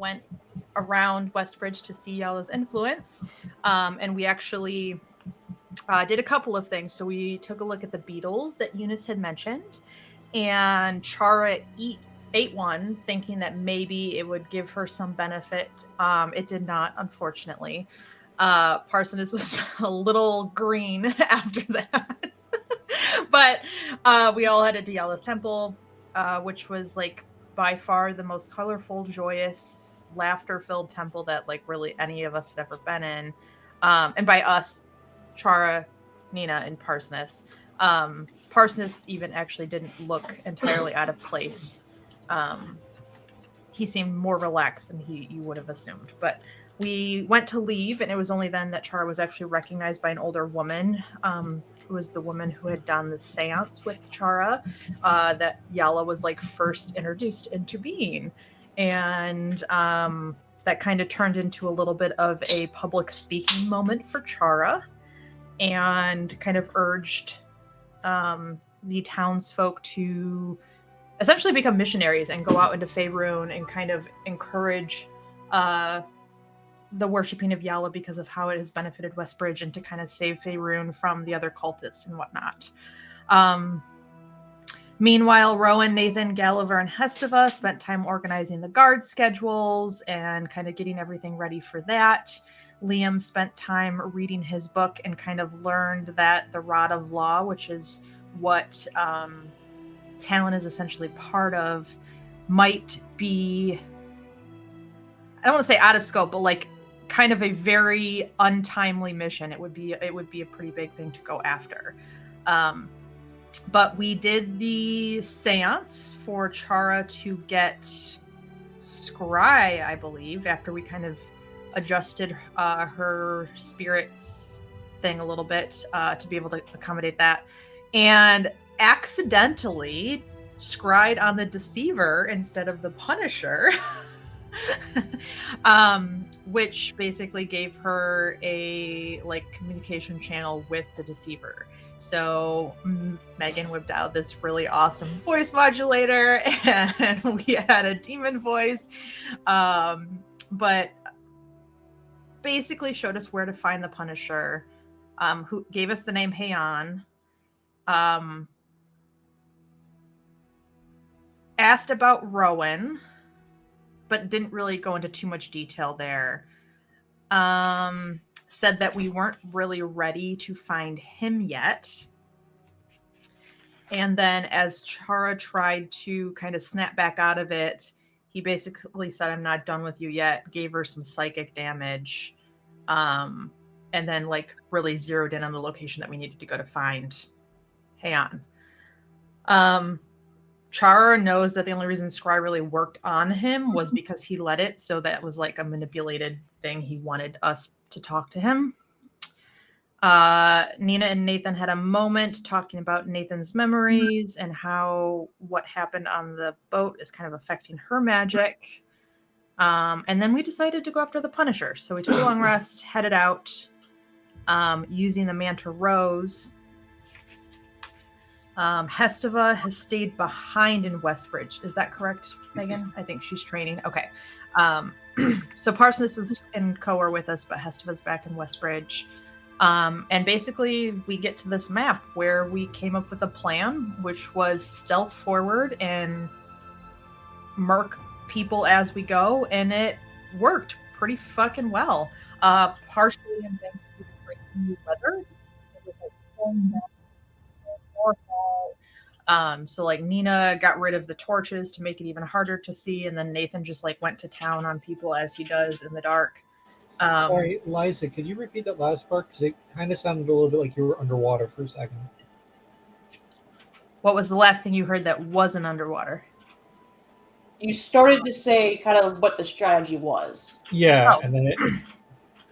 went around Westbridge to see Yalla's influence. And we actually did a couple of things. So we took a look at the beetles that Eunice had mentioned, and Chara ate one, thinking that maybe it would give her some benefit. It did not, unfortunately. Parsoness was a little green after that. But we all headed to Yalla's temple, which was like by far the most colorful, joyous, laughter-filled temple that like really any of us had ever been in. And by us, Chara, Nina, and Parsoness. Parsoness even actually didn't look entirely out of place. He seemed more relaxed than you would have assumed. But we went to leave, and it was only then that Chara was actually recognized by an older woman, who was the woman who had done the seance with Chara, that Yalla was like first introduced into being. And that kind of turned into a little bit of a public speaking moment for Chara, and kind of urged the townsfolk to essentially become missionaries and go out into Faerun and kind of encourage the worshipping of Yalla because of how it has benefited Westbridge, and to kind of save Faerun from the other cultists and whatnot. Meanwhile, Rowan, Nathan, Gulliver, and Hestava spent time organizing the guard schedules and kind of getting everything ready for that. Liam spent time reading his book and kind of learned that the Rod of Law, which is what Talon is essentially part of, might be, I don't want to say out of scope, but like kind of a very untimely mission. It would be a pretty big thing to go after. But we did the seance for Chara to get Scry, I believe, after we kind of adjusted her spirits thing a little bit to be able to accommodate that. And accidentally scried on the Deceiver instead of the Punisher. Which basically gave her a like communication channel with the Deceiver. So Megan whipped out this really awesome voice modulator, and we had a demon voice, but basically showed us where to find the Punisher, who gave us the name Heian, asked about Rowan, but didn't really go into too much detail there. Said that we weren't really ready to find him yet. And then as Chara tried to kind of snap back out of it, he basically said, "I'm not done with you yet," gave her some psychic damage, and then like really zeroed in on the location that we needed to go to find Heian. Chara knows that the only reason Scry really worked on him was because he let it, so that was like a manipulated thing. He wanted us to talk to him. Nina and Nathan had a moment talking about Nathan's memories and how what happened on the boat is kind of affecting her magic. And then we decided to go after the Punisher. So we took a long rest, headed out, using the Manta Rose. Hestava has stayed behind in Westbridge. Is that correct, Megan? I think she's training. Okay. So Parsoness is in Coer with us, but Hestava's back in Westbridge. And basically we get to this map where we came up with a plan, which was stealth forward and murk people as we go, and it worked pretty fucking well. Partially in thanks to the great new weather. It was like pouring down. So like Nina got rid of the torches to make it even harder to see, and then Nathan just like went to town on people as he does in the dark. Sorry, Liza, could you repeat that last part? Because it kind of sounded a little bit like you were underwater for a second. What was the last thing you heard that wasn't underwater? You started to say kind of what the strategy was. Yeah, and then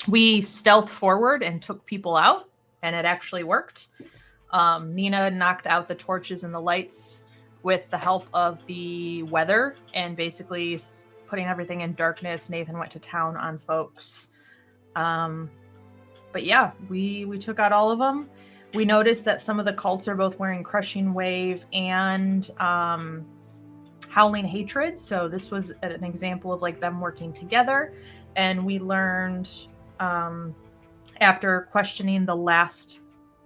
we stealthed forward and took people out, and it actually worked. Nina knocked out the torches and the lights with the help of the weather, and basically putting everything in darkness. Nathan went to town on folks. But yeah, we took out all of them. We noticed that some of the cults are both wearing Crushing Wave and howling hatred. So this was an example of like them working together. And we learned after questioning the last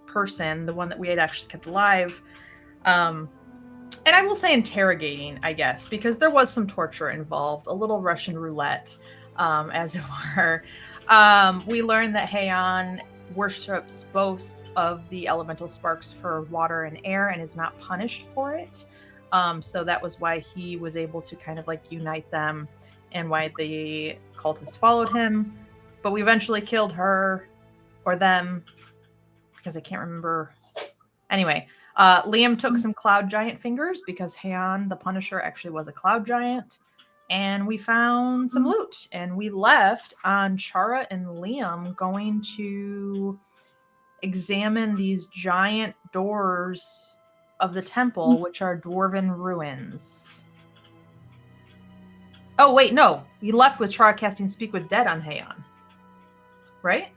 person, the one that we had actually kept alive, and I will say interrogating, I guess, because there was some torture involved, a little Russian roulette, as it were. We learned that Heian worships both of the elemental sparks for water and air and is not punished for it. So that was why he was able to kind of like unite them and why the cultists followed him. But we eventually killed her or them because I can't remember. Anyway, Liam took some cloud giant fingers because Heian, the Punisher, actually was a cloud giant. And we found some loot. And we left on Chara and Liam going to examine these giant doors of the temple, which are dwarven ruins. Oh, wait, no. We left with Chara casting Speak with Dead on Heian. Right?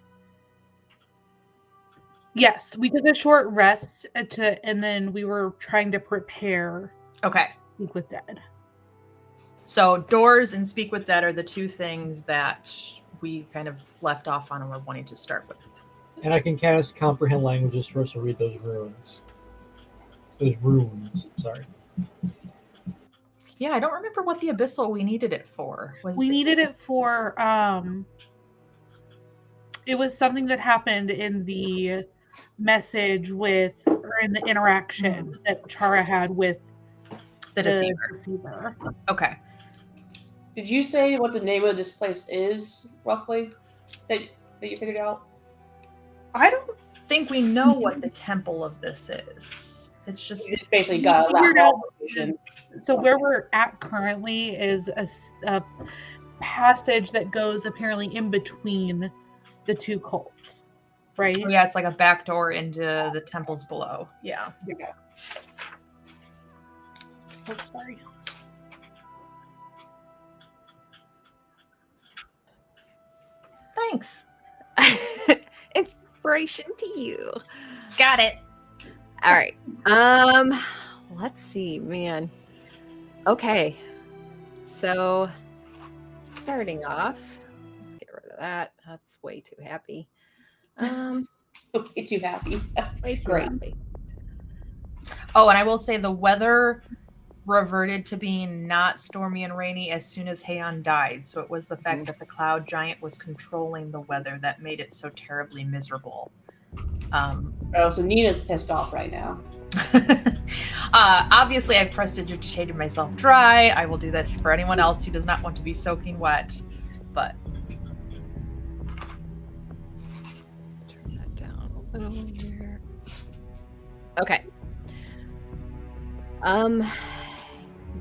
Yes, we took a short rest and then we were trying to prepare Okay. Speak with Dead. So doors and Speak with Dead are the two things that we kind of left off on and we're wanting to start with. And I can cast Comprehend Languages for us to read those runes. Those runes, sorry. Yeah, I don't remember what the abyssal we needed it for. We needed it for it was something that happened in the message with, or in the interaction that Chara had with the deceiver. Okay. Did you say what the name of this place is, roughly, that you figured out? I don't think we know what the temple of this is. It's just It's basically got a location. So where we're at currently is a passage that goes apparently in between the two cults, right? Yeah, it's like a back door into the temples below. Yeah. Okay. Oh, sorry. Thanks. Inspiration to you. Got it. All right. Let's see, man. Okay. So starting off, let's get rid of that. That's way too happy. Okay, too happy. Way too Great. happy. Oh, and I will say the weather reverted to being not stormy and rainy as soon as Heian died. So it was the fact that the cloud giant was controlling the weather that made it so terribly miserable. Oh, so Nina's pissed off right now. Obviously, I've prestidigitated myself dry. I will do that for anyone else who does not want to be soaking wet. But Turn that down a little here. Okay.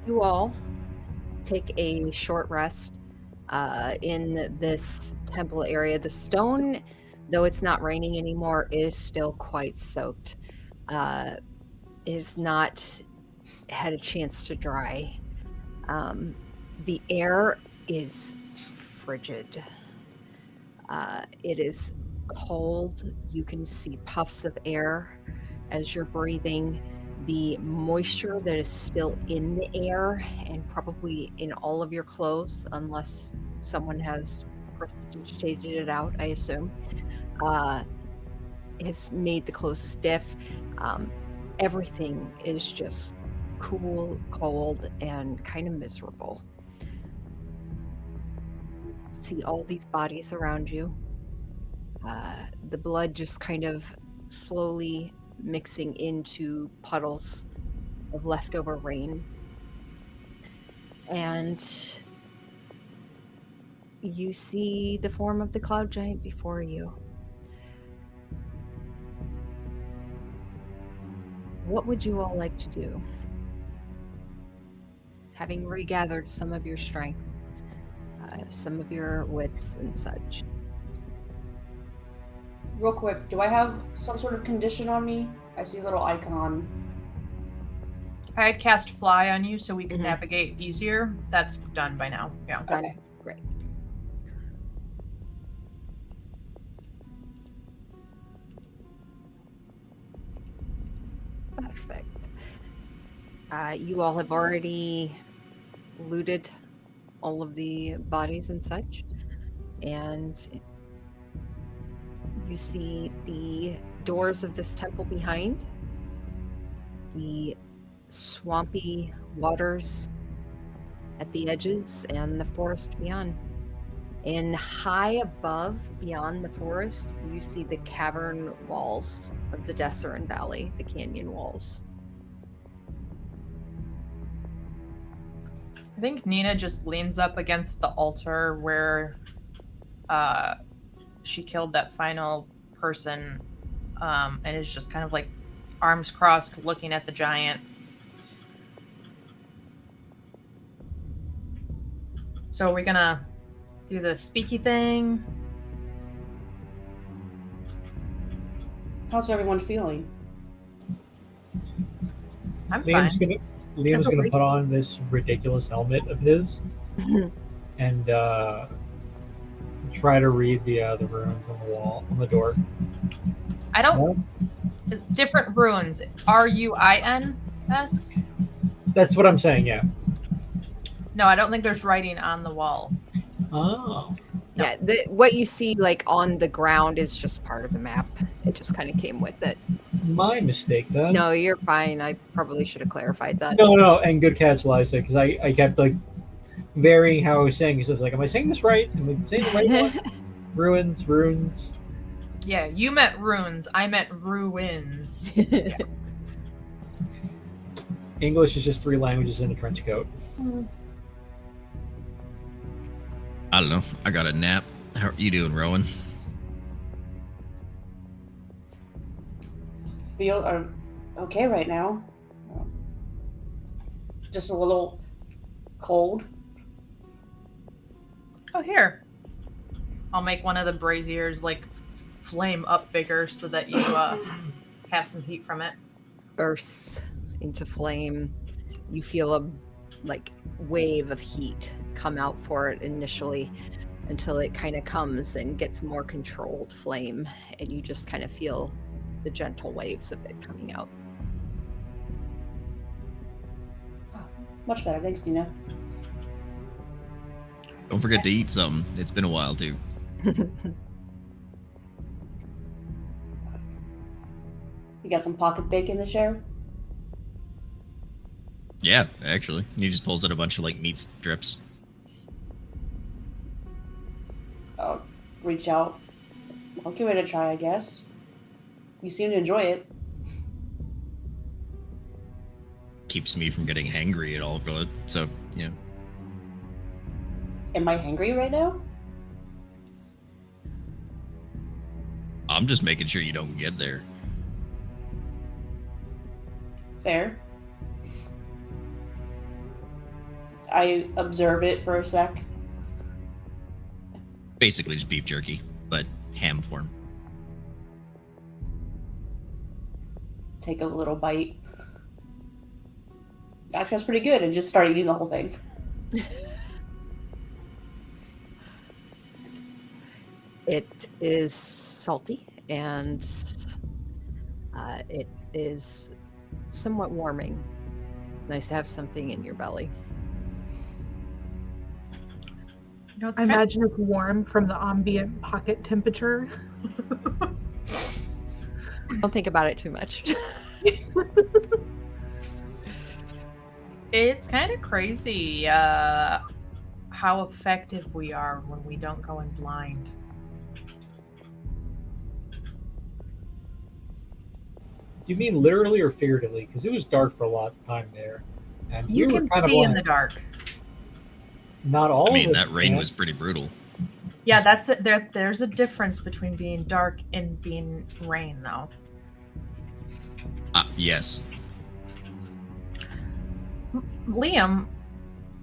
You all take a short rest in this temple area. The stone, though it's not raining anymore, is still quite soaked. Is not had a chance to dry. The air is frigid. It is cold. You can see puffs of air as you're breathing. The moisture that is still in the air and probably in all of your clothes, unless someone has prestidigitated it out, I assume, has made the clothes stiff. Everything is just cool, cold, and kind of miserable. See all these bodies around you. The blood just kind of slowly mixing into puddles of leftover rain. And you see the form of the cloud giant before you. What would you all like to do? Having regathered some of your strength, some of your wits and such. Real quick, do I have some sort of condition on me? I see a little icon. I had cast Fly on you so we could Mhm. navigate easier. That's done by now. Yeah. Done. Okay. Great. Perfect. You all have already looted all of the bodies and such. And you see the doors of this temple behind, the swampy waters at the edges, and the forest beyond. And high above, beyond the forest, you see the cavern walls of the Desserin Valley, the canyon walls. I think Nina just leans up against the altar where she killed that final person, and is just kind of like arms crossed looking at the giant. So are we gonna do the speaky thing? How's everyone feeling? I'm Liam's fine. gonna put on this ridiculous helmet of his and try to read the runes on the wall on the door. I don't. Different runes. RUINS? That's what I'm saying. Yeah. No, I don't think there's writing on the wall. Oh. No. Yeah, what you see like on the ground is just part of the map. It just kind of came with it. My mistake then. No, you're fine. I probably should have clarified that. No, and good catch, Liza, because I kept like varying how I was saying. So like, am I saying this right? Am I saying the right one? Runes. Yeah, you meant runes. I meant ruins. English is just 3 languages in a trench coat. I don't know. I got a nap. How are you doing, Rowan? Feel okay right now. Just a little cold. Oh, here. I'll make one of the braziers like flame up bigger so that you have some heat from it. Bursts into flame. You feel a like wave of heat come out for it initially until it kind of comes and gets more controlled flame, and you just kind of feel the gentle waves of it coming out. Much better, thanks, Nina. Don't forget to eat something. It's been a while, too. You got some pocket bacon to share? Yeah, actually. He just pulls out a bunch of, like, meat strips. I'll reach out. I'll give it a try, I guess. You seem to enjoy it. Keeps me from getting hangry at all, but so, yeah. Am I hangry right now? I'm just making sure you don't get there. Fair. I observe it for a sec. Basically just beef jerky, but ham form. Take a little bite. Actually, that's pretty good, and just start eating the whole thing. It is salty, and it is somewhat warming. It's nice to have something in your belly. You know, it's I kind imagine it's warm from the ambient pocket temperature. Don't think about it too much. It's kind of crazy how effective we are when we don't go in blind. Do you mean literally or figuratively? Because it was dark for a lot of time there, and You we were can kind of see in blind. the dark. Not all I mean, of us that rain can. was pretty brutal. Yeah, that's it. There's a difference between being dark and being rain, though. Yes. Liam,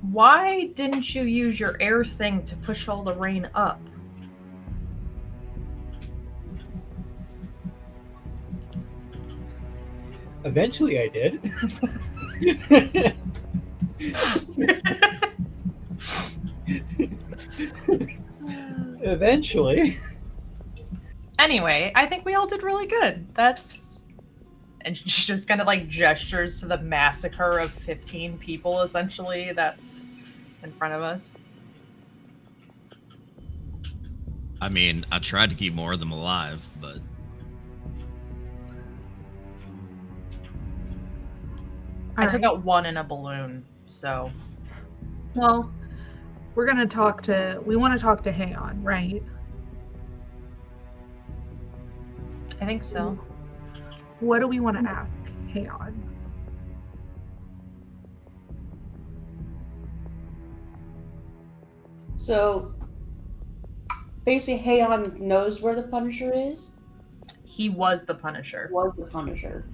why didn't you use your air thing to push all the rain up? Eventually, I did. Eventually. Anyway, I think we all did really good. And she just kind of like gestures to the massacre of 15 people, essentially. That's in front of us. I mean, I tried to keep more of them alive, but I took out one in a balloon, so Well, we want to talk to Hayon, right? I think so. What do we want to ask Hayon? So, basically, Hayon knows where the Punisher is. He was the Punisher. Was the Punisher?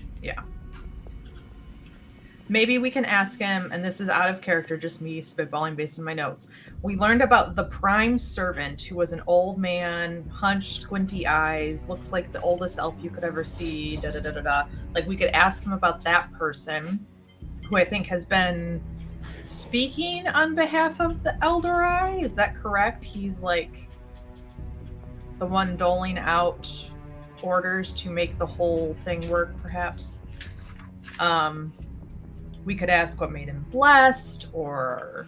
Maybe we can ask him, and this is out of character, just me spitballing based on my notes. We learned about the Prime Servant, who was an old man, hunched, squinty eyes, looks like the oldest elf you could ever see, da-da-da-da-da. Like, we could ask him about that person, who I think has been speaking on behalf of the Elder Eye. Is that correct? He's, like, the one doling out orders to make the whole thing work, perhaps. We could ask what made him blessed, or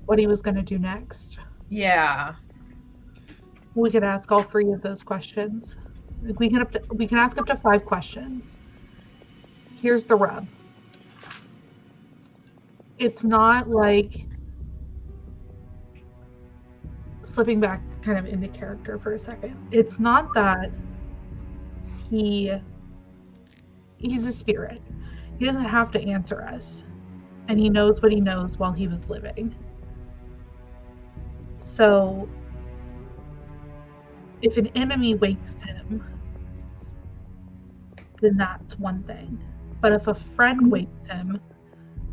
What he was going to do next. yeah. We could ask all three of those questions. We can ask up to 5 questions. Here's the rub. It's not like, slipping back kind of into character for a second. It's not that he's a spirit. He doesn't have to answer us. And he knows what he knows while he was living. So, if an enemy wakes him, then that's one thing. But if a friend wakes him,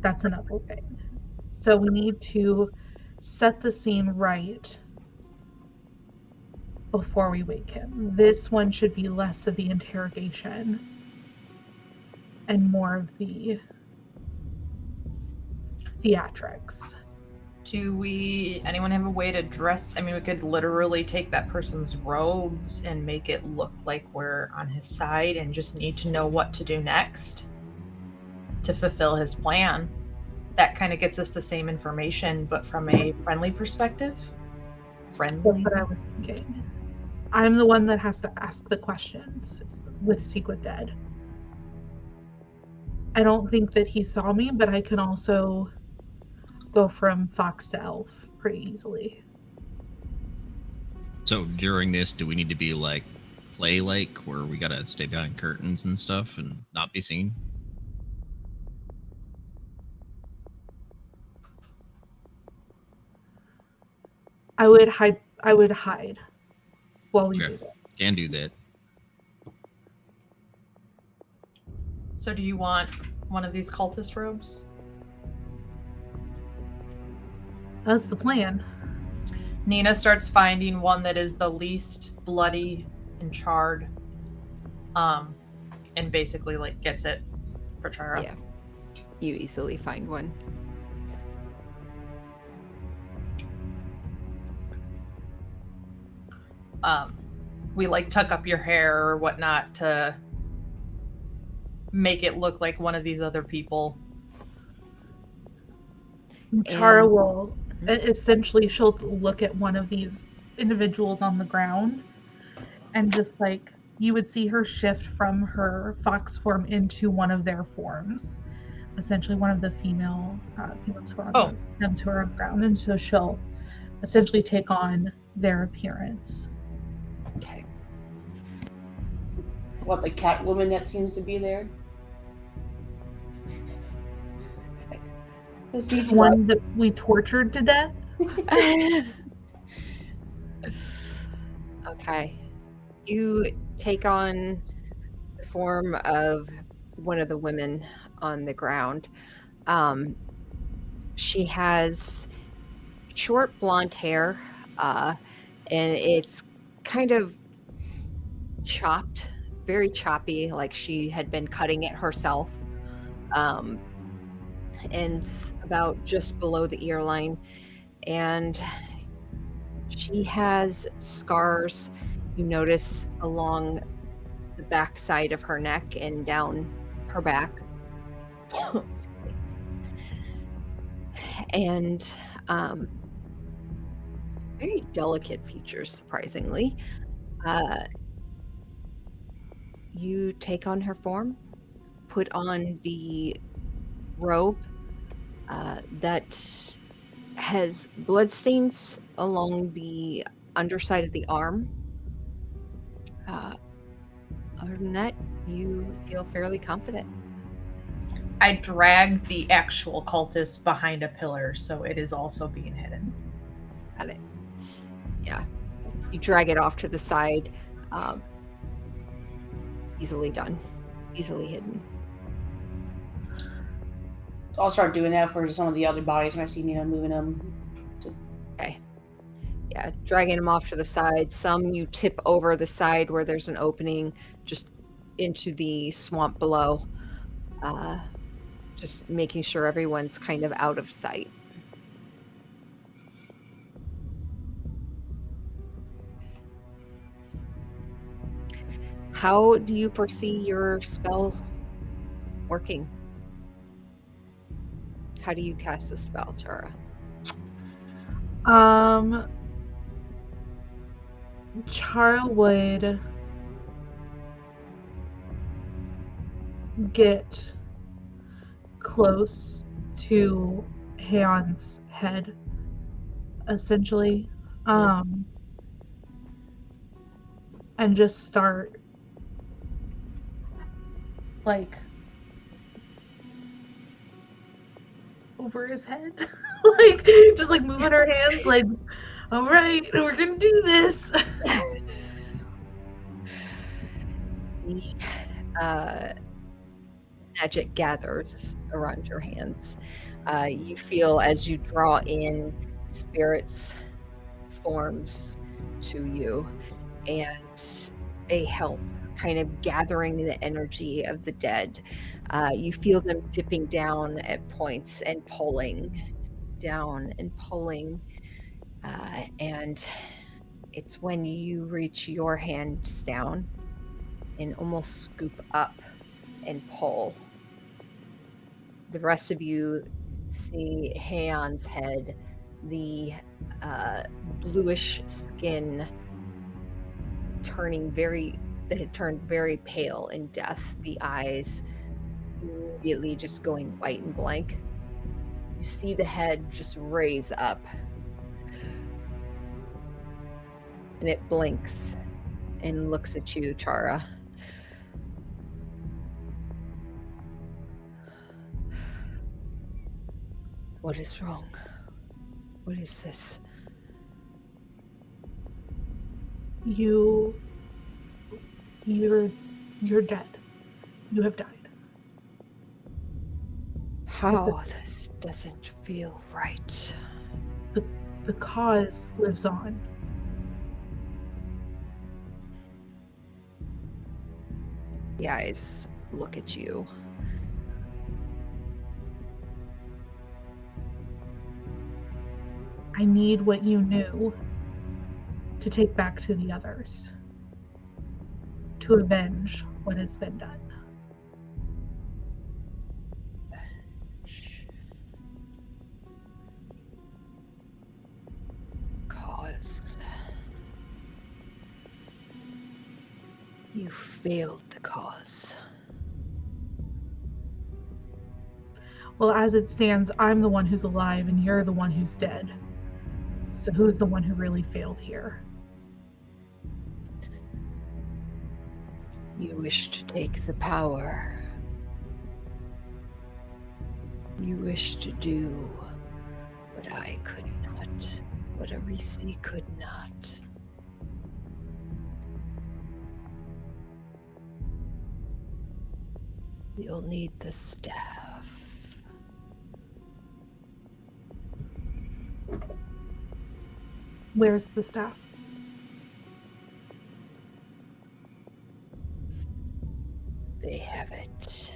that's another thing. So we need to set the scene right before we wake him. This one should be less of the interrogation and more of the theatrics. Do anyone have a way to dress? I mean, we could literally take that person's robes and make it look like we're on his side and just need to know what to do next to fulfill his plan. That kind of gets us the same information, but from a friendly perspective. Friendly? That's what I was thinking. I'm the one that has to ask the questions with Speak with Dead. I don't think that he saw me, but I can also go from fox to elf pretty easily. so during this, do we need to be like play-like, where we gotta stay behind curtains and stuff and not be seen? I would hide while we Okay. do it. Can do that. So do you want one of these cultist robes? That's the plan. Nina starts finding one that is the least bloody and charred. And basically like gets it for Chara. Yeah. You easily find one. We like tuck up your hair or whatnot to make it look like one of these other people. Chara And- will essentially, she'll look at one of these individuals on the ground and just like, you would see her shift from her fox form into one of their forms, essentially one of the females who are on them who are on the ground, and so she'll essentially take on their appearance. Okay. What, the Catwoman that seems to be there? The CGI. One that we tortured to death. Okay. You take on the form of one of the women on the ground. She has short blonde hair, and it's kind of chopped, very choppy, like she had been cutting it herself. And it's about just below the ear line. And she has scars, you notice, along the back side of her neck and down her back. and very delicate features, surprisingly. You take on her form, put on the robe that has bloodstains along the underside of the arm. Other than that, you feel fairly confident. I drag the actual cultist behind a pillar, so it is also being hidden. Got it. Yeah. You drag it off to the side. Easily done. Easily hidden. I'll start doing that for some of the other bodies when I see Nina moving them. Okay. Yeah, dragging them off to the side. Some you tip over the side where there's an opening just into the swamp below. Just making sure everyone's kind of out of sight. How do you foresee your spell working? How do you cast a spell, Chara? Chara would get close to Heon's head, essentially, and just start like over his head, like just like moving her hands, like, all right, we're gonna do this. Magic gathers around your hands. You feel as you draw in spirits forms to you, and they help kind of gathering the energy of the dead. You feel them dipping down at points and pulling down and pulling, and it's when you reach your hands down and almost scoop up and pull. The rest of you see Heon's head, the bluish skin that had turned very pale in death, the eyes immediately just going white and blank. You see the head just raise up, and it blinks and looks at you, Chara. What is wrong? What is this? You're dead. You have died. How? This doesn't feel right. The cause lives on. The eyes look at you. I need what you knew to take back to the others, to avenge what has been done. Cause. You failed the cause. Well, as it stands, I'm the one who's alive and you're the one who's dead. So who's the one who really failed here? You wish to take the power. You wish to do what I could not, what Arisi could not. You'll need the staff. Where's the staff? They have it.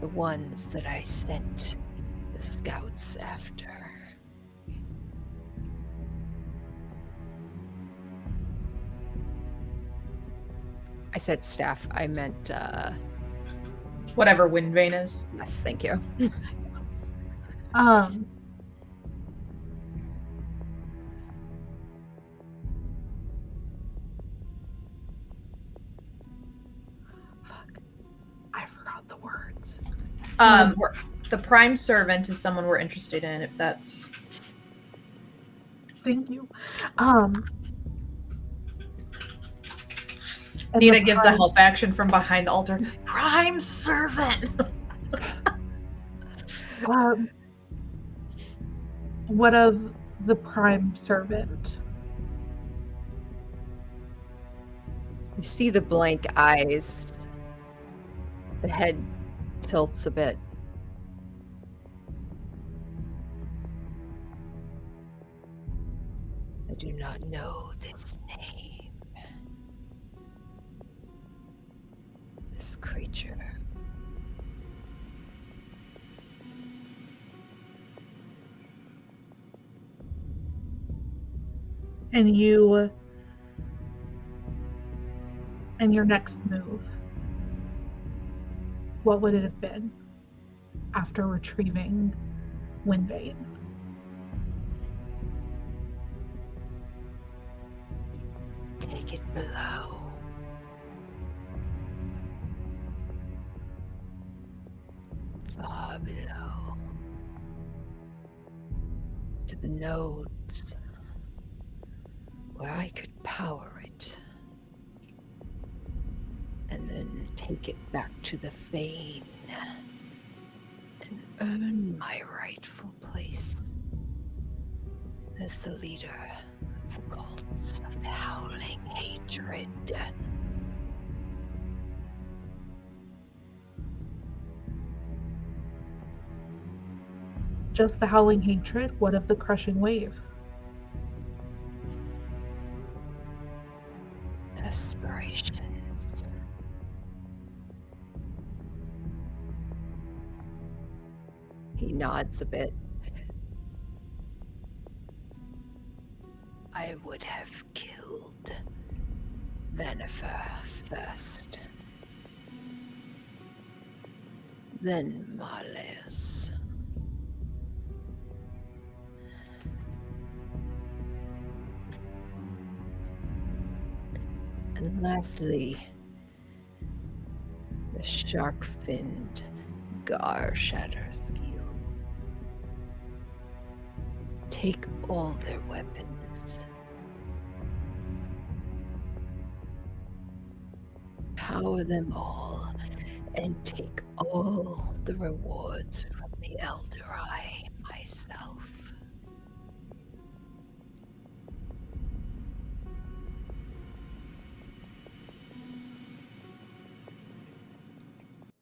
The ones that I sent the scouts after. I said staff, I meant Whatever Windbane is. Yes, thank you. Um, fuck. I forgot the words. The prime servant is someone we're interested in, if that's... Thank you. And Nina the gives the prime- help action from behind the altar. Prime servant! What of the prime servant? You see the blank eyes. The head tilts a bit. I do not know this name. This creature. And your next move, what would it have been after retrieving Windbane? Take it below. Far below. To the nodes where I could power it. And then take it back to the Fane and earn my rightful place as the leader of the cults of the Howling Hatred. Just the Howling Hatred? What of the Crushing Wave? Aspirations. He nods a bit. I would have killed Venifer first. Then Marles. And lastly, the shark-finned Gar Shatterskew. Take all their weapons. Power them all, and take all the rewards from the Elder Eye myself.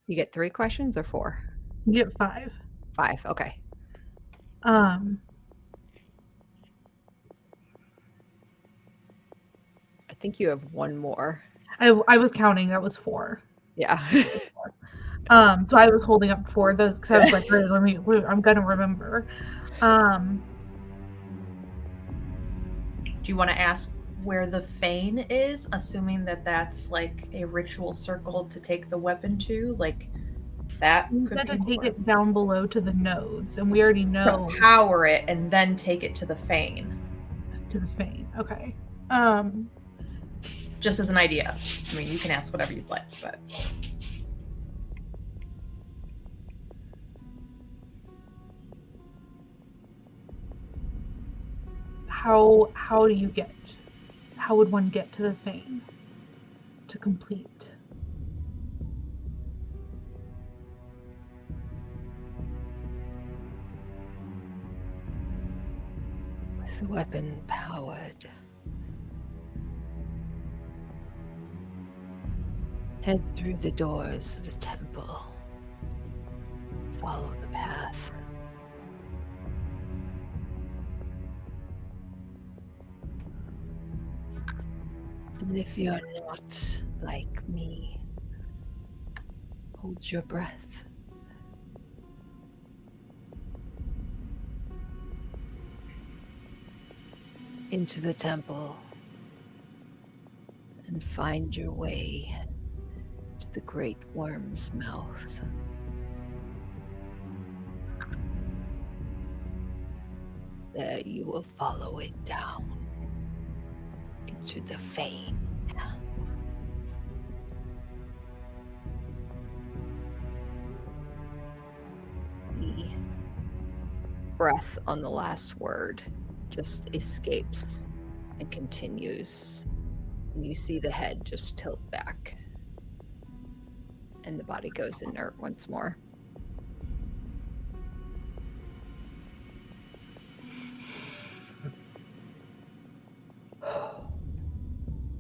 You get 3 questions or 4? You get 5. 5, okay. I think you have 1 more. I was counting, that was 4. Yeah. So I was holding up 4 of those because I was like, wait, I'm gonna remember. Do you want to ask where the Fane is, assuming that that's like a ritual circle to take the weapon to? Like, that You could got be to take more. it down below to the nodes, and we already know To power it and then take it to the Fane. to the Fane. Okay. Just as an idea. I mean, you can ask whatever you'd like, but... How do you get? How would one get to the Fane to complete? With the weapon powered. Head through the doors of the temple. Follow the path. And if you're not like me, hold your breath. Into the temple and find your way to the great worm's mouth. There you will follow it down into the vein. The breath on the last word just escapes and continues. And you see the head just tilt back. And the body goes inert once more.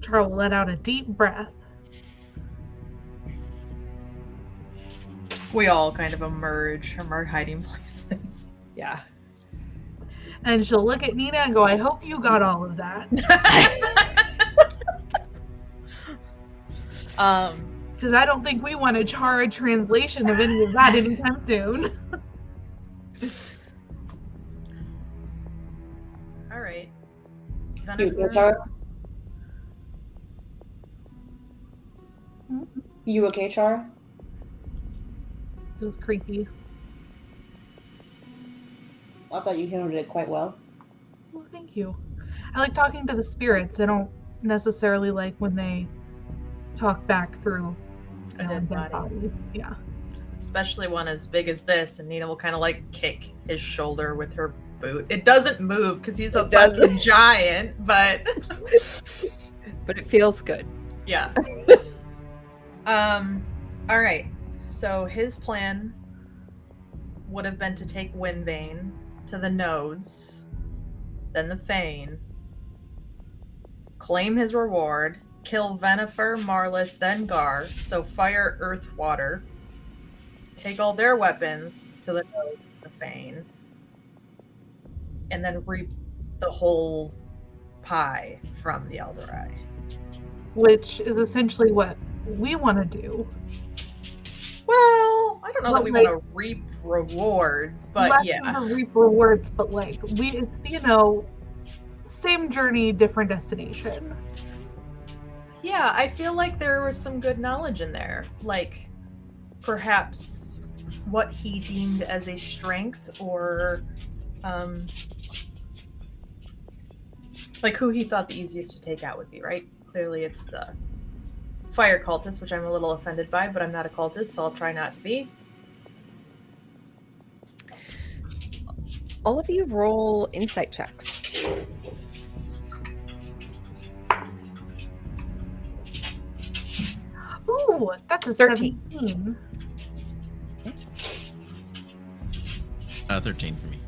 Chara will let out a deep breath. We all kind of emerge from our hiding places. Yeah. And she'll look at Nina and go, I hope you got all of that. Because I don't think we want a Chara translation of any of that anytime soon. All right. You okay, Char? You okay, Char? It was creepy. I thought you handled it quite well. Well, thank you. I like talking to the spirits. I don't necessarily like when they talk back through A dead body. Yeah. Especially one as big as this, and Nina will kind of like kick his shoulder with her boot. It doesn't move because he's a fucking giant, but But it feels good. yeah. All right. So his plan would have been to take Windvane to the nodes, then the Fane, claim his reward, kill Venifer, Marlis, then Gar, so fire, earth, water, take all their weapons to the nodes, the Fane, and then reap the whole pie from the Elderai. Which is essentially what we want to do. Well, I don't know that But, we like, want to reap rewards, but Less yeah. than to reap rewards, but like it's, same journey, different destination. Yeah, I feel like there was some good knowledge in there. Like, perhaps what he deemed as a strength, or like who he thought the easiest to take out would be, right? Clearly it's the fire cultist, which I'm a little offended by, but I'm not a cultist, so I'll try not to be. All of you roll insight checks. Ooh, that's a 13. 17. 13 for me.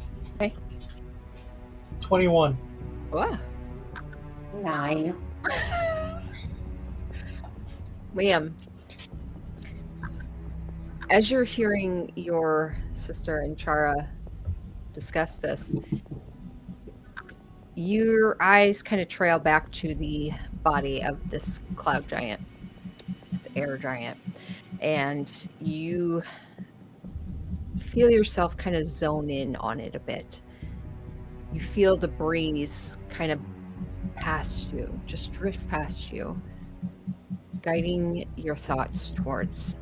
21. Wow. 9. Liam, as you're hearing your sister and Chara discuss this, your eyes kind of trail back to the body of this cloud giant, this air giant, and you feel yourself kind of zone in on it a bit. You feel the breeze kind of past you, just drift past you, guiding your thoughts towards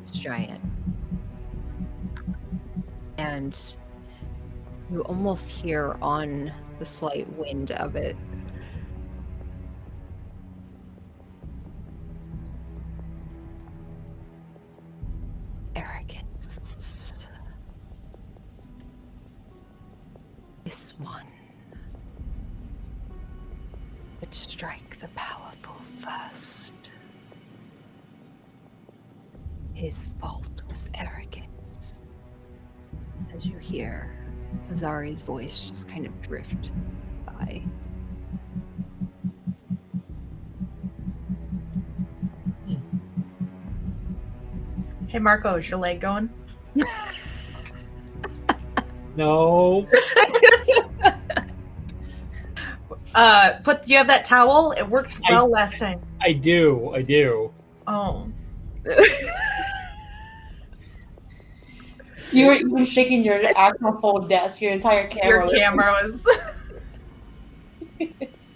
this giant. And you almost hear on the slight wind of it, arrogance. This one would strike the powerful first. His fault was arrogance. As you hear Hazari's voice just kind of drift by. Hey Marco, is your leg going? No. Do you have that towel? It worked well last time. I do. Oh. You were even shaking your actual full desk, your entire camera. Your camera was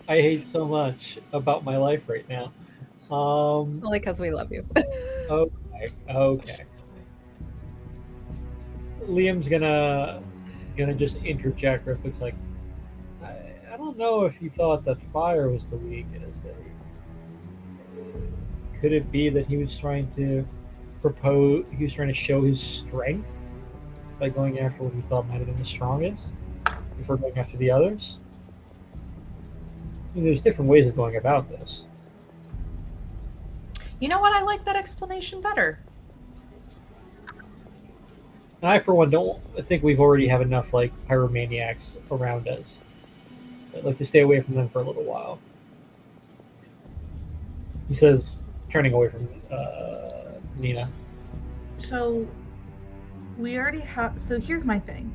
I hate so much about my life right now. Only because we love you. Okay. Liam's gonna just interject real quick. It's like, I don't know if you thought that fire was the weakest. Could it be that he was trying to propose? He was trying to show his strength by going after what he thought might have been the strongest before going after the others. I mean, there's different ways of going about this. You know what? I like that explanation better. And I, for one, don't think we've already have enough like pyromaniacs around us. So I'd like to stay away from them for a little while. He says, turning away from Nina. So we already have. So here's my thing.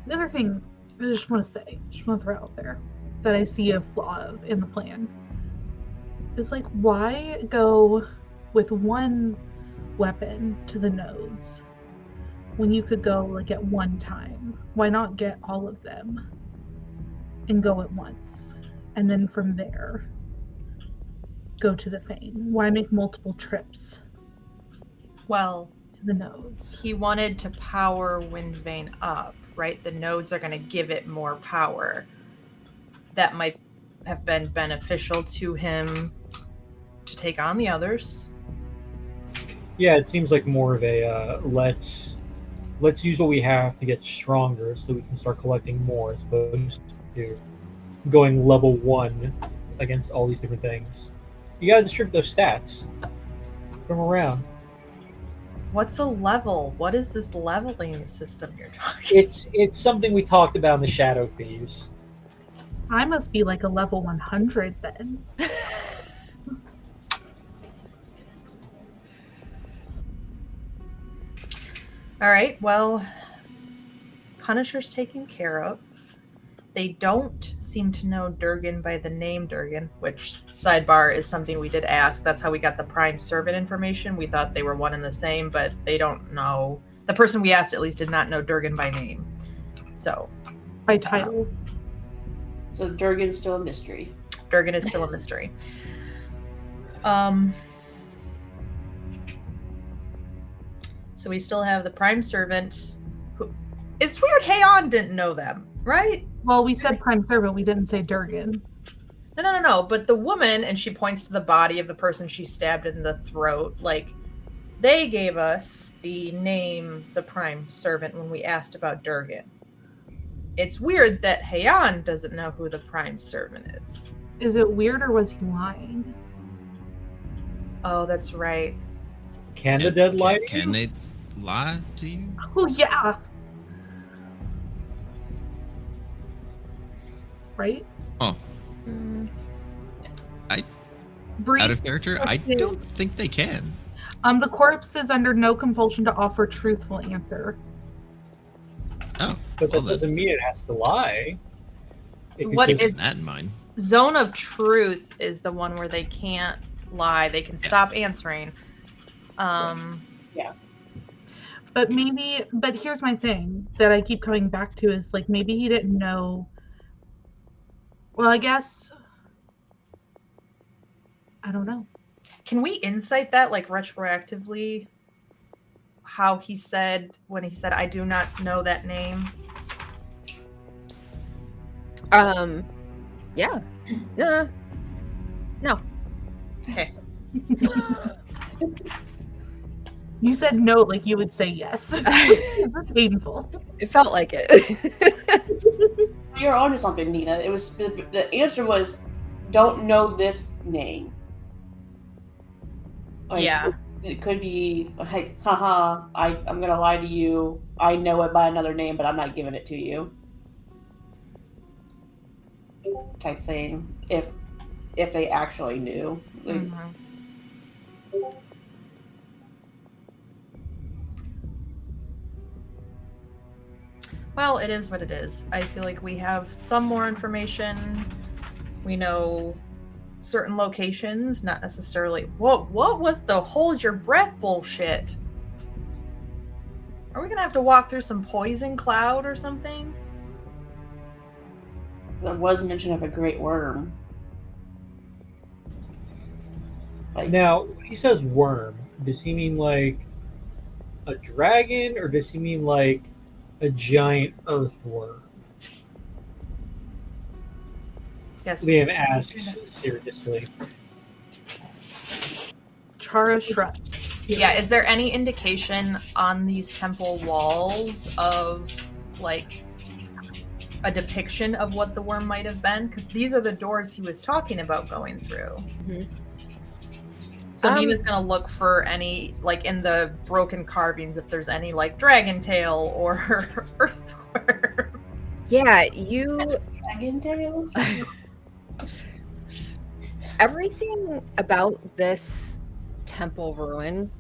The other thing I just want to say, just want to throw out there that I see a flaw of in the plan is like, why go with one weapon to the nodes when you could go like at one time? Why not get all of them and go at once, and then from there go to the Fane? Why make multiple trips Well, to the nodes? he wanted to power Windvane up, right? The nodes are going to give it more power. That might have been beneficial to him to take on the others. Yeah, it seems like more of a let's use what we have to get stronger, so we can start collecting more, as opposed to going level 1 against all these different things. You gotta distribute those stats. Put them around. What's a level? What is this leveling system you're talking? It's something we talked about in the Shadow Thieves. I must be like a level 100 then. All right, well, Punisher's taken care of. They don't seem to know Durgan by the name Durgan, which, sidebar, is something we did ask. That's how we got the Prime Servant information. We thought they were one and the same, but they don't know. The person we asked at least did not know Durgan by name. So, By title. So Durgan's still a mystery. Durgan is still a mystery. So we still have the Prime Servant. Who, it's weird. Haon didn't know them, right? Well, we said Prime Servant, we didn't say Durgan. No. But the woman, and she points to the body of the person she stabbed in the throat. Like, they gave us the name, the Prime Servant, when we asked about Durgan. It's weird that Haon doesn't know who the Prime Servant is. Is it weird or was he lying? Oh, that's right. Can the dead lie? Can they lie to you? Oh, yeah. Right? Mm, Brief. Out of character? I don't think they can. The corpse is under no compulsion to offer truthful answer. Oh, But well, that doesn't mean it has to lie. It could What just- is- keep that in mind. Zone of Truth is the one where they can't lie. They can stop answering. But here's my thing that I keep coming back to is like, maybe he didn't know. Well, I guess. I don't know. Can we insight that, like, retroactively? How he said, when he said, I do not know that name? Yeah. No. Okay. You said no, like you would say yes. That's painful. It felt like it. You're onto something, Nina. It was the answer was, don't know this name. Like, Yeah. It could be, hey, haha, I'm gonna lie to you. I know it by another name, but I'm not giving it to you. Type thing. If they actually knew. Like, Mhm. Well, it is what it is. I feel like we have some more information. We know certain locations, not necessarily. What was the hold your breath bullshit? Are we gonna have to walk through some poison cloud or something? There was mention of a great worm. Like, Now, when he says worm, Does he mean like a dragon, or does he mean like a giant earthworm? Yes. Liam asks seriously. Chara shrugs. Yeah, is there any indication on these temple walls of like a depiction of what the worm might have been? Because these are the doors he was talking about going through. Mhm. So Nina's gonna look for any, like in the broken carvings, if there's any like dragon tail or earthworm. Yeah, you. Dragon tail? Everything about this temple ruin,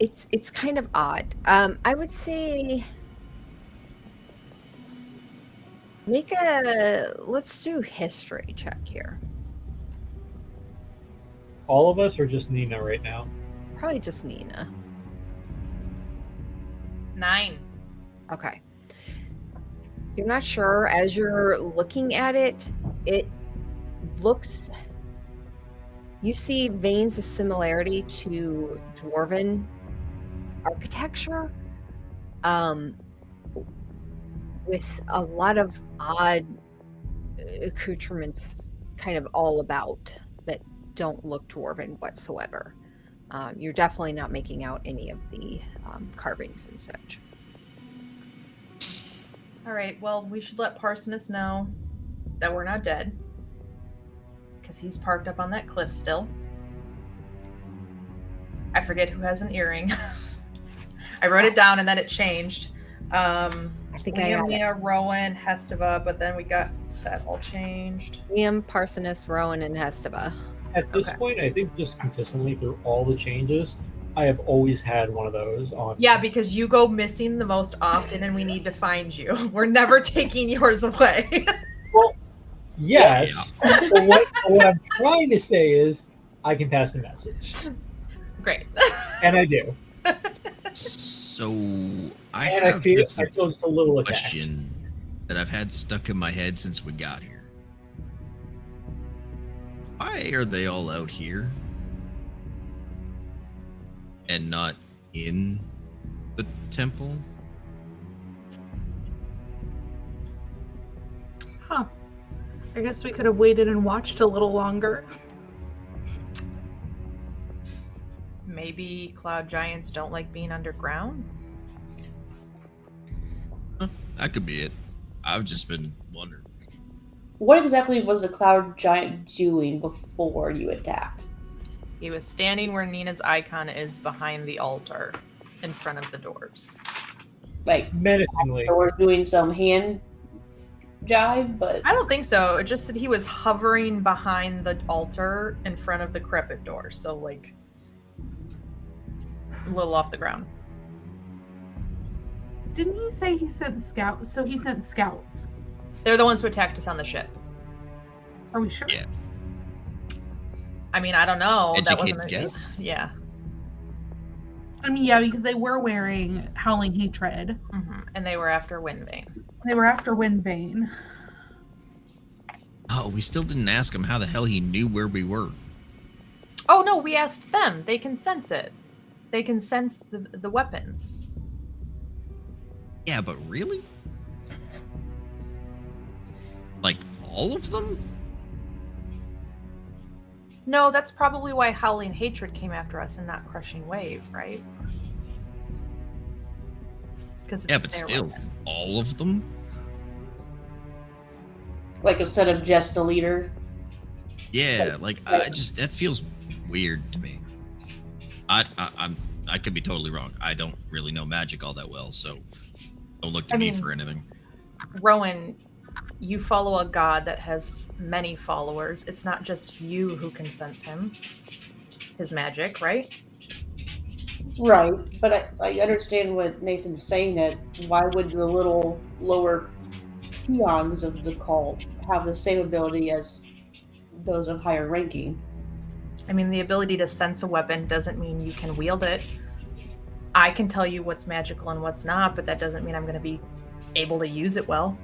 it's kind of odd. I would say let's do history check here. All of us, or just Nina right now? Probably just Nina. 9. Okay. You're not sure. As you're looking at it, it looks. You see veins of similarity to dwarven architecture, with a lot of odd accoutrements kind of all about that don't look dwarven whatsoever. You're definitely not making out any of the carvings and such. All right. Well, we should let Parsonus know that we're not dead, because he's parked up on that cliff still. I forget who has an earring. I wrote it down and then it changed. I think I Liam, got it. Nina, Rowan, Hesteva, but then we got that all changed. Liam, Parsonus, Rowan, and Hesteva. At this Okay. point, I think just consistently through all the changes, I have always had one of those on. Yeah, because you go missing the most often and we need to find you. We're never taking yours away. Well, yes. But what I'm trying to say is, I can pass the message, Great. and I do. So I And have I feel just a just a little attacked. question that I've had stuck in my head since we got here. Why are they all out here and not in the temple? Huh. I guess we could have waited and watched a little longer. Maybe cloud giants don't like being underground? That could be it. I've just been wondering. What exactly was the cloud giant doing before you attacked? He was standing where Nina's icon is behind the altar in front of the doors. Like, Menacingly. they were doing some hand jive, but I don't think so. It just said he was hovering behind the altar in front of the crepit door. So, like, a little off the ground. Didn't he say he sent scouts? So he sent scouts. They're the ones who attacked us on the ship. Are we sure? Yeah. I mean, I don't know. That Educated wasn't guess? Yeah. I mean, yeah, because they were wearing Howling Hatred. Hmm. And they were after Windvane. They were after Windvane. Oh, we still didn't ask him how the hell he knew where we were. Oh no, we asked them. They can sense it. They can sense the weapons. Yeah, but really? Like all of them? No, that's probably why Howling Hatred came after us and not Crushing Wave, right? Because Yeah, but still, all of them? like instead of just the leader. Yeah, like I just that feels weird to me. I could be totally wrong. I don't really know magic all that well, so don't look to me mean, for anything. Rowan, you follow a god that has many followers. It's not just you who can sense him. His magic, right? Right, but I understand what Nathan's saying, that why would the little lower peons of the cult have the same ability as those of higher ranking? I mean, the ability to sense a weapon doesn't mean you can wield it. I can tell you what's magical and what's not, but that doesn't mean I'm going to be able to use it well.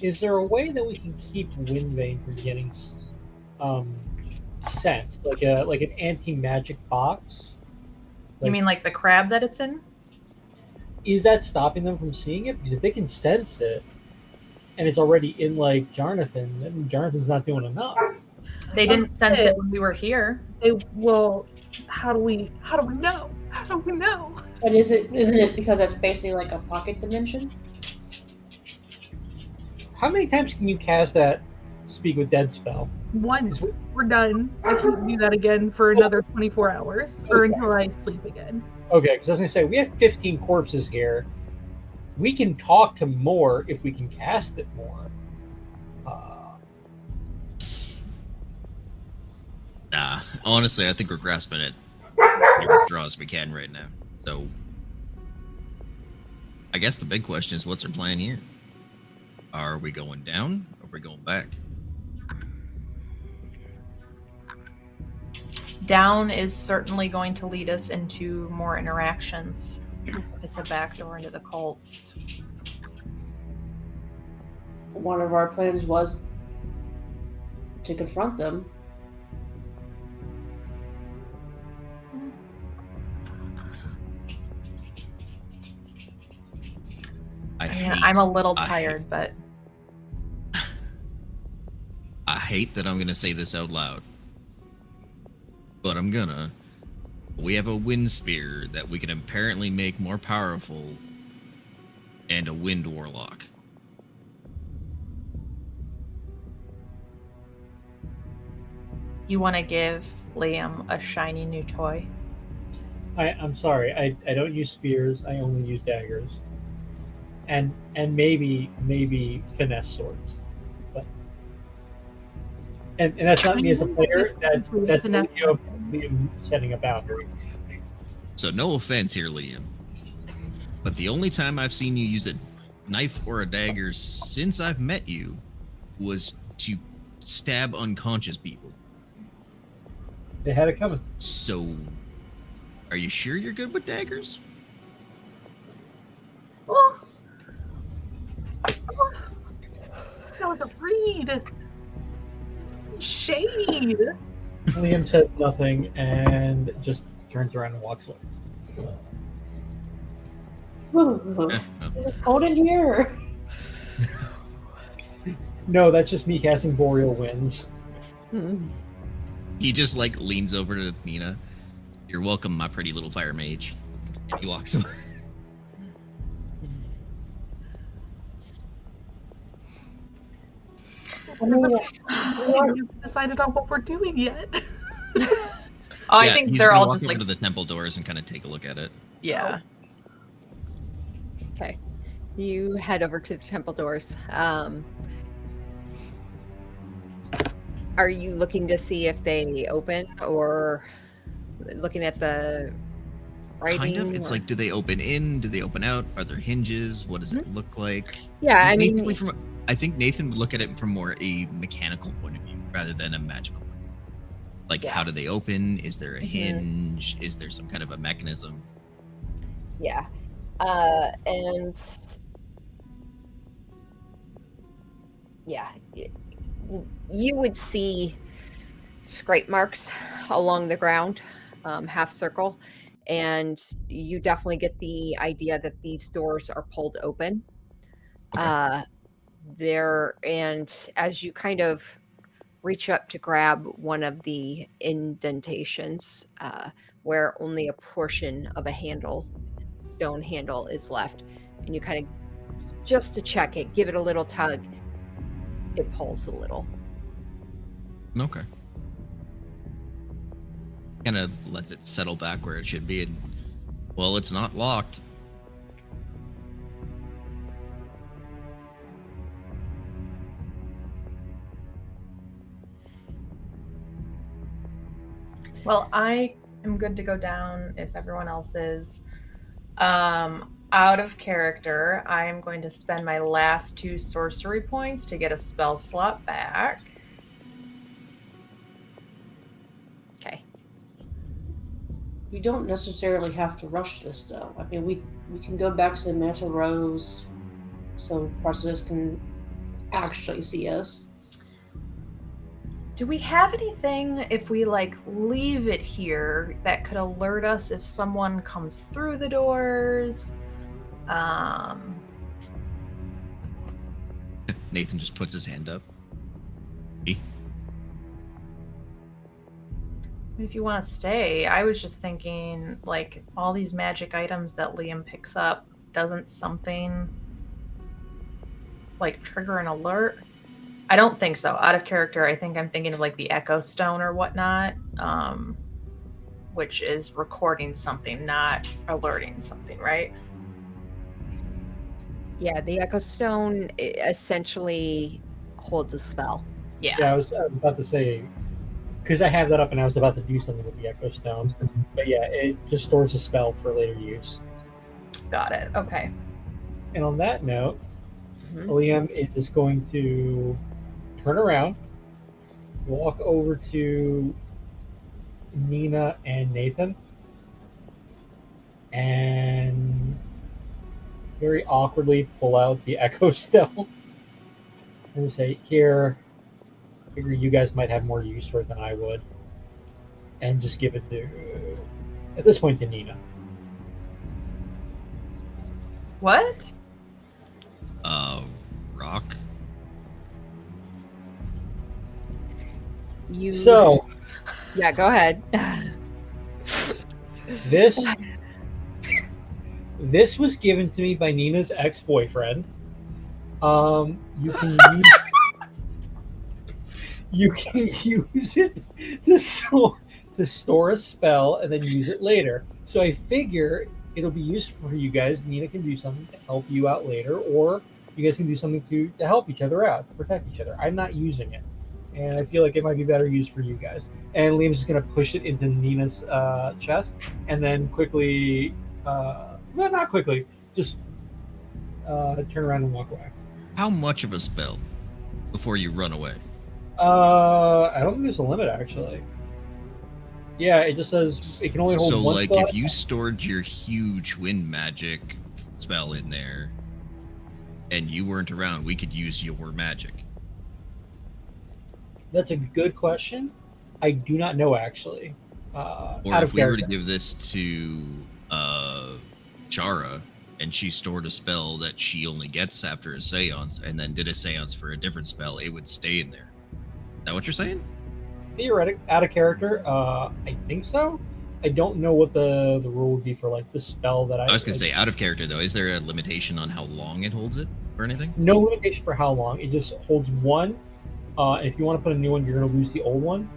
Is there a way that we can keep Windvane from getting sensed, like an anti-magic box? You mean like the crab that it's in? Is that stopping them from seeing it? Because if they can sense it, and it's already in like Jonathan, then Jonathan's not doing enough. They didn't sense it when we were here. Well, how do we know? How do we know? But isn't it because that's basically like a pocket dimension? How many times can you cast that Speak with Dead spell? Once we're done, I can't do that again for another 24 hours or until I sleep again. Okay, because I was going to say, we have 15 corpses here. We can talk to more if we can cast it more. Nah, honestly, I think we're grasping at every straw as we can right now. So, I guess the big question is, what's our plan here? Are we going down or are we going back? Down is certainly going to lead us into more interactions. It's a backdoor into the cults. One of our plans was to confront them. I'm a little tired, but I hate that I'm going to say this out loud, but I'm gonna. We have a wind spear that we can apparently make more powerful, and a wind warlock. you want to give Liam a shiny new toy? I'm sorry, I don't use spears. I only use daggers, and maybe finesse swords. But and that's not me as a player. That's Liam setting a boundary. So no offense here, Liam, but the only time I've seen you use a knife or a dagger since I've met you was to stab unconscious people. They had it coming. So, are you sure you're good with daggers? Oh. That was a read. Shade. Liam says nothing and just turns around and walks away. Is it cold in here? No, that's just me casting Boreal Winds. He just like leans over to Nina. You're welcome, my pretty little fire mage. And he walks away. I mean, We haven't decided on what we're doing yet. I Yeah, think he's they're gonna all walk just over like, to the temple doors and kind of take a look at it. yeah. Okay. You head over to the temple doors. Are you looking to see if they open or looking at the writing? Kind of. It's or- like, do they open in? Do they open out? Are there hinges? What does it look like? Yeah, I mean, Basically, I think Nathan would look at it from more a mechanical point of view rather than a magical point of view. Like, Yeah. how do they open? Is there a Mhm. hinge? Is there some kind of a mechanism? yeah. And yeah, you would see scrape marks along the ground, half circle, and you definitely get the idea that these doors are pulled open. Okay. There, and as you kind of reach up to grab one of the indentations, where only a portion of a stone handle is left, and you kind of, just to check it, give it a little tug, it pulls a little. Okay. Kind of lets it settle back where it should be. And, well, it's not locked. Well, I am good to go down if everyone else is. Out of character, I am going to spend my last 2 sorcery points to get a spell slot back. Okay. we don't necessarily have to rush this, though. I mean, we can go back to the Mantle Rose, so Parcitus can actually see us. Do we have anything if we like leave it here that could alert us if someone comes through the doors? Nathan just puts his hand up. Me? If you want to stay, I was just thinking like all these magic items that Liam picks up, doesn't something like trigger an alert? I don't think so. Out of character, I think I'm thinking of like the Echo Stone or whatnot, which is recording something, not alerting something, right? Yeah, the Echo Stone essentially holds a spell. Yeah. Yeah, I was about to say, because I have that up and I was about to do something with the Echo Stone. But yeah, it just stores a spell for later use. Got it. Okay. And on that note, Mhm. Liam is going to turn around, walk over to Nina and Nathan, and very awkwardly pull out the Echo Stone and say, "Here, I figure you guys might have more use for it than I would," and just give it to, at this point, to Nina. What? Rock. You. So Yeah, go ahead. this was given to me by Nina's ex-boyfriend. You can use it to store a spell and then use it later. So I figure it'll be useful for you guys. Nina can do something to help you out later, or you guys can do something to help each other out, to protect each other. I'm not using it, and I feel like it might be better used for you guys. And Liam's just going to push it into Nina's chest, and then quickly, well, not quickly, just turn around and walk away. How much of a spell before you run away? I don't think there's a limit, actually. Yeah, it just says it can only hold So, one like, spell. if you stored your huge wind magic spell in there and you weren't around, we could use your magic. That's a good question. I do not know, actually. Or Out if of we were to character. give this to Chara and she stored a spell that she only gets after a seance and then did a seance for a different spell, it would stay in there. Is that what you're saying? Theoretic, out of character, I think so. I don't know what the rule would be for like the spell that I was going to say, out of character, though, is there a limitation on how long it holds it or anything? no limitation for how long. It just holds one. If you want to put a new one, you're going to lose the old one.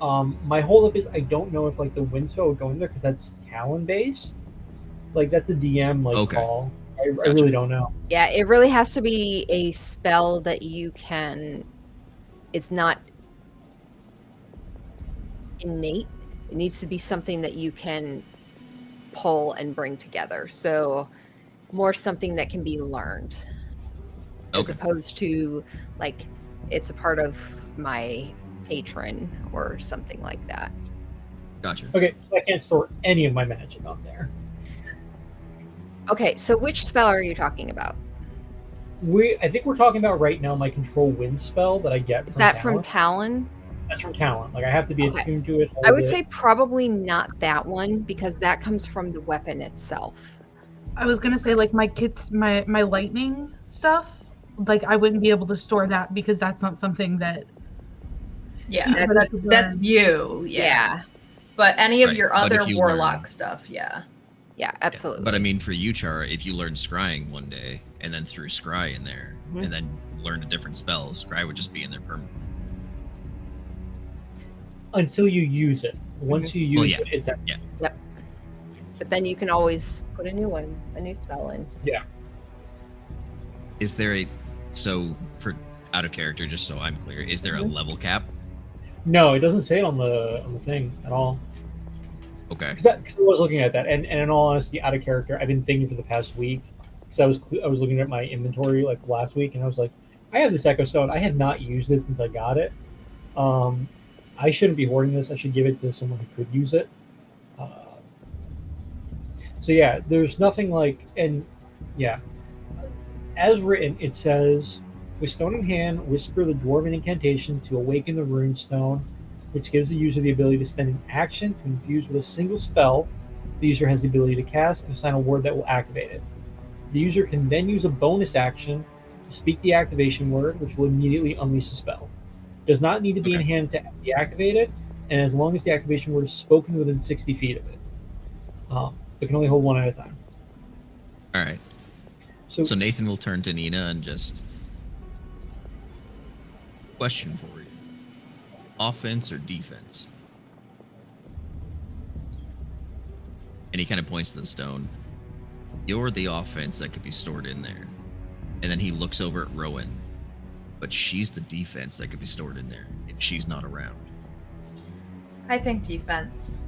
My holdup is I don't know if like the wind spell would go in there because that's Talon based. Like that's a DM like Okay. call. I Gotcha. really don't know. Yeah, it really has to be a spell that you can. It's not innate. It needs to be something that you can pull and bring together. So, more something that can be learned, as Okay. opposed to like it's a part of my patron or something like that. Gotcha. Okay, so I can't store any of my magic on there. Okay, so which spell are you talking about? I think we're talking about right now my control wind spell that I get. Is from that Talon. from Talon? That's from Talon. Like I have to be Okay. attuned to it. I would hold it. say probably not that one because that comes from the weapon itself. I was gonna say like my lightning stuff, like I wouldn't be able to store that because that's not something that Yeah. That's- That's you. Yeah. But any of Right, your but other if you warlock learn- stuff, yeah. Yeah, absolutely. But I mean, for you, Chara, if you learned scrying one day and then threw scry in there Mhm. and then learned a different spell, scry would just be in there permanently. Until you use it. Once you use Well, yeah. it, it's But then you can always put a new spell in. Is there a for out of character? Just so I'm clear, is there a level cap? no. It doesn't say it on the thing at all. Okay. Because I was looking at that, and in all honesty, out of character, I've been thinking for the past week because I was looking at my inventory like last week, and I was like, I have this Echo Stone. I have not used it since I got it. I shouldn't be hoarding this. I should give it to someone who could use it. So yeah, there's nothing like, and yeah, as written, it says With stone in hand, whisper the dwarven incantation to awaken the rune stone, which gives the user the ability to spend an action to infuse with a single spell the user has the ability to cast and assign a word that will activate it. The user can then use a bonus action to speak the activation word, which will immediately unleash the spell. It does not need to be in Okay. hand to be activated, and as long as the activation word is spoken within 60 feet of it. It can only hold one at a time. All right. So Nathan will turn to Nina and just question for you: offense or defense? And he kind of points to the stone. You're the offense that could be stored in there. And then he looks over at Rowan. But she's the defense that could be stored in there if she's not around. I think defense.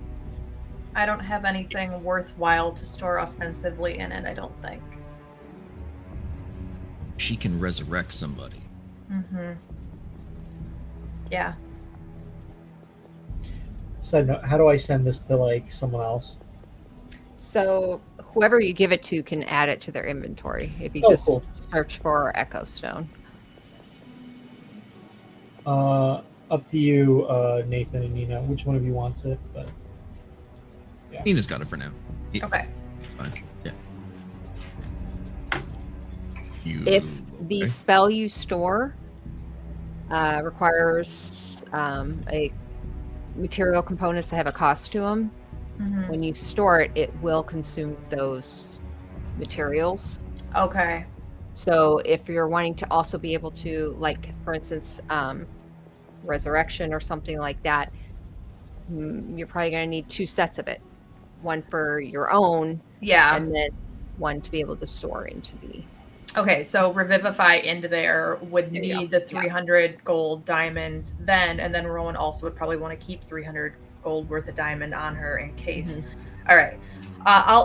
I don't have anything worthwhile to store offensively in it, I don't think. She can resurrect somebody. Mm-hmm. Yeah. Side note, how do I send this to like someone else? So whoever you give it to can add it to their inventory if you Oh, just cool. search for Echo Stone. Up to you, Nathan and Nina. Which one of you wants it? But Nina's got it for now. Okay. It's fine. Yeah. You, If the okay. spell you store requires a material components to have a cost to them, Mm-hmm. when you store it, it will consume those materials. Okay. So if you're wanting to also be able to, like, for instance, resurrection or something like that, you're probably going to need 2 sets of it. One for your own, Yeah. and then one to be able to store into the... Okay, so Revivify into there would There you need go. the 300 gold diamond then, and then Rowan also would probably want to keep 300 gold worth of diamond on her in case. All right.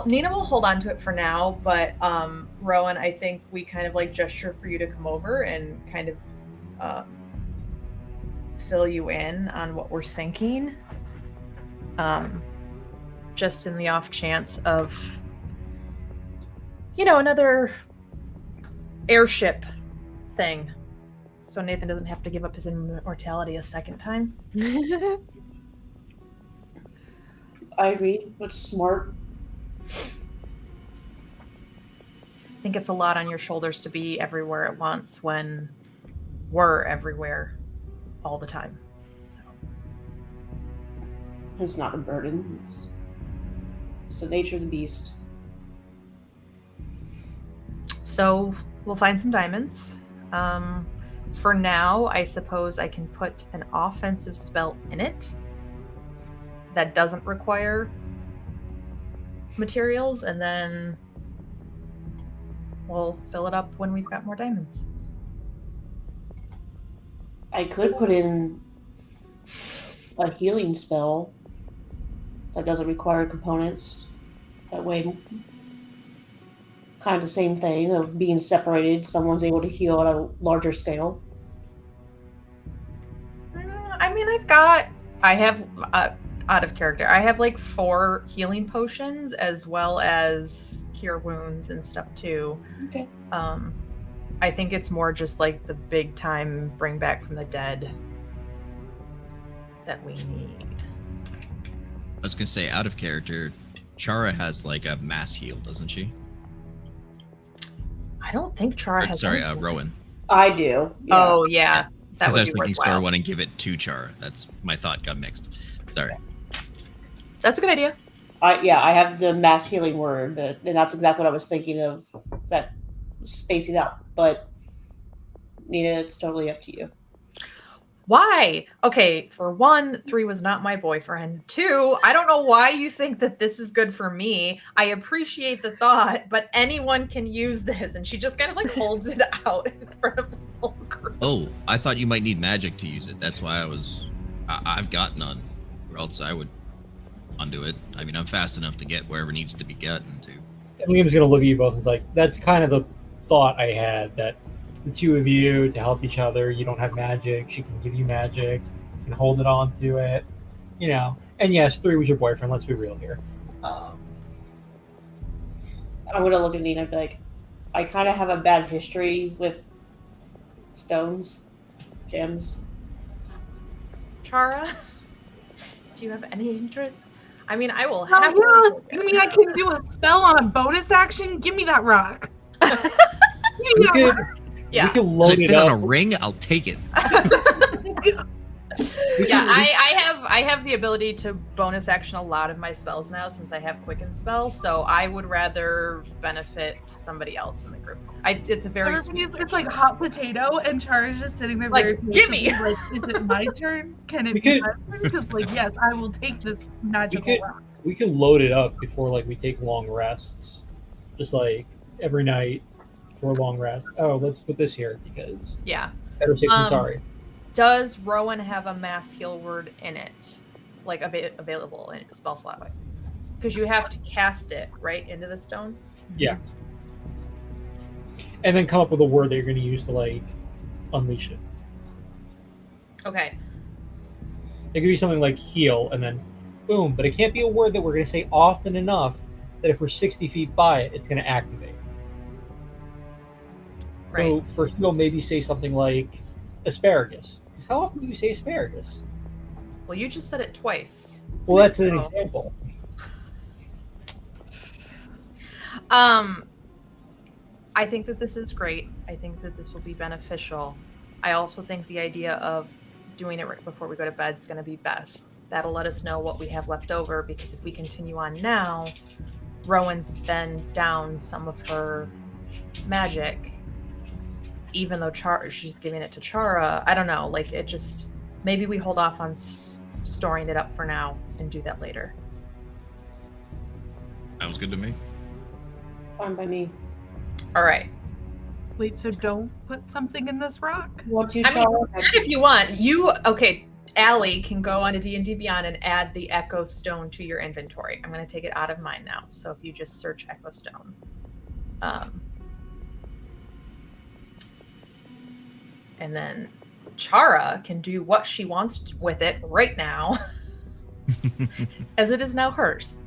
Nina will hold on to it for now, but Rowan, I think we kind of like gesture for you to come over and kind of fill you in on what we're thinking. Just in the off chance of, another airship thing. So Nathan doesn't have to give up his immortality a second time. I agree. That's smart. I think it's a lot on your shoulders to be everywhere at once when we're everywhere all the time. So. It's not a burden. It's the nature of the beast. So we'll find some diamonds. For now, I suppose I can put an offensive spell in it that doesn't require materials, and then we'll fill it up when we've got more diamonds. I could put in a healing spell that doesn't require components. That way, kind of the same thing of being separated. Someone's able to heal at a larger scale. I mean, I have out of character. I have like 4 healing potions as well as cure wounds and stuff too. Okay. I think it's more just like the big time bring back from the dead that we need. I was gonna say, out of character, Chara has like a mass heal, doesn't she? I don't think Chara has. Sorry, anything. Rowan. I do. Yeah. Oh yeah, that Because would I was be thinking worthwhile. store one and give it to Chara. That's my thought got mixed. Sorry. That's a good idea. I have the mass healing word, and that's exactly what I was thinking of. That spacing out, but Nina, it's totally up to you. Why? Okay, for 1, 3 was not my boyfriend. 2, I don't know why you think that this is good for me. I appreciate the thought, but anyone can use this. And she just kind of like holds it out in front of the whole group. Oh, I thought you might need magic to use it. That's why I've got none. Or else I would undo it. I mean, I'm fast enough to get wherever needs to be gotten to. And Liam's gonna look at you both and is like, that's kind of the thought I had, that the two of you to help each other. You don't have magic. She can give you magic. You can hold it on to it. And yes, 3 was your boyfriend. Let's be real here. I'm gonna look at Nina and be like, I kind of have a bad history with stones, gems. Chara, do you have any interest? I mean, I will Oh, have. yeah. You mean I can do a spell on a bonus action? Give me that rock. Give me We that could, rock. Yeah. we could Does load it it fit on a up. ring? I'll take it. Yeah, I have the ability to bonus action a lot of my spells now since I have Quicken spell, so I would rather benefit somebody else in the group. It's a very sweet Everybody's, it's like gesture. hot potato, and Chara's just sitting there Like, very gimme! patiently, like, is it my turn? Can it We be could- my turn? Because, like, yes, I will take this magical could- rock. We could load it up before like we take long rests, just like every night for a long rest. Oh, let's put this here because Yeah. better safe than Um, sorry. Does Rowan have a mass heal word in it, like available in spell slot wise? Because you have to cast it right into the stone. Yeah. And then come up with a word that you're going to use to like unleash it. Okay. It could be something like heal and then boom, but it can't be a word that we're going to say often enough that if we're 60 feet by it, it's going to activate. So Right. for heal, maybe say something like asparagus. Because how often do you say asparagus? Well, you just said it twice. Well, that's an So- example. I think that this is great. I think that this will be beneficial. I also think the idea of doing it right before we go to bed is going to be best. That'll let us know what we have left over, because if we continue on now, Rowan's then down some of her magic, even though she's giving it to Chara. I don't know. Like, it just, maybe we hold off on storing it up for now and do that later. Sounds good to me. Fine by me. All right. Wait, so don't put something in this rock? What you I mean, Chara? if you want, Allie can go on to D&D Beyond and add the Echo Stone to your inventory. I'm going to take it out of mine now. So if you just search Echo Stone. And then Chara can do what she wants with it right now, as it is now hers.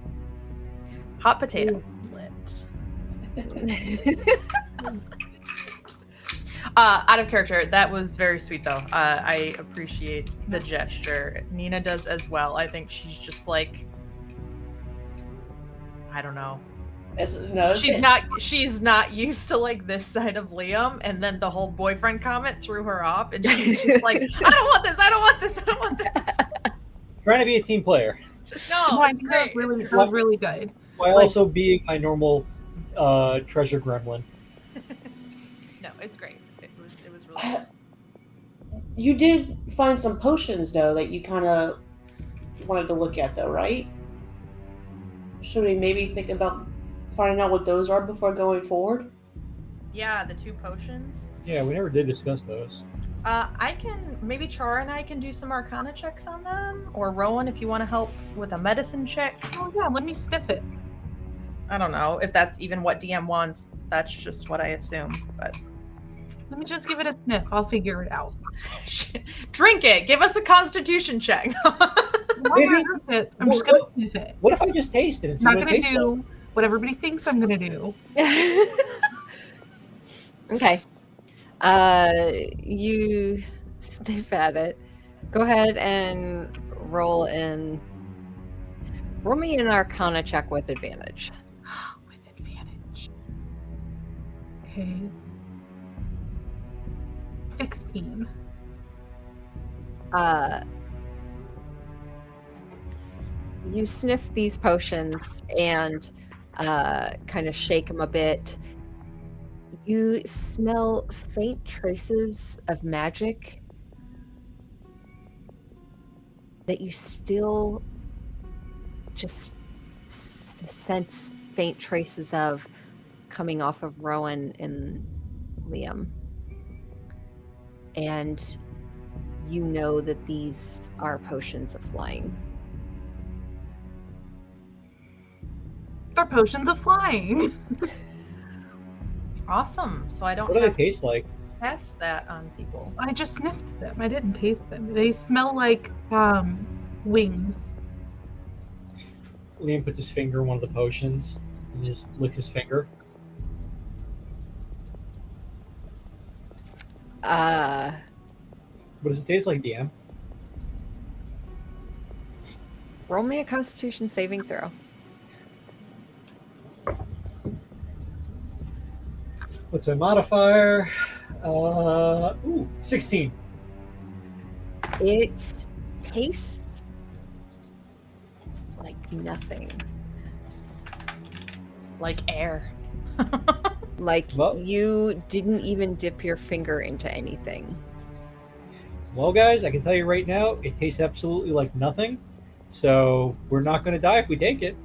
Hot potato. Lit. Out of character, that was very sweet though. I appreciate the gesture. Nina does as well. I think she's just like, I don't know. She's not used to like this side of Liam, and then the whole boyfriend comment threw her off, and she's just like, I don't want this, I don't want this, I don't want this. Trying to be a team player No, I it's think that great. was really, It's that was really good. while Like- also being my normal treasure gremlin. No, it's great. It was really good. You did find some potions though that you kind of wanted to look at, though, right? Should we maybe think about finding out what those are before going forward? Yeah, the 2 potions. Yeah, we never did discuss those. I can, maybe Chara and I can do some Arcana checks on them, or Rowan if you want to help with a medicine check. Oh yeah, let me sniff it. I don't know if that's even what DM wants. That's just what I assume. But Let me just give it a sniff. I'll figure it out. drink it. Give us a Constitution check. I'm not Maybe- gonna drink it. I'm just what- gonna sniff it. What if I just taste it and see I'm what not it gonna tastes like? do what everybody thinks I'm gonna do. Okay. You sniff at it. Go ahead and roll me an Arcana check with advantage. With advantage. Okay. 16. You sniff these potions and kind of shake them a bit. You smell faint traces of magic that you still just sense faint traces of coming off of Rowan and Liam. And you know that these are potions of flying. They're potions of flying. Awesome. So I don't What do they have to taste like? test that on people. I just sniffed them. I didn't taste them. They smell like wings. Liam puts his finger in one of the potions and just licks his finger. What does it taste like, DM? Roll me a Constitution saving throw. What's my modifier? 16. It tastes like nothing. Like air. Like Well- you didn't even dip your finger into anything. Well, guys, I can tell you right now, it tastes absolutely like nothing. So we're not going to die if we take it.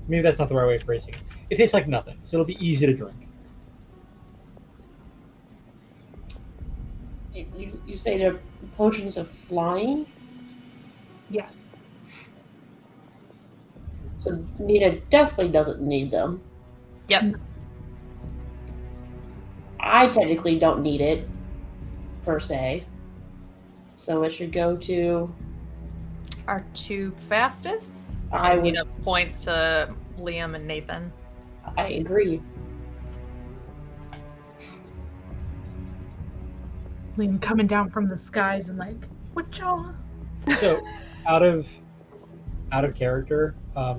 Maybe that's not the right way of phrasing it. It tastes like nothing, so it'll be easy to drink. You say they're potions of flying? Yes. So Nina definitely doesn't need them. Yep. I technically don't need it, per se. So it should go to... Our two fastest. I need would- up points to Liam and Nathan. I agree. Liam coming down from the skies and like, what y'all? So, out of character, a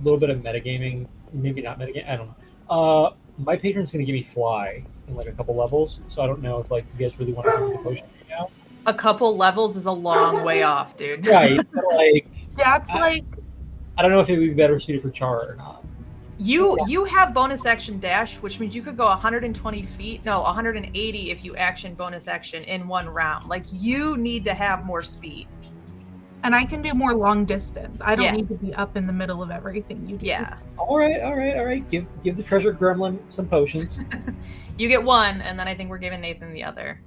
little bit of metagaming, maybe not metagaming. I don't know. My patron's going to give me fly in like a couple levels, so I don't know if like you guys really want to drink the potion right now. A couple levels is a long way off, dude. Right, but like That's I- like, I don't know if it would be better suited for Char or not. You have bonus action dash, which means you could go 120 feet. No, 180 if you action bonus action in one round. Like you need to have more speed. and I can do more long distance. I don't Yeah. need to be up in the middle of everything you do. Yeah. All right. Give the treasure gremlin some potions. You get one, and then I think we're giving Nathan the other.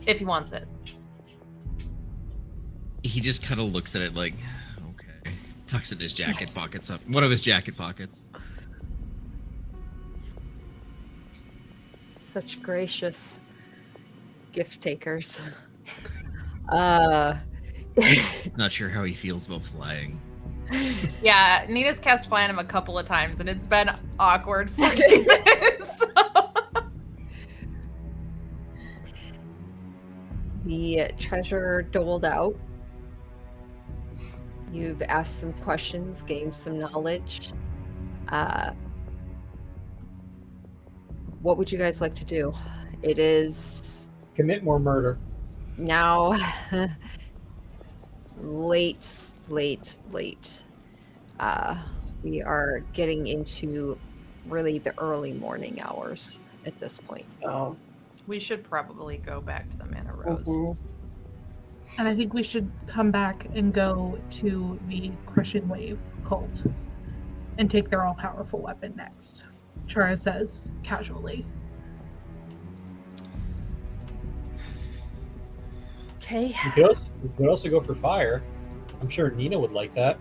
If he wants it. He just kind of looks at it like, okay. Tucks it in his jacket pockets up. One of his jacket pockets. Such gracious gift takers. Not sure how he feels about flying. Yeah, Nina's cast fly on him a couple of times, and it's been awkward for this. The treasure doled out. You've asked some questions, gained some knowledge. What would you guys like to do? It is Commit more murder. now late. We are getting into really the early morning hours at this point. Oh. We should probably go back to the Manor Rose. Mhm. And I think we should come back and go to the Crushing Wave cult and take their all-powerful weapon next. Chara says casually. Okay. We could also go for fire. I'm sure Nina would like that.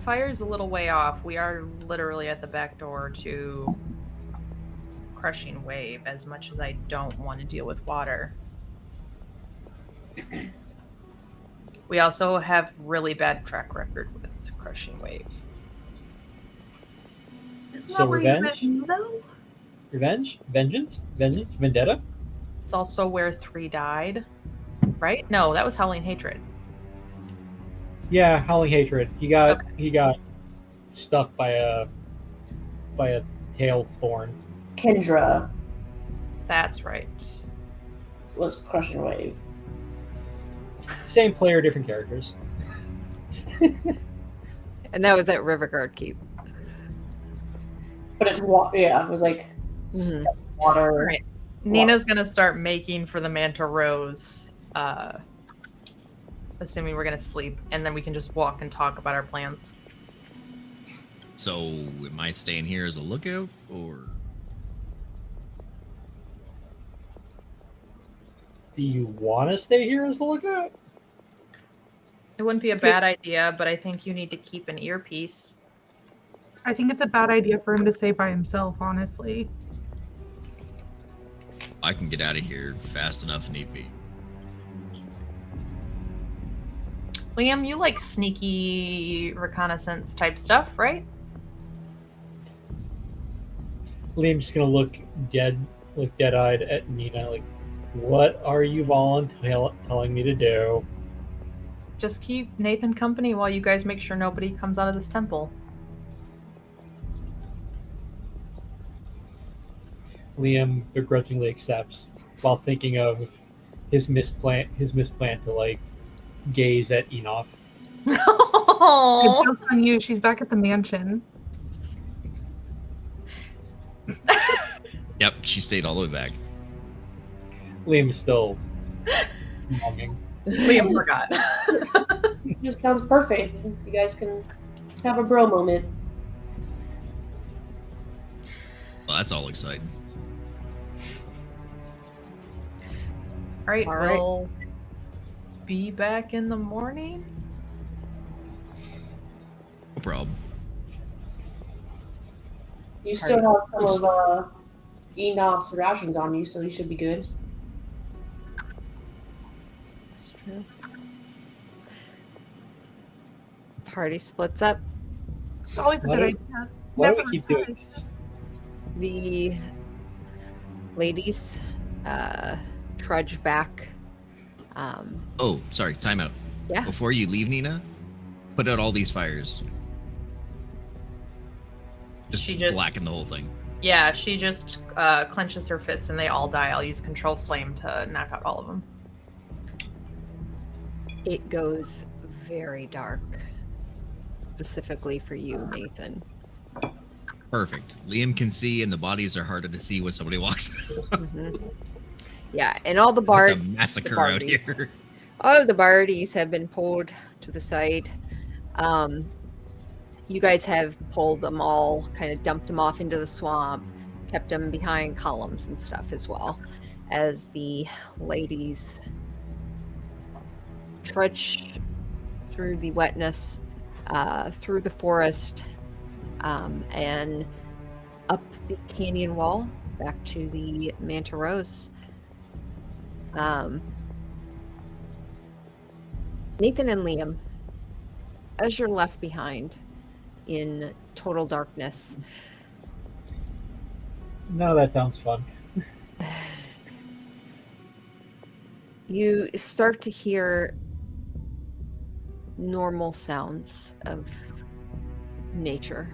Fire's a little way off. We are literally at the back door to Crushing Wave, as much as I don't want to deal with water. We also have really bad track record with Crushing Wave. Isn't So that where revenge? you met though? Revenge? Vengeance? Vendetta? It's also where 3 died, right? No, that was Howling Hatred. Yeah, Howling Hatred. He got stuck by a tail thorn. Kendra That's right. was Crushing Wave. Same player, different characters. And that was at Riverguard Keep. But it's yeah, it was like Mhm. water. Right. Nina's gonna start making for the Manta Rose, assuming we're gonna sleep, and then we can just walk and talk about our plans. So, am I staying here as a lookout, or Do you want to stay here as a lookout? It wouldn't be a bad idea, but I think you need to keep an earpiece. I think it's a bad idea for him to stay by himself, honestly. I can get out of here fast enough need be? Liam, you like sneaky reconnaissance type stuff, right? Liam's just gonna look dead-eyed at Nina, like, what are you telling me to do? Just keep Nathan company while you guys make sure nobody comes out of this temple. Liam begrudgingly accepts while thinking of his misplan to like gaze at Enoch. It Oh, jokes on you. She's back at the mansion. Yep, she stayed all the way back. Liam is still longing. Liam forgot. Just sounds perfect. You guys can have a bro moment. Well, that's all exciting. All right, All right. we'll be back in the morning. No problem. You still have some of Enoch's rations on you, so you should be good. That's true. Party splits up. It's always a Why good don't- idea. Why do Never we keep mind. doing this? The ladies trudge back. Oh, sorry, timeout. Yeah. Before you leave, Nina, put out all these fires. She just- blacken the whole thing. Yeah, she just clenches her fist and they all die. I'll use control flame to knock out all of them. It goes very dark, specifically for you, Nathan. Perfect. Liam can see, and the bodies are harder to see when somebody walks. Mhm. Yeah, and all the It's bard, a massacre out Bardies. here. all of the Bardies have been pulled to the side. You guys have pulled them all, kind of dumped them off into the swamp, kept them behind columns and stuff as well, as the ladies trudge through the wetness, through the forest, and up the canyon wall back to the Manta Rose. Nathan and Liam, as you're left behind in total darkness, None of that sounds fun. you start to hear normal sounds of nature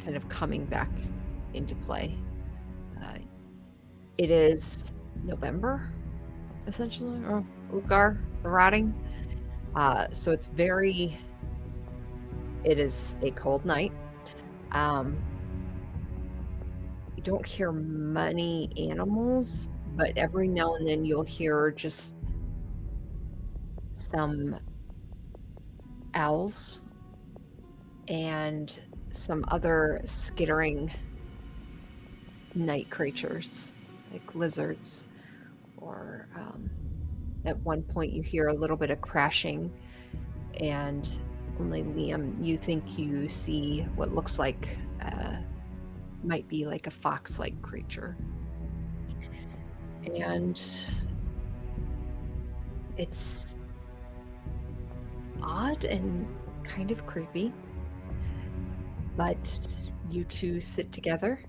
kind of coming back into play. It is November, essentially, or Ugar, the rotting. So it is a cold night. You don't hear many animals, but every now and then you'll hear just some owls and some other skittering night creatures like lizards, or at one point you hear a little bit of crashing, and only Liam, you think you see what looks like might be like a fox-like creature. And it's odd and kind of creepy, but you two sit together.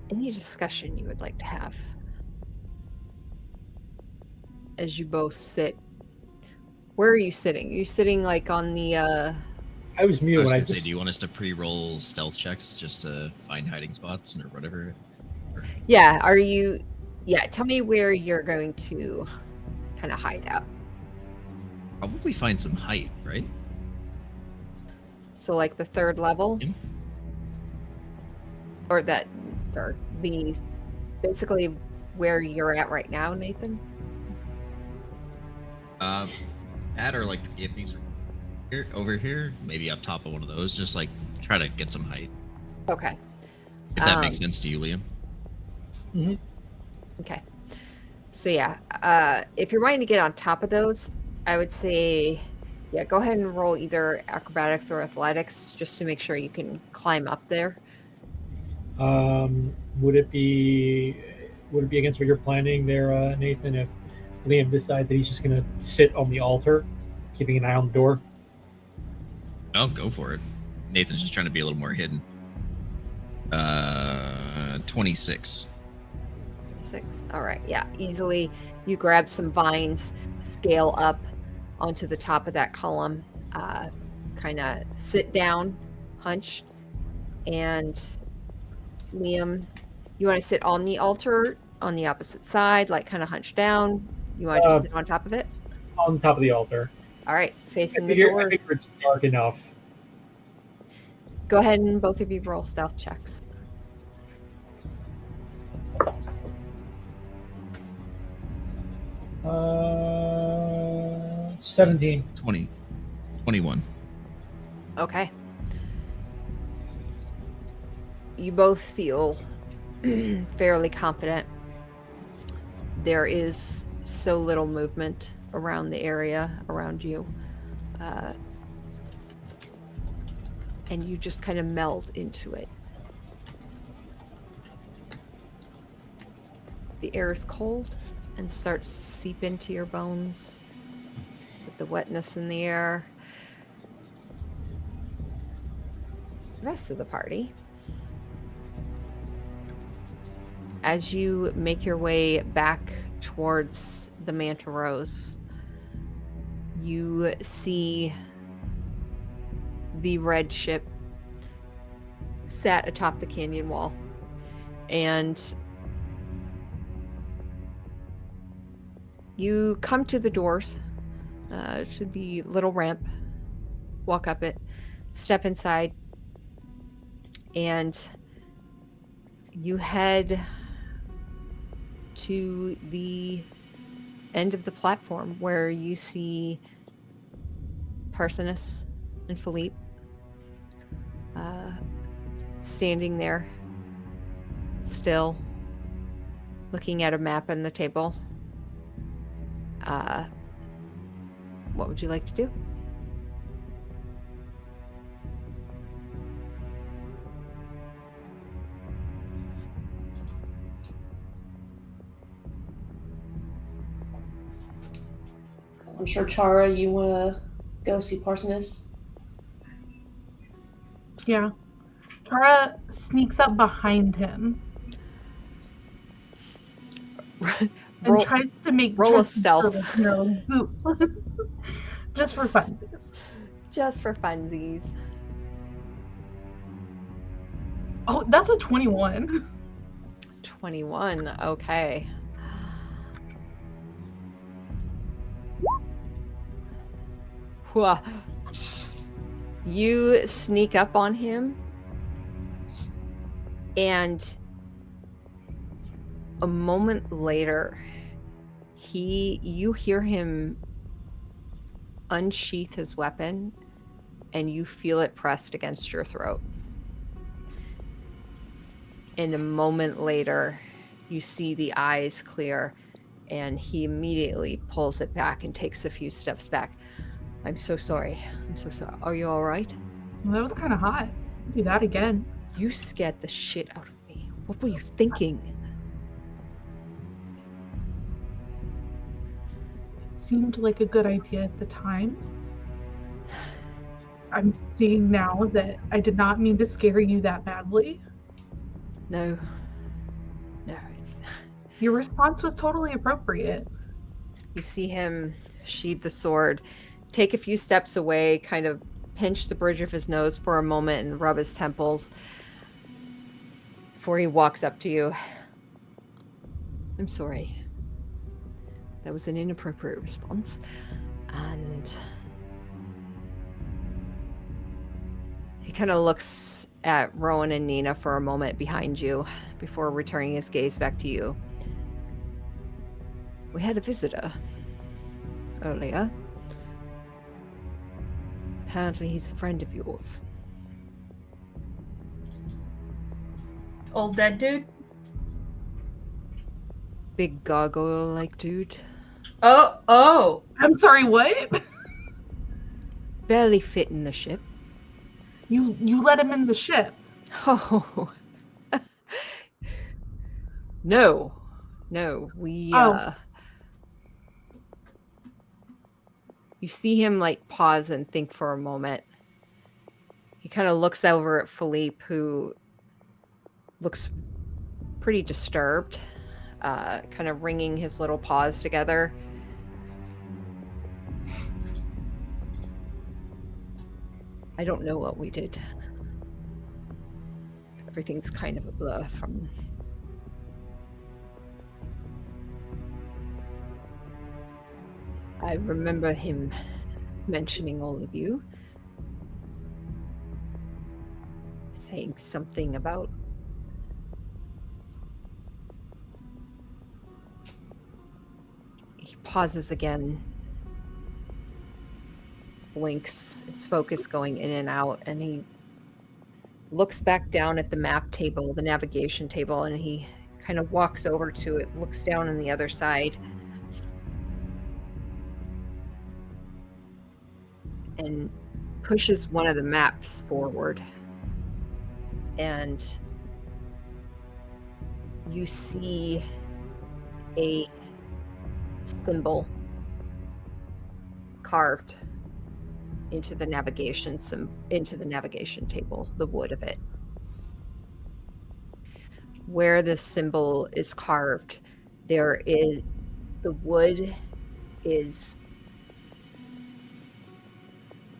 Any discussion you would like to have as you both sit? Where are you sitting? Are you sitting like on the I was I muted was when I gonna say, just. do you want us to pre-roll stealth checks just to find hiding spots or whatever? yeah, are you tell me where you're going to kind of hide out. Probably find some height, right? So like the third level? Yeah. Or that third, basically where you're at right now, Nathan? That or like if these are here, over here, maybe up top of one of those, just like try to get some height. Okay. If that makes sense to you, Liam. Okay. So yeah, if you're wanting to get on top of those, I would say, yeah, go ahead and roll either acrobatics or athletics just to make sure you can climb up there. Would it be against what you're planning there, Nathan? If Liam decides that he's just gonna sit on the altar, keeping an eye on the door? Oh, go for it. Nathan's just trying to be a little more hidden. 26. 6. All right. Yeah. Easily. You grab some vines, scale up onto the top of that column, kind of sit down, hunched, and Liam, you want to sit on the altar on the opposite side, like kind of hunched down? You want to just sit on top of it? On top of the altar. All right. Facing I the figure doors. it's dark enough. Go ahead and both of you roll stealth checks. 17. 21. Okay. You both feel fairly confident. There is so little movement around the area around you. And you just kind of meld into it. The air is cold and starts to seep into your bones with the wetness in the air. The rest of the party, as you make your way back towards the Manta Rose, you see the red ship sat atop the canyon wall, and you come to the doors, to the little ramp, walk up it, step inside, and you head to the end of the platform where you see Parsinus and Philippe standing there, still looking at a map on the table. What would you like to do? I'm sure, Chara, you want to go see Parsinus? Yeah. Tara sneaks up behind him and tries to make roll a just stealth. just for funsies. Just for funsies. Oh, that's a 21. 21. Okay. Whoa. You sneak up on him, and a moment later, you hear him unsheath his weapon, and you feel it pressed against your throat. And a moment later, you see the eyes clear, and he immediately pulls it back and takes a few steps back. I'm so sorry. I'm so sorry. Are you all right? Well, that was kind of hot. Do that again. You scared the shit out of me. What were you thinking? Seemed like a good idea at the time. I'm seeing now that I did not mean to scare you that badly. No, it's... Your response was totally appropriate. You see him sheathe the sword, take a few steps away, kind of pinch the bridge of his nose for a moment and rub his temples before he walks up to you. I'm sorry. That was an inappropriate response. And he kind of looks at Rowan and Nina for a moment behind you before returning his gaze back to you. We had a visitor earlier. Apparently he's a friend of yours. Old dead dude? Big gargoyle-like dude. Oh! I'm sorry, what? Barely fit in the ship. You let him in the ship. Oh. No. We, You see him, like, pause and think for a moment. He kind of looks over at Philippe, who looks pretty disturbed, kind of wringing his little paws together. I don't know what we did. Everything's kind of a blur from... I remember him mentioning all of you, saying something about he pauses again, blinks, his focus going in and out, and he looks back down at the map table, the navigation table, and he kind of walks over to it, looks down on the other side, and pushes one of the maps forward. And you see a symbol carved into the navigation table, the wood of it. Where the symbol is carved, the wood is,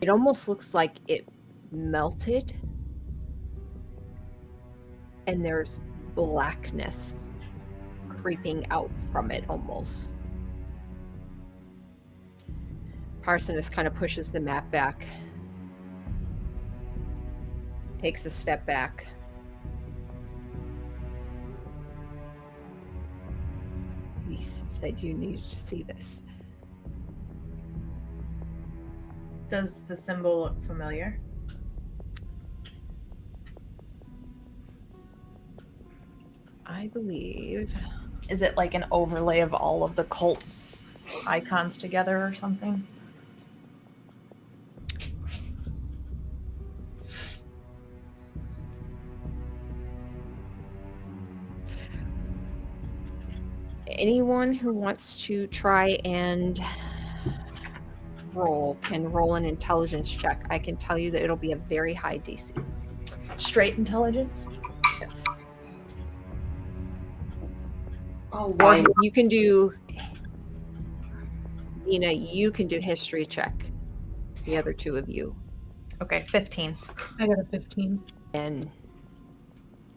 it almost looks like it melted, and there's blackness creeping out from it almost. Parsonus kind of pushes the map back, takes a step back. He said you needed to see this. Does the symbol look familiar? I believe... Is it like an overlay of all of the cult's icons together or something? Anyone who wants to try and roll can roll an intelligence check. I can tell you that it'll be a very high DC. Straight intelligence? Yes. Oh, Or why? you can do, Nina, you can do history check. The other two of you. Okay, 15. I got a 15. And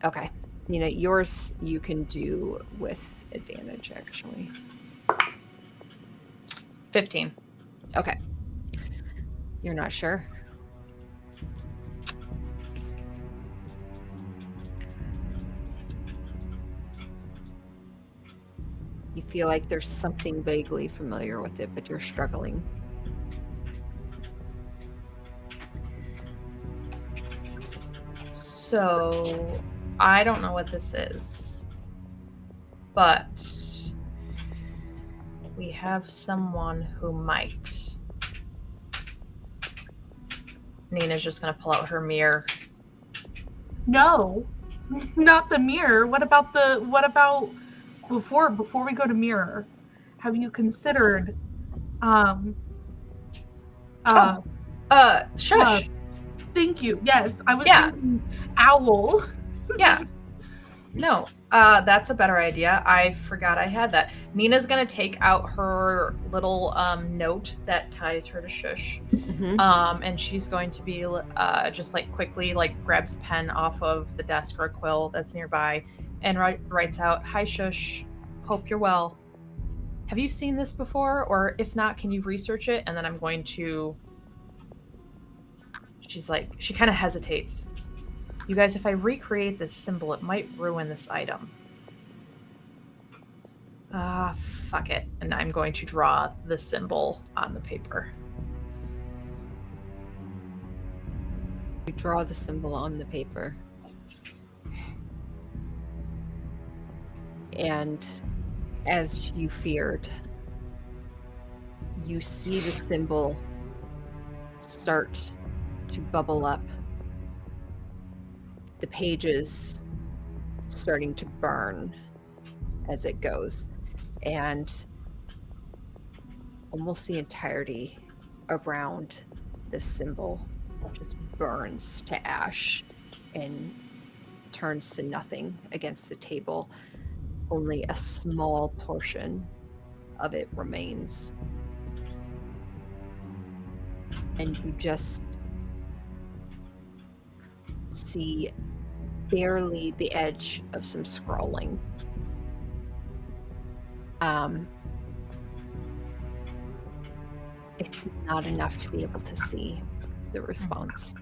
okay. Nina, yours you can do with advantage actually. 15. Okay. You're not sure? You feel like there's something vaguely familiar with it, but you're struggling. So, I don't know what this is, but we have someone who might. Nina's just going to pull out her mirror. No, not the mirror. What about before we go to mirror? Have you considered Shush. thank you. Yes, I was Yeah. thinking owl. Yeah. No, that's a better idea. I forgot I had that. Nina's gonna take out her little note that ties her to Shush, and she's going to be just like quickly like grabs a pen off of the desk or a quill that's nearby and writes out, "Hi Shush, hope you're well. Have you seen this before? Or if not, can you research it?" And then I'm going to. She's like, she kind of hesitates. "You guys, if I recreate this symbol, it might ruin this item." Fuck it. And I'm going to draw the symbol on the paper. You draw the symbol on the paper. And as you feared, you see the symbol start to bubble up. The pages starting to burn as it goes. And almost the entirety around the symbol just burns to ash. And turns to nothing against the table. Only a small portion of it remains. And you just see barely the edge of some scrolling. It's not enough to be able to see the response.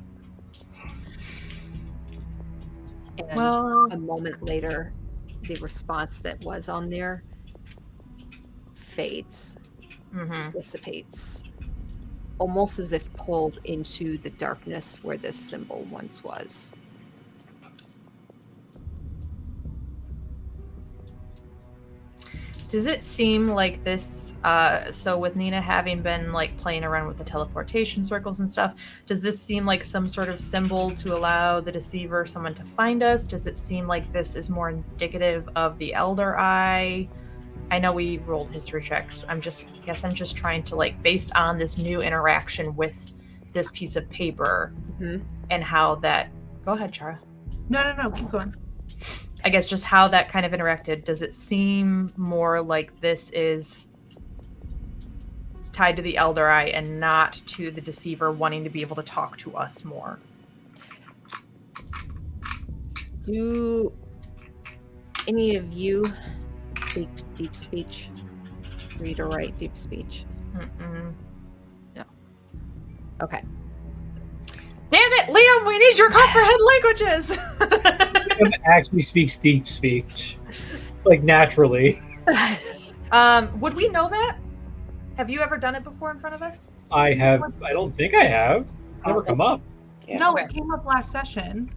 And Well, a moment later, the response that was on there fades, dissipates, almost as if pulled into the darkness where this symbol once was. does it seem like this, so with Nina having been like playing around with the teleportation circles and stuff, does this seem like some sort of symbol to allow the deceiver, someone to find us? Does it seem like this is more indicative of the Elder Eye? I know we rolled history checks. I'm just trying to, like, based on this new interaction with this piece of paper and how that, go ahead, Chara. No, keep going. I guess just how that kind of interacted. Does it seem more like this is tied to the Elder Eye and not to the deceiver wanting to be able to talk to us more? Do any of you speak deep speech? Read or write deep speech? Mm-mm. No. Okay. Damn it, Liam, we need your comprehend languages. Liam actually speaks deep speech, like naturally. Would we know that? Have you ever done it before in front of us? I don't think I have. It's never come up. Yeah. No, it came up last session.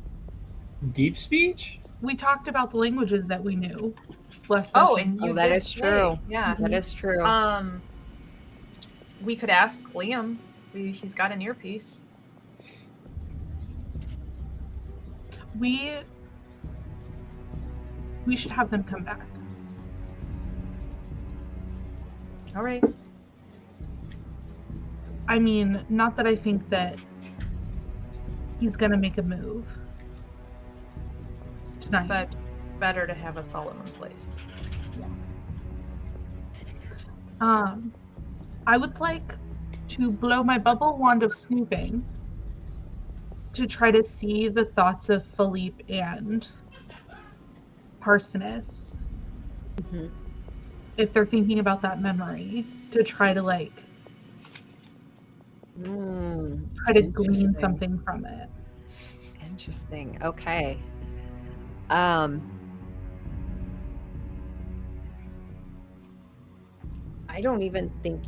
Deep speech? We talked about the languages that we knew last Oh, session. and you that did is say- true. Yeah. That is true. We could ask Liam. He's got an earpiece. We should have them come back. All right. I mean, not that I think that he's gonna make a move tonight. But better to have us all in one place. I would like to blow my bubble wand of snooping to try to see the thoughts of Philippe and Parsonis. If they're thinking about that memory, to try to like try to glean Interesting. something from it. Interesting. Okay. I don't even think.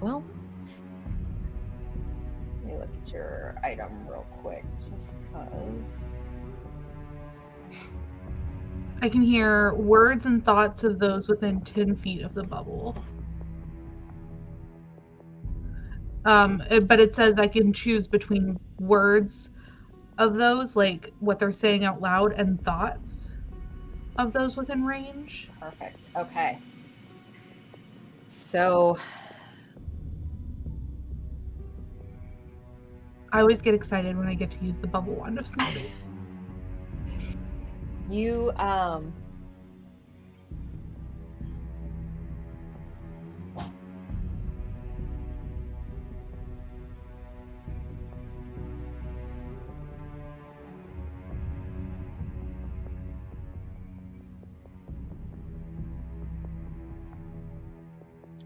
Well, let me look at your item real quick, just cause. I can hear words and thoughts of those within 10 feet of the bubble. But it says I can choose between words of those, like what they're saying out loud, and thoughts of those within range. Perfect. Okay. So I always get excited when I get to use the bubble wand of snooping. you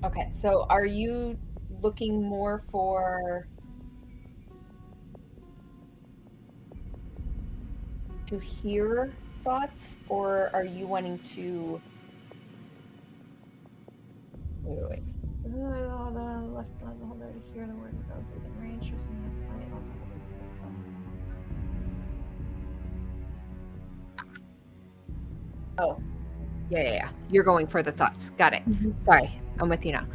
Okay, so are you looking more for to hear thoughts, or are you wanting to wait. Left the holder to hear the words of those within range or something. Oh. Yeah. You're going for the thoughts. Got it. Sorry, I'm with you now.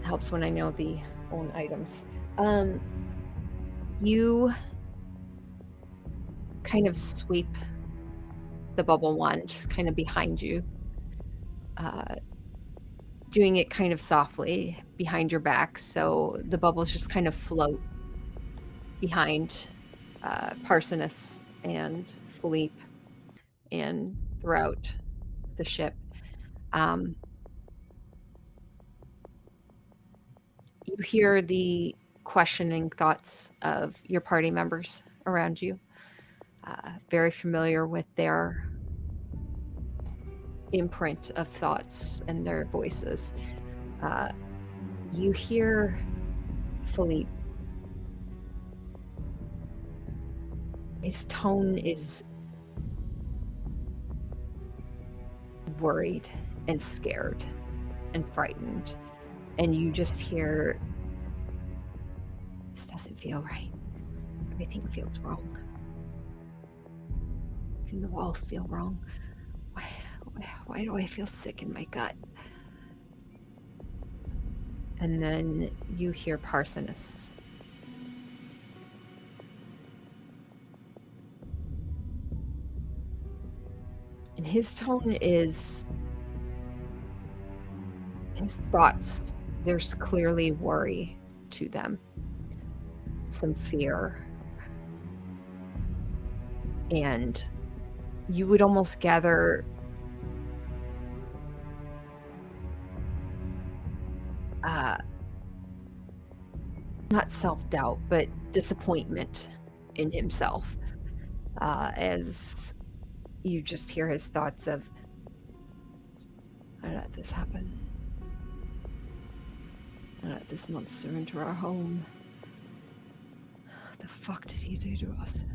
Helps when I know the own items. You kind of sweep the bubble wand just kind of behind you, doing it kind of softly behind your back, so the bubbles just kind of float behind Parsonus and Philippe and throughout the ship. You hear the questioning thoughts of your party members around you. Very familiar with their imprint of thoughts and their voices. You hear Philippe. His tone is worried and scared and frightened. And you just hear, this doesn't feel right. Everything feels wrong. Even the walls feel wrong. Why do I feel sick in my gut? And then you hear Parsonus. And his tone is, his thoughts, there's clearly worry to them, some fear. And you would almost gather not self-doubt, but disappointment in himself, as you just hear his thoughts of, I let this happen. I let this monster enter our home. What the fuck did he do to us?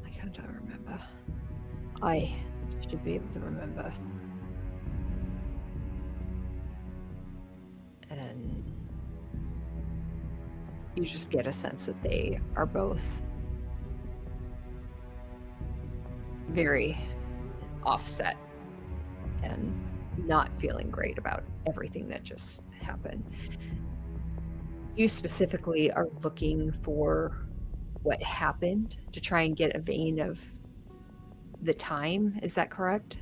Why can't I remember? I should be able to remember. And you just get a sense that they are both very offset and not feeling great about everything that just happened. You specifically are looking for what happened to try and get a vein of the time. Is that correct?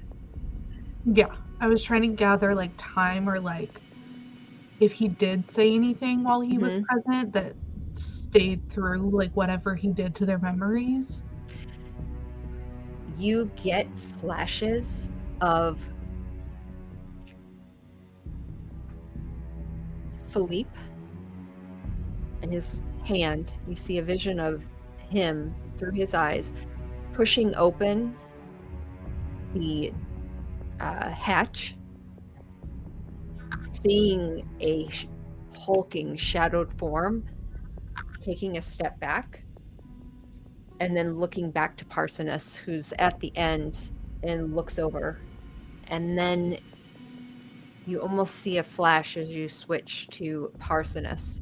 Yeah, I was trying to gather like time or like if he did say anything while he was present that stayed through like whatever he did to their memories. You get flashes of Philippe and his hand. You see a vision of him through his eyes pushing open the hatch, seeing a hulking shadowed form taking a step back, and then looking back to Parsonus, who's at the end and looks over. And then you almost see a flash as you switch to Parsonus.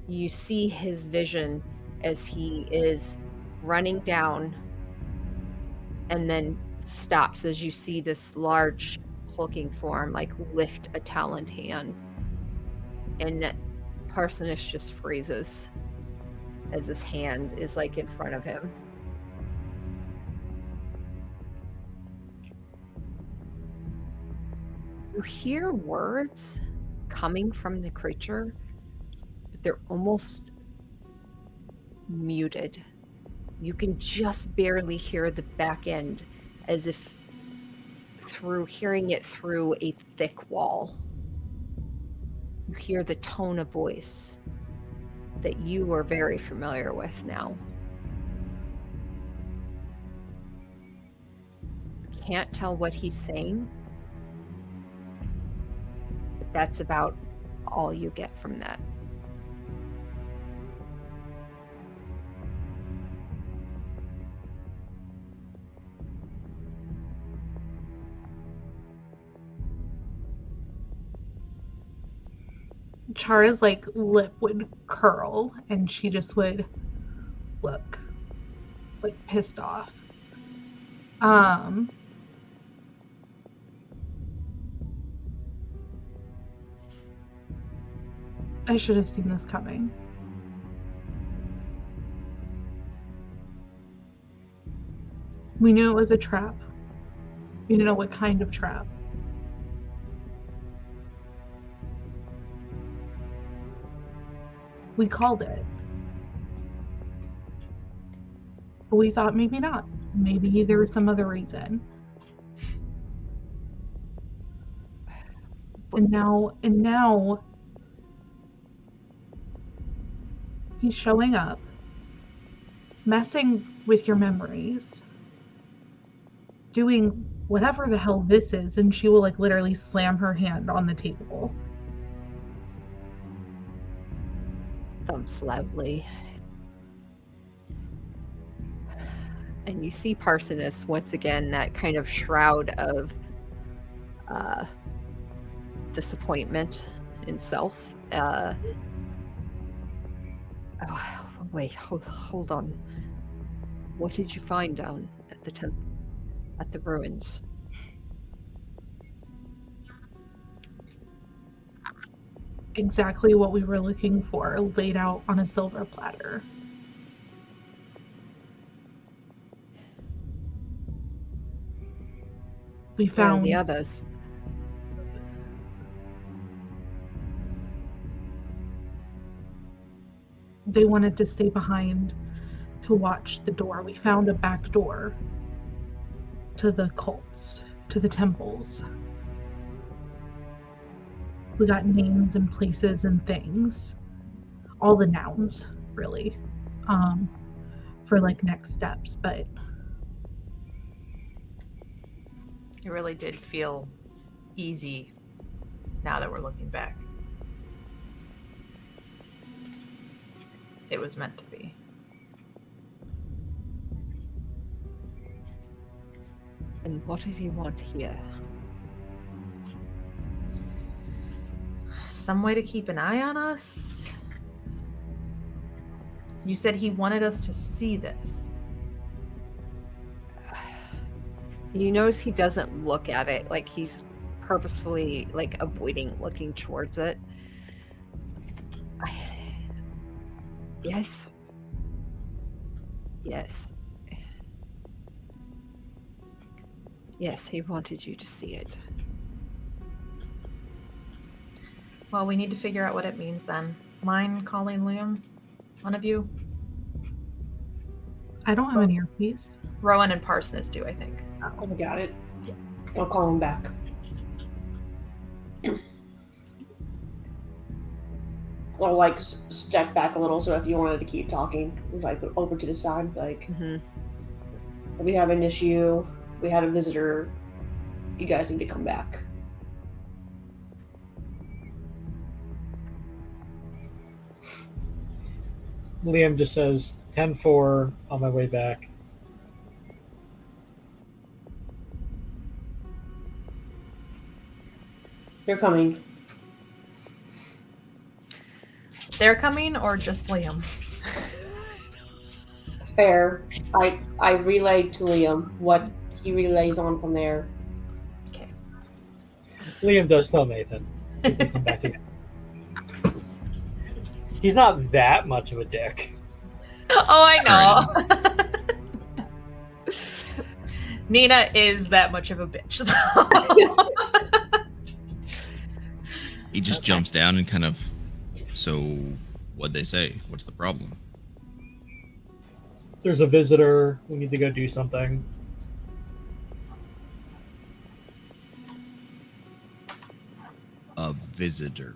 You see his vision as he is running down and then stops as you see this large hulking form like lift a taloned hand. And Parsonus just freezes as his hand is like in front of him. You hear words coming from the creature, but they're almost muted. You can just barely hear the back end as if through hearing it through a thick wall. You hear the tone of voice that you are very familiar with now. Can't tell what he's saying, but that's about all you get from that. Chara's like lip would curl and she just would look like pissed off. I should have seen this coming. We knew it was a trap. We didn't know what kind of trap. We called it. But we thought maybe not. Maybe there was some other reason. And now he's showing up, messing with your memories, doing whatever the hell this is, and she will like literally slam her hand on the table. Thumps loudly. And you see Parsonus once again, that kind of shroud of disappointment in self. Oh, wait, hold on. What did you find down at the at the ruins? Exactly what we were looking for, laid out on a silver platter. We Where are found the others. They wanted to stay behind to watch the door. We found a back door to the cults, to the temples. We got names and places and things, all the nouns, really, for like next steps. But It really did feel easy now that we're looking back. It was meant to be. And what did he want here? Some way to keep an eye on us? You said he wanted us to see this. You notice he doesn't look at it, like he's purposefully like avoiding looking towards it. Yes. Yes. Yes, he wanted you to see it. Well, we need to figure out what it means then. Mind calling Liam? One of you? I don't have an earpiece. Rowan and Parsonus do, I think. I got it. I'll call him back. I'll like step back a little, so if you wanted to keep talking, like over to the side, like we have an issue, we had a visitor, you guys need to come back. Liam just says 10-4 on my way back. They're coming. They're coming or just Liam? Fair. I relayed to Liam what he relays on from there. Okay. Liam does tell Nathan. He can come back again. He's not that much of a dick. Oh, I know. Nina is that much of a bitch, though. He just jumps down and kind of. So, what'd they say? What's the problem? There's a visitor. We need to go do something. A visitor.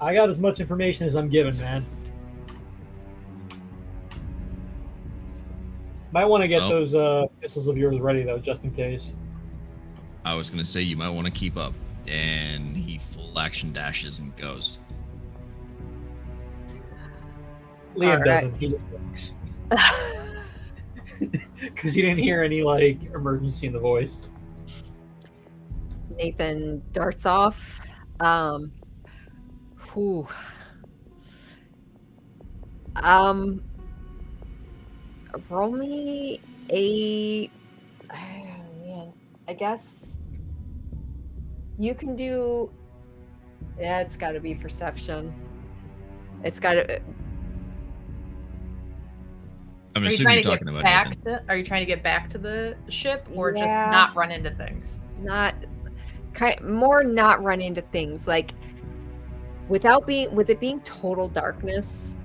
I got as much information as I'm given, man. Might want to get Oh. those pistols of yours ready, though, just in case. I was gonna say you might want to keep up. And he full action dashes and goes. Liam All right. doesn't. He just walks. Because he didn't hear any, like, emergency in the voice. Nathan darts off. Whew. Roll me a. Oh, man. I guess you can do. Yeah, it's got to be perception. It's got to. I'm Are you assuming trying you're to talking get about back Nathan. to? Are you trying to get back to the ship, or just Yeah. not run into things? Not more not run into things like with it being total darkness.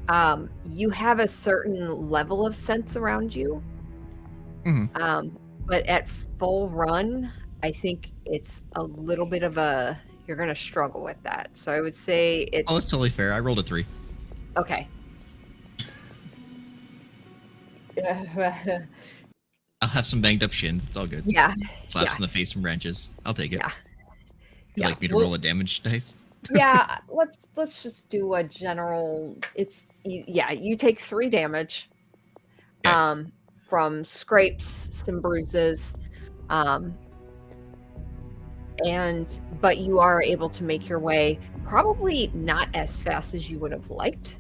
You have a certain level of sense around you. But at full run, I think it's a little bit of a, you're going to struggle with that. So I would say it's Oh, that's totally fair. I rolled a 3. okay. I'll have some banged up shins. It's all good. Yeah. Slaps in the face from wrenches. I'll take it. Yeah. You like me to roll a damage dice? Yeah, let's just do a general. You take 3 damage. Okay. From scrapes, some bruises, but you are able to make your way, probably not as fast as you would have liked,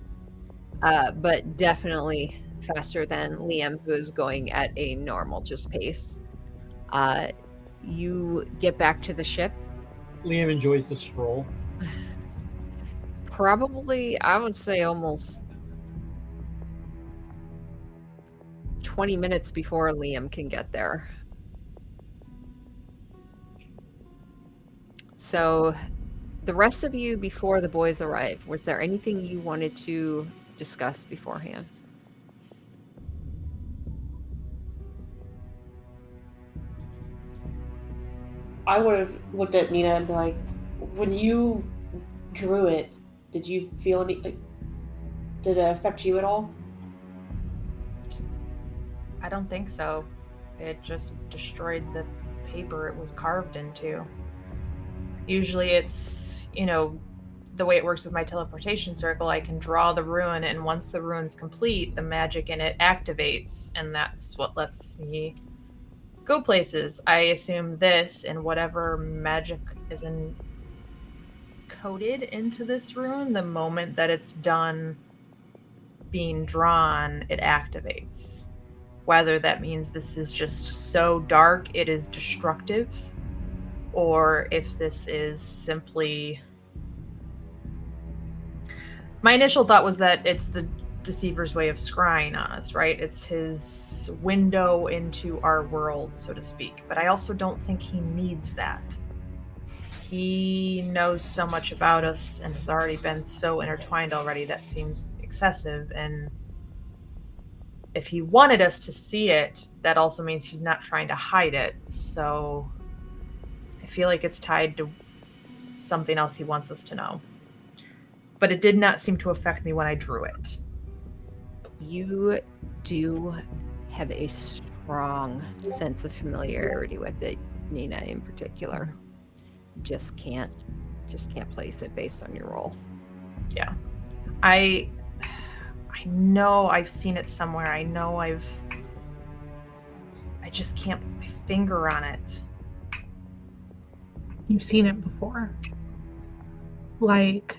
but definitely faster than Liam, who is going at a normal just pace. You get back to the ship. Liam enjoys the stroll. Probably, I would say almost 20 minutes before Liam can get there. So the rest of you, before the boys arrive, was there anything you wanted to discuss beforehand? I would have looked at Nina and be like, when you drew it, did you feel any, did it affect you at all? I don't think so. It just destroyed the paper it was carved into. Usually it's, the way it works with my teleportation circle, I can draw the rune, and once the rune's complete, the magic in it activates, and that's what lets me go places. I assume this and whatever magic is encoded into this rune, the moment that it's done being drawn, it activates. Whether that means this is just so dark it is destructive, or if this is simply... My initial thought was that it's the Deceiver's way of scrying on us, right? It's his window into our world, so to speak. But I also don't think he needs that. He knows so much about us and has already been so intertwined already that seems excessive, and if he wanted us to see it, that also means he's not trying to hide it. So I feel like it's tied to something else he wants us to know. But it did not seem to affect me when I drew it. You do have a strong sense of familiarity with it, Nina in particular. Just can't place it based on your roll. Yeah. I know I've seen it somewhere. I just can't put my finger on it. You've seen it before. Like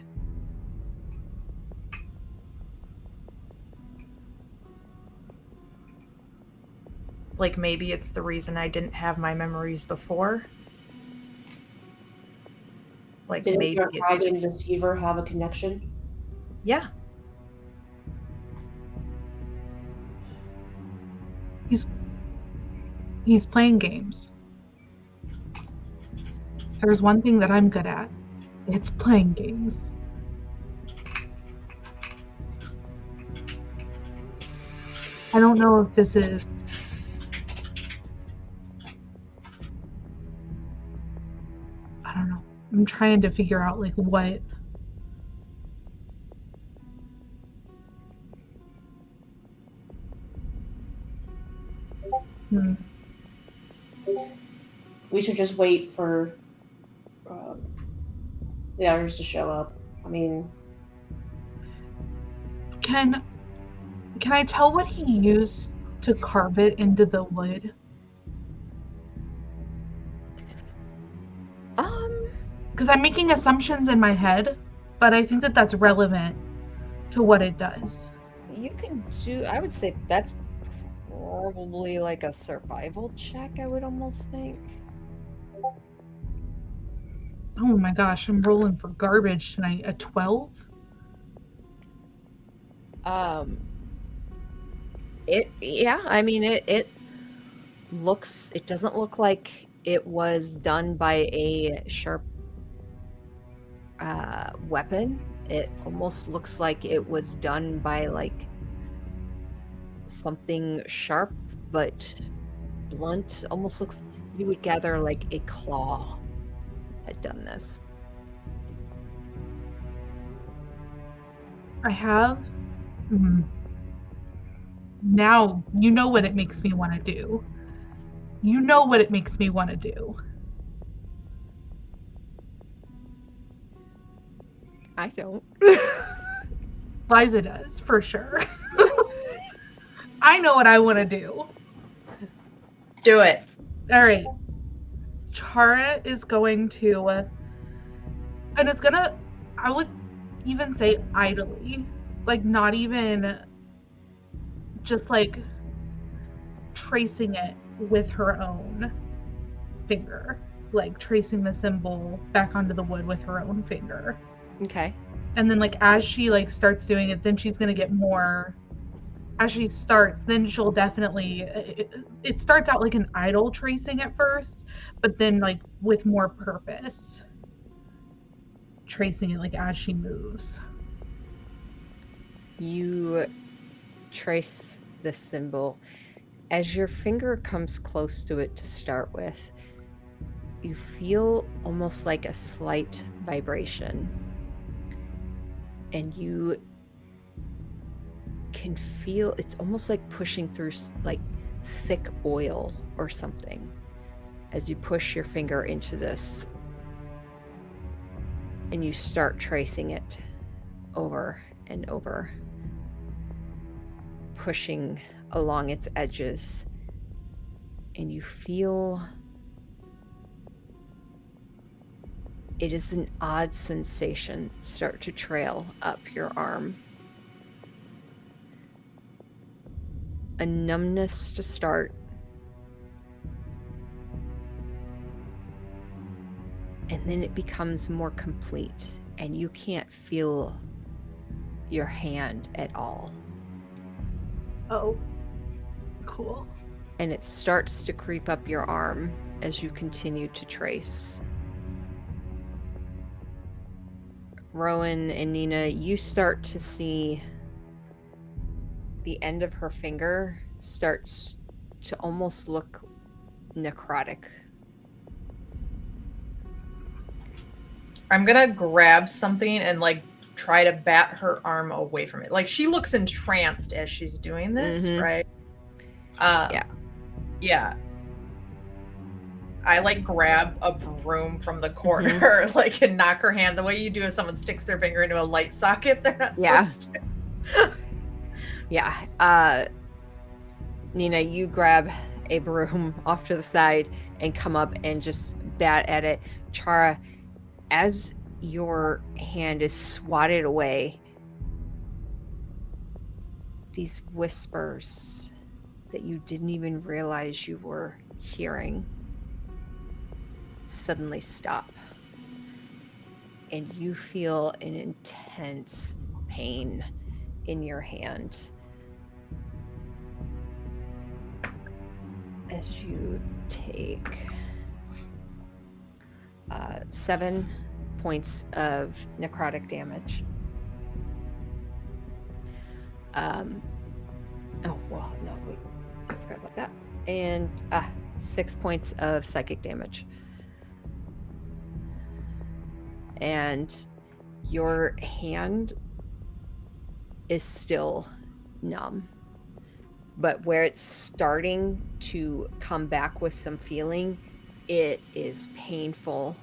maybe it's the reason I didn't have my memories before. Did Maybe your hide and deceiver have a connection? Yeah. he's playing games. If there's one thing that I'm good at, it's playing games. I don't know if this is... I don't know. I'm trying to figure out what... We should just wait for the others to show up. I mean, Can I tell what he used to carve it into the wood? Because I'm making assumptions in my head, but I think that that's relevant to what it does. You can do, I would say that's probably like a survival check, I would almost think. Oh my gosh, I'm rolling for garbage tonight. A 12? It doesn't look like it was done by a sharp weapon. It almost looks like it was done by like something sharp but blunt. Almost looks, you would gather like a claw had done this. I have. Now you know what it makes me want to do. You know what it makes me want to do. I don't. Liza does, for sure. I know what I want to do. Do it. All right. Chara is going to, and it's gonna, I would even say idly, like not even just like tracing it with her own finger, like tracing the symbol back onto the wood with her own finger. Okay. And then like as she like starts doing it, then she's gonna get more. As she starts, then she'll definitely. It starts out like an idle tracing at first, but then like with more purpose, tracing it like as she moves. You trace the symbol. As your finger comes close to it to start with, you feel almost like a slight vibration. And you can feel it's almost like pushing through like thick oil or something as you push your finger into this. And you start tracing it over and over, pushing along its edges, and you feel it is an odd sensation start to trail up your arm. A numbness to start, and then it becomes more complete, and you can't feel your hand at all. Oh, cool. And it starts to creep up your arm as you continue to trace. Rowan and Nina, you start to see the end of her finger starts to almost look necrotic. I'm gonna grab something and like try to bat her arm away from it. Like she looks entranced as she's doing this, Mhm. right? Yeah. Yeah. I like grab a broom from the corner, like and knock her hand the way you do if someone sticks their finger into a light socket. They're not Yeah. supposed to. Yeah. Nina, you grab a broom off to the side and come up and just bat at it. Chara, as your hand is swatted away, these whispers that you didn't even realize you were hearing suddenly stop. And you feel an intense pain in your hand as you take 7 points of necrotic damage. Oh, well, no, wait. I forgot about that. And 6 points of psychic damage. And your hand is still numb. But where it's starting to come back with some feeling, it is painful,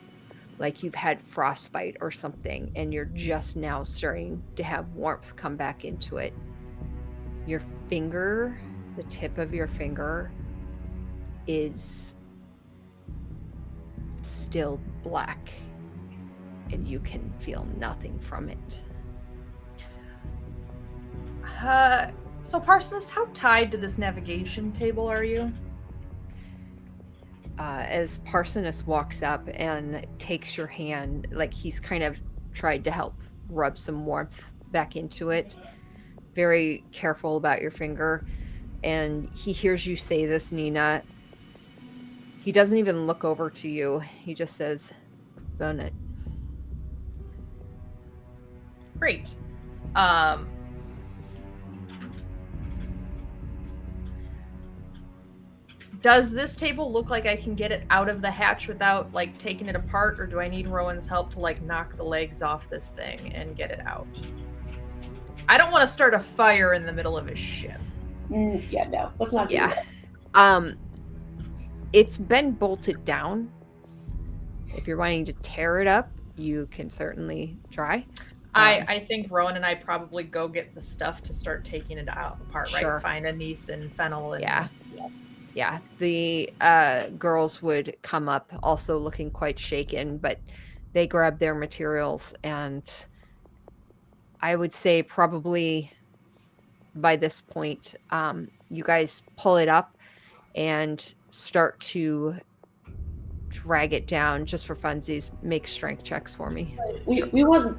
like you've had frostbite or something, and you're just now starting to have warmth come back into it. Your finger, the tip of your finger, is still black, and you can feel nothing from it. So Parsonus, how tied to this navigation table are you? As Parsonus walks up and takes your hand, like he's kind of tried to help rub some warmth back into it, very careful about your finger, and he hears you say this, Nina. He doesn't even look over to you. He just says, "Burn it." Great. Does this table look like I can get it out of the hatch without like taking it apart, or do I need Rowan's help to like knock the legs off this thing and get it out? I don't want to start a fire in the middle of his ship. Yeah, no, let's not do Yeah. that. It's been bolted down. If you're wanting to tear it up, you can certainly try. I think Rowan and I probably go get the stuff to start taking it apart, Sure. right? Find anise and fennel and Yeah, the girls would come up also looking quite shaken, but they grab their materials, and I would say probably by this point, you guys pull it up and start to drag it down. Just for funsies, make strength checks for me. We want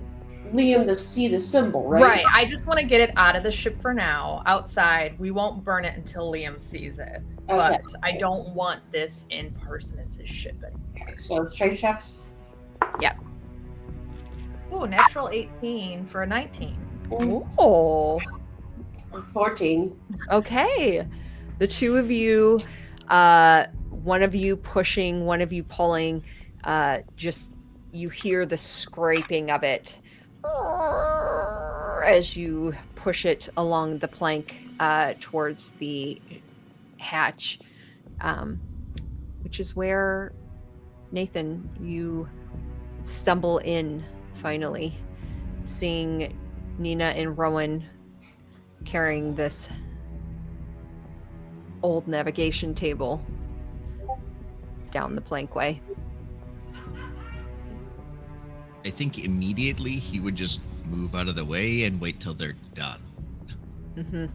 Liam to see the symbol, right? Right. I just want to get it out of the ship for now, outside. We won't burn it until Liam sees it. Okay. But I don't want this in Parsonus's ship anymore. Okay, so strength checks. Ooh, natural 18 for a 19. Oh, 14. okay. The two of you, one of you pushing, one of you pulling, just you hear the scraping of it as you push it along the plank towards the hatch, which is where, Nathan, you stumble in finally, seeing Nina and Rowan carrying this old navigation table down the plankway. I think immediately he would just move out of the way and wait till they're done. Mm-hmm.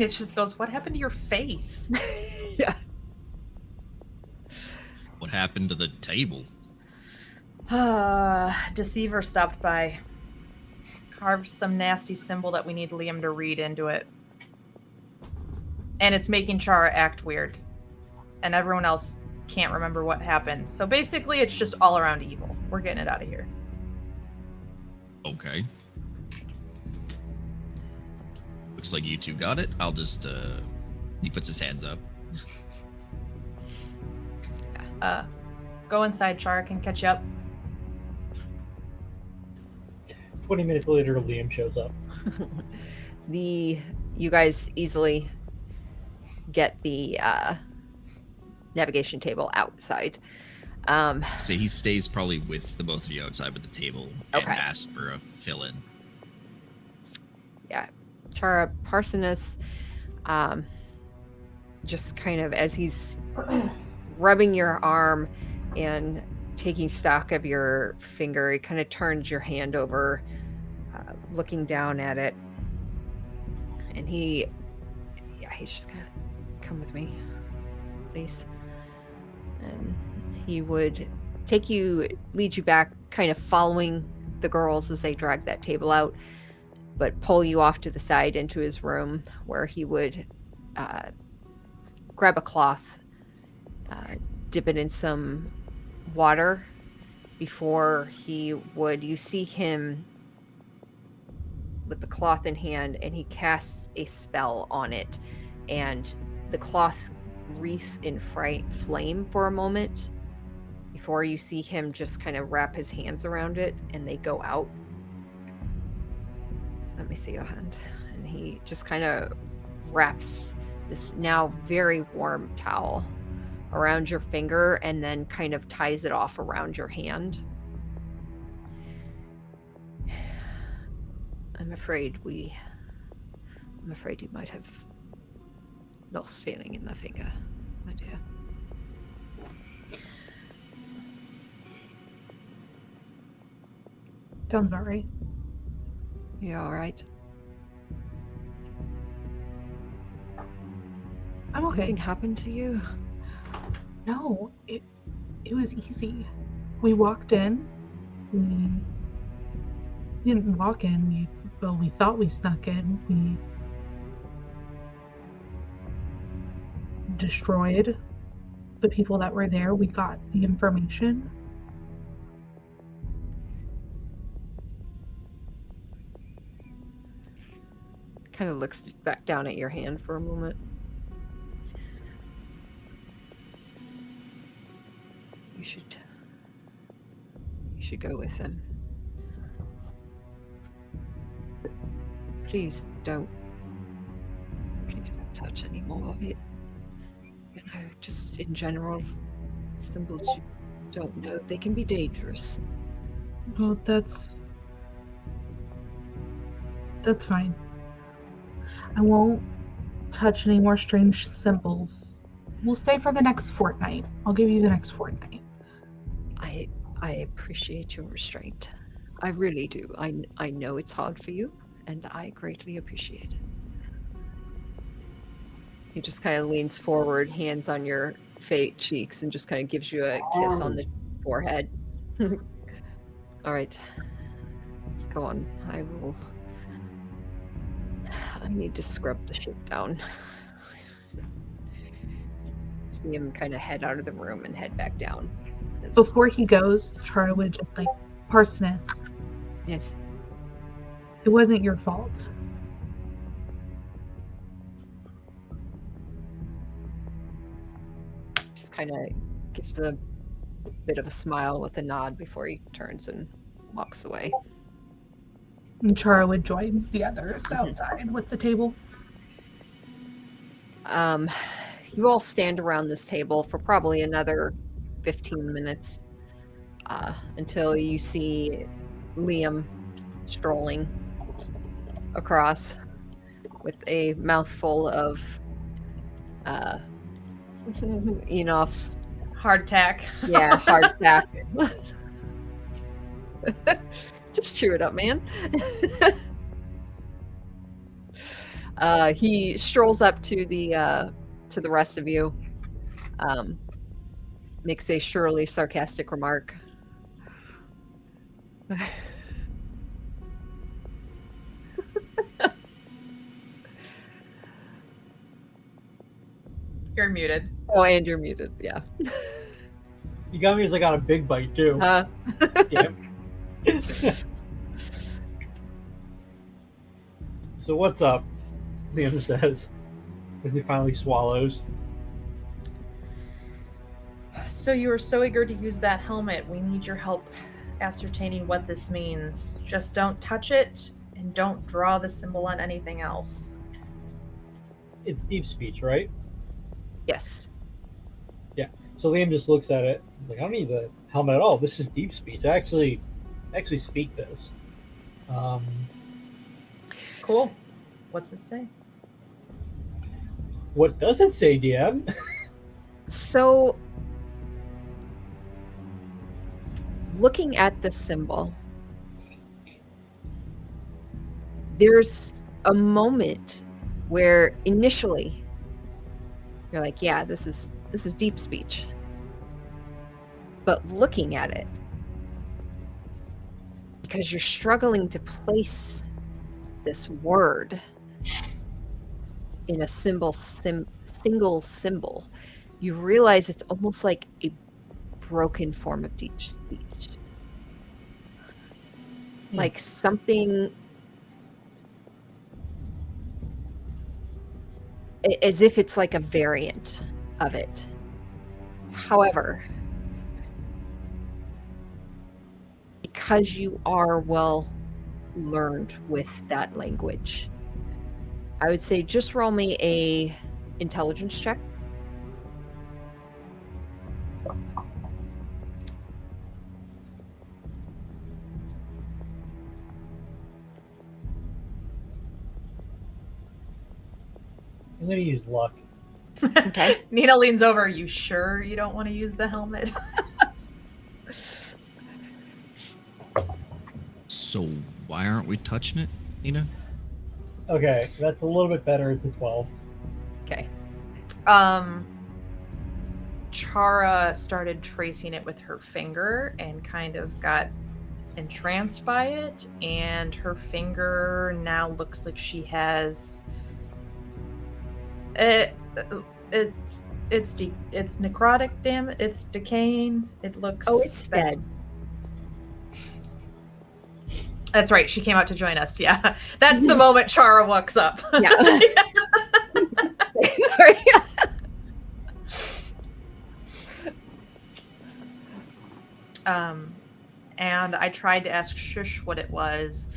It just goes, what happened to your face? Yeah. What happened to the table? Deceiver stopped by. Carved some nasty symbol that we need Liam to read into it. And it's making Chara act weird. And everyone else can't remember what happened. So basically, it's just all around evil. We're getting it out of here. Okay. Looks like you two got it. I'll just, he puts his hands up. Go inside, Chara can catch you up. 20 minutes later, Liam shows up. You guys easily get the navigation table outside. So he stays probably with the both of you outside with the table and Okay. asks for a fill-in. Yeah, Chara, Parsonus, just kind of as he's rubbing your arm and taking stock of your finger, he kind of turns your hand over, looking down at it, and he's just kind of, come with me, please. And he would lead you back, kind of following the girls as they drag that table out, but pull you off to the side into his room, where he would grab a cloth, dip it in some water before you see him with the cloth in hand, and he casts a spell on it, and the cloth wreaths in flame for a moment before you see him just kind of wrap his hands around it, and they go out. Let me see your hand. And he just kind of wraps this now very warm towel around your finger and then kind of ties it off around your hand. I'm afraid you might have lost feeling in the finger, my dear. Sounds about right. You all right? I'm okay. Anything happened to you? No, it was easy. We walked in. We didn't walk in. We thought we snuck in. We destroyed the people that were there. We got the information. Kind of looks back down at your hand for a moment. You should go with them. Please don't touch any more of it. You know, just in general, symbols you don't know, they can be dangerous. Well, that's fine. I won't touch any more strange symbols. We'll stay for the next fortnight. I'll give you the next fortnight. I appreciate your restraint. I really do. I know it's hard for you, and I greatly appreciate it. He just kind of leans forward, hands on your cheeks, and just kind of gives you a kiss on the forehead. All right. Go on. I need to scrub the ship down. See him kind of head out of the room and head back down. Before he goes, Chara would just like, Parsoness, Yes. it wasn't your fault. Just kind of gives a bit of a smile with a nod before he turns and walks away. And Chara would join the others outside with the table. You all stand around this table for probably another 15 minutes until you see Liam strolling across with a mouthful of Enof's Hardtack. hardtack. Just chew it up, man. He strolls up to the rest of you, makes a surely sarcastic remark. You're muted. Oh, and you're muted, yeah. You got me as I got a big bite too. Damn. So what's up? Liam says as he finally swallows. So you were so eager to use that helmet. We need your help ascertaining what this means. Just don't touch it and don't draw the symbol on anything else. It's deep speech, right? Yes. So Liam just looks at it. He's like, I don't need the helmet at all. This is deep speech. I actually speak this. Cool. What's it say? What does it say, DM? So, looking at the symbol, there's a moment where initially you're like, yeah, this is deep speech. But looking at it, because you're struggling to place this word in a single symbol, you realize it's almost like a broken form of deep speech. Like something, as if it's like a variant of it. However, because you are well learned with that language, I would say just roll me a intelligence check. I'm gonna use luck. Okay. Nina leans over. You sure you don't want to use the helmet? So why aren't we touching it, Nina? Okay, that's a little bit better. It's a 12. Okay. Chara started tracing it with her finger and kind of got entranced by it, and her finger now looks like she has it's deep. It's necrotic, damn it. It's decaying. It looks. Oh, it's dead. That's right. She came out to join us. Yeah. That's the moment Chara walks up. Yeah. Sorry. And I tried to ask Shush what it was.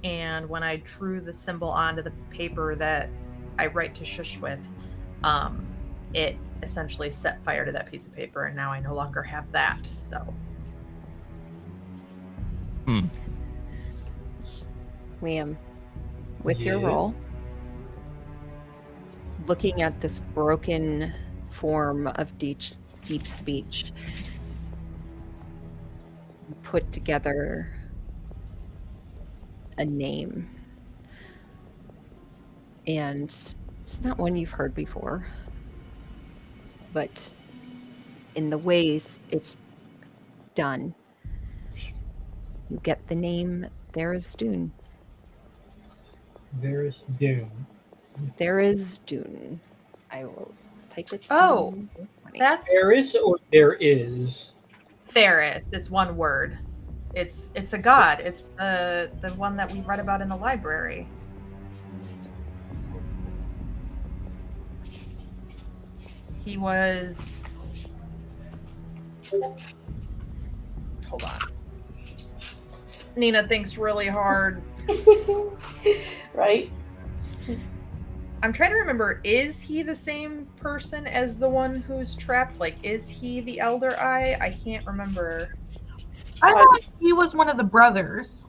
And when I drew the symbol onto the paper that I write to Shush with, it essentially set fire to that piece of paper. And now I no longer have that. So. Liam, with your Yeah. roll, looking at this broken form of deep speech, you put together a name. And it's not one you've heard before, but in the ways it's done, you get the name Theris Dune. There's Dune. There is Dune. I will type it. Oh, in. That's There is or there is? Theris. It's one word. It's a god. It's the one that we read about in the library. He was. Hold on. Nina thinks really hard. Right? I'm trying to remember, is he the same person as the one who's trapped? Like, is he the Elder Eye? I can't remember. I thought he was one of the brothers.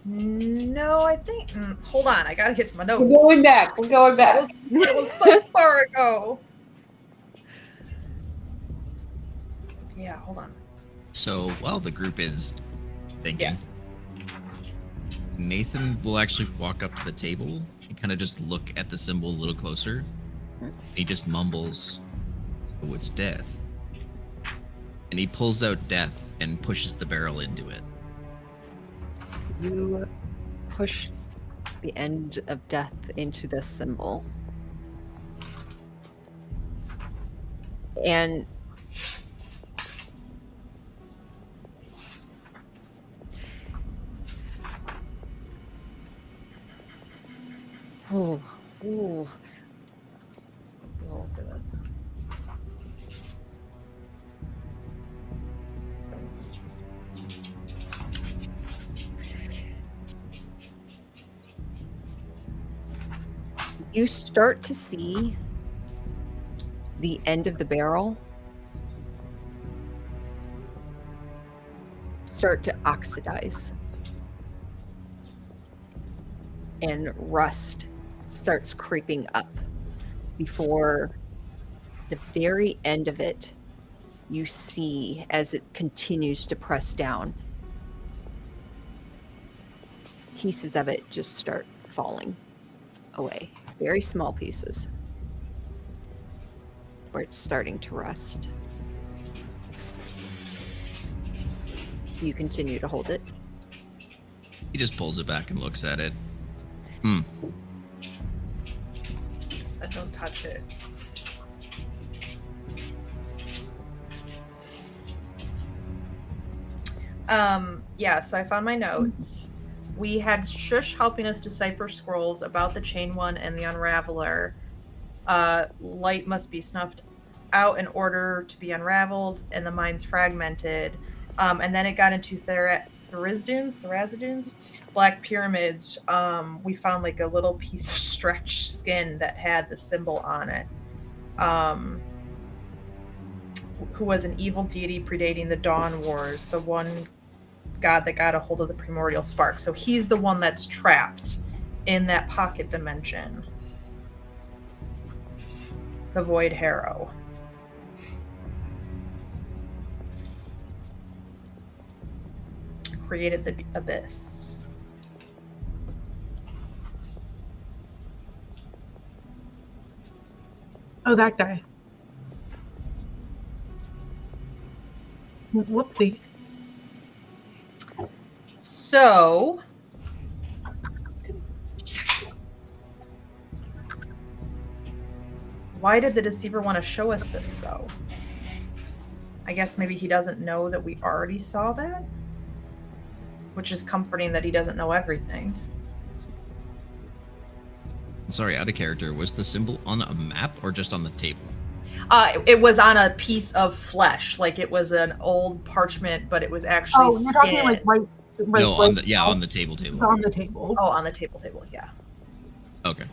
No, I think. Hold on, I gotta get to my notes. We're going back. We're going back. It was so far ago. Yeah, hold on. So while the group is thinking, Yes. Nathan will actually walk up to the table and kind of just look at the symbol a little closer. He just mumbles, "So it's death." And he pulls out death and pushes the barrel into it. You push the end of death into this symbol. And oh, oh. Roll for this. You start to see the end of the barrel start to oxidize, and rust starts creeping up before the very end of it. You see, as it continues to press down, pieces of it just start falling away. Very small pieces where it's starting to rust. You continue to hold it. He just pulls it back and looks at it. So don't touch it. Yeah, so I found my notes. We had Shush helping us decipher scrolls about the Chain One and the Unraveler. Light must be snuffed out in order to be unraveled, and the mind's fragmented. And then it got into Thrazidunes, Black Pyramids. We found like a little piece of stretched skin that had the symbol on it. Who was an evil deity predating the Dawn Wars, the one god that got a hold of the primordial spark. So he's the one that's trapped in that pocket dimension. The Void Harrow. Created the abyss. Oh, that guy. Whoopsie. So why did the deceiver want to show us this though? I guess maybe he doesn't know that we already saw that. which is comforting that he doesn't know everything. Sorry, out of character. Was the symbol on a map or just on the table? It was on a piece of flesh, like it was an old parchment, but it was actually Oh, you're talking like skin. No, on the on the table. It's on the table. Oh, on the table, yeah. Okay.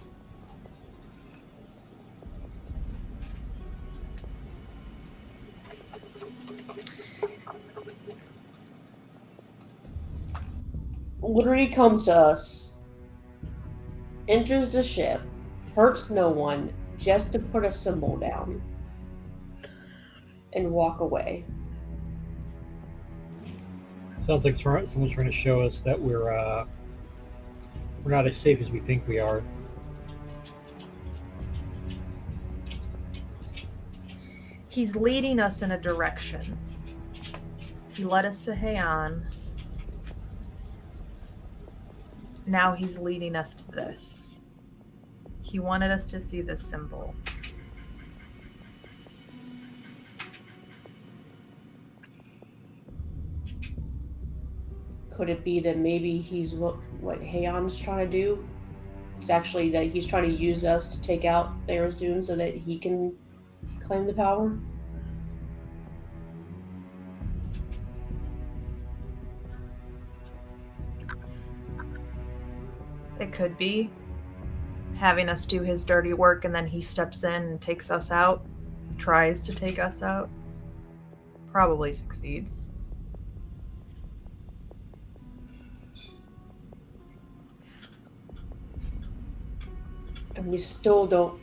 Literally comes to us, enters the ship, hurts no one, just to put a symbol down and walk away. Sounds like someone's trying to show us that we're not as safe as we think we are. He's leading us in a direction. He led us to Heian. Now he's leading us to this. He wanted us to see this symbol. Could it be that maybe he's what Heian's trying to do? It's actually that he's trying to use us to take out Tharizdun so that he can claim the power? It could be having us do his dirty work and then he steps in and takes us out, tries to take us out. Probably succeeds. And we still don't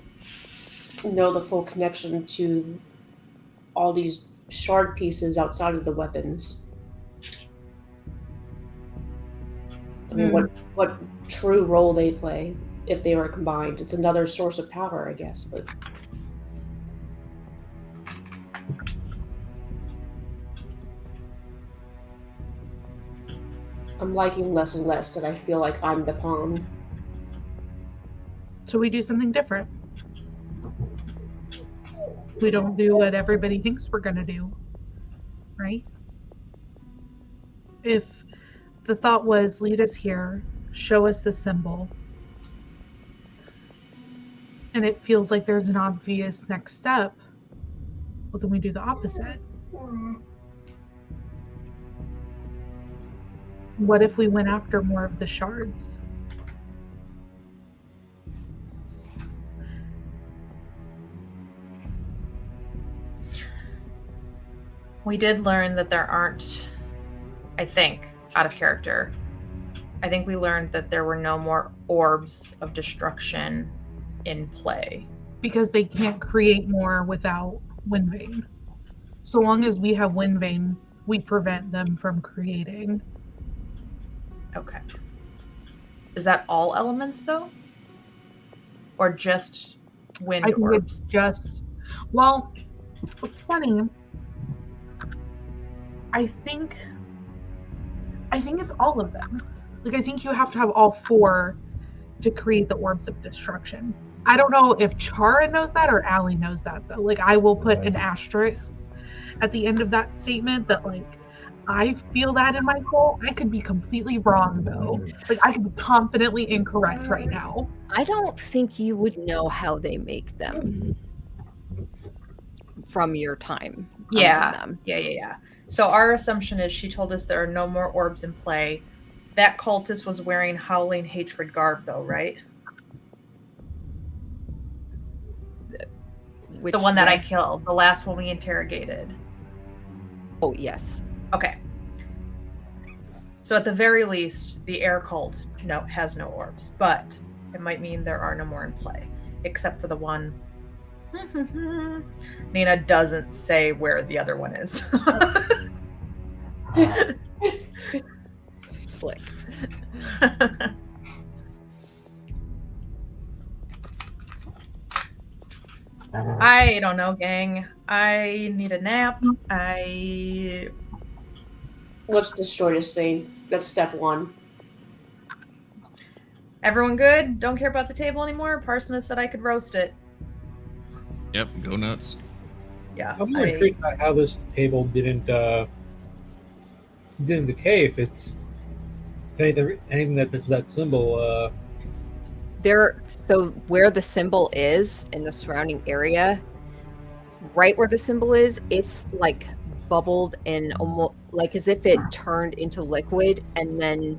know the full connection to all these shard pieces outside of the weapons. I mean, what true role they play if they were combined. It's another source of power, I guess, but I'm liking less and less that I feel like I'm the pawn. So we do something different. We don't do what everybody thinks we're going to do, right? If the thought was lead us here, show us the symbol, and it feels like there's an obvious next step, well, then we do the opposite. What if we went after more of the shards? We did learn that there aren't, I think, out of character, I think we learned that there were no more orbs of destruction in play. Because they can't create more without Windvane. So long as we have Windvane, we prevent them from creating. Okay. Is that all elements, though? Or just wind I think orbs? it's just... Well, it's funny. I think it's all of them. Like, I think you have to have all four to create the orbs of destruction. I don't know if Chara knows that or Allie knows that, though. Like, I will put an asterisk at the end of that statement that, like, I feel that in my soul. I could be completely wrong, though. Like, I could be confidently incorrect right now. I don't think you would know how they make them from your time. Yeah. Them. Yeah. So our assumption is she told us there are no more orbs in play. That cultist was wearing Howling Hatred garb, though, right? Which the one that I killed, the last one we interrogated. Oh, yes. Okay. So at the very least, the air cult has no orbs, but it might mean there are no more in play, except for the one. Nina doesn't say where the other one is. Slick. I don't know, gang. I need a nap. Let's destroy this thing. That's step one. Everyone good? Don't care about the table anymore? Parsonus said I could roast it. Yep, go nuts. Yeah. I'm more intrigued by how this table didn't decay if it's anything that's that symbol, So where the symbol is in the surrounding area, right where the symbol is, it's like bubbled and almost like as if it turned into liquid, and then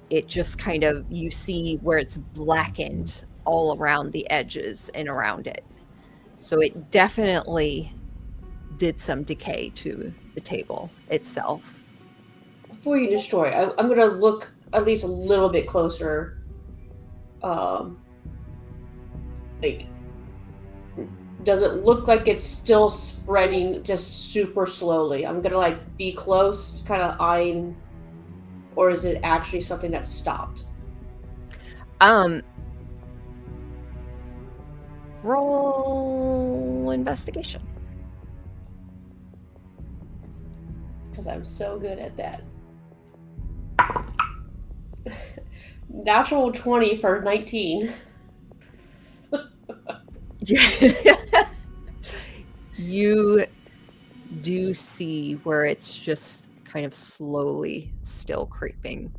it just kind of, you see where it's blackened all around the edges and around it. So it definitely did some decay to the table itself. Before you destroy, I'm gonna look at least a little bit closer. Like, does it look like it's still spreading just super slowly? I'm gonna like be close, kind of eyeing, or is it actually something that stopped? Roll investigation. Because I'm so good at that. Natural 20 for 19. You do see where it's just kind of slowly still creeping.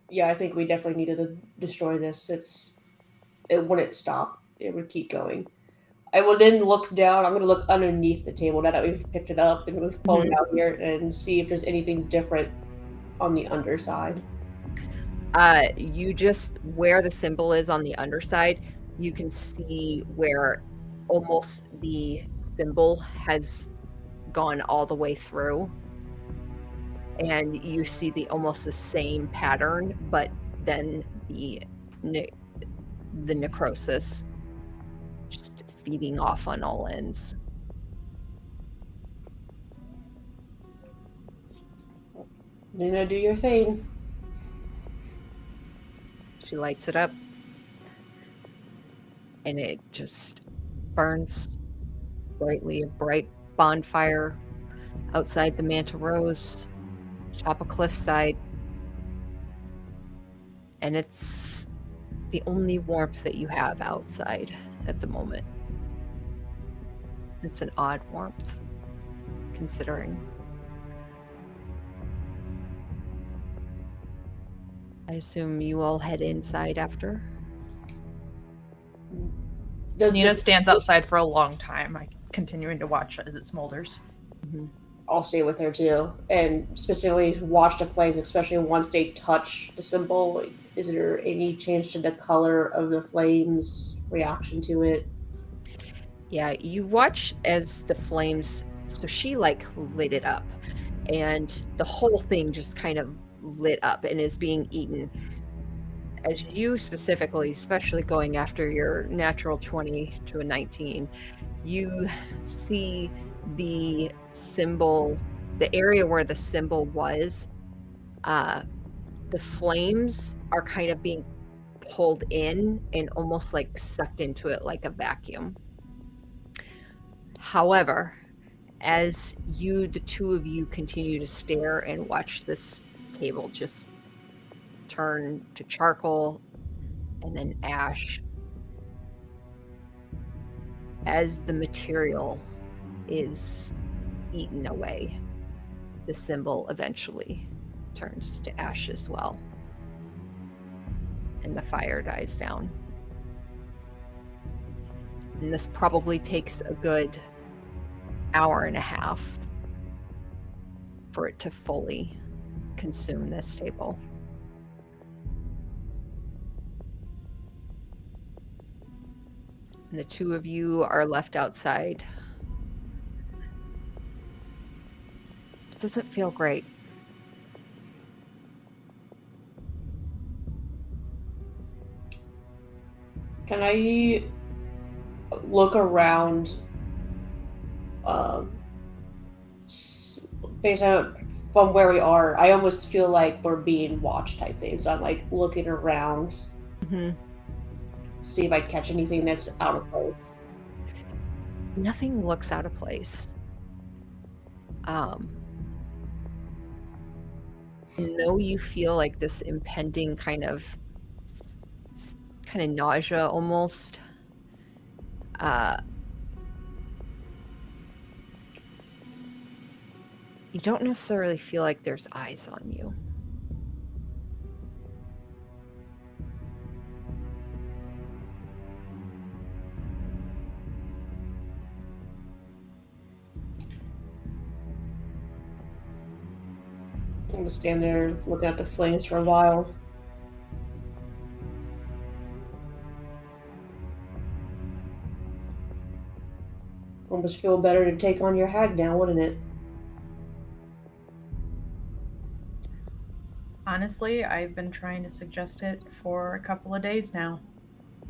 Yeah, I think we definitely needed to destroy this. It wouldn't stop. It would keep going. I will then look down. I'm going to look underneath the table now that we've picked it up and we've pulled it out here and see if there's anything different on the underside. You just, where the symbol is on the underside, you can see where almost the symbol has gone all the way through, and you see almost the same pattern, but then the necrosis just feeding off on all ends. Nina, do your thing. She lights it up, and it just burns brightly, a bright bonfire outside the Manta Rose, top of cliffside. And it's the only warmth that you have outside at the moment. It's an odd warmth, considering. I assume you all head inside after. Nina stands outside for a long time, continuing to watch as it smolders. Mm-hmm. I'll stay with her too, and specifically watch the flames, especially once they touch the symbol. Is there any change to the color of the flames, reaction to it? Yeah, you watch as the flames, so she like lit it up, and the whole thing just kind of lit up and is being eaten. As you specifically, especially going after your natural 20 to a 19, you see the symbol, the area where the symbol was, the flames are kind of being pulled in and almost like sucked into it like a vacuum. However, as the two of you continue to stare and watch this table just turn to charcoal and then ash, as the material is eaten away, the symbol eventually turns to ash as well, and the fire dies down. And this probably takes a good hour and a half for it to fully consume this table. And the two of you are left outside. It doesn't feel great. Can I look around based on from where we are? I almost feel like we're being watched type thing. So I'm like looking around, see if I catch anything that's out of place. Nothing looks out of place. And though you feel like this impending kind of nausea almost, You don't necessarily feel like there's eyes on you. I'm gonna stand there looking at the flames for a while. Almost feel better to take on your hag now, wouldn't it? Honestly, I've been trying to suggest it for a couple of days now.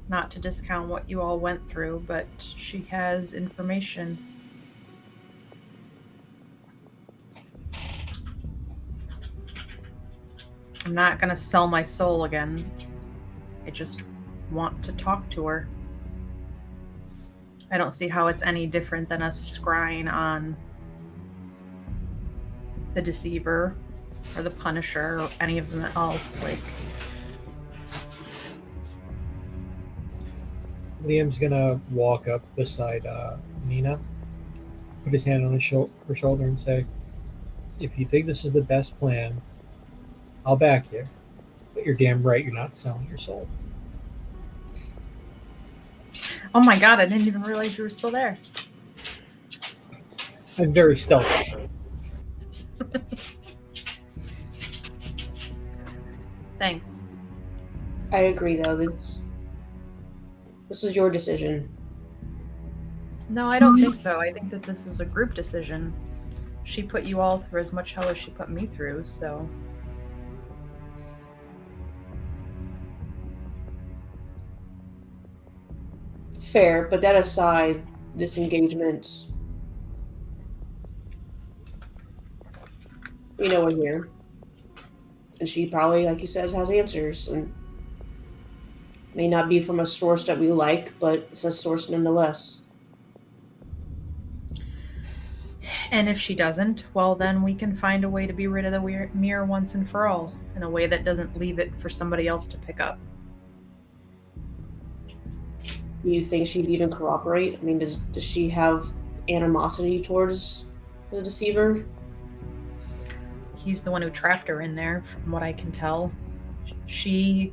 Not to discount what you all went through, but she has information. I'm not gonna sell my soul again. I just want to talk to her. I don't see how it's any different than us scrying on the Deceiver or the Punisher or any of them else. Like, Liam's gonna walk up beside Nina, put his hand on her shoulder, and say, "If you think this is the best plan, I'll back you. But you're damn right, you're not selling your soul." oh my god, I didn't even realize you were still there. I'm very stealthy. Thanks. I agree, though. This is your decision. No, I don't think so. I think that this is a group decision. She put you all through as much hell as she put me through, so. Fair, but that aside, this engagement, we know we're here. And she probably, like you says, has answers. And may not be from a source that we like, but it's a source nonetheless. And if she doesn't, well, then we can find a way to be rid of the mirror once and for all, in a way that doesn't leave it for somebody else to pick up. Do you think she'd even cooperate? I mean, does she have animosity towards the Deceiver? He's the one who trapped her in there, from what I can tell. She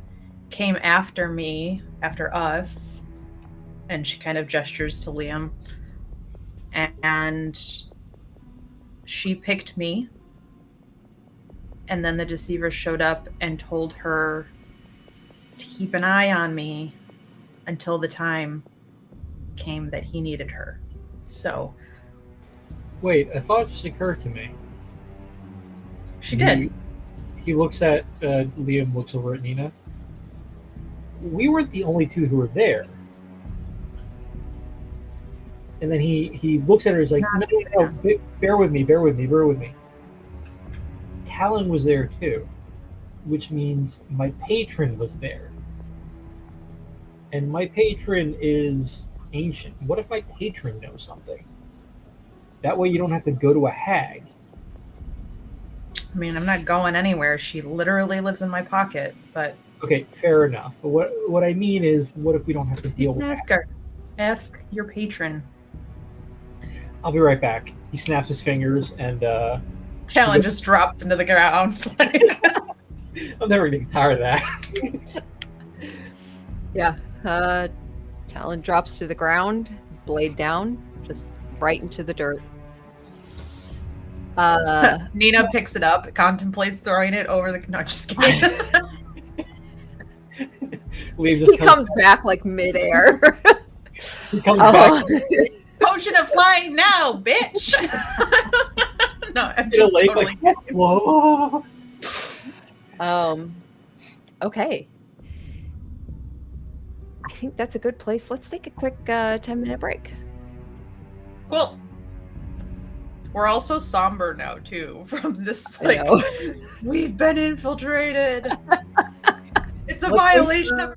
came after me, after us, and she kind of gestures to Liam. And she picked me. And then the Deceiver showed up and told her to keep an eye on me until the time came that he needed her. So. Wait, a thought just occurred to me. She did. He looks at Liam, looks over at Nina. We weren't the only two who were there. And then he looks at her. He's like, no, bear with me. Talon was there too, which means my patron was there. And my patron is ancient. What if my patron knows something? That way you don't have to go to a hag. I mean, I'm not going anywhere. She literally lives in my pocket, but... Okay, fair enough. But what I mean is, what if we don't have to deal with Ask her. Ask your patron. I'll be right back. He snaps his fingers and... Talon just drops into the ground. I'm never going to get tired of that. Yeah. Talon drops to the ground, blade down, just right into the dirt. Nina picks it up, contemplates throwing it over the... No, just kidding. He comes back like midair. He comes back. Potion of flying now, bitch! No, I'm just totally... Whoa. Okay. I think that's a good place. Let's take a quick 10-minute break. Cool. We're also somber now, too, from this, like, we've been infiltrated. It's a violation of...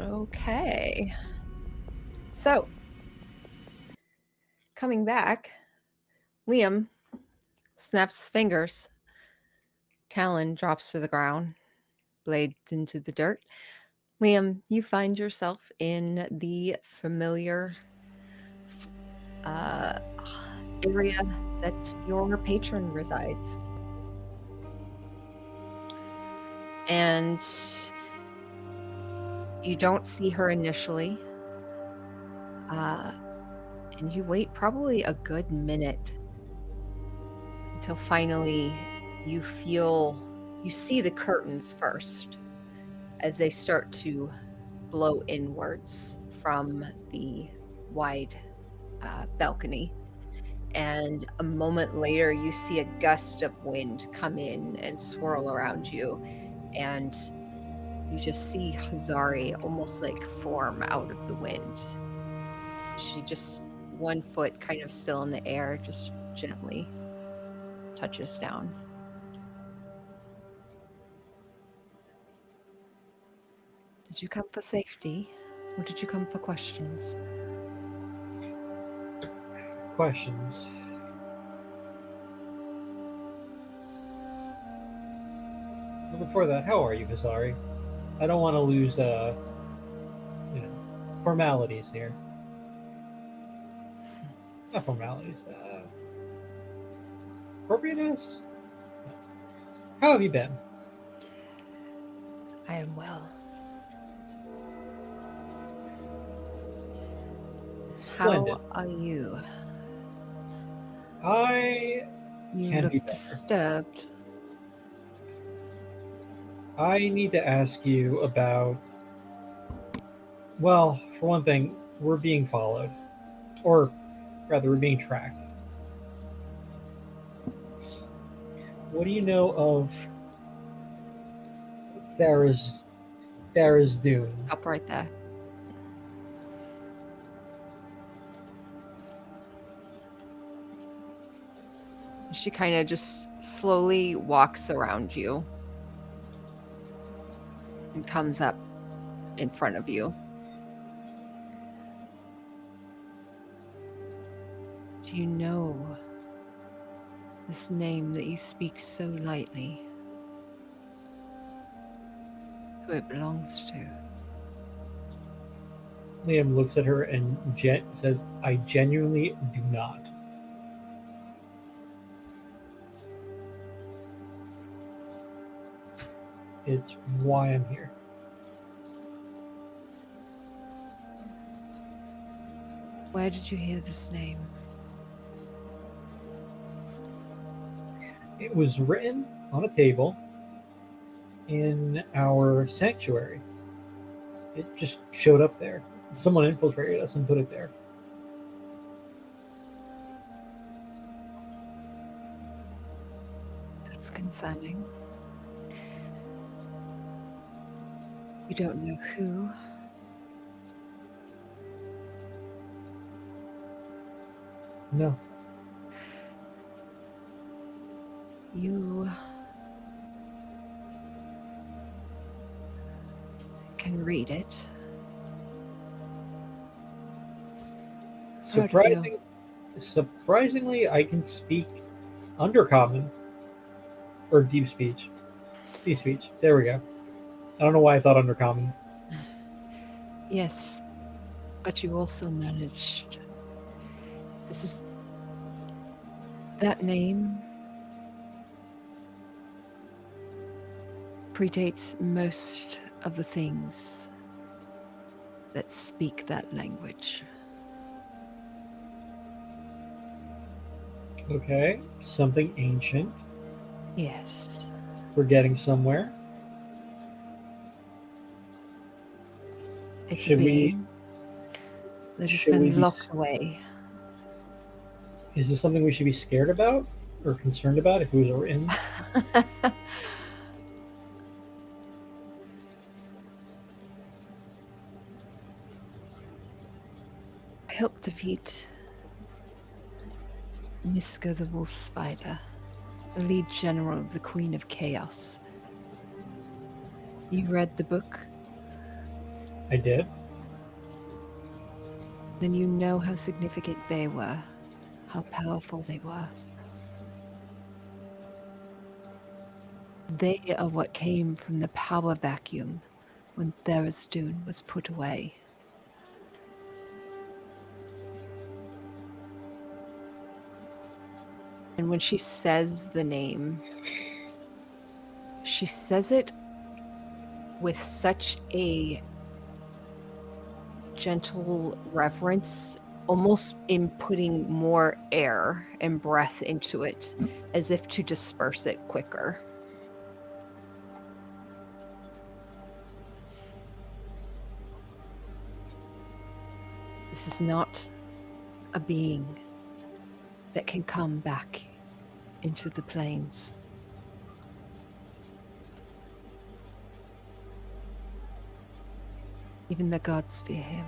Okay. So, coming back, Liam snaps his fingers. Talon drops to the ground, blade into the dirt. Liam, you find yourself in the familiar area that your patron resides. And you don't see her initially. And you wait probably a good minute until finally you see the curtains first as they start to blow inwards from the wide balcony. And a moment later, you see a gust of wind come in and swirl around you. And you just see Hazari almost like form out of the wind. She just, one foot kind of still in the air, just gently touches down. Did you come for safety, or did you come for questions? Questions. But before that, how are you, Hazari? I don't want to lose, formalities here. Not formalities. Appropriateness? How have you been? I am well. Splendid. How are you? I You can look be better. disturbed. I need to ask you about. Well, for one thing, we're being followed. Or rather, we're being tracked. What do you know of Thara's Dune? Up right there. She kind of just slowly walks around you and comes up in front of you. Do you know this name that you speak so lightly? Who it belongs to? Liam looks at her and says, I genuinely do not. It's why I'm here. Where did you hear this name? It was written on a table in our sanctuary. It just showed up there. Someone infiltrated us and put it there. That's concerning. You don't know who? No. You can read it. Surprisingly, I can speak Undercommon or Deep Speech. Deep Speech. There we go. I don't know why I thought Undercommon. Yes, but you also managed. This is that name predates most of the things that speak that language. Okay, something ancient. Yes. We're getting somewhere. It's Should a we- being that has should we been be locked away. Is this something we should be scared about or concerned about if it was written? Help defeat Miska the Wolf Spider, the lead general of the Queen of Chaos. You read the book? I did. Then you know how significant they were, how powerful they were. They are what came from the power vacuum when Tharizdun was put away. And when she says the name, she says it with such a gentle reverence, almost in putting more air and breath into it, as if to disperse it quicker. This is not a being that can come back into the plains. Even the gods fear him.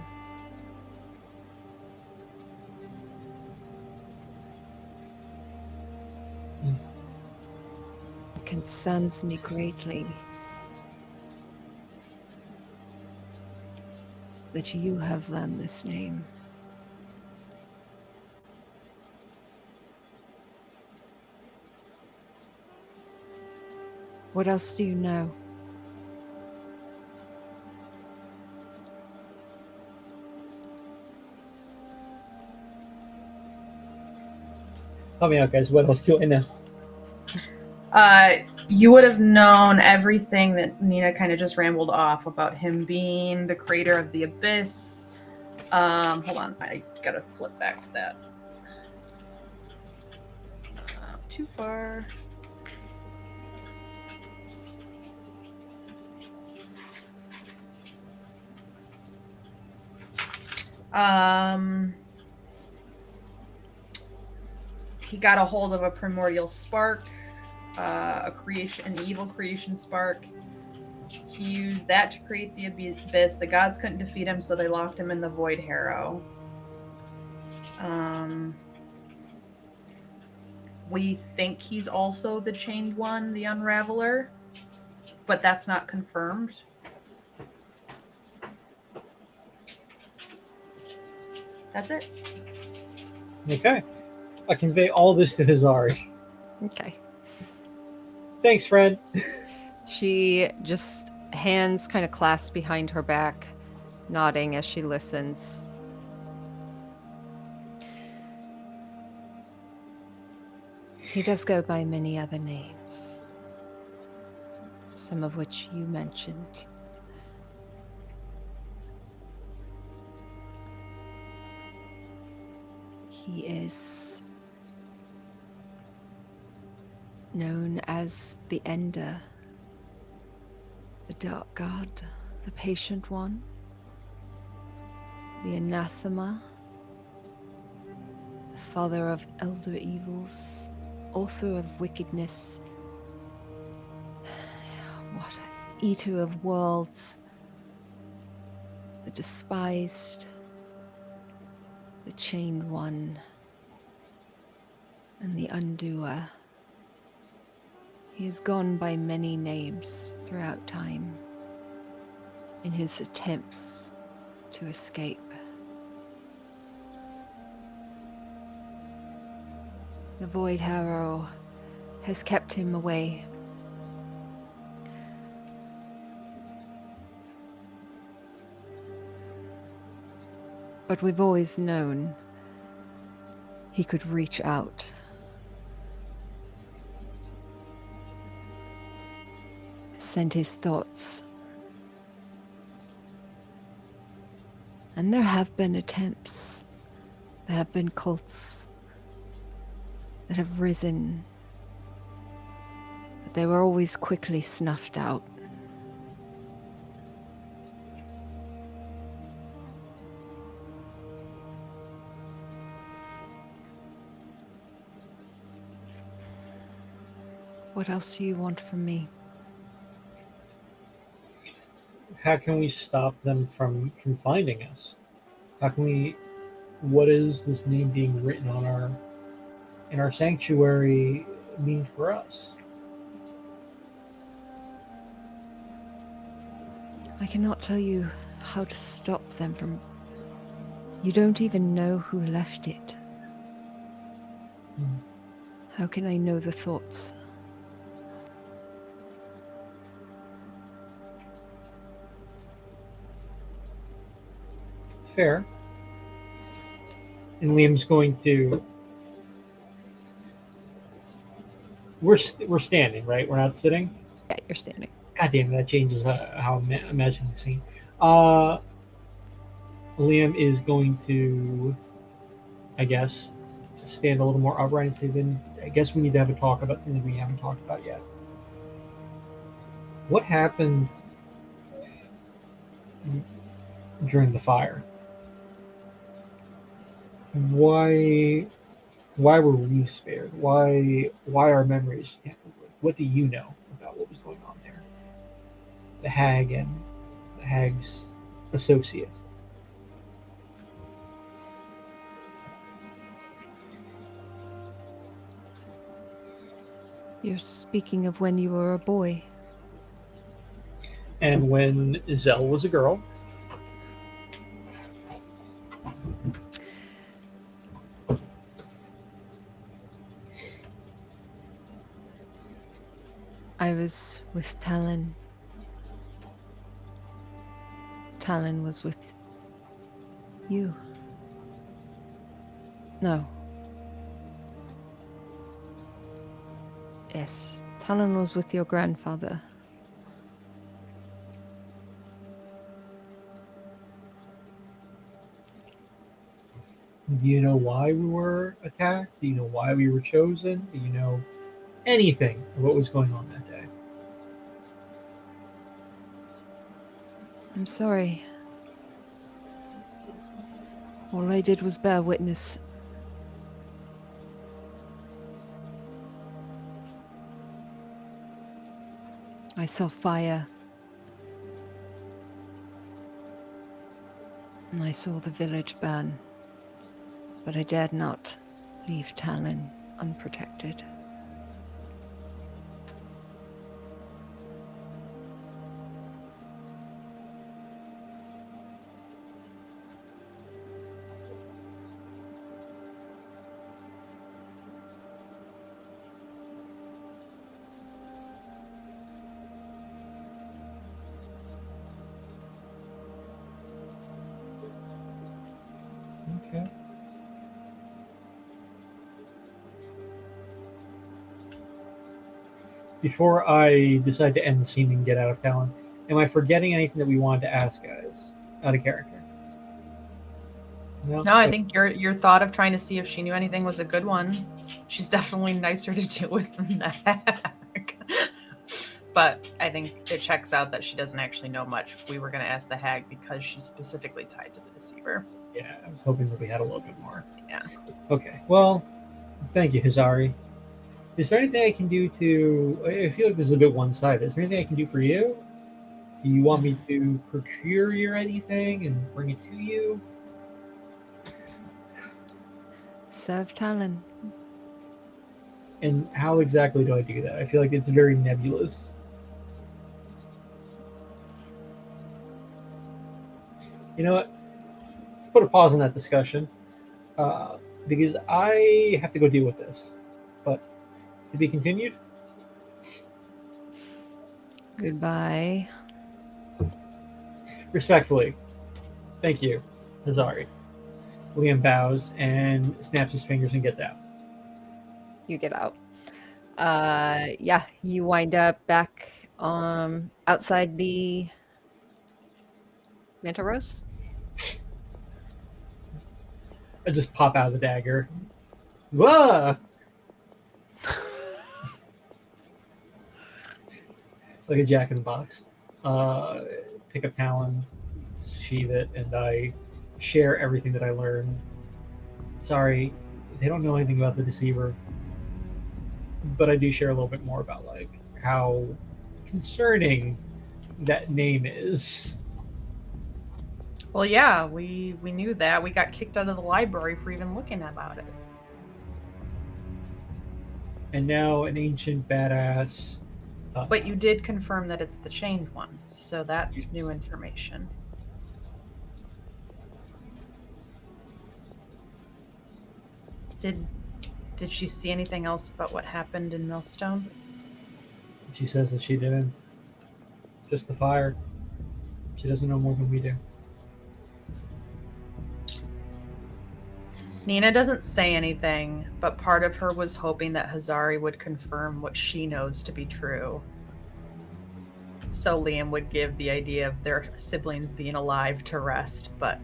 It concerns me greatly that you have learned this name. What else do you know? Help me out, guys. What else do I know? You would have known everything that Nina kind of just rambled off about him being the creator of the abyss. Hold on, I gotta flip back to that. Too far. He got a hold of a primordial spark, an evil creation spark. He used that to create the abyss. The gods couldn't defeat him, so they locked him in the Void Harrow. We think he's also the Chained One, the Unraveler, but that's not confirmed. That's it. Okay. I convey all this to Hizari. Okay. Thanks, friend. She just hands kind of clasped behind her back, nodding as she listens. He does go by many other names, some of which you mentioned. He is known as the Ender, the Dark God, the Patient One, the Anathema, the Father of Elder Evils, Author of Wickedness, Eater of Worlds, the Despised, the Chained One, and the Undoer. He has gone by many names throughout time in his attempts to escape. The Void Harrow has kept him away. But we've always known he could reach out. Send his thoughts. And there have been attempts. There have been cults that have risen. But they were always quickly snuffed out. What else do you want from me? How can we stop them from finding us? How can we? What is this name being written on in our sanctuary mean for us? I cannot tell you how to stop them from... You don't even know who left it. Hmm. How can I know the thoughts? Fair. And Liam's going to. We're standing, right? We're not sitting. Yeah, you're standing. God damn, that changes how I'm imagining the scene. Liam is going to, I guess, stand a little more upright and say, then I guess we need to have a talk about something we haven't talked about yet. What happened during the fire? Why were we spared? Why our memories tampered with? What do you know about what was going on there? The hag and the hag's associate. You're speaking of when you were a boy. And when Zell was a girl. I was with Talon. Talon was with you. No. Yes, Talon was with your grandfather. Do you know why we were attacked? Do you know why we were chosen? Do you know anything of what was going on that day? I'm sorry. All I did was bear witness. I saw fire. And I saw the village burn. But I dared not leave Talon unprotected. Okay. Before I decide to end the scene and get out of Talon, am I forgetting anything that we wanted to ask, guys? Out of character. No, I think your thought of trying to see if she knew anything was a good one. She's definitely nicer to deal with than the hag. But I think it checks out that she doesn't actually know much. We were going to ask the hag because she's specifically tied to the deceiver. Yeah, I was hoping that we had a little bit more. Yeah. Okay. Well, thank you, Hazari. Is there anything I can do to... I feel like this is a bit one-sided. Is there anything I can do for you? Do you want me to procure your anything and bring it to you? Serve Talon. And how exactly do I do that? I feel like it's very nebulous. You know what? Let's put a pause on that discussion. Because I have to go deal with this. But to be continued? Goodbye. Respectfully. Thank you, Hazari. Liam bows and snaps his fingers and gets out. You get out. Yeah, you wind up back outside the Mantaros. I just pop out of the dagger. Whoa! Like a jack in the box. Pick up Talon, sheath it, and I share everything that I learned. Sorry, they don't know anything about the Deceiver, but I do share a little bit more about like how concerning that name is. Well, yeah, we knew that. We got kicked out of the library for even looking about it. And now an ancient badass. But you did confirm that it's the chained one, so that's Yes. new information. Did she see anything else about what happened in Millstone? She says that she didn't. Just the fire. She doesn't know more than we do. Nina doesn't say anything, but part of her was hoping that Hazari would confirm what she knows to be true. So Liam would give the idea of their siblings being alive to rest, but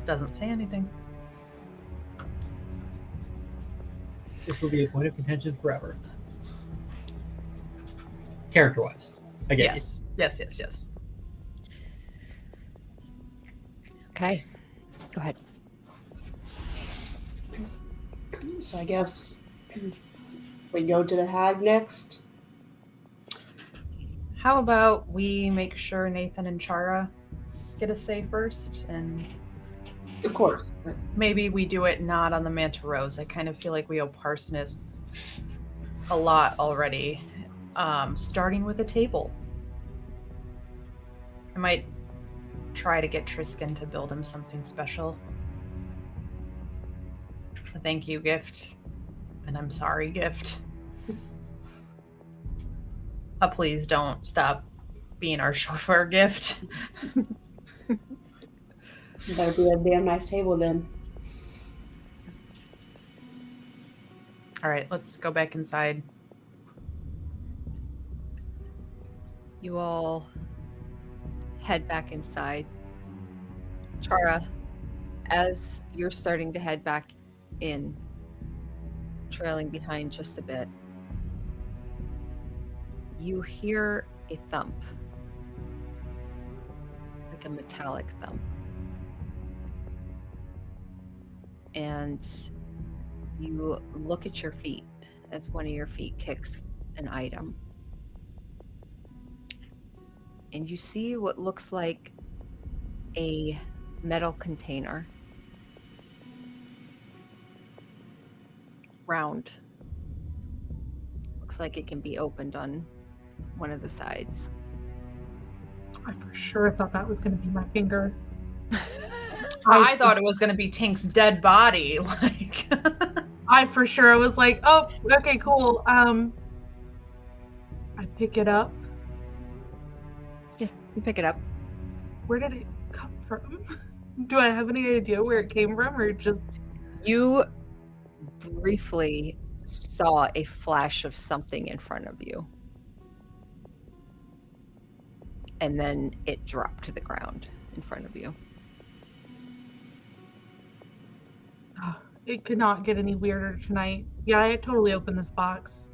doesn't say anything. This will be a point of contention forever. Character-wise. I get Yes. Yes. Okay. Go ahead. So I guess we go to the hag next. How about we make sure Nathan and Chara get a say first, and Of course. maybe we do it not on the Manta Rose. I kind of feel like we owe Parsonus a lot already, starting with a table. I might try to get Triskin to build him something special. A thank you gift, an I'm sorry gift. A please don't stop being our chauffeur gift. Better be a damn nice table then. All right, let's go back inside. You all head back inside. Chara, as you're starting to head back in, trailing behind just a bit, you hear a thump, like a metallic thump. And you look at your feet as one of your feet kicks an item. And you see what looks like a metal container. Round. Looks like it can be opened on one of the sides. I for sure thought that was going to be my finger. I thought it was going to be Tink's dead body. Like, I for sure was like, oh, okay, cool. I pick it up. Yeah, you pick it up. Where did it come from? Do I have any idea where it came from, or just You briefly saw a flash of something in front of you. And then it dropped to the ground in front of you. it could not get any weirder tonight? Yeah, I totally opened this box.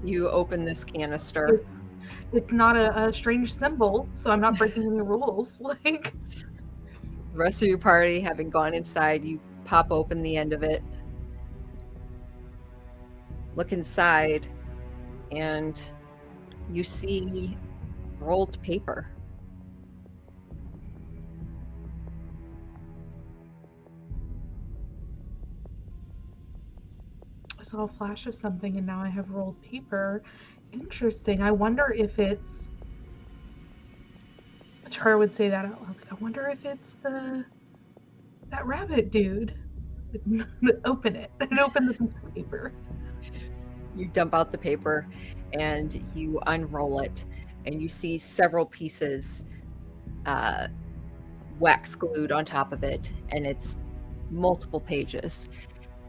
You open this canister. It's not a strange symbol, so I'm not breaking any rules. Like, The rest of your party, having gone inside, you pop open the end of it, look inside, and you see rolled paper. I saw a flash of something, and now I have rolled paper. Interesting. I wonder if it's. Char would say that out loud. I wonder if it's that rabbit dude. Open it and open the piece of paper. You dump out the paper and you unroll it, and you see several pieces wax glued on top of it, and it's multiple pages.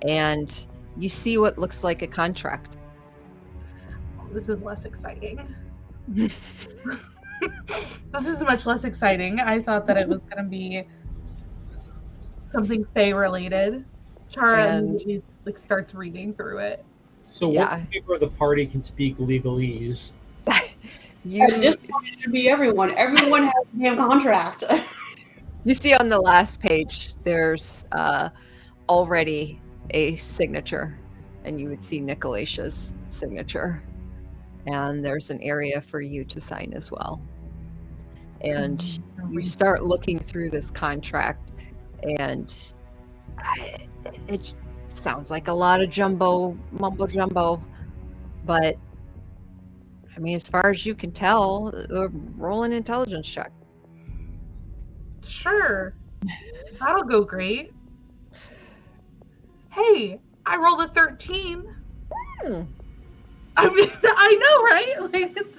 And you see what looks like a contract. Oh, this is less exciting. This is much less exciting. I thought that it was going to be something Fae related. Chara And- immediately starts reading through it. So Yeah. what member of the party can speak legalese? At You this point, it should be everyone. Everyone has a damn contract. You see on the last page, there's already a signature, and you would see Nicolasia's signature. And there's an area for you to sign as well. And you start looking through this contract, and it sounds like a lot of mumbo jumbo, but I mean, as far as you can tell, roll an intelligence check. Sure. That'll go great. Hey, I rolled a 13. Hmm. I mean, I know, right? Like, it's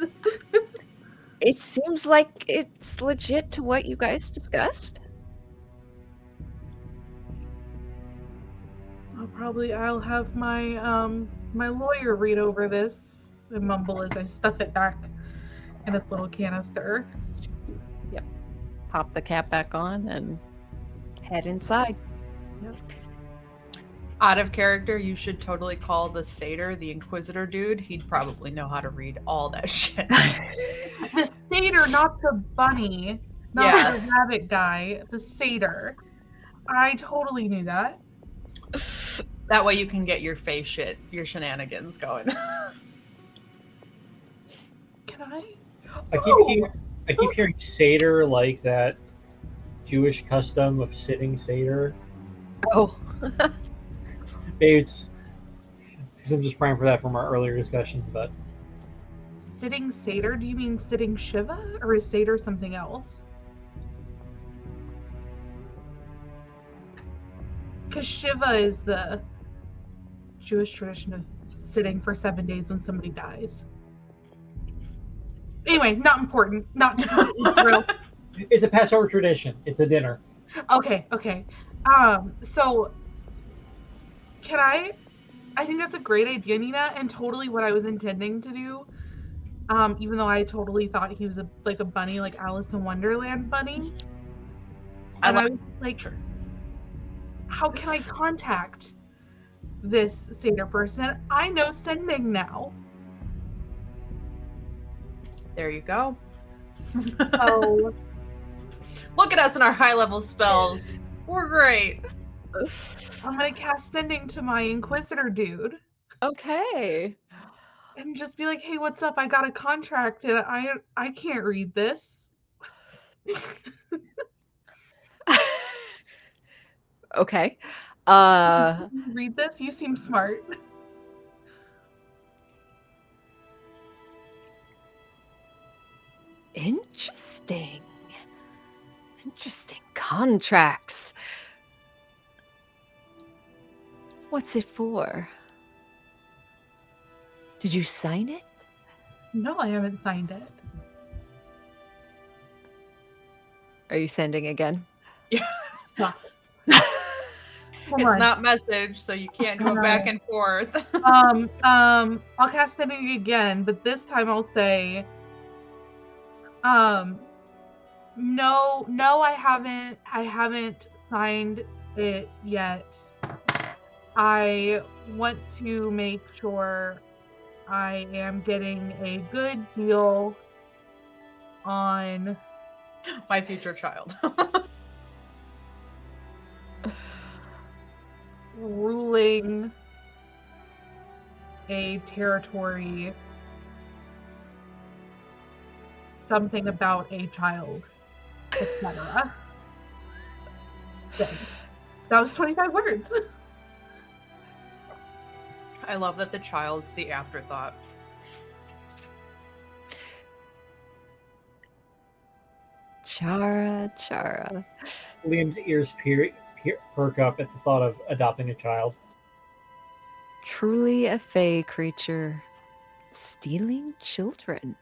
It seems like it's legit to what you guys discussed. I'll have my lawyer read over this and mumble as I stuff it back in its little canister. Pop the cap back on and head inside. Out of character, you should totally call the satyr the Inquisitor dude. He'd probably know how to read all that shit. The satyr, not the bunny, not Yeah. the rabbit guy, the satyr. I totally knew that. That way you can get your face shit, your shenanigans going. Can I? I keep hearing satyr like that Jewish custom of sitting satyr. Oh. Maybe it's because I'm just praying for that from our earlier discussion, but Sitting satyr? Do you mean sitting Shiva? Or is satyr something else? Because Shiva is the Jewish tradition of sitting for 7 days when somebody dies. Anyway, not important. Not real. it's a Passover tradition. It's a dinner. Okay. So can I think that's a great idea, Nina, and totally what I was intending to do. Even though I totally thought he was a bunny, like Alice in Wonderland bunny. And I was like, Sure. how can I contact this satyr person? I know sending now. There you go. So Look at us and our high level spells. We're great. I'm gonna cast sending to my Inquisitor dude Okay. and just be like, hey, what's up? I got a contract and I can't read this. Okay. Can you read this? You seem smart. Interesting. Interesting contracts. What's it for? Did you sign it? No, I haven't signed it. Are you sending again? Come It's on. not message, so you can't go back and forth. I'll cast sending again, but this time I'll say, no, I haven't signed it yet. I want to make sure I am getting a good deal on My future child. ruling a territory, something about a child, etc. That was 25 words. I love that the child's the afterthought. Chara. Liam's ears perk up at the thought of adopting a child. Truly a fey creature. Stealing children.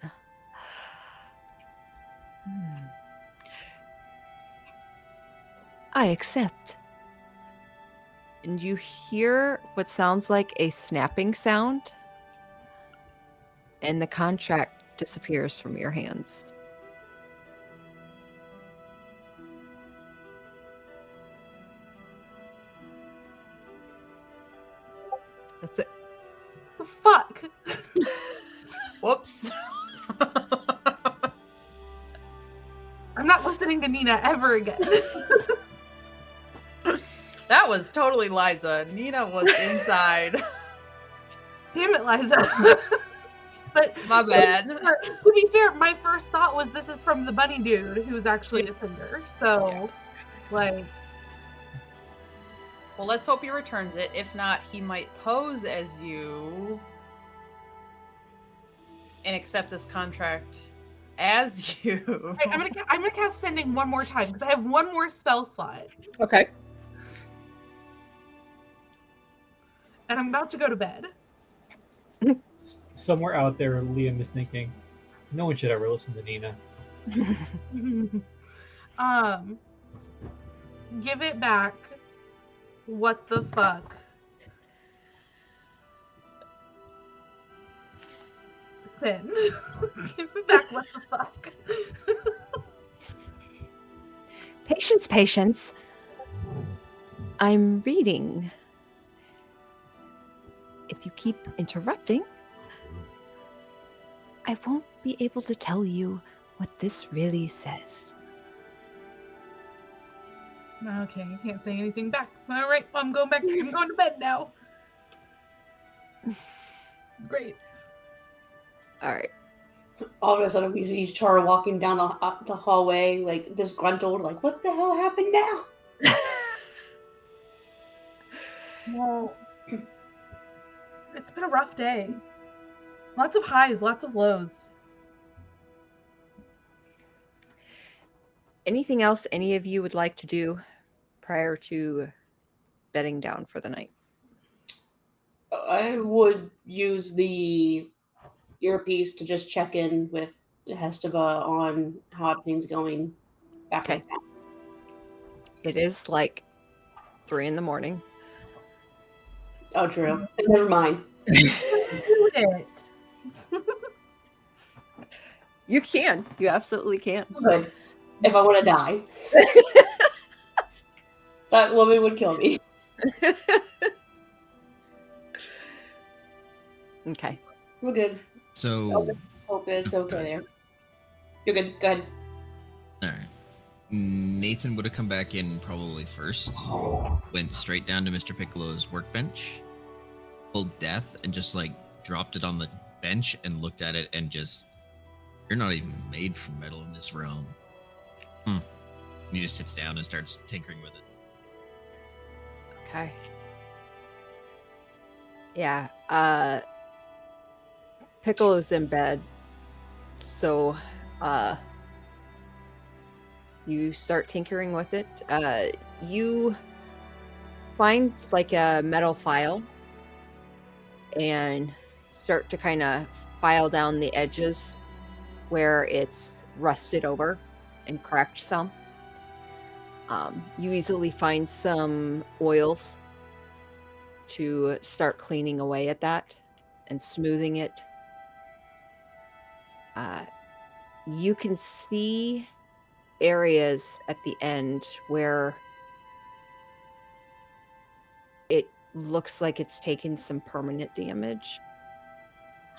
I accept. And you hear what sounds like a snapping sound, and the contract disappears from your hands. That's it. The fuck? Whoops. I'm not listening to Nina ever again. That was totally Liza. Nina was inside. Damn it, Liza. But My bad. to be fair, my first thought was this is from the bunny dude who's actually a singer. So, like, Well, let's hope he returns it. If not, he might pose as you and accept this contract as you. I'm gonna cast sending one more time because I have one more spell slot. Okay. and I'm about to go to bed. Somewhere out there, Liam is thinking, no one should ever listen to Nina. Give it back. What the fuck? Send. Give it back. What the fuck? Patience, patience. I'm reading. If you keep interrupting, I won't be able to tell you what this really says. Okay, I can't say anything back. All right, I'm going back. I'm going to bed now. Great. All right. All of a sudden, we see Chara walking down the hallway, like disgruntled, like, what the hell happened now? Well, it's been a rough day. Lots of highs, lots of lows. Anything else any of you would like to do prior to bedding down for the night? I would use the earpiece to just check in with Hestava on how everything's going back Okay. in town. It is like 3 a.m. Oh, true. Never mind. Do it. You can. You absolutely can. Good. If I want to die, that woman would kill me. Okay. We're good. So, Hope it's okay there. You're good. Go ahead. all right. Nathan would have come back in probably first. Went straight down to Mr. Piccolo's workbench, pulled Death, and just like dropped it on the bench and looked at it and just, you're not even made from metal in this realm. And he just sits down and starts tinkering with it. Okay. Yeah. Piccolo's in bed. So you start tinkering with it. You find like a metal file and start to kind of file down the edges where it's rusted over and cracked some. You easily find some oils to start cleaning away at that and smoothing it. You can see areas at the end where it looks like it's taken some permanent damage.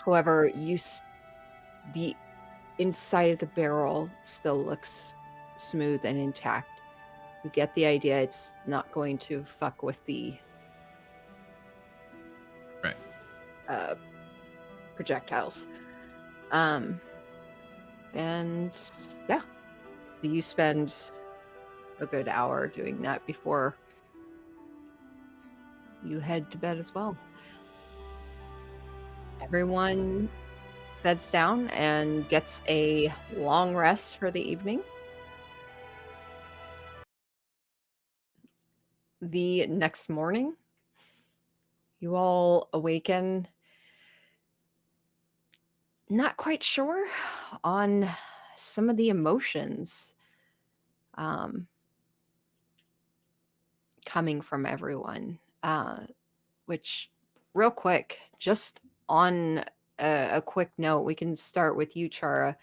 However, the inside of the barrel still looks smooth and intact. You get the idea it's not going to fuck with the projectiles. And yeah, so you spend a good hour doing that before you head to bed as well. Everyone beds down and gets a long rest for the evening. The next morning, you all awaken not quite sure on some of the emotions coming from everyone, which real quick, just on a quick note, we can start with you, Chara.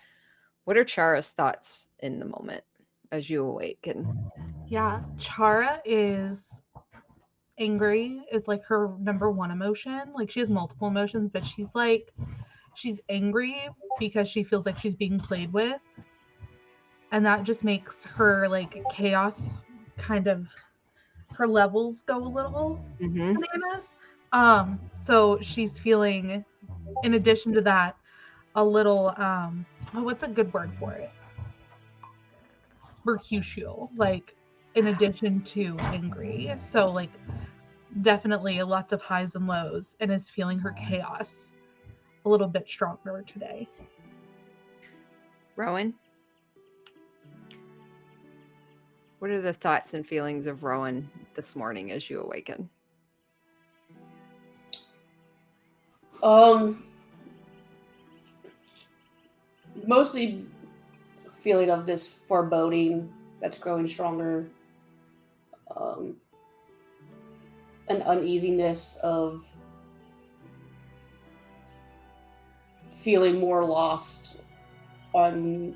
What are Chara's thoughts in the moment as you awaken? Yeah, Chara is angry is like her number one emotion. Like she has multiple emotions, but she's angry because she feels like she's being played with. And that just makes her like chaos kind of her levels go a little bananas. So she's feeling, in addition to that, a little what's a good word for it? Mercutio, like in addition to angry. So like definitely lots of highs and lows, and is feeling her chaos a little bit stronger today. Rowan? What are the thoughts and feelings of Rowan this morning as you awaken? Um, mostly feeling of this foreboding that's growing stronger. Um, an uneasiness of feeling more lost on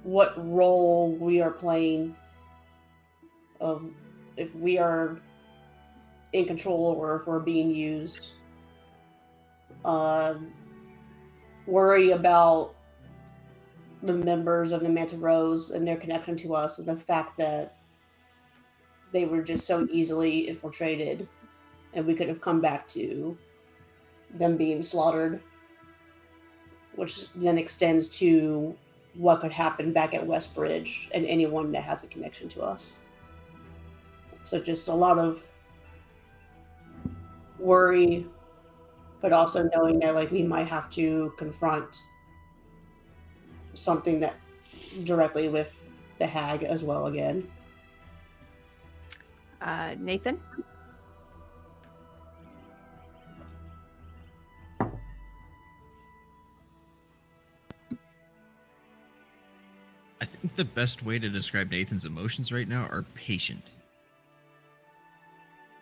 what role we are playing, of if we are in control or if we're being used. Um, worry about the members of the Manta Rose and their connection to us, and the fact that they were just so easily infiltrated, and we could have come back to them being slaughtered, which then extends to what could happen back at Westbridge and anyone that has a connection to us. So just a lot of worry, but also knowing that like we might have to confront something that directly with the hag as well again. Nathan? I think the best way to describe Nathan's emotions right now are patient.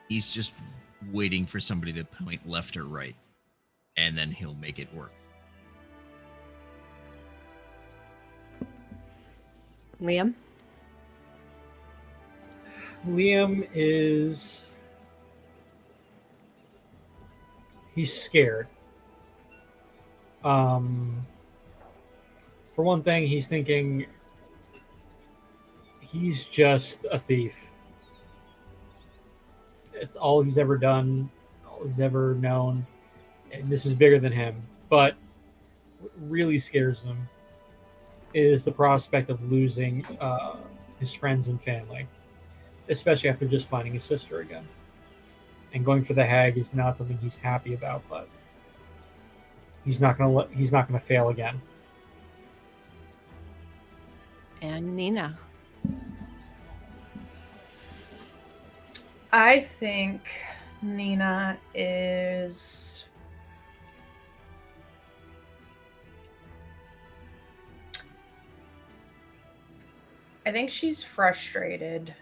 He's just waiting for somebody to point left or right, and then he'll make it work. Liam? Liam he's scared. For one thing, he's thinking he's just a thief. It's all he's ever done, all he's ever known, and this is bigger than him. But what really scares him is the prospect of losing his friends and family, especially after just finding his sister again. And going for the hag is not something he's happy about, but he's not gonna fail again. And Nina? I think Nina is I think she's frustrated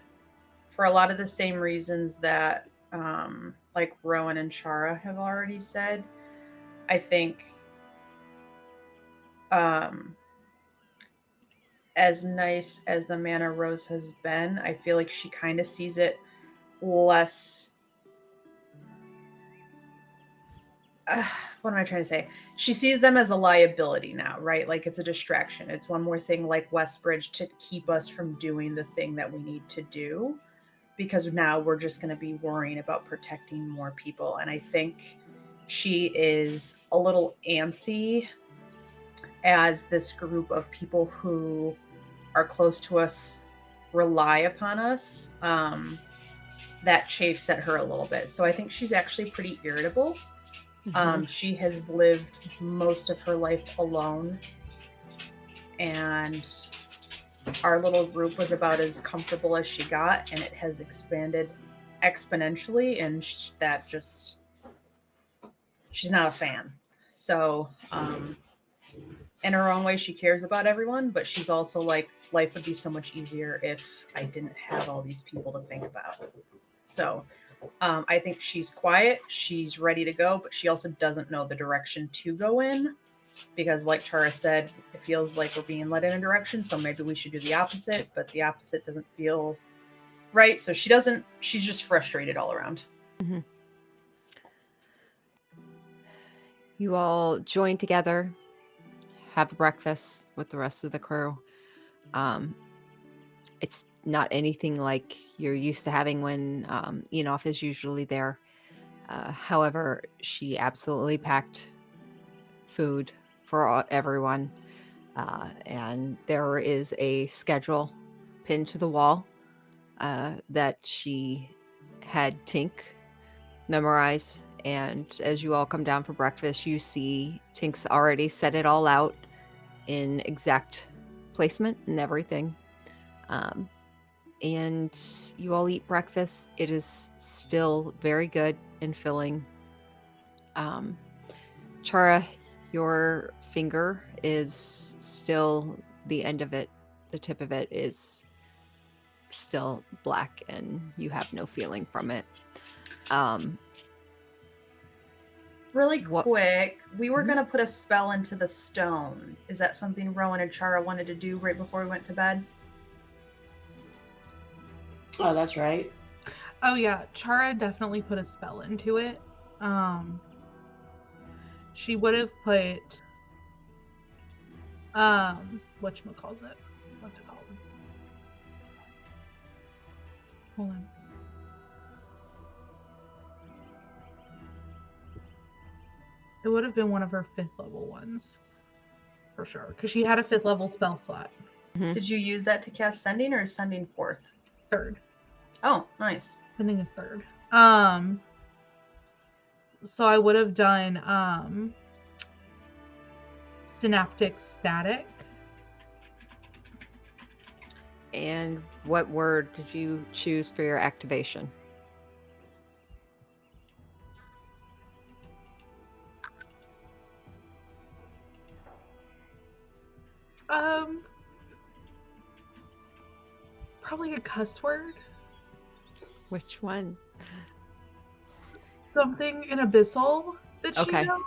for a lot of the same reasons that like Rowan and Chara have already said. I think as nice as the Mana Rose has been, I feel like she kind of sees it less. What am I trying to say? She sees them as a liability now, right? Like it's a distraction. It's one more thing like Westbridge to keep us from doing the thing that we need to do, because now we're just going to be worrying about protecting more people. And I think she is a little antsy as this group of people who are close to us rely upon us. That chafes at her a little bit. So I think she's actually pretty irritable. She has lived most of her life alone, and our little group was about as comfortable as she got, and it has expanded exponentially, and that just, she's not a fan. So in her own way, she cares about everyone, but she's also like, life would be so much easier if I didn't have all these people to think about. So I think she's quiet, she's ready to go, but she also doesn't know the direction to go in, because like Chara said, it feels like we're being led in a direction, so maybe we should do the opposite, but the opposite doesn't feel right. So she's just frustrated all around. Mm-hmm. You all join together, have breakfast with the rest of the crew. It's not anything like you're used to having when Enof is usually there. However, she absolutely packed food for everyone. And there is a schedule pinned to the wall that she had Tink memorize. And as you all come down for breakfast, you see Tink's already set it all out in exact placement and everything. And you all eat breakfast. It is still very good and filling. Chara, your finger is still, the end of it, the tip of it is still black and you have no feeling from it. Really What- quick, we were going to put a spell into the stone. Is that something Rowan and Chara wanted to do right before we went to bed? Oh, that's right. Oh yeah, Chara definitely put a spell into it. She would have put whatchamacallit? What's it called? Hold on. It would have been one of her 5th level ones. For sure. Because she had a 5th level spell slot. Did you use that to cast Sending, or is Sending 4th? 3rd. Oh, nice. Sending is 3rd. So I would have done Synaptic Static. And what word did you choose for your activation? Probably a cuss word. Which one? Something in Abyssal that she Okay. knows.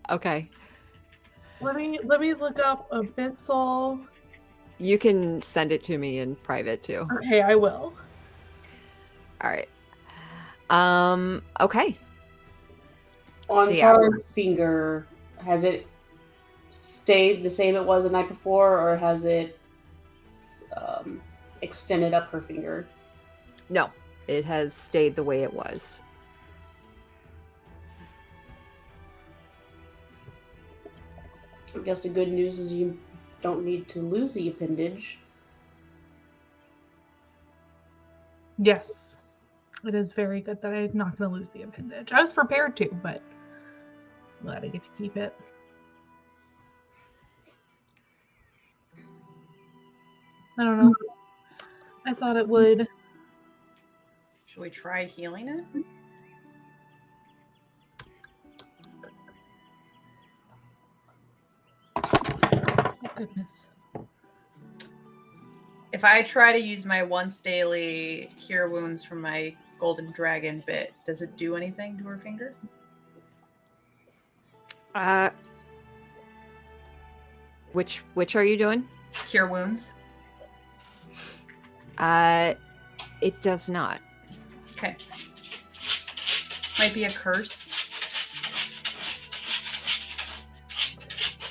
Okay. Let me look up Abyssal. You can send it to me in private too. Okay, I will. All right. Okay. On So, yeah. Chara's finger, has it stayed the same it was the night before, or has it extended up her finger? No, it has stayed the way it was. I guess the good news is you don't need to lose the appendage. Yes. It is very good that I'm not going to lose the appendage. I was prepared to, but I'm glad I get to keep it. I don't know. I thought it would. Should we try healing it? Oh, goodness. If I try to use my once daily cure wounds from my golden dragon bit, does it do anything to her finger? Which are you doing? Cure wounds? It does not. Okay. Might be a curse.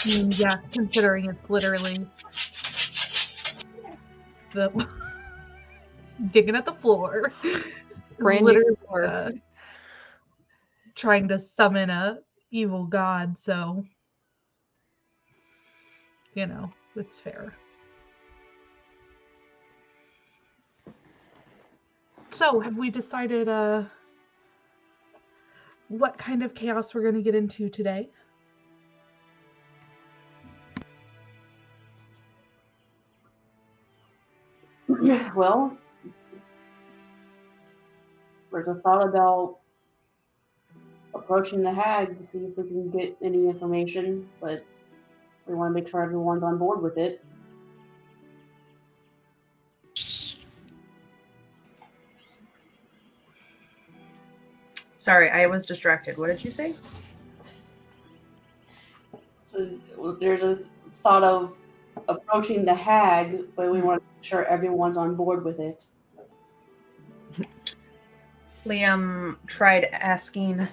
Yeah, considering it's literally the digging at the floor. Brand new Literally, floor. trying to summon a evil god, so you know, it's fair. So, have we decided what kind of chaos we're going to get into today? Well, there's a thought about approaching the hag to see if we can get any information, but we want to make sure everyone's on board with it. Sorry, I was distracted. What did you say? So there's a thought of approaching the hag, but we want to make sure everyone's on board with it. Liam tried asking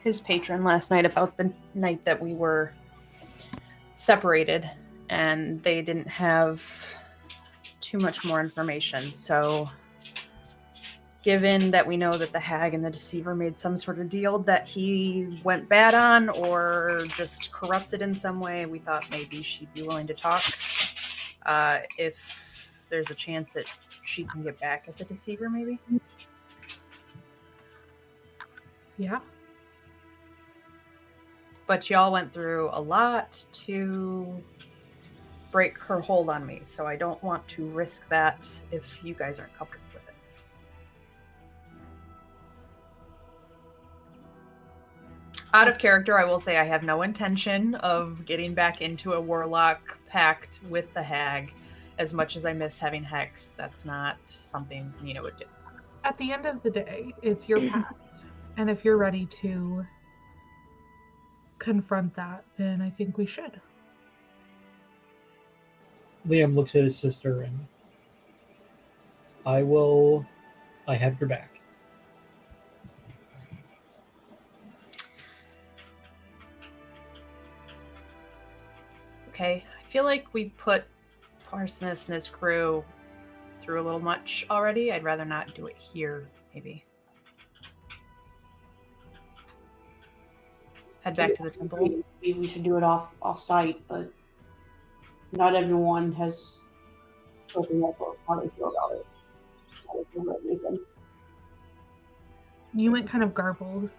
his patron last night about the night that we were separated, and they didn't have too much more information. So, given that we know that the hag and the deceiver made some sort of deal that he went bad on or just corrupted in some way, we thought maybe she'd be willing to talk. If there's a chance that she can get back at the deceiver, maybe. Yeah. But y'all went through a lot to break her hold on me, so I don't want to risk that if you guys aren't comfortable with it. Out of character, I will say I have no intention of getting back into a warlock pact with the hag. As much as I miss having Hex, that's not something Nina would do. At the end of the day, it's your path. And if you're ready to confront that, then I think we should. Liam looks at his sister and I have your back. Okay, I feel like we've put Parsonus and his crew through a little much already. I'd rather not do it here, maybe. Head back to the temple. Maybe we should do it off site, but not everyone has spoken up or how they feel about it. How they feel about Nathan. You went kind of garbled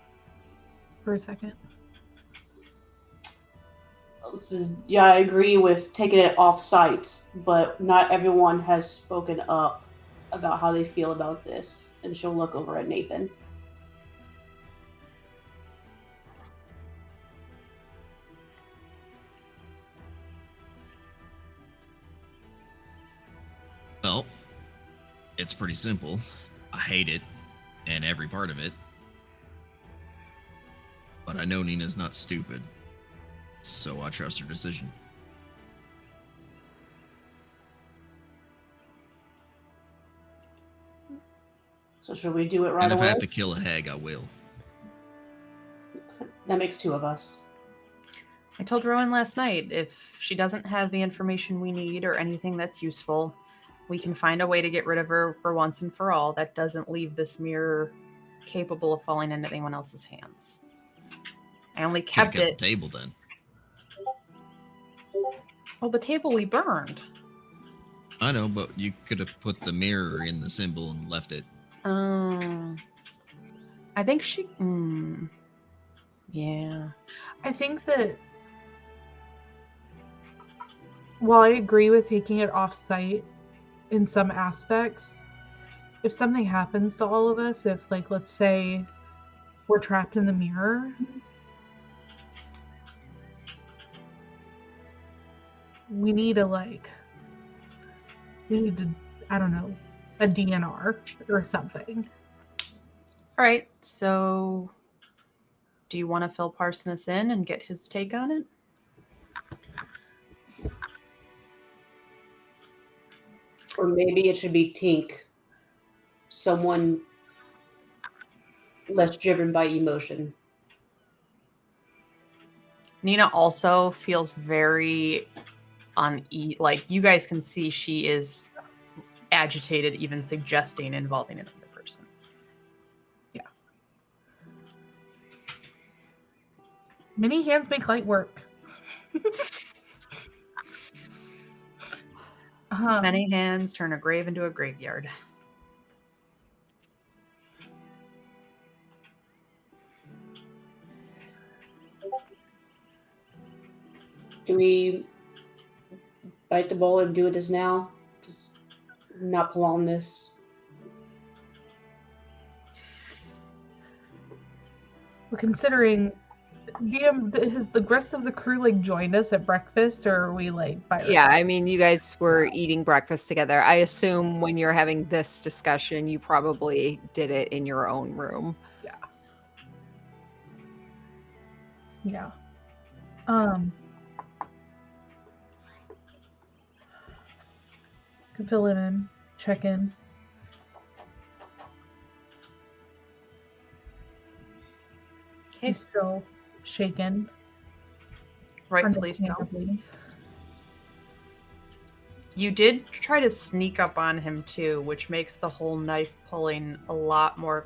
for a second. So, yeah, I agree with taking it off site, but not everyone has spoken up about how they feel about this. And she'll look over at Nathan. Well, it's pretty simple. I hate it, and every part of it. But I know Nina's not stupid, so I trust her decision. So should we do it right And if away? I have to kill a hag, I will. That makes two of us. I told Rowan last night, if she doesn't have the information we need or anything that's useful, we can find a way to get rid of her for once and for all. That doesn't leave this mirror capable of falling into anyone else's hands. I only Should've kept kept it. the table then. Well, the table we burned. I know, but you could have put the mirror in the symbol and left it. I think she. Yeah. I think that while I agree with taking it off site in some aspects, if something happens to all of us, if, like, let's say we're trapped in the mirror, we need a, I don't know, a DNR or something. All right. So, do you want to fill Parsonus in and get his take on it? Or maybe it should be Tink. Someone less driven by emotion. Nina also feels very like you guys can see she is agitated, even suggesting involving another person. Yeah. Many hands make light work. Many hands turn a grave into a graveyard. Do we bite the bullet and do this now? Just not prolong this. Well, considering has the rest of the crew joined us at breakfast, or are we by Yeah, I ourselves? mean, you guys were eating breakfast together. I assume when you're having this discussion, you probably did it in your own room. Yeah. Can fill him in, check in. Okay. He's still shaken. Rightfully so. understandably. You did try to sneak up on him too, which makes the whole knife pulling a lot more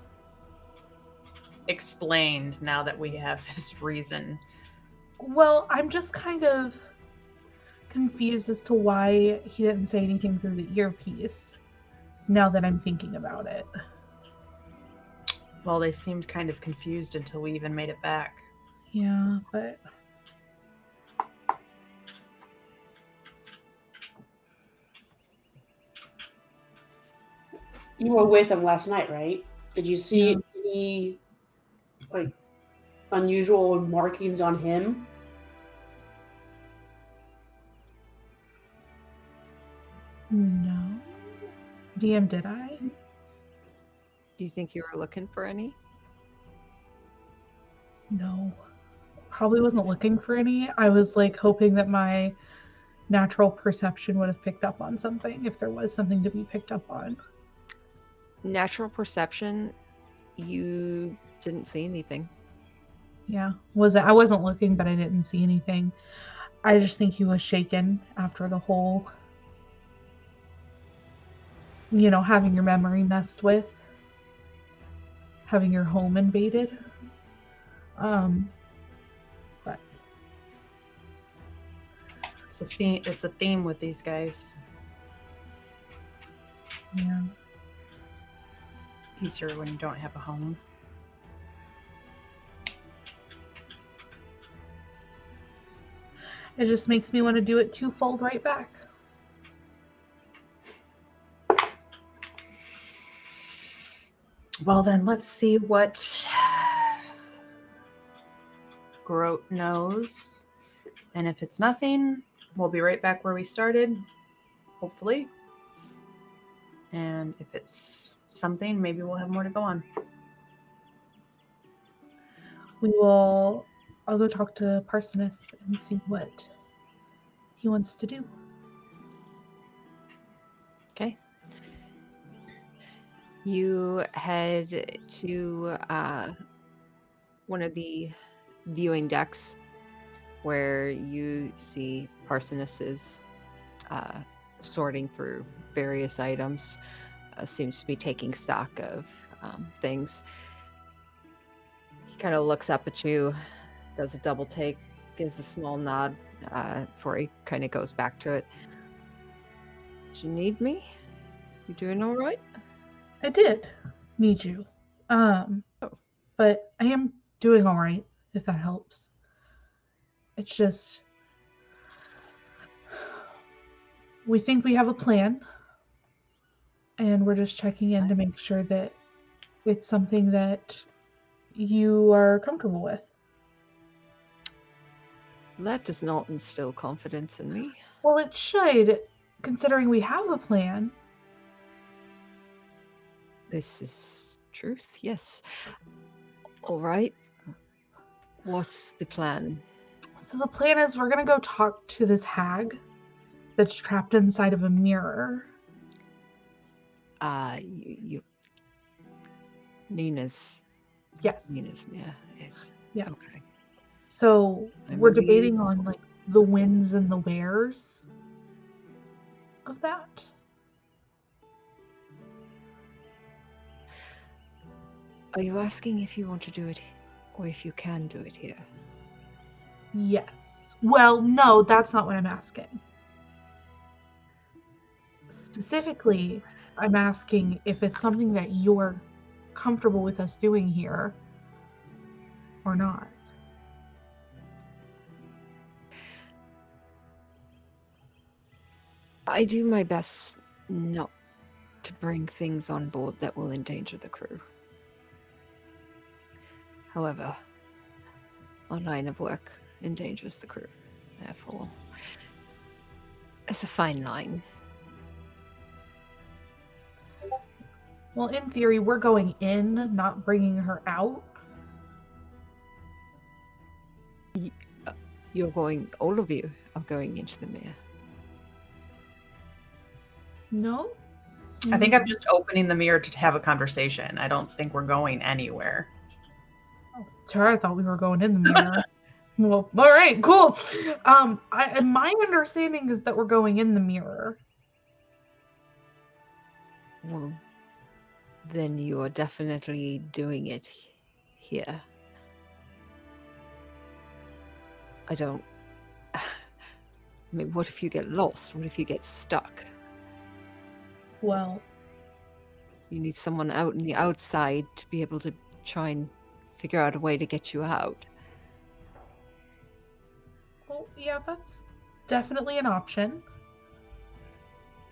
explained now that we have his reason. Well, I'm just kind of confused as to why he didn't say anything through the earpiece, now that I'm thinking about it. Well, they seemed kind of confused until we even made it back. Yeah, but You were with him last night, right? Did you see any unusual markings on him? No. DM, did I? Do you think you were looking for any? No. Probably wasn't looking for any. I was like hoping that my natural perception would have picked up on something if there was something to be picked up on. Natural perception, you didn't see anything. Yeah. I wasn't looking, but I didn't see anything. I just think he was shaken after the whole, having your memory messed with, having your home invaded. But It's a theme with these guys. yeah. Easier when you don't have a home. It just makes me want to do it twofold right back. Well, then let's see what Groat knows. And if it's nothing, we'll be right back where we started, hopefully. And if it's something, maybe we'll have more to go on. I'll go talk to Parsonus and see what he wants to do. Okay. You head to one of the viewing decks where you see Parsonus's sorting through various items. Seems to be taking stock of things. He kind of looks up at you, does a double take, gives a small nod before he kind of goes back to it. Do you need me? You doing all right? I did need you. But I am doing all right, if that helps. It's just we think we have a plan, and we're just checking in to make sure that it's something that you are comfortable with. That does not instill confidence in me. Well, it should, considering we have a plan. This is truth, yes. All right. What's the plan? So the plan is we're going to go talk to this hag that's trapped inside of a mirror. Nina's. Yes. Nina's, yes. Yeah. Okay. So I we're believe- debating on like the wins and the wheres of that. Are you asking if you want to do it or if you can do it here? Yes. Well, no, that's not what I'm asking. Specifically, I'm asking if it's something that you're comfortable with us doing here or not. I do my best not to bring things on board that will endanger the crew. However, our line of work endangers the crew. Therefore, it's a fine line. Well, in theory, we're going in, not bringing her out. All of you are going into the mirror. No? I think I'm just opening the mirror to have a conversation. I don't think we're going anywhere. Sure, I thought we were going in the mirror. Well, all right, cool. My understanding is that we're going in the mirror. Well, then you are definitely doing it here. I mean, what if you get lost? What if you get stuck? Well, You need someone out on the outside to be able to try and figure out a way to get you out. yeah, that's definitely an option.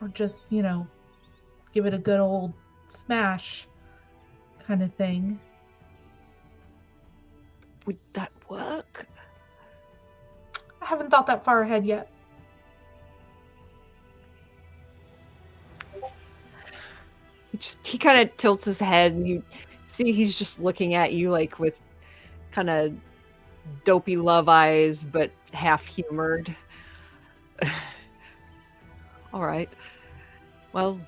Or just, give it a good old smash kind of thing. Would that work? I haven't thought that far ahead yet. He kind of tilts his head, and you see he's just looking at you like with kind of dopey love eyes, but half humored. All right. Well,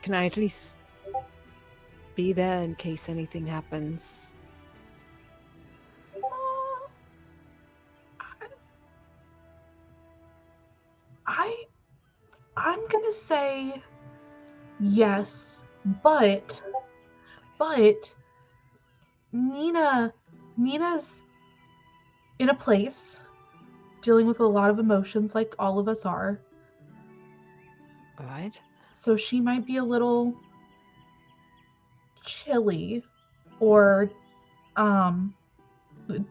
can I at least be there in case anything happens? I'm gonna say yes, but Nina's in a place dealing with a lot of emotions like all of us are. All right. So she might be a little chilly or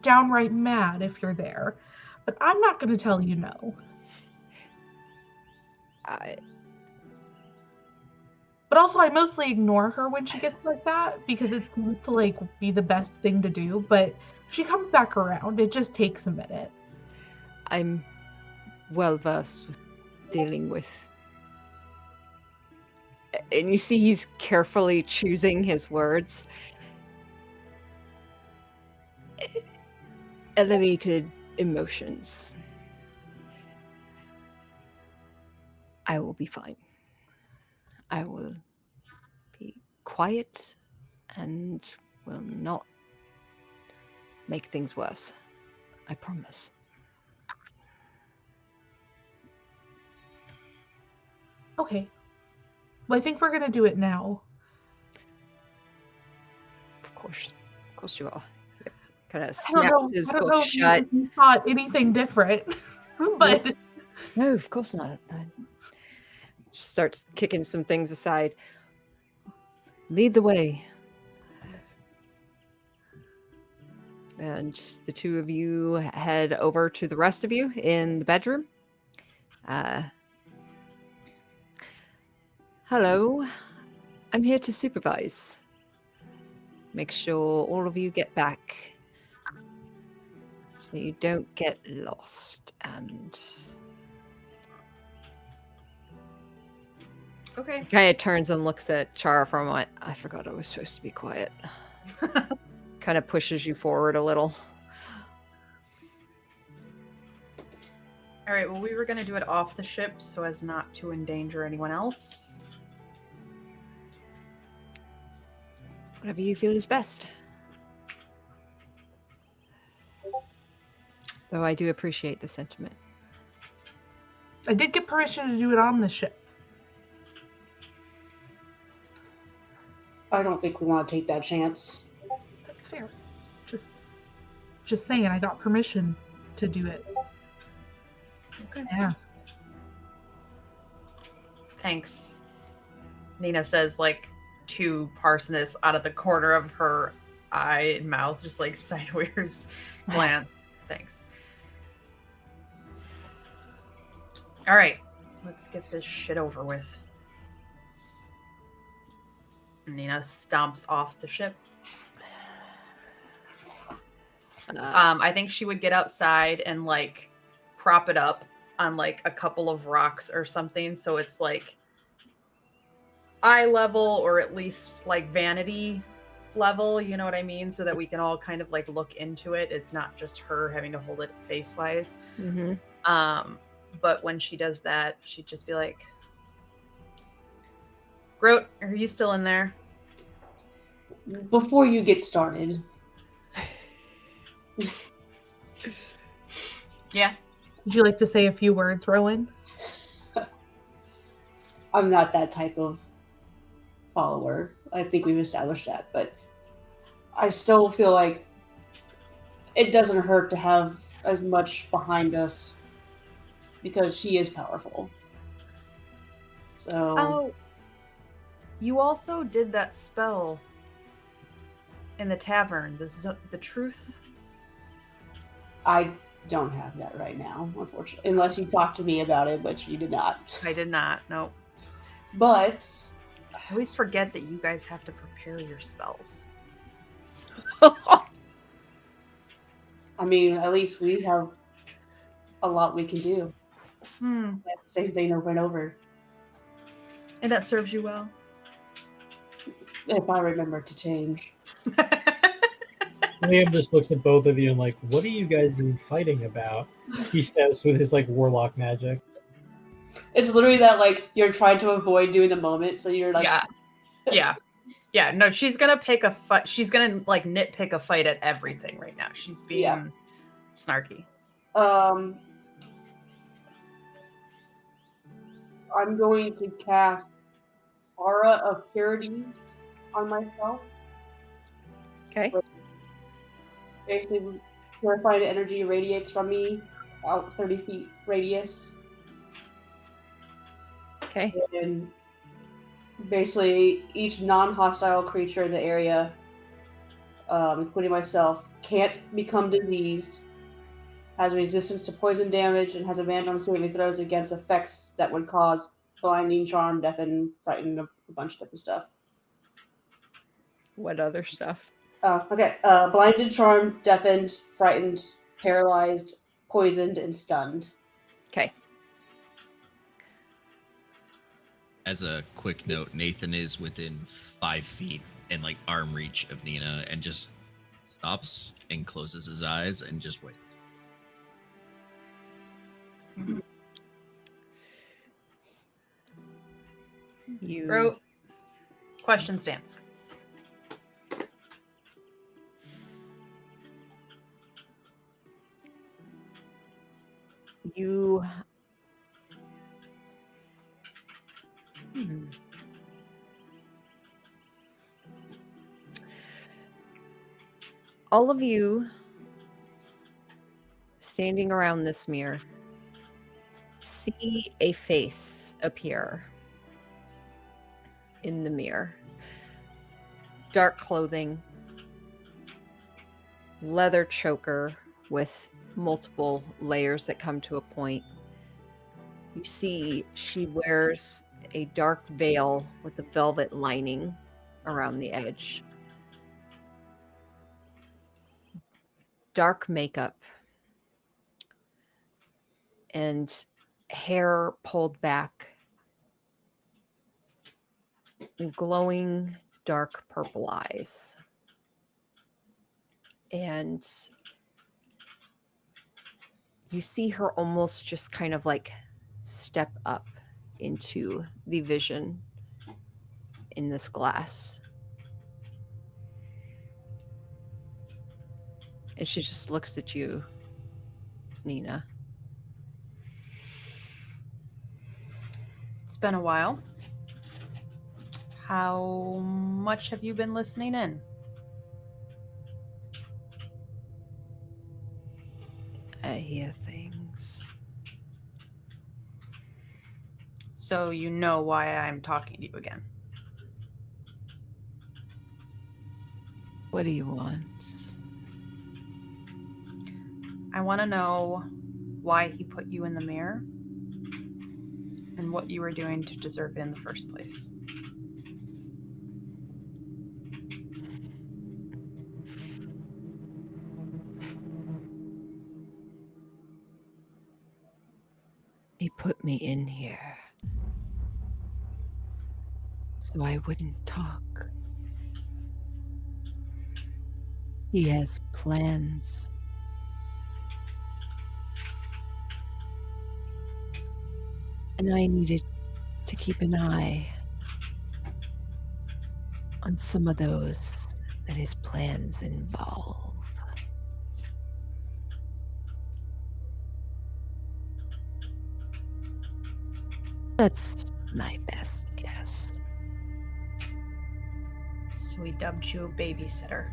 downright mad if you're there. But I'm not going to tell you no. But also I mostly ignore her when she gets like that because it seems to like be the best thing to do, but she comes back around. It just takes a minute. I'm well versed with dealing with, and you see he's carefully choosing his words. Elevated emotions. I will be fine. I will be quiet and will not make things worse. I promise. Okay. Well, I think we're going to do it now. Of course you are. Kind of I don't know, snaps his I don't book know shut. if you thought anything different, but No, of course not. Starts kicking some things aside. Lead the way. And just the two of you head over to the rest of you in the bedroom. Hello. I'm here to supervise. Make sure all of you get back so you don't get lost. And Okay. kind of turns and looks at Chara for a moment. I forgot I was supposed to be quiet. Kind of pushes you forward a little. All right. Well, we were going to do it off the ship so as not to endanger anyone else. Whatever you feel is best. Though I do appreciate the sentiment. I did get permission to do it on the ship. I don't think we want to take that chance. That's fair. Just saying, I got permission to do it. Okay. I asked. Thanks. Nina says, like, to Parsonus out of the corner of her eye and mouth, just like sideways glance. Thanks. All right. Let's get this shit over with. Nina stomps off the ship. I think she would get outside and like prop it up on like a couple of rocks or something, so it's like eye level or at least like vanity level, you know what I mean? So that we can all kind of like look into it. It's not just her having to hold it face wise. Mm-hmm. But when she does that, she'd just be like, Groat, are you still in there? Before you get started, Yeah. Would you like to say a few words, Rowan? I'm not that type of follower. I think we've established that, but I still feel like it doesn't hurt to have as much behind us because she is powerful. So Oh, you also did that spell in the tavern, the truth. I don't have that right now, unfortunately, unless you talked to me about it, which you did not. I did not. No. But I always forget that you guys have to prepare your spells. I mean, at least we have a lot we can do. Hmm. Same thing over and over. And that serves you well. If I remember to change. Liam just looks at both of you and like, what are you guys even fighting about? He says with his like warlock magic. It's literally that like you're trying to avoid doing the moment, so you're like, Yeah. No, she's gonna pick a fight. She's gonna like nitpick a fight at everything right now. She's being snarky. I'm going to cast Aura of Purity on myself. Okay. Basically, purified energy radiates from me out 30 feet radius. Okay. And basically, each non-hostile creature in the area, including myself, can't become diseased, has resistance to poison damage, and has advantage on saving throws against effects that would cause blinding, charm, deafen, frighten, a bunch of different stuff. What other stuff? Okay. Blinded, charmed, deafened, frightened, paralyzed, poisoned, and stunned. Okay. As a quick note, Nathan is within 5 feet and like arm reach of Nina and just stops and closes his eyes and just waits. You Bro, question stance. You all of you standing around this mirror see a face appear in the mirror. Dark clothing, leather choker with multiple layers that come to a point. You see she wears a dark veil with a velvet lining around the edge. Dark makeup and hair pulled back, glowing dark purple eyes. And you see her almost just kind of like step up into the vision in this glass. And she just looks at you, Nina. It's been a while. How much have you been listening in? I hear things. So you know why I'm talking to you again. What do you want? I want to know why he put you in the mirror and what you were doing to deserve it in the first place. He put me in here so I wouldn't talk. He has plans. And I needed to keep an eye on some of those that his plans involve. That's my best guess. So he dubbed you a babysitter.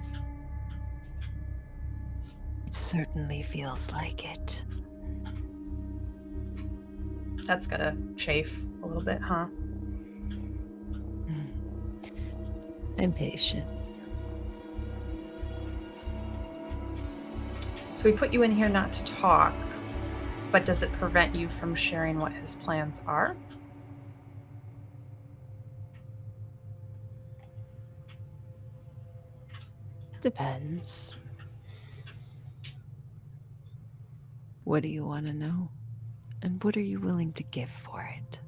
It certainly feels like it. That's gotta chafe a little bit, huh? I'm patient. So we put you in here not to talk, but does it prevent you from sharing what his plans are? depends. What do you want to know? And what are you willing to give for it?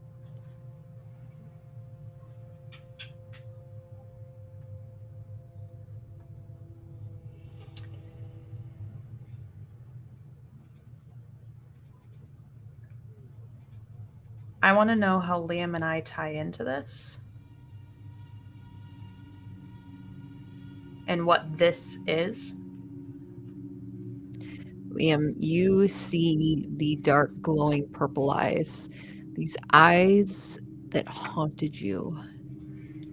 I want to know how Liam and I tie into this. And what this is. Liam, you see the dark glowing purple eyes. These eyes that haunted you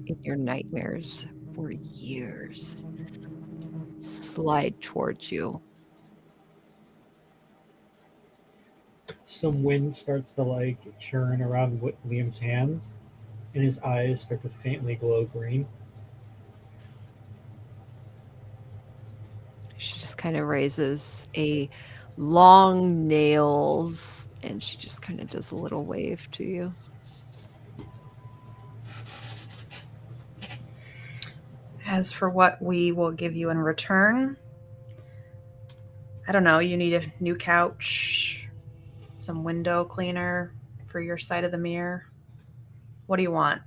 in your nightmares for years slide towards you. Some wind starts to like churn around Liam's hands, and his eyes start to faintly glow green. She just kind of raises a long nails and she just kind of does a little wave to you. As for what we will give you in return, I don't know, you need a new couch, some window cleaner for your side of the mirror. What do you want?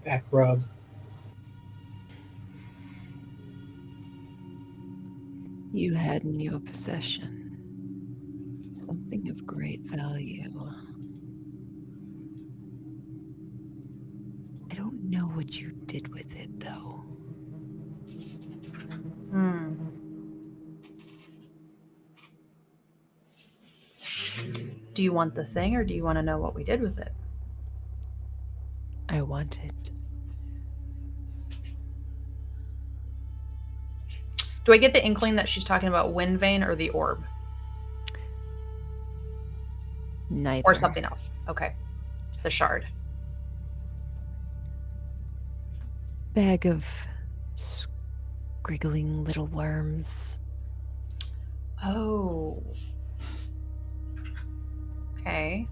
Back rub. You had in your possession something of great value. I don't know what you did with it, though. Do you want the thing or do you want to know what we did with it? I want it. Do I get the inkling that she's talking about Wind Vein or the orb? Neither. Or something else. Okay. The shard. Bag of scriggling little worms. Oh. Okay.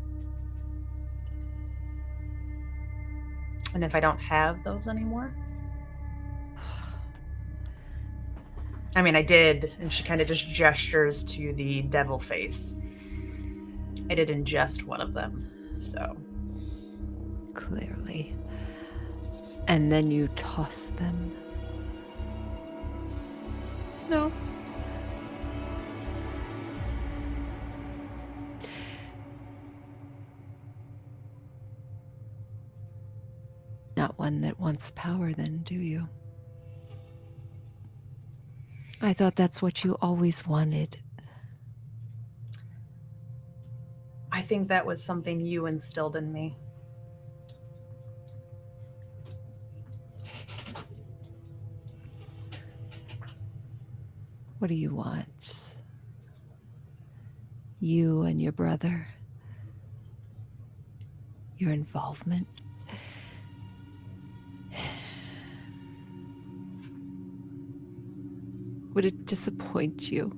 And if I don't have those anymore? I mean, I did, and she kind of just gestures to the devil face. I did ingest one of them, so. Clearly. And then you toss them. No. Not one that wants power, then, do you? I thought that's what you always wanted. I think that was something you instilled in me. What do you want? You and your brother? Your involvement? Would it disappoint you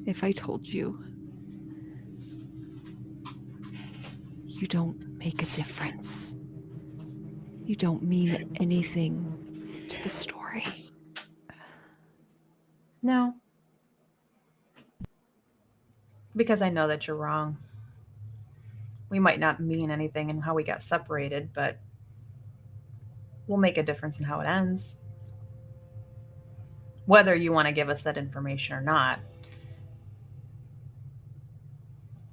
if I told you you don't make a difference? You don't mean anything to the story. No. Because I know that you're wrong. We might not mean anything in how we got separated, but we'll make a difference in how it ends. Whether you want to give us that information or not.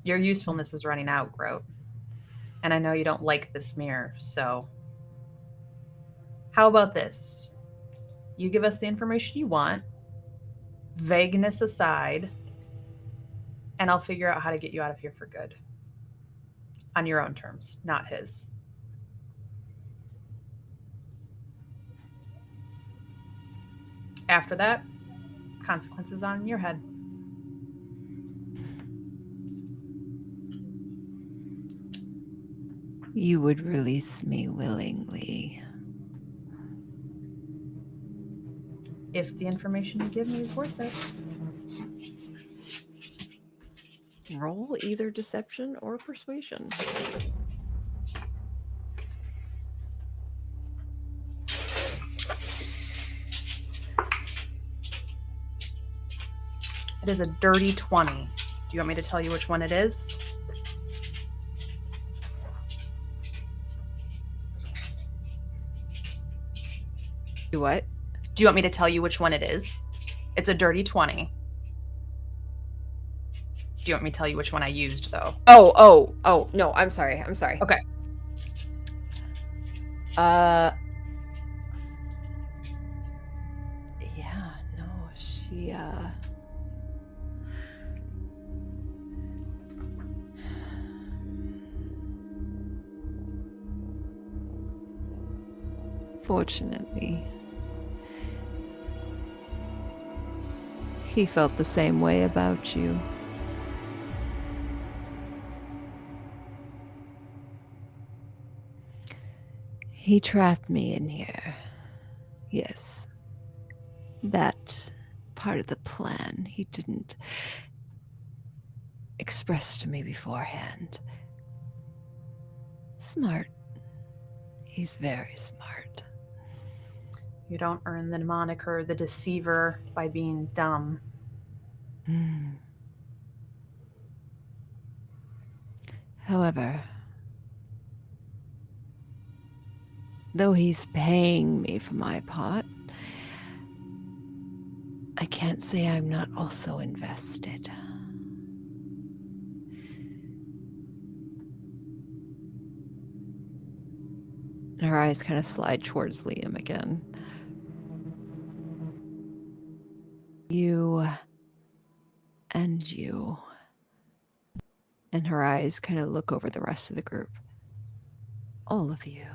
Your usefulness is running out, Groat. And I know you don't like this mirror, so how about this? You give us the information you want, vagueness aside, and I'll figure out how to get you out of here for good. On your own terms, not his. After that, consequences on your head. You would release me willingly. If the information you give me is worth it. Roll either deception or persuasion. It is a dirty 20. Do you want me to tell you which one it is? Do what? Do you want me to tell you which one it is? It's a dirty 20. Do you want me to tell you which one I used, though? Oh, no, I'm sorry. Okay. Yeah, no, she, fortunately, he felt the same way about you. He trapped me in here. Yes. That part of the plan he didn't express to me beforehand. Smart. He's very smart. You don't earn the moniker the deceiver by being dumb. However, though he's paying me for my part, I can't say I'm not also invested. And her eyes kind of slide towards Liam again. You and you. And her eyes kind of look over the rest of the group. All of you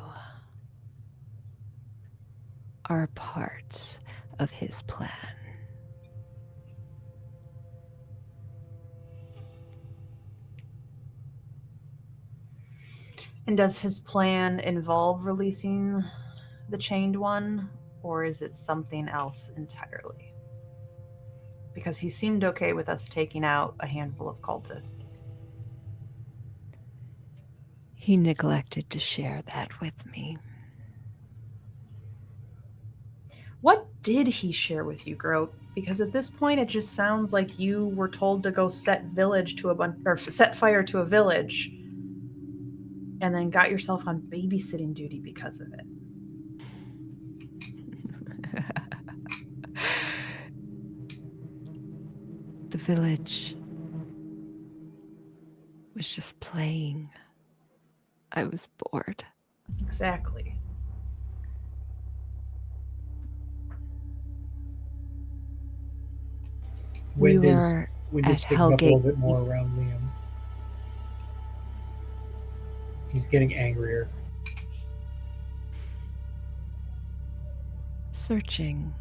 are parts of his plan. And does his plan involve releasing the chained one, or is it something else entirely? Because he seemed okay with us taking out a handful of cultists. He neglected to share that with me. What did he share with you, Grote? Because at this point, it just sounds like you were told to go set fire to a village, and then got yourself on babysitting duty because of it. The village was just playing. I was bored. Exactly. We Wind is were wind is at picking up a little Hellgate. bit more around Liam. He's getting angrier. Searching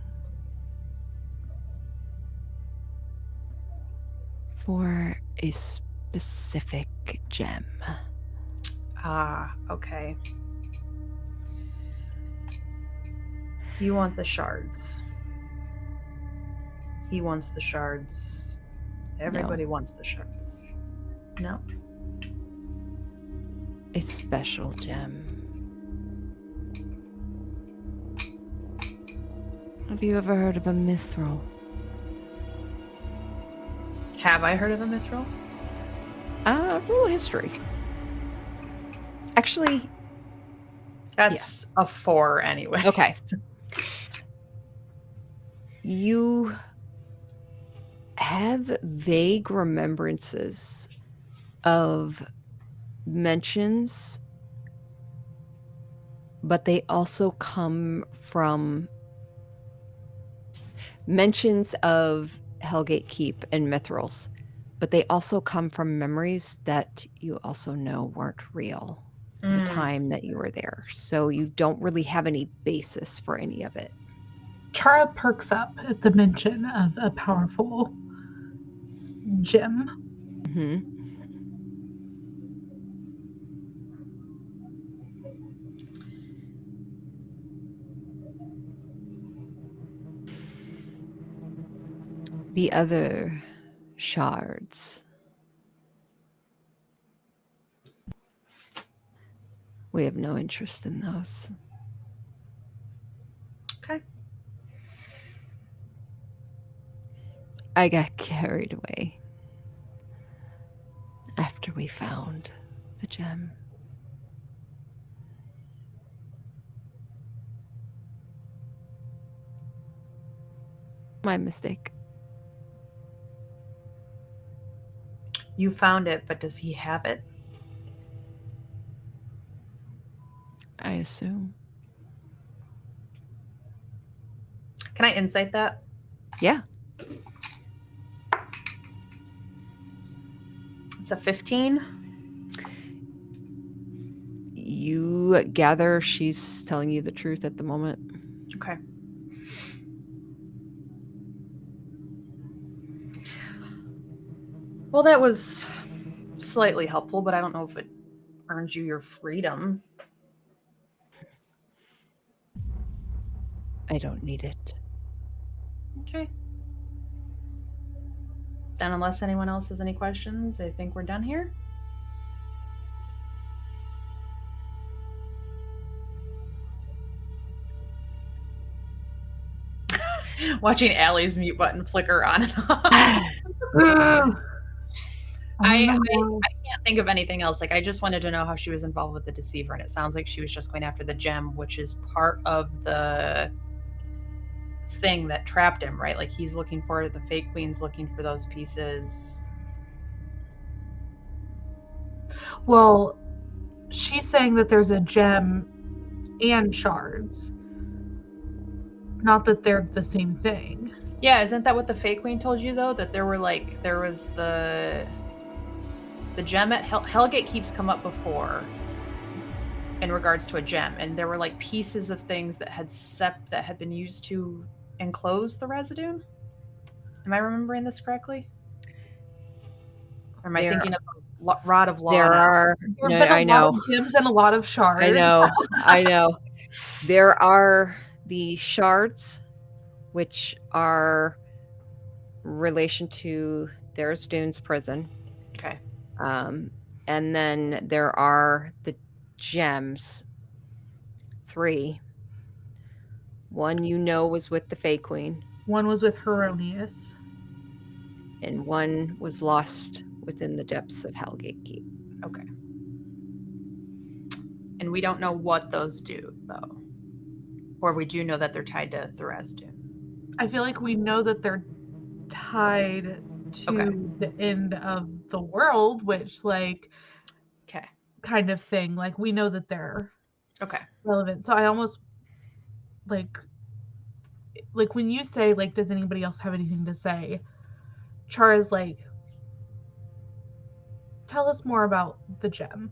for a specific gem. Ah, okay. You want the shards. He wants the shards. Everybody wants the shards. No? A special gem. Have you ever heard of a mithril? Have I heard of a mithril? Roll history. Actually, That's a 4 anyway. Okay. You have vague remembrances of mentions, but they also come from mentions of Hellgate Keep and mithrils, but they also come from memories that you also know weren't real the time that you were there. So you don't really have any basis for any of it. Chara perks up at the mention of a powerful gem. Mm-hmm. The other shards. We have no interest in those. Okay. I got carried away after we found the gem. My mistake. You found it, but does he have it? I assume. Can I insight that? Yeah. It's a 15. You gather she's telling you the truth at the moment. Okay. Well, that was slightly helpful, but I don't know if it earns you your freedom. I don't need it. Okay. Then unless anyone else has any questions, I think we're done here. Watching Allie's mute button flicker on and off. I can't think of anything else. Like, I just wanted to know how she was involved with the Deceiver, and it sounds like she was just going after the gem, which is part of the thing that trapped him, right? Like, he's looking for it, the Fake Queen's looking for those pieces. Well, she's saying that there's a gem and shards. Not that they're the same thing. Yeah, isn't that what the Fake Queen told you, though? That there was the gem at Hellgate Keep's come up before in regards to a gem, and there were like pieces of things that had been used to enclose the Residuum. Am I remembering this correctly? Or am I thinking of the Rod of Law? There are. There's No, been a I know. lot of gems and a lot of shards. I know. I know. There are the shards, which are relation to There's Dune's prison. Okay. And then there are the gems. 3. One was with the Fey Queen. One was with Heronius. And one was lost within the depths of Hellgate Keep. Okay. And we don't know what those do, though. Or we do know that they're tied to Tharizdun. I feel like we know that they're tied to the end of the world, which, like, okay, kind of thing. Like, we know that they're okay relevant. So I almost like when you say, like, does anybody else have anything to say? Chara's like, tell us more about the gem.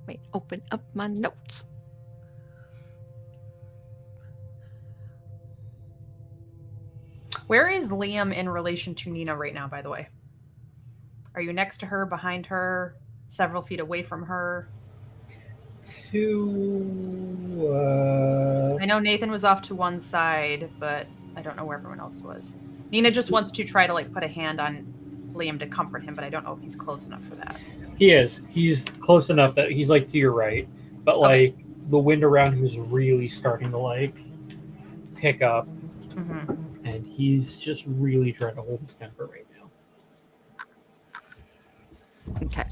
Wait, open up my notes. Where is Liam in relation to Nina right now, by the way? Are you next to her, behind her, several feet away from her? I know Nathan was off to one side, but I don't know where everyone else was. Nina just wants to try to, like, put a hand on Liam to comfort him, but I don't know if he's close enough for that. He is. He's close enough that he's, like, to your right, but like the wind around him is really starting to, like, pick up, and he's just really trying to hold his temper right now. Okay.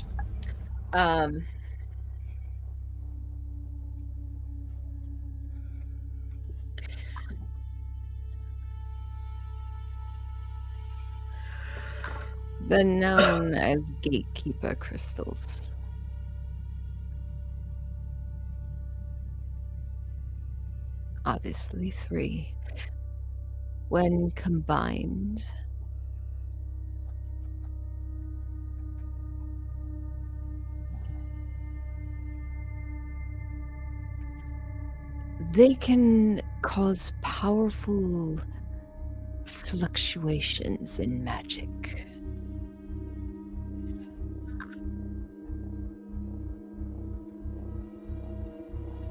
The known as gatekeeper crystals. Obviously 3. When combined, they can cause powerful fluctuations in magic.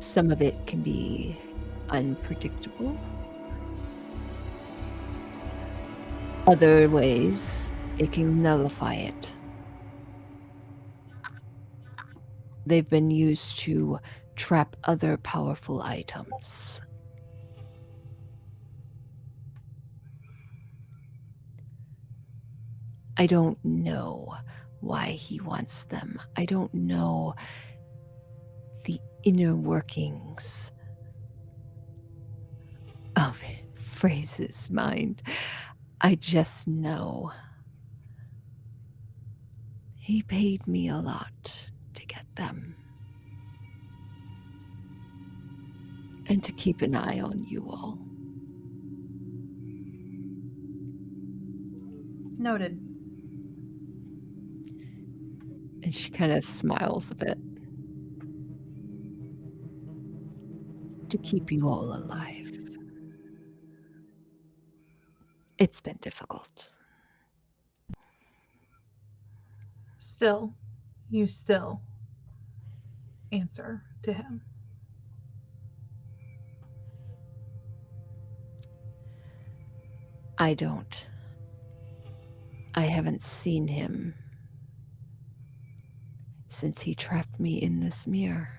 Some of it can be unpredictable. Other ways, it can nullify it. They've been used to trap other powerful items. I don't know why he wants them. I don't know the inner workings of Phrase's mind. I just know he paid me a lot to get them. And to keep an eye on you all. Noted. And she kind of smiles a bit. To keep you all alive. It's been difficult. Still, you still answer to him. I don't. I haven't seen him since he trapped me in this mirror.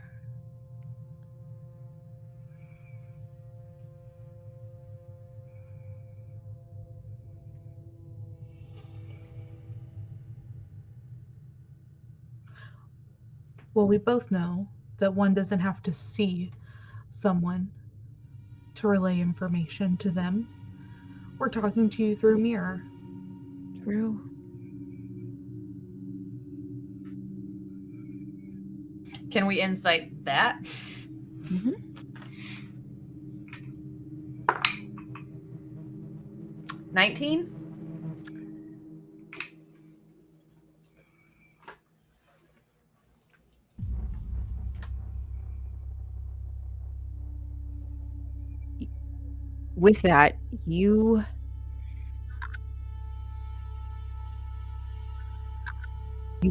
Well, we both know that one doesn't have to see someone to relay information to them. We're talking to you through mirror. True. Can we insight that? Mm-hmm. 19? With that, you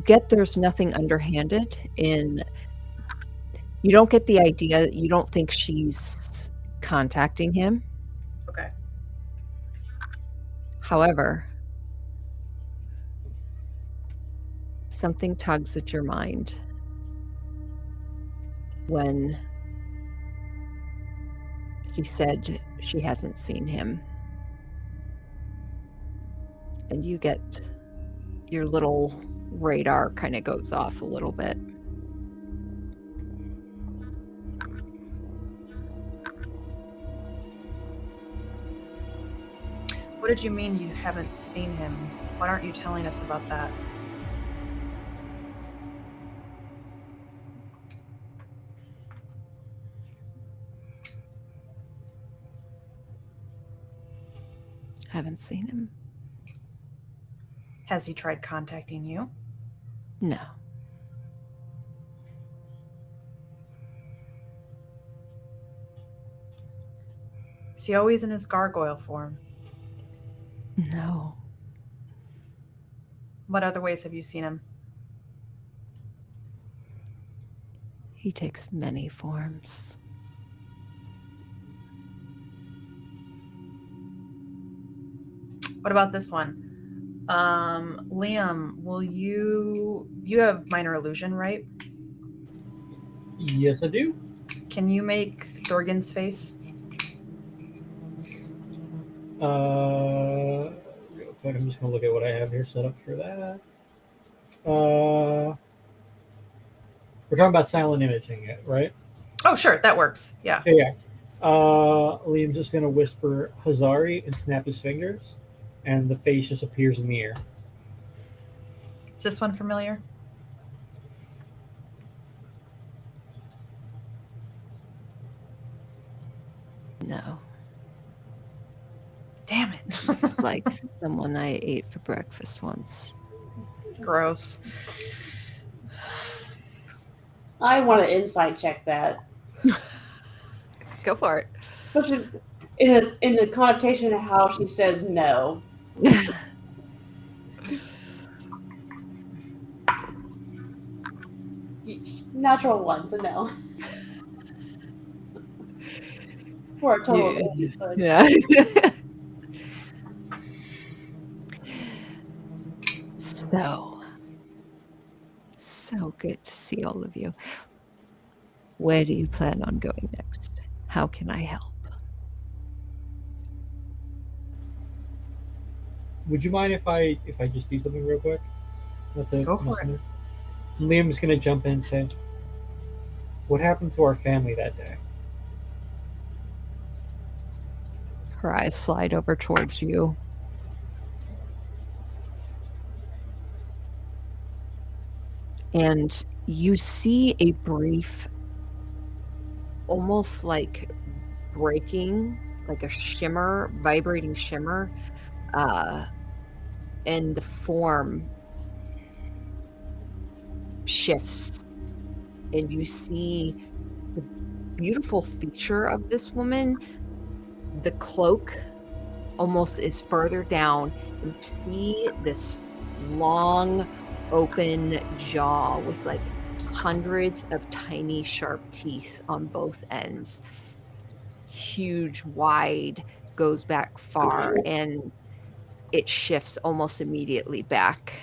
get there's nothing underhanded in. You don't get the idea. You don't think she's contacting him. Okay. However, something tugs at your mind when she said she hasn't seen him. And you get your little radar kind of goes off a little bit. What did you mean you haven't seen him? Why aren't you telling us about that? Haven't seen him. Has he tried contacting you? No. Is he always in his gargoyle form? No. What other ways have you seen him? He takes many forms. What about this one? Liam, will you have minor illusion, right? Yes, I do. Can you make Dorgan's face? Real quick, I'm just gonna look at what I have here set up for that. We're talking about silent imaging it, right? Oh, sure, that works. Yeah. Yeah. Liam's just gonna whisper Hazari and snap his fingers, and the face just appears in the air. Is this one familiar? No. Damn it. It's like someone I ate for breakfast once. Gross. I want to insight check that. Go for it. Especially in the connotation of how she says no. Natural one, so no. For a total of 8, but Yeah. So good to see all of you. Where do you plan on going next? How can I help? Would you mind if I just do something real quick? Not to Go for miss it. anything? Liam's gonna jump in and say, "What happened to our family that day?" Her eyes slide over towards you. And you see a brief, almost like breaking, like a shimmer, vibrating shimmer, and the form shifts. And you see the beautiful feature of this woman. The cloak almost is further down, and you see this long open jaw with like hundreds of tiny sharp teeth on both ends. Huge, wide, goes back far, and it shifts almost immediately back.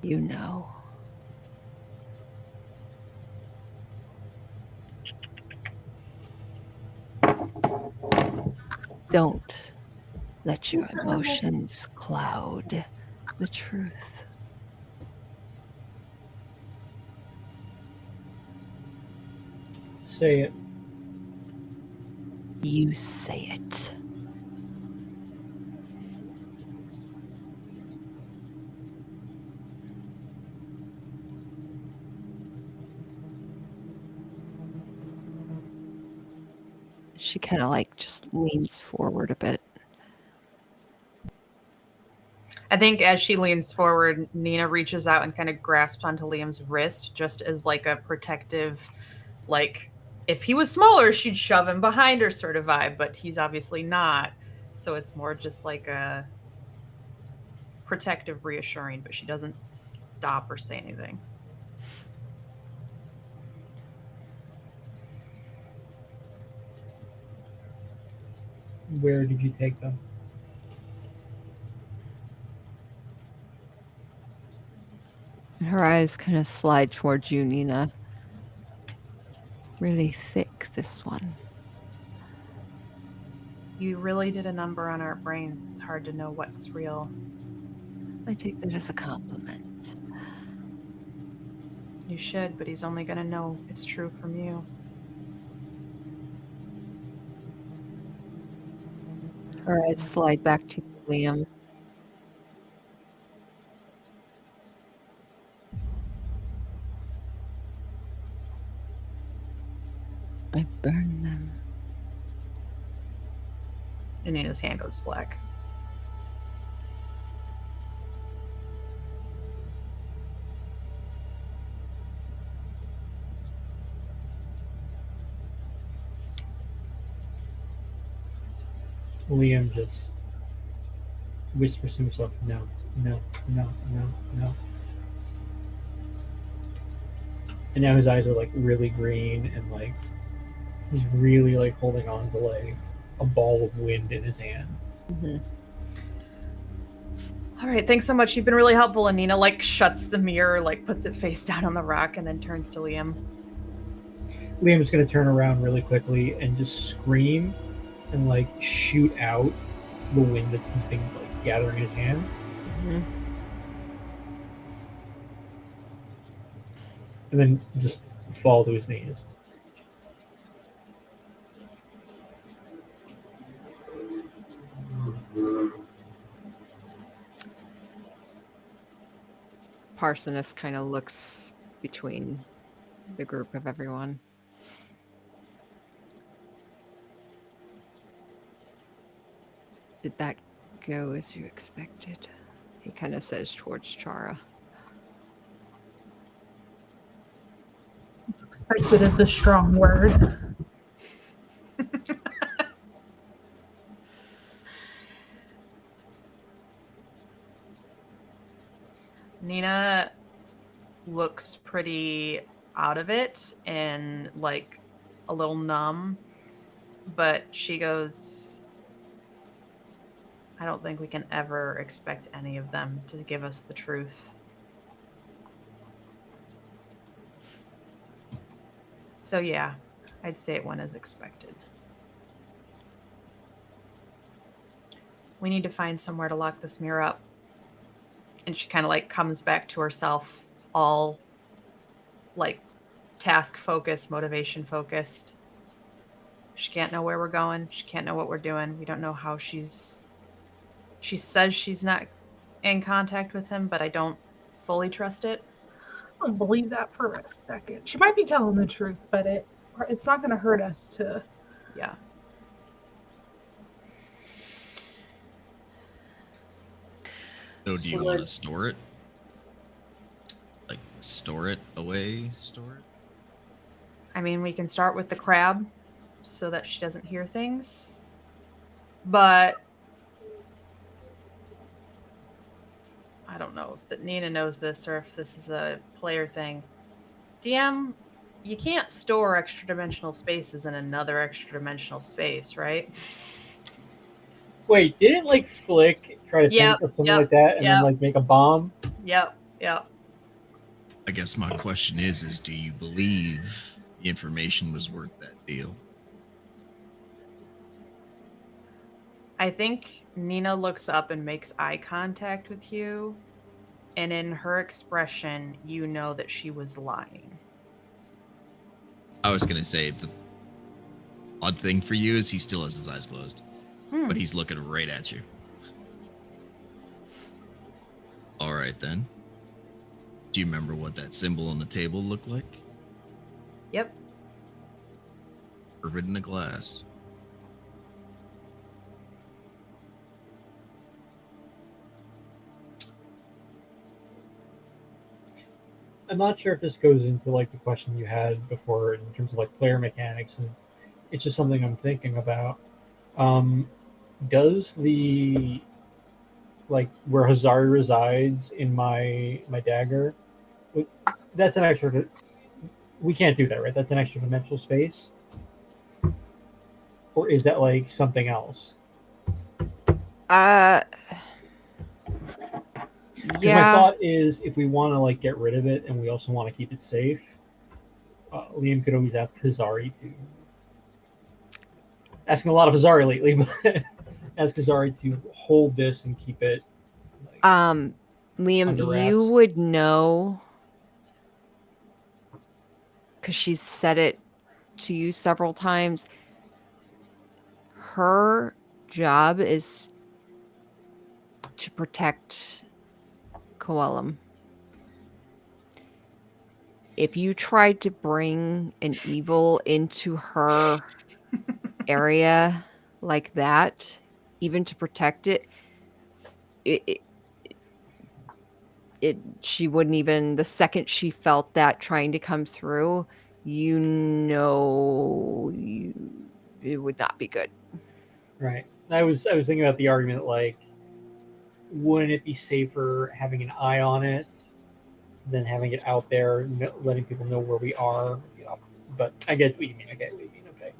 You know. Don't let your emotions cloud the truth. Say it. You say it. She kind of like just leans forward a bit. I think as she leans forward, Nina reaches out and kind of grasps onto Liam's wrist just as like a protective, like if he was smaller, she'd shove him behind her sort of vibe, but he's obviously not. So it's more just like a protective, reassuring, but she doesn't stop or say anything. Where did you take them? And her eyes kind of slide towards you, Nina. Really thick, this one. You really did a number on our brains. It's hard to know what's real. I take that as a compliment. You should, but he's only going to know it's true from you. Her eyes slide back to you, Liam. I burned them. And Nina's hand goes slack. Liam just whispers to himself, "No, no, no, no, no." And now his eyes are like really green and like he's really like holding on to like a ball of wind in his hand. Mm-hmm. All right, thanks so much. You've been really helpful. And Nina like shuts the mirror, like puts it face down on the rock, and then turns to Liam. Liam's gonna turn around really quickly and just scream and like shoot out the wind that he's been like gathering in his hands, Mm-hmm. and then just fall to his knees. Parsoness kind of looks between the group of everyone. Did that go as you expected? He kind of says towards Chara. Expected is a strong word. Nina looks pretty out of it and like a little numb, but she goes, I don't think we can ever expect any of them to give us the truth. So yeah, I'd say it went as expected. We need to find somewhere to lock this mirror up. And she kind of like comes back to herself, all like task focused, motivation focused. She can't know where we're going. She can't know what we're doing. We don't know how she says she's not in contact with him, but I don't fully trust it. I don't believe that for a second. She might be telling the truth, but it's not going to hurt us to. Yeah. So do you So want to let's- store it? Like store it away? Store it? I mean, we can start with the crab so that she doesn't hear things. But I don't know if Nina knows this or if this is a player thing. DM, you can't store extra dimensional spaces in another extra dimensional space, right? Wait, didn't like Flick try to Yep, think of something yep, like that and then yep. like make a bomb? Yep, yep. I guess my question is do you believe the information was worth that deal? I think Nina looks up and makes eye contact with you, and in her expression, you know that she was lying. I was gonna say the odd thing for you is he still has his eyes closed, but he's looking right at you. All right then. Do you remember what that symbol on the table looked like? Yep. Perfect in the glass. I'm not sure if this goes into like the question you had before in terms of like player mechanics, and it's just something I'm thinking about. Does the like where Hazari resides in my dagger? That's an extra. We can't do that, right? That's an extra dimensional space, or is that like something else? Because my Yeah. thought is, if we want to like get rid of it and we also want to keep it safe, Liam could always ask Hazari to. Asking a lot of Hazari lately, but ask Hazari to hold this and keep it. Like, Liam, under you wraps. would know because she's said it to you several times. Her job is to protect Coelum. If you tried to bring an evil into her area like that, even to protect it, she wouldn't even, the second she felt that trying to come through, it would not be good. right. I was thinking about the argument like, wouldn't it be safer having an eye on it than having it out there, letting people know where we are? But I get what you mean. Okay,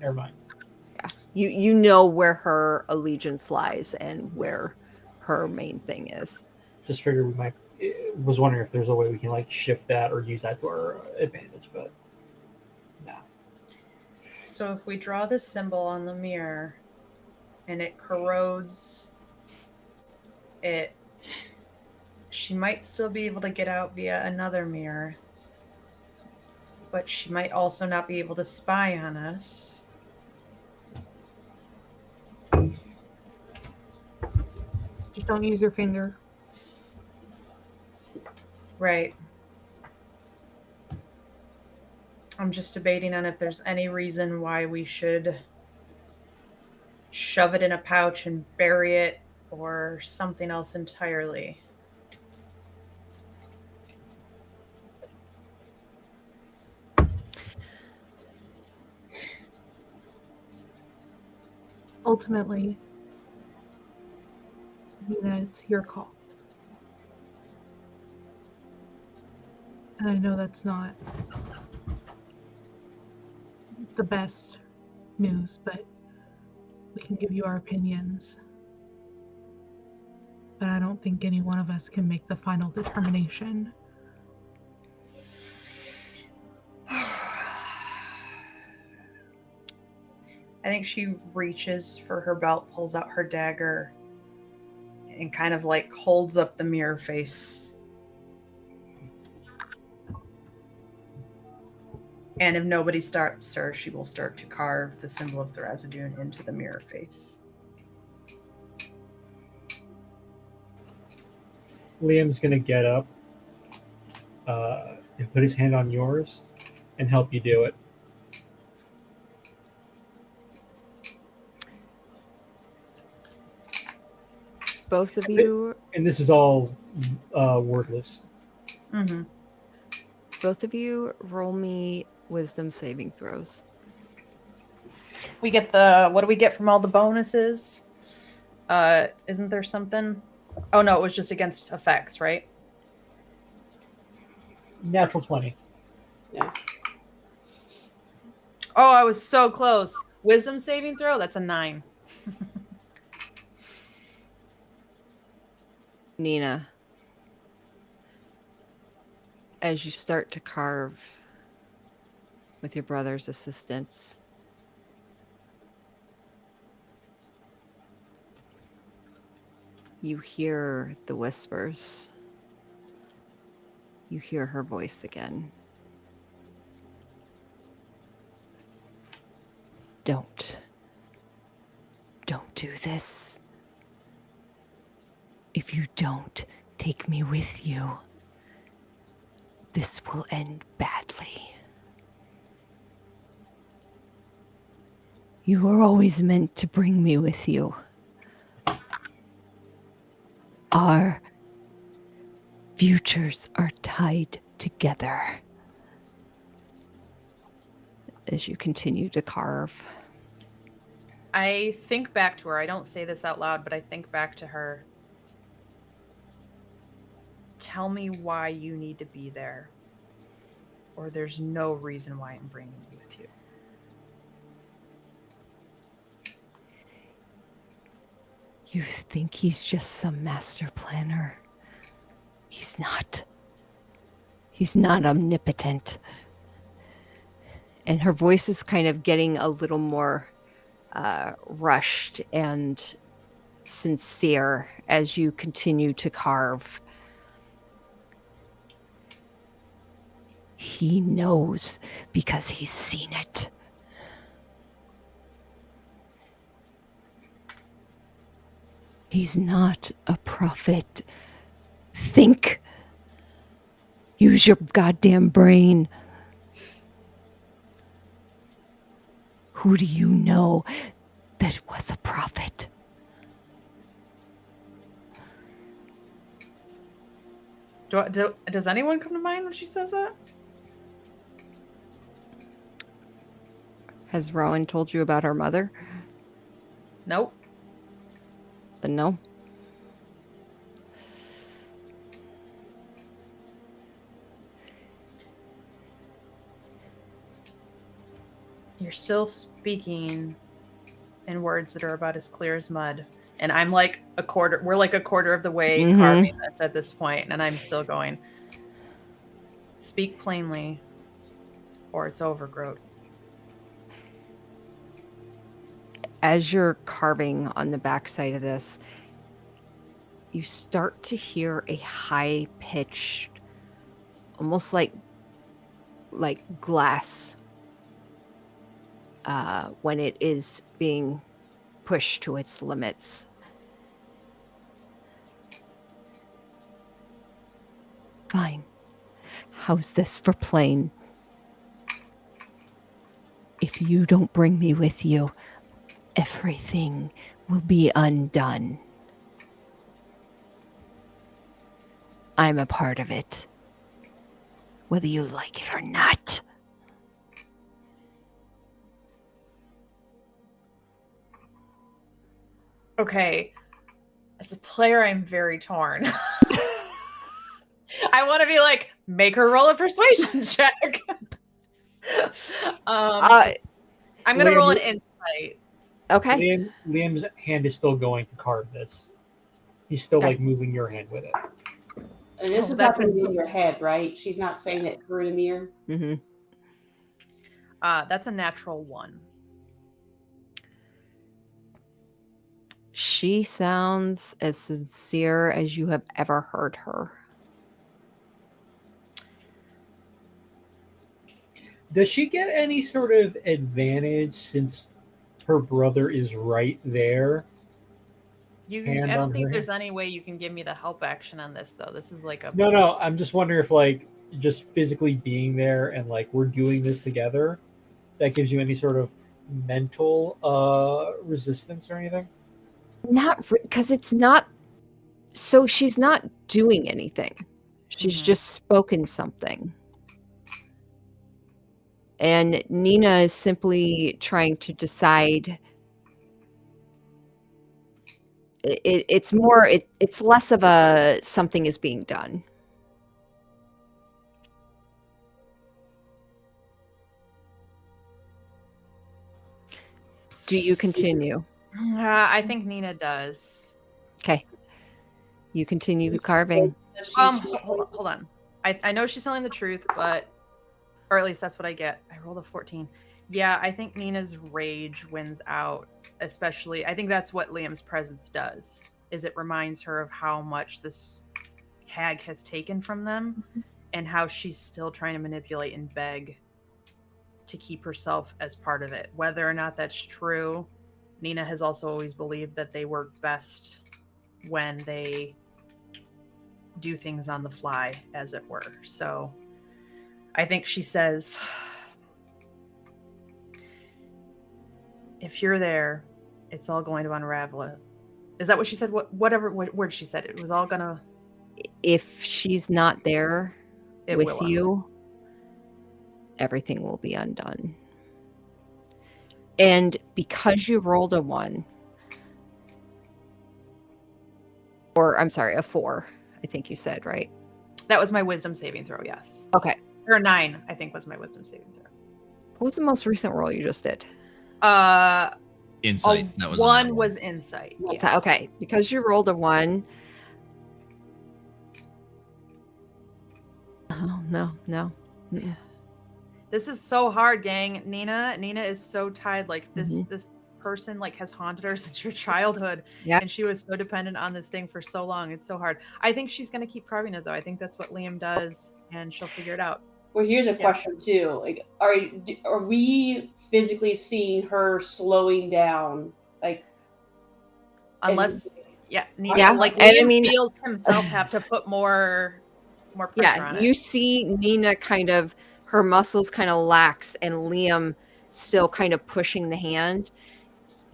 never mind. Yeah. You know where her allegiance lies and where her main thing is. Just figured we might. Was wondering if there's a way we can like shift that or use that to our advantage, but no. So if we draw this symbol on the mirror and it corrodes it, she might still be able to get out via another mirror, but she might also not be able to spy on us. Just don't use your finger. Right. I'm just debating on if there's any reason why we should shove it in a pouch and bury it or something else entirely. Ultimately, Nina, it's your call. And I know that's not the best news, but we can give you our opinions. but I don't think any one of us can make the final determination. I think she reaches for her belt, pulls out her dagger, and kind of like holds up the mirror face. And if nobody stops her, she will start to carve the symbol of Thrasidune into the mirror face. Liam's gonna get up and put his hand on yours and help you do it. Both of you, And this is all wordless. Mm-hmm. both of you, roll me wisdom saving throws. We get the, what do we get from all the bonuses? Isn't there something? Oh no, it was just against effects, right? Natural 20. Yeah. Oh, I was so close. Wisdom saving throw? That's a 9. Nina, as you start to carve with your brother's assistance, you hear the whispers. You hear her voice again. Don't do this. If you don't take me with you, this will end badly. You were always meant to bring me with you. Our futures are tied together. As you continue to carve. I think back to her. I don't say this out loud, but I think back to her. Tell me why you need to be there, or there's no reason why I'm bringing you with you. You think he's just some master planner? He's not. He's not omnipotent. And her voice is kind of getting a little more rushed and sincere as you continue to carve. He knows because he's seen it. He's not a prophet. Think. Use your goddamn brain. Who do you know that was a prophet? Does anyone come to mind when she says that? Has Rowan told you about her mother? Nope. Then no. You're still speaking in words that are about as clear as mud. And I'm like we're like a quarter of the way carving this at this point, and I'm still going. Speak plainly, or it's over, Grote. As you're carving on the backside of this, you start to hear a high-pitched, almost like glass when it is being pushed to its limits. Fine. How's this for plain? If you don't bring me with you, everything will be undone. I'm a part of it, whether you like it or not. Okay. As a player, I'm very torn. I want to be like, make her roll a persuasion check. I'm going to roll an insight. Okay. Liam's hand is still going to carve this. He's still Okay. like moving your hand with it. And this Oh, is that's not going to a- be in your head, right? She's not saying it through the mirror. Mm-hmm. That's a natural 1. She sounds as sincere as you have ever heard her. Does she get any sort of advantage since her brother is right there? Hand I don't on think her there's hand? any way you can give me the help action on this though. This is like a No. I'm just wondering if like just physically being there and like we're doing this together, that gives you any sort of mental resistance or anything. Not because it's not. So she's not doing anything. She's Mhm. just spoken something. And Nina is simply trying to decide. It's more. It's less of a something is being done. Do you continue? I think Nina does. Okay. You continue carving. So she's Hold on. I know she's telling the truth, but or at least that's what I get. I rolled a 14. Yeah, I think Nina's rage wins out, especially I think that's what Liam's presence does. Is it reminds her of how much this hag has taken from them and how she's still trying to manipulate and beg to keep herself as part of it. Whether or not that's true, Nina has also always believed that they work best when they do things on the fly, as it were. So I think she says, if you're there, it's all going to unravel it. Is that what she said? Whatever word she said, it was all gonna. If she's not there It with will you, everything will be undone. And because you rolled a 1, or I'm sorry, a 4, I think you said, right? That was my wisdom saving throw. Yes, Okay. or 9, I think was my wisdom saving throw. What was the most recent roll you just did? Insight. That was one another was insight. What's Yeah. that? Okay. Because you rolled a 1. Oh, no. Mm-mm. This is so hard, gang. Nina is so tied. Like this Mhm. this person like has haunted her since your childhood. Yeah. And she was so dependent on this thing for so long. It's so hard. I think she's gonna keep carving it though. I think that's what Liam does, and she'll figure it out. Well, here's a question too. Like, are we physically seeing her slowing down? Like, Unless and, Nina, Yeah, like and I Liam mean- feels himself have to put more pressure Yeah, on you it. see Nina kind of, her muscles kind of lax, and Liam still kind of pushing the hand.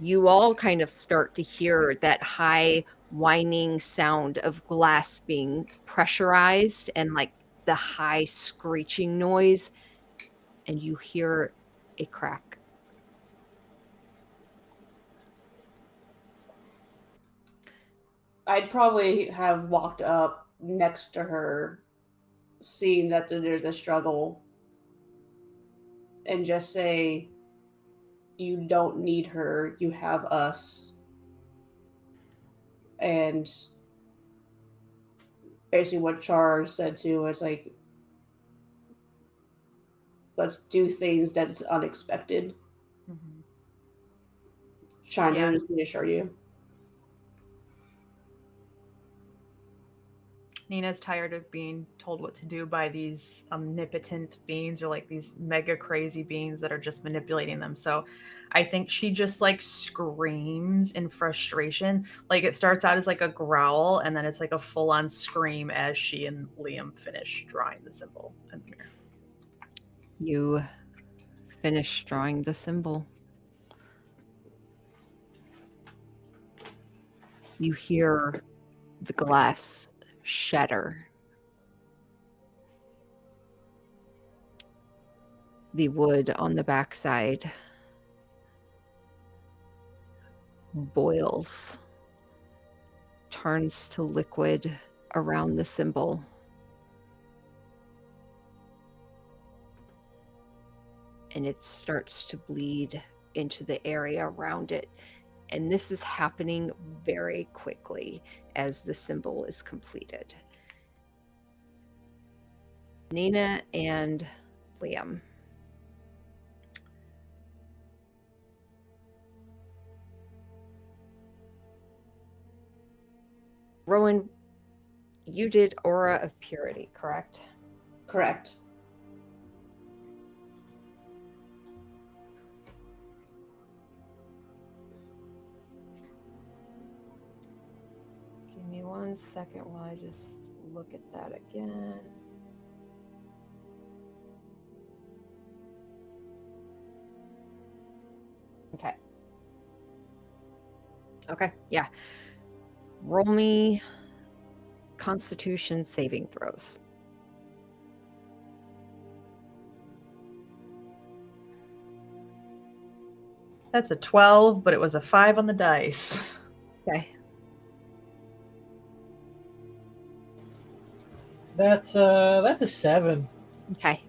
You all kind of start to hear that high whining sound of glass being pressurized and like the high screeching noise, and you hear a crack. I'd probably have walked up next to her, seeing that there's a struggle, and just say, "You don't need her. You have us." And basically, what Char said too is like, "Let's do things that's unexpected." Mhm. Trying Yeah. to reassure you. Nina's tired of being told what to do by these omnipotent beings or like these mega crazy beings that are just manipulating them. So I think she just like screams in frustration. Like it starts out as like a growl and then it's like a full on scream as she and Liam finish drawing the symbol in the mirror. You finish drawing the symbol. You hear the glass shatter. The wood on the backside boils, turns to liquid around the symbol. And it starts to bleed into the area around it. And this is happening very quickly as the symbol is completed. Nina and Liam. Rowan, you did Aura of Purity, correct? Correct. Give me 1 second while I just look at that again. Okay. Okay, yeah. Roll me Constitution saving throws. That's a 12, but it was a 5 on the dice. Okay. That's a 7. Okay.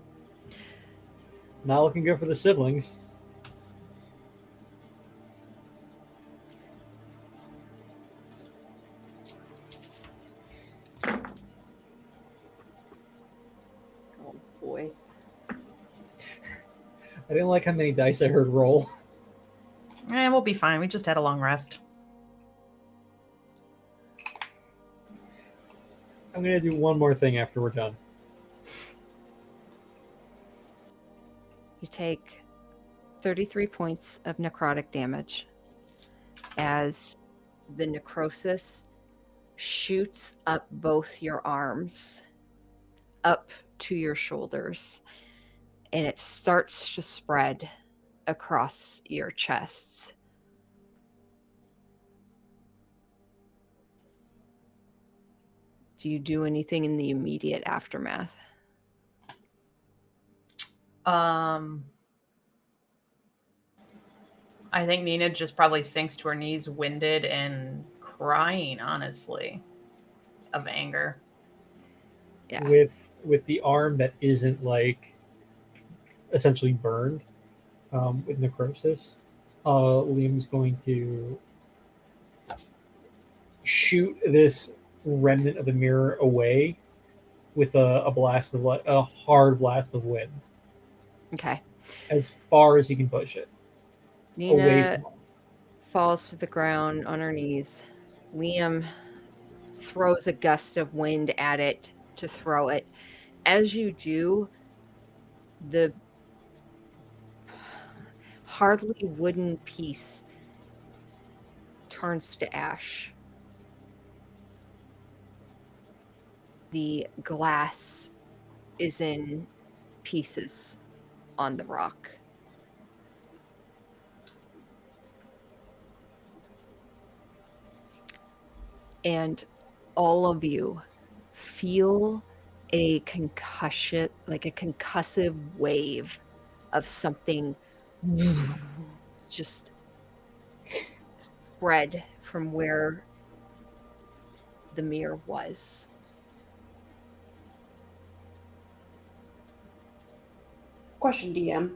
Not looking good for the siblings. Oh boy. I didn't like how many dice I heard roll. We'll be fine. We just had a long rest. I'm gonna do one more thing after we're done. You take 33 points of necrotic damage as the necrosis shoots up both your arms, up to your shoulders, and it starts to spread across your chests. Do you do anything in the immediate aftermath? I think Nina just probably sinks to her knees, winded and crying, honestly, of anger. Yeah. With the arm that isn't like essentially burned with necrosis, Liam's going to shoot this remnant of the mirror away with a hard blast of wind, Okay. as far as he can push it away Nina from him. falls to the ground on her knees. Liam throws a gust of wind at it to throw it. As you do, the hardly wooden piece turns to ash. The glass is in pieces on the rock. And all of you feel a concussion, like a concussive wave of something just spread from where the mirror was. Question, DM.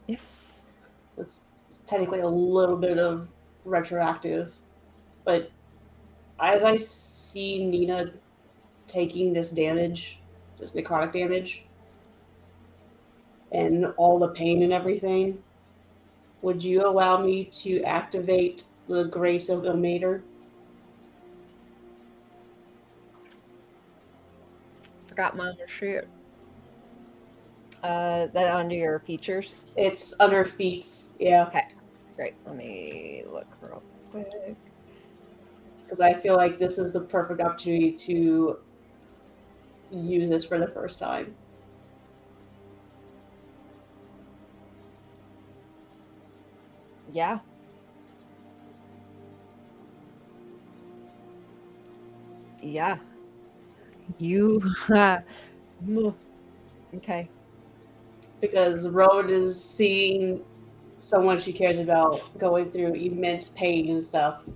Yes. It's technically a little bit of retroactive, but as I see Nina taking this damage, this necrotic damage, and all the pain and everything, would you allow me to activate the Grace of Ilmater? Forgot my other shit. That under your features. It's under feats, yeah, Okay, great. Let me look real quick. because I feel like this is the perfect opportunity to use this for the first time. Yeah. Yeah. You. Okay. Because Rowan is seeing someone she cares about going through immense pain and stuff.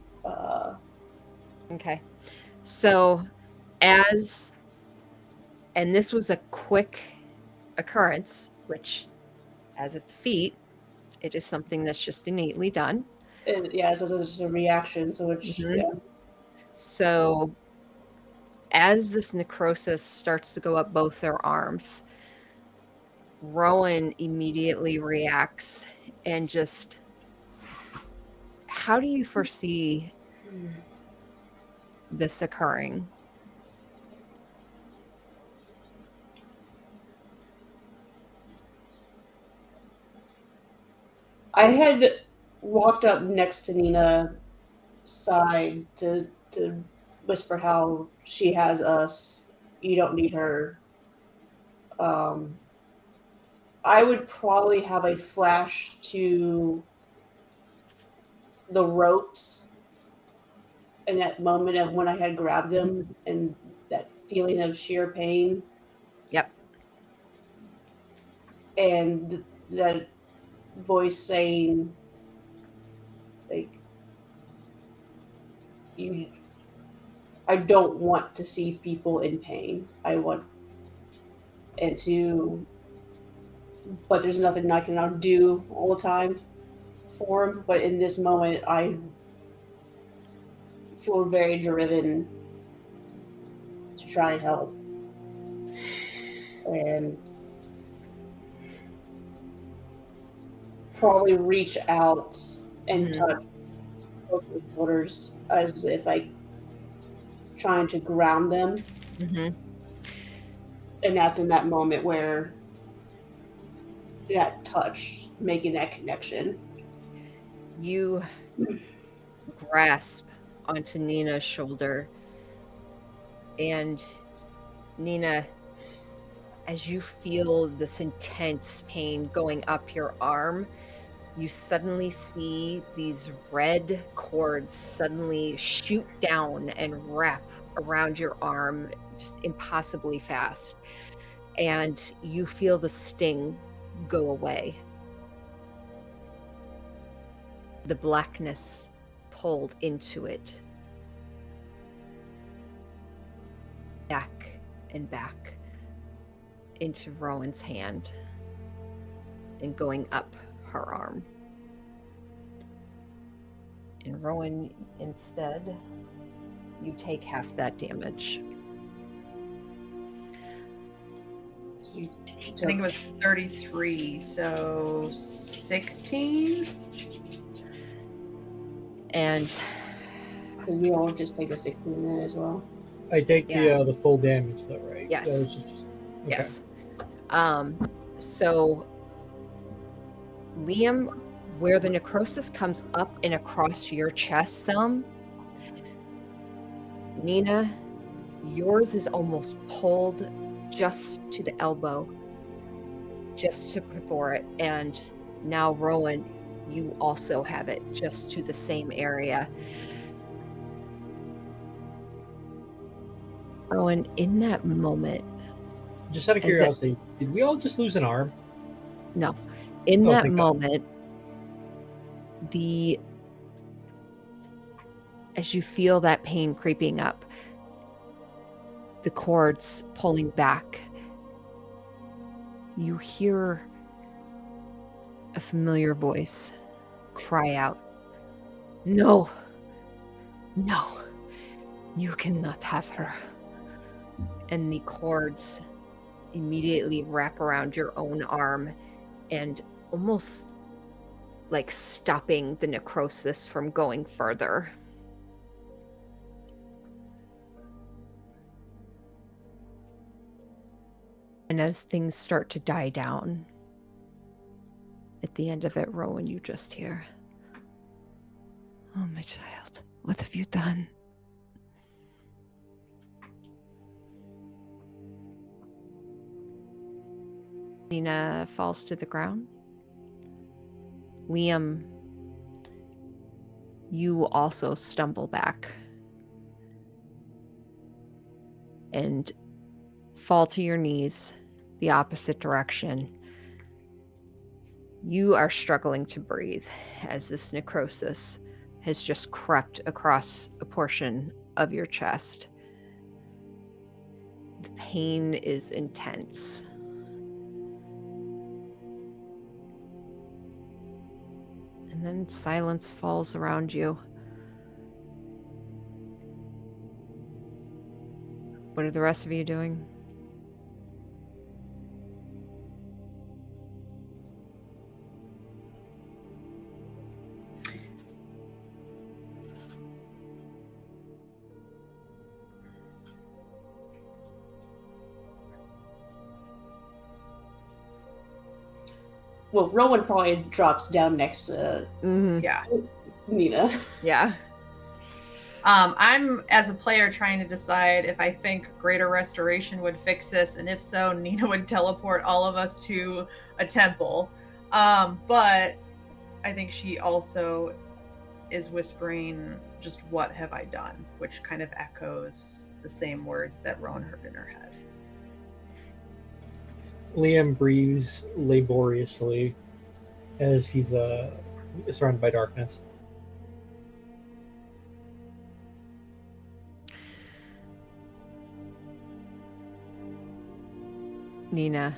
Okay. So, and this was a quick occurrence, which, as its feat, it is something that's just innately done. And yeah, so it's just a reaction. So it's Mhm. yeah. So as this necrosis starts to go up both their arms, Rowan immediately reacts and just, how do you foresee this occurring? I had walked up next to Nina's side to whisper how she has us. You don't need her. Um, I would probably have a flash to the ropes in that moment of when I had grabbed him and that feeling of sheer pain Yep. and that voice saying like you I don't want to see people in pain. I want and to but there's nothing I can do all the time for him. But in this moment I feel very driven to try and help. And probably reach out and Mhm. touch both the shoulders as if like trying to ground them. Mhm. And that's in that moment where that touch, making that connection. You grasp onto Nina's shoulder, and Nina, as you feel this intense pain going up your arm, you suddenly see these red cords suddenly shoot down and wrap around your arm just impossibly fast. And you feel the sting go away. The blackness pulled into it. Back and back into Rowan's hand and going up her arm. And Rowan, instead, you take half that damage. You I think it was 33, so 16. And we all just take a 16 minute as well. I take Yeah. the full damage though, right? Yes. That was just- okay. yes. So Liam, where the necrosis comes up and across your chest some, Nina, yours is almost pulled just to the elbow, just to before it. And now Rowan, you also have it just to the same area. Rowan, in that moment, Just out of Is it- curiosity, did we all just lose an arm? no, in Oh, that thank God. moment, as you feel that pain creeping up, the cords pulling back, you hear a familiar voice cry out, "No, no, you cannot have her." And the cords immediately wrap around your own arm and almost like stopping the necrosis from going further. And as things start to die down, at the end of it, Rowan, you just hear, "Oh, my child, what have you done?" Nina falls to the ground. Liam, you also stumble back and fall to your knees the opposite direction. You are struggling to breathe as this necrosis has just crept across a portion of your chest. The pain is intense. And And then silence falls around you. What are the rest of you doing? Well, Rowan probably drops down next to Yeah. Nina. Yeah. I'm, as a player, trying to decide if I think Greater Restoration would fix this, and if so, Nina would teleport all of us to a temple. But I think she also is whispering, just what have I done? Which kind of echoes the same words that Rowan heard in her head. Liam breathes laboriously as he's surrounded by darkness. Nina,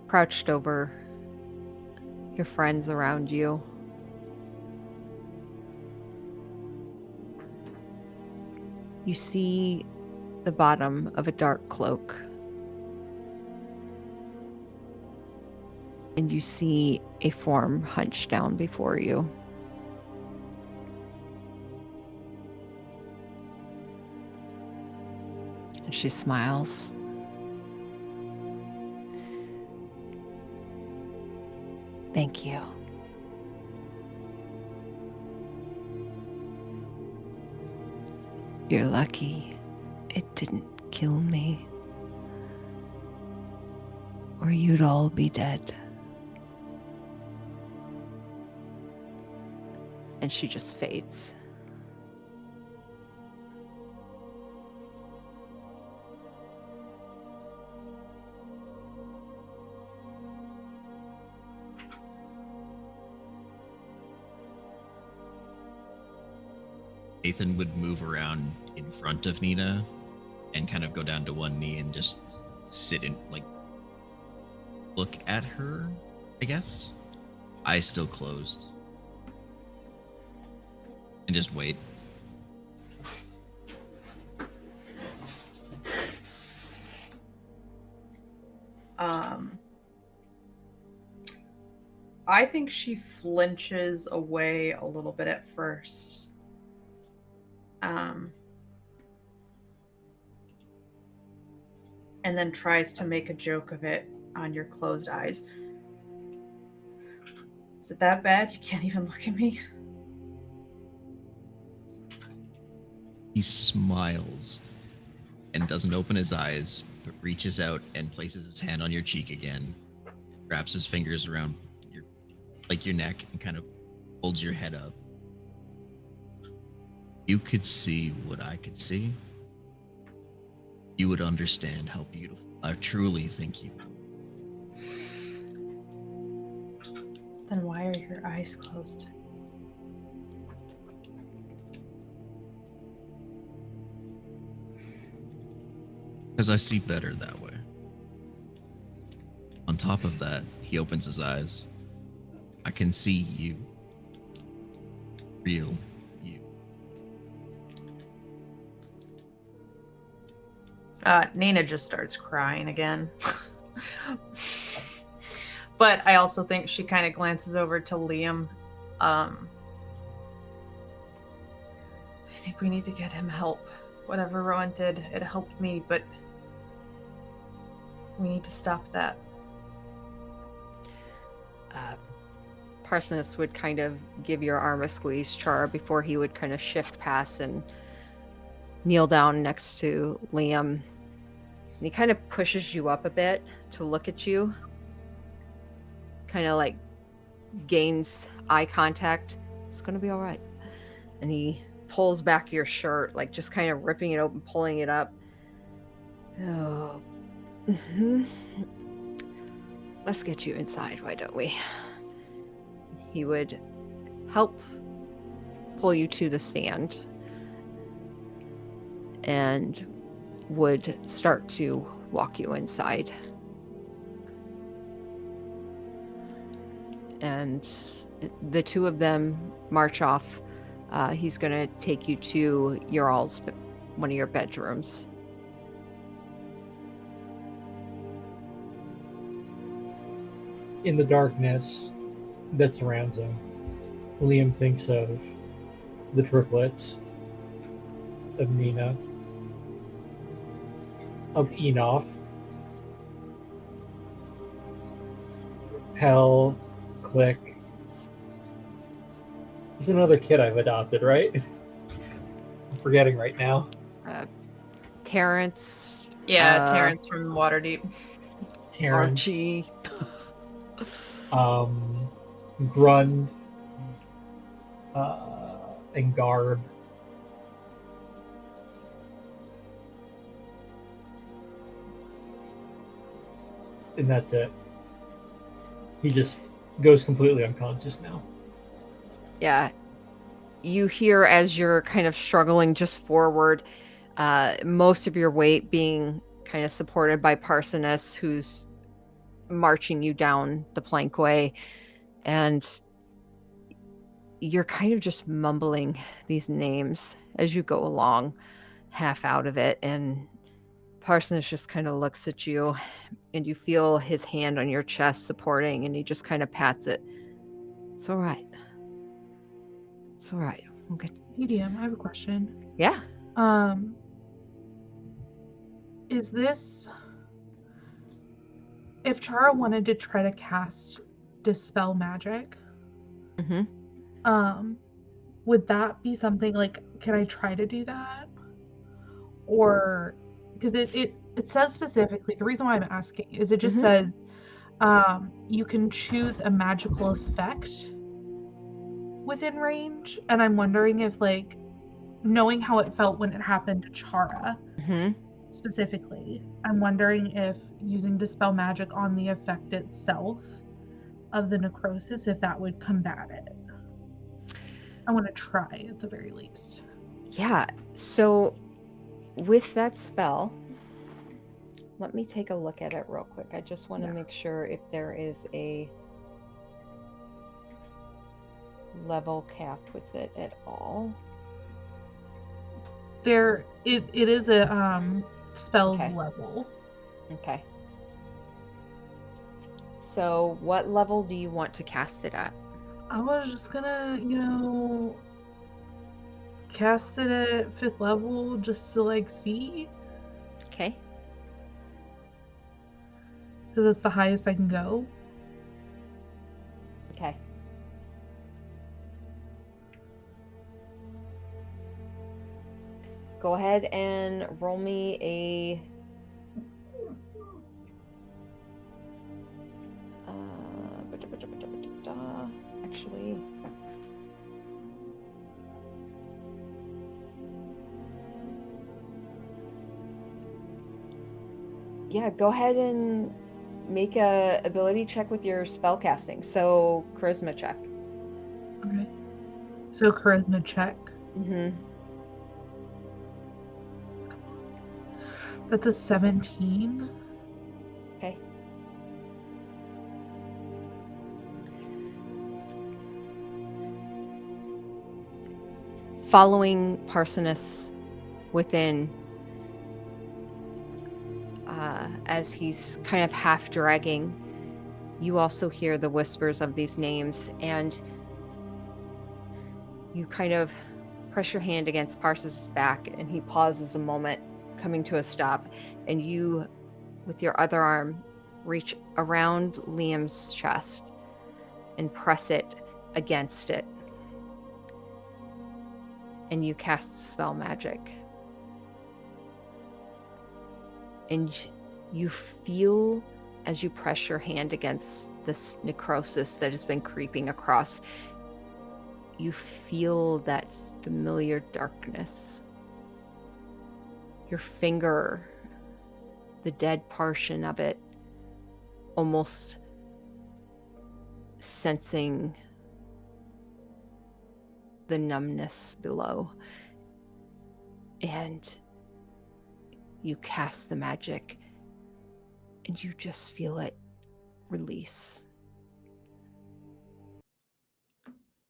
crouched over your friends around you. You see the bottom of a dark cloak. And you see a form hunched down before you. And she smiles. Thank you. You're lucky it didn't kill me, or you'd all be dead. And she just fades. Nathan would move around in front of Nina and kind of go down to one knee and just sit and like look at her, I guess. Eyes still closed. And just wait. I think she flinches away a little bit at first. And then tries to make a joke of it on your closed eyes. Is it that bad? You can't even look at me? He smiles and doesn't open his eyes, but reaches out and places his hand on your cheek again, wraps his fingers around your neck and kind of holds your head up. You could see what I could see. You would understand how beautiful I truly think you are. Then why are your eyes closed? Because I see better that way. On top of that, he opens his eyes. I can see you. Real you. Nina just starts crying again. But I also think she kind of glances over to Liam. I think we need to get him help. Whatever Rowan did, it helped me, but we need to stop that. Parsonus would kind of give your arm a squeeze, Char, before he would kind of shift past and kneel down next to Liam. And he kind of pushes you up a bit to look at you. Kind of like gains eye contact. It's going to be all right. And he pulls back your shirt, like just kind of ripping it open, pulling it up. Oh. Mm-hmm. Let's get you inside, why don't we? He would help pull you to the stand and would start to walk you inside. and the two of them march off. He's going to take you to one of your bedrooms. In the darkness that surrounds him, Liam thinks of the triplets, of Nina, of Enoff, Pell, Click. There's another kid I've adopted, right? I'm forgetting right now. Terrence. Yeah, Terrence from Waterdeep. Terrence. Archie. Grund, and Garb. And that's it. He just goes completely unconscious now. Yeah. You hear as you're kind of struggling just forward, most of your weight being kind of supported by Parsoness, who's marching you down the plankway, and you're kind of just mumbling these names as you go along, half out of it, and Parsoness just kind of looks at you, and you feel his hand on your chest supporting, and he just kind of pats it. It's all right. It's all right. Okay. Hey, DM, I have a question. Yeah. Is this... If Chara wanted to try to cast Dispel Magic, would that be something, like, can I try to do that? Or, because it says specifically, the reason why I'm asking is it just says you can choose a magical effect within range, and I'm wondering if, like, knowing how it felt when it happened to Chara specifically, I'm wondering if using Dispel Magic on the effect itself of the necrosis, if that would combat it. I want to try at the very least. Yeah, so with that spell, let me take a look at it real quick. I just want to make sure if there is a level capped with it at all. It is a spells level. Okay. So what level do you want to cast it at? I was just gonna, cast it at 5th level just to, like, see. Okay. Because it's the highest I can go. Okay. Go ahead and roll me a... Actually... Yeah, go ahead and make a ability check with your spell casting. So, charisma check. Okay. So, charisma check. That's a 17. Okay. Following Parsoness within, as he's kind of half dragging, you also hear the whispers of these names, and you kind of press your hand against Parsoness' back, and he pauses a moment, coming to a stop, and you, with your other arm, reach around Liam's chest and press it against it. And you cast spell magic. And you feel, as you press your hand against this necrosis that has been creeping across, you feel that familiar darkness. Your finger, the dead portion of it, almost sensing the numbness below. And you cast the magic, and you just feel it release.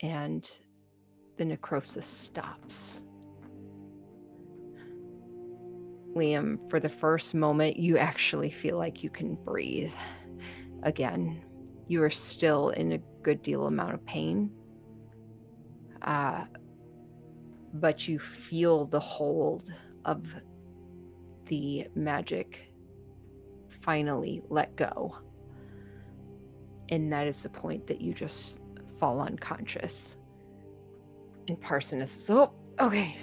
and the necrosis stops. Liam, for the first moment, you actually feel like you can breathe again. You are still in a good deal amount of pain, but you feel the hold of the magic finally let go. And that is the point that you just fall unconscious. And Parsonus says, "Oh, okay.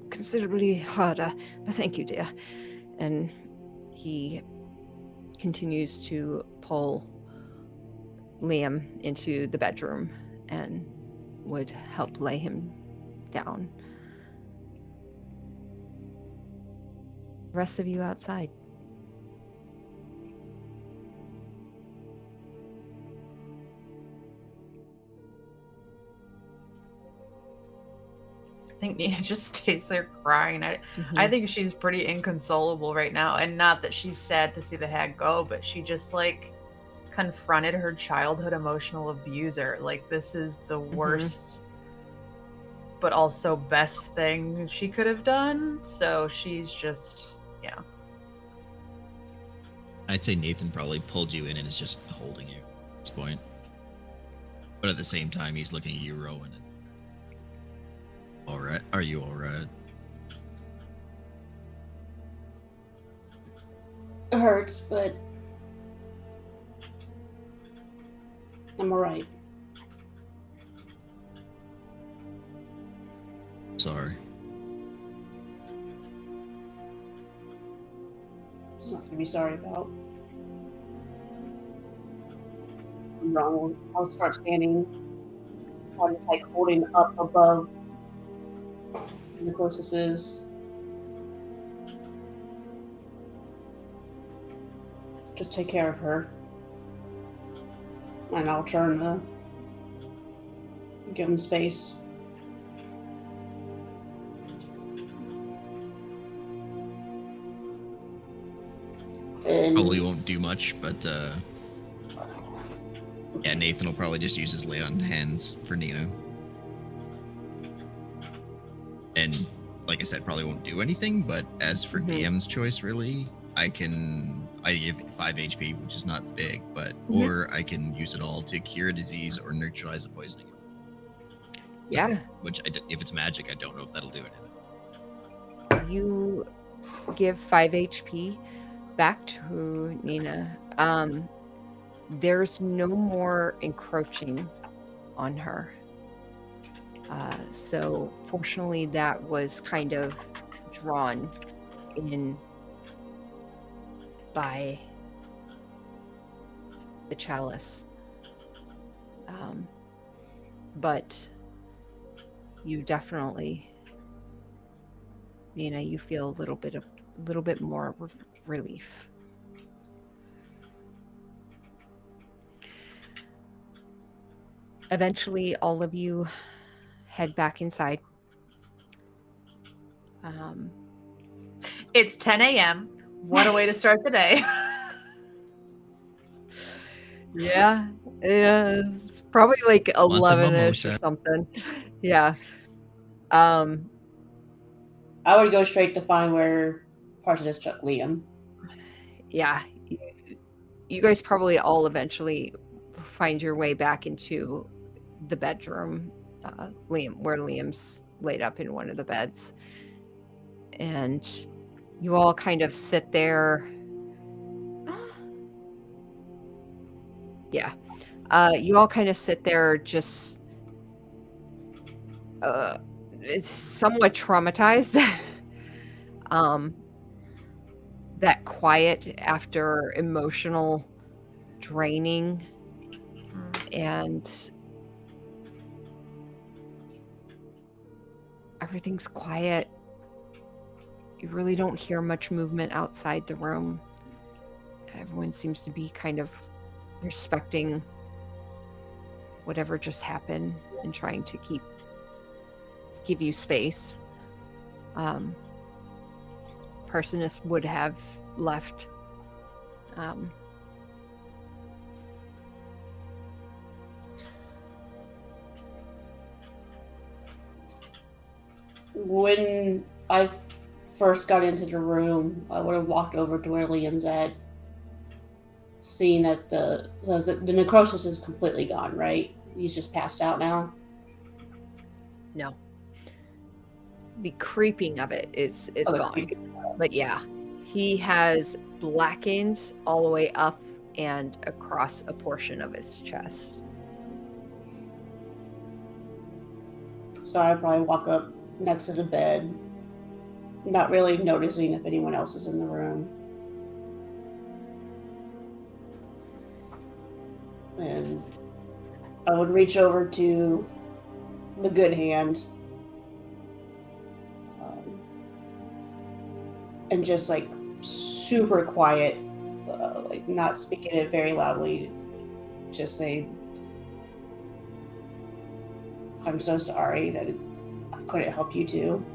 Considerably harder, but thank you, dear." And he continues to pull Liam into the bedroom and would help lay him down. Rest of you outside. I think Nina just stays there crying. I think she's pretty inconsolable right now. And not that she's sad to see the hag go, but she just like confronted her childhood emotional abuser. Like, this is the worst, but also best thing she could have done. So she's just, yeah. I'd say Nathan probably pulled you in and is just holding you at this point. But at the same time, he's looking at you, Rowan. All right. Are you all right? It hurts, but I'm all right. Sorry. There's nothing to be sorry about. I'm wrong. I'll start standing. I'll just like holding up above the closest. Just take care of her. And I'll turn to give him space. And Probably won't do much, but yeah, Nathan will probably just use his lay on hands for Nina. And like I said, probably won't do anything, but as for DM's choice, really, I give 5 HP, which is not big, but or I can use it all to cure a disease or neutralize a poisoning. Yeah. Which, if it's magic, I don't know if that'll do anything. You give 5 HP back to Nina. There's no more encroaching on her. So fortunately, that was kind of drawn in by the chalice. But you definitely, Nina, you feel a little bit more relief. Eventually, all of you head back inside. It's 10 a.m. What a way to start the day. Yeah, it's probably like 11ish or mimosa. something. Yeah. I would go straight to find where Parsonus took Liam. Yeah. You guys probably all eventually find your way back into the bedroom, where Liam's laid up in one of the beds. And you all kind of sit there. Yeah. You all kind of sit there just somewhat traumatized. That quiet after emotional draining, and everything's quiet. You really don't hear much movement outside the room. Everyone seems to be kind of respecting whatever just happened and trying to give you space. Parsonus would have left. when I first got into the room, I would have walked over to where Liam's at, seeing that the necrosis is completely gone, right? He's just passed out now. No. The creeping of it is Oh, gone. But yeah, he has blackened all the way up and across a portion of his chest. So I'd probably walk up next to the bed, not really noticing if anyone else is in the room. And I would reach over to the good hand and just like super quiet, like not speaking it very loudly, just say, I'm so sorry that I couldn't help you too.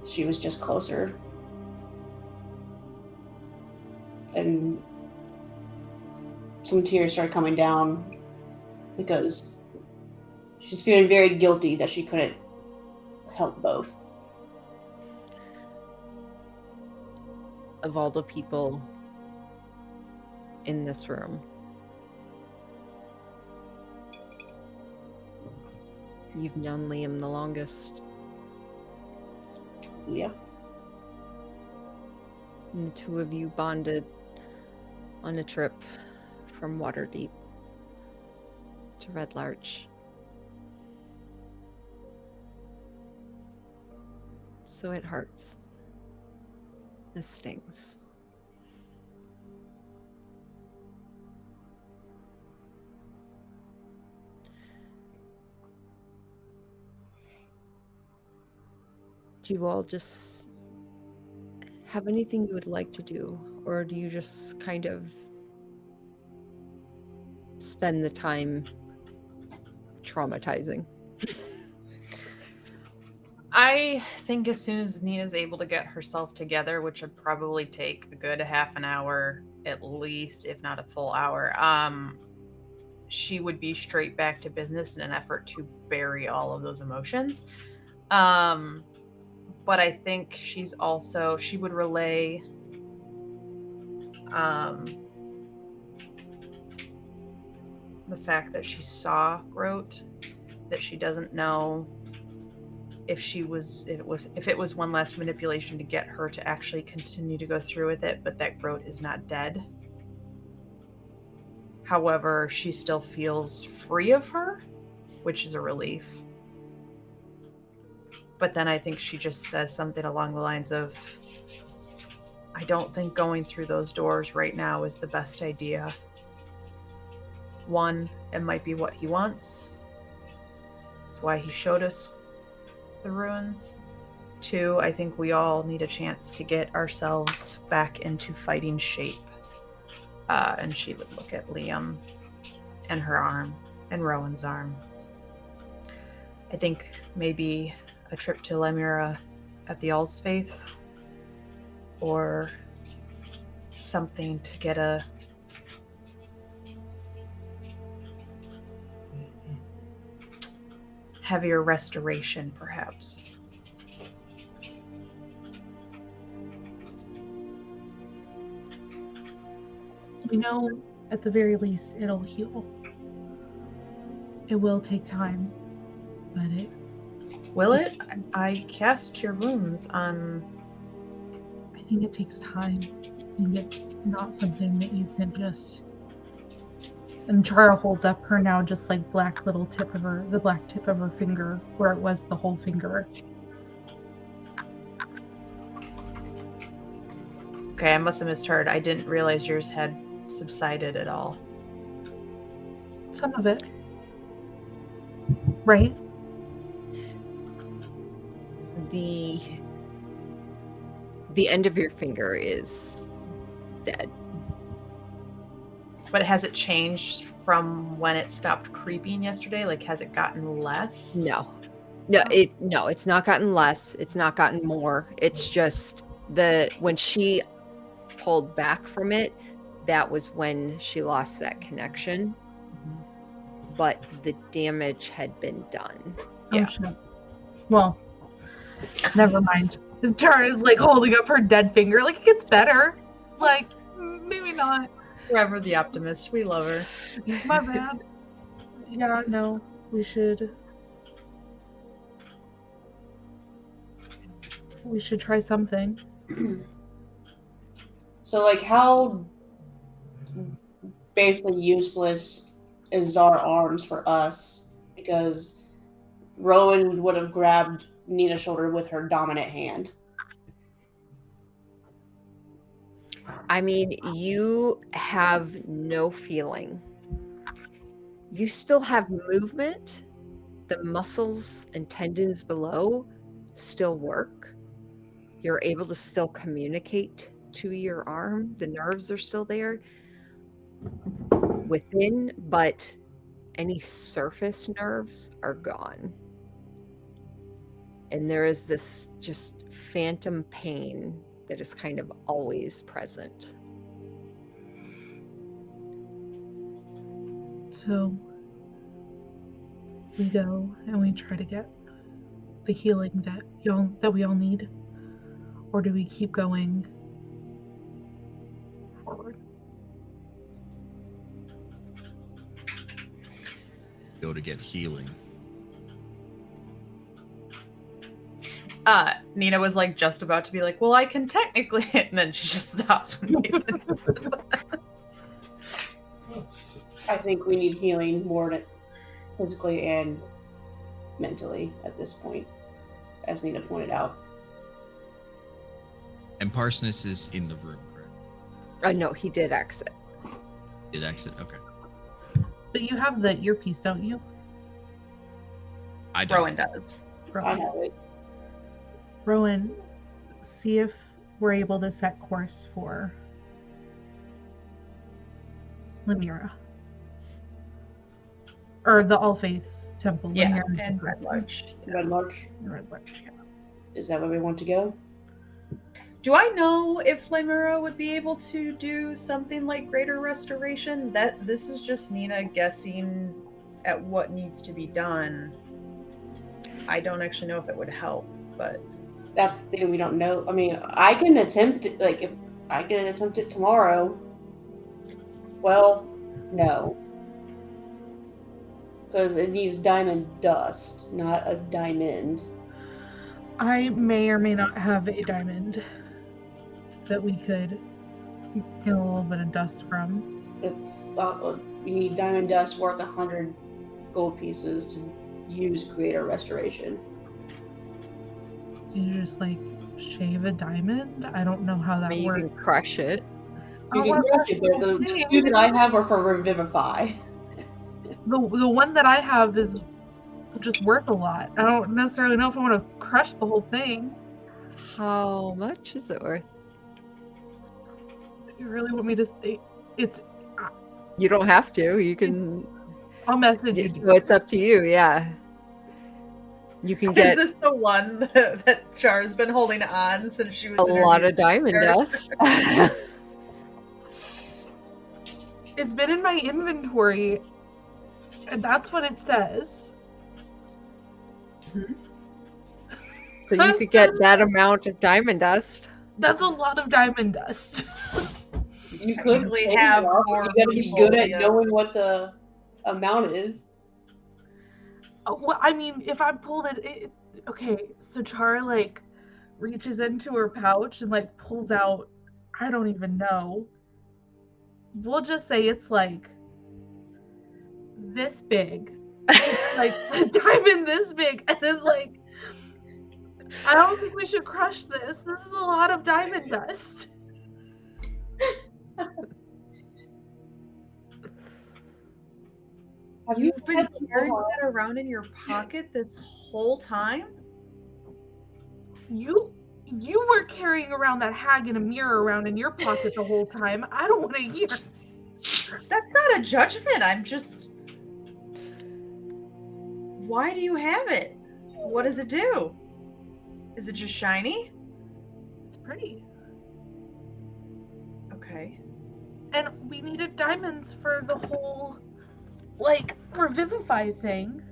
She was just closer. And some tears started coming down because she's feeling very guilty that she couldn't help both. Of all the people in this room, you've known Liam the longest. Yep. And the two of you bonded on a trip from Waterdeep to Red Larch. So it hurts. This stings. Do you all just have anything you would like to do, or do you just kind of spend the time traumatizing? I think as soon as Nina's able to get herself together, which would probably take a good half an hour at least, if not a full hour, she would be straight back to business in an effort to bury all of those emotions. But I think she would relay the fact that she saw Groat, that she doesn't know if it was one last manipulation to get her to actually continue to go through with it, but that Groat is not dead. However, she still feels free of her, which is a relief. But then I think she just says something along the lines of, I don't think going through those doors right now is the best idea. One, it might be what he wants. That's why he showed us the ruins. Two, I think we all need a chance to get ourselves back into fighting shape. And she would look at Liam and her arm and Rowan's arm. I think maybe a trip to Lemura at the Allsfaith, or something to get a heavier restoration, perhaps. We know at the very least it'll heal. It will take time, but it... Will it? I cast Cure Wounds on... I think it takes time. I think it's not something that you can just... And Chara holds up her now just like the black tip of her finger, where it was the whole finger. Okay, I must have misheard. I didn't realize yours had subsided at all. Some of it. Right? The end of your finger is dead. But has it changed from when it stopped creeping yesterday? Like, has it gotten less? No, it's not gotten less. It's not gotten more. It's just when she pulled back from it, that was when she lost that connection. but the damage had been done. Yeah. Oh shit. Well, never mind. Chara is like holding up her dead finger, like it gets better. Like, maybe not. Forever the optimist. We love her. My bad. Yeah, no. We should try something. So, like, how basically useless is our arms for us? Because Rowan would have grabbed Nina's shoulder with her dominant hand. I mean, you have no feeling. You still have movement. The muscles and tendons below still work. You're able to still communicate to your arm. The nerves are still there within, but any surface nerves are gone. And there is this just phantom pain that is kind of always present. So we go and we try to get the healing that we all need, or do we keep going forward? Go to get healing. Nina was like just about to be like, well, I can technically, and then she just stops when Nathan says that. I think we need healing more physically and mentally at this point, as Nina pointed out. And Parsonus is in the room, correct? No, he did exit. Did exit? Okay. But you have the earpiece, don't you? I don't. Rowan does. I have it. Rowan, see if we're able to set course for Lemira. Or the All Faiths Temple. Yeah, Lemira and Red Larch. Red Larch. Red Larch, yeah. Is that where we want to go? Do I know if Lemura would be able to do something like Greater Restoration? This is just Nina guessing at what needs to be done. I don't actually know if it would help, but That's the thing we don't know. I mean, I can attempt it. Like, if I can attempt it tomorrow. Well, no. Because it needs diamond dust, not a diamond. I may or may not have a diamond that we could get a little bit of dust from. It's you need diamond dust worth 100 gold pieces to use Greater Restoration. Do you just like shave a diamond? I don't know how I that mean, you works. can crush it. You can crush it, but the two that I have are for Revivify. The one that I have is just worth a lot. I don't necessarily know if I want to crush the whole thing. How much is it worth? If you really want me to say, it's. You don't have to. You can. I'll message you. So it's up to you. Yeah. You can get is this the one that Char's been holding on since she was a lot of introduced to diamond her? dust. It's been in my inventory, and that's what it says. So you could get that amount of diamond dust. That's a lot of diamond dust. You could Technically take have it off, but more you gotta be people, good at yeah. knowing what the amount is. Well, I mean, if I pulled it, okay. So Chara like reaches into her pouch and like pulls out. I don't even know. We'll just say it's like this big, like a diamond this big, and it's like. I don't think we should crush this. This is a lot of diamond dust. Have You've been had carrying that around in your pocket this whole time? You were carrying around that hag and a mirror around in your pocket the whole time. I don't want to hear. That's not a judgment. I'm just. Why do you have it? What does it do? Is it just shiny? It's pretty. Okay. And we needed diamonds for the whole like revivify thing.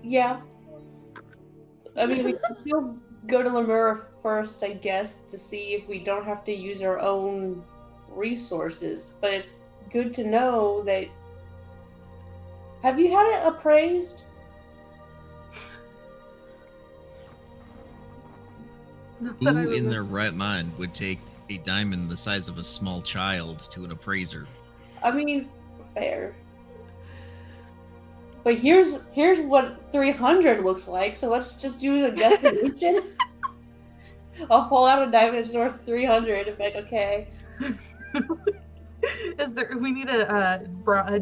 Yeah. I mean, we can still go to Lemura first, I guess, to see if we don't have to use our own resources. But it's good to know that. Have you had it appraised? Not that I Who in remember. their right mind would take a diamond the size of a small child to an appraiser? I mean, fair. But here's what 300 looks like. So let's just do the guesstimation. I'll pull out a diamond that's worth 300 and be like, okay. Is there? We need a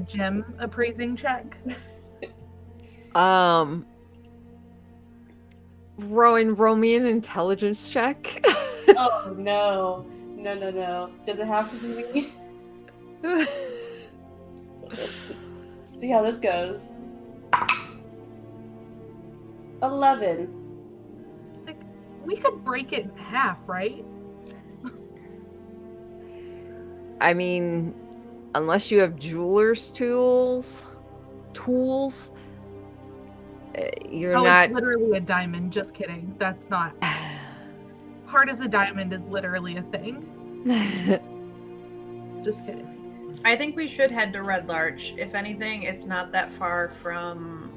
gem appraising check. Rowan, roll me an intelligence check. Oh no. No. Does it have to be me? See how this goes. 11. Like, we could break it in half, right? I mean, unless you have jeweler's tools, you're Oh, not. it's literally a diamond. Just kidding. That's not. Hard as a diamond is literally a thing. Just kidding. I think we should head to Red Larch. If anything, it's not that far from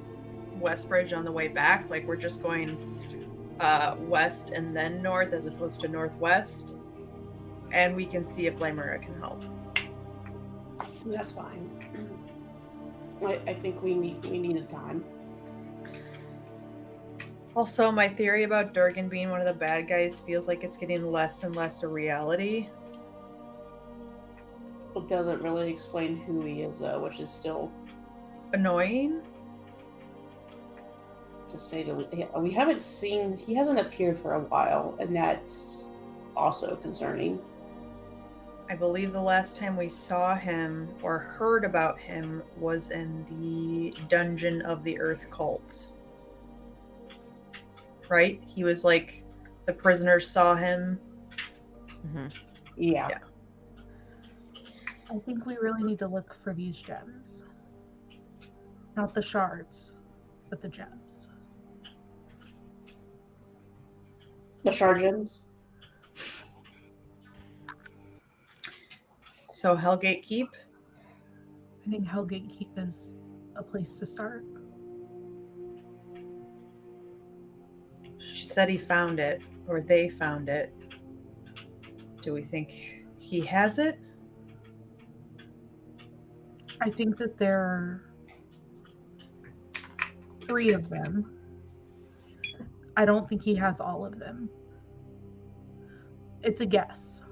Westbridge on the way back. Like, we're just going west and then north as opposed to northwest. And we can see if Limerick can help. That's fine. I think we need a time. Also, my theory about Durgan being one of the bad guys feels like it's getting less and less a reality. It doesn't really explain who he is, though, which is still Annoying? to say we haven't seen. He hasn't appeared for a while, and that's also concerning. I believe the last time we saw him or heard about him was in the Dungeon of the Earth Cult. Right? He was like, the prisoners saw him. Yeah. I think we really need to look for these gems. Not the shards, but the gems. The shard gems. So Hellgate Keep? I think Hellgate Keep is a place to start. She said he found it, or they found it. Do we think he has it? I think that there are 3 of them. I don't think he has all of them. It's a guess.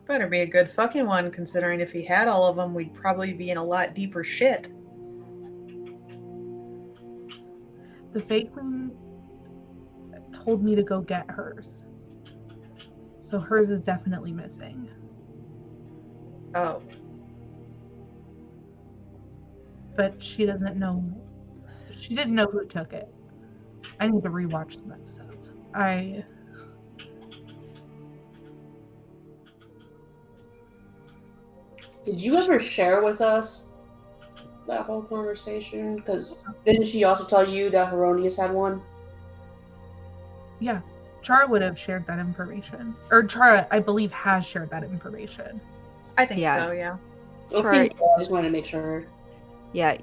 Better be a good fucking one, considering if he had all of them, we'd probably be in a lot deeper shit. The fake queen told me to go get hers. So hers is definitely missing. Oh. But she doesn't know. She didn't know who took it. I need to rewatch some episodes. Did you ever share with us that whole conversation? Because didn't she also tell you that Heronius had one? Yeah, Chara would have shared that information. Or Chara, I believe, has shared that information. I think Yeah. so, yeah. Right. I just wanted to make sure. Yeah,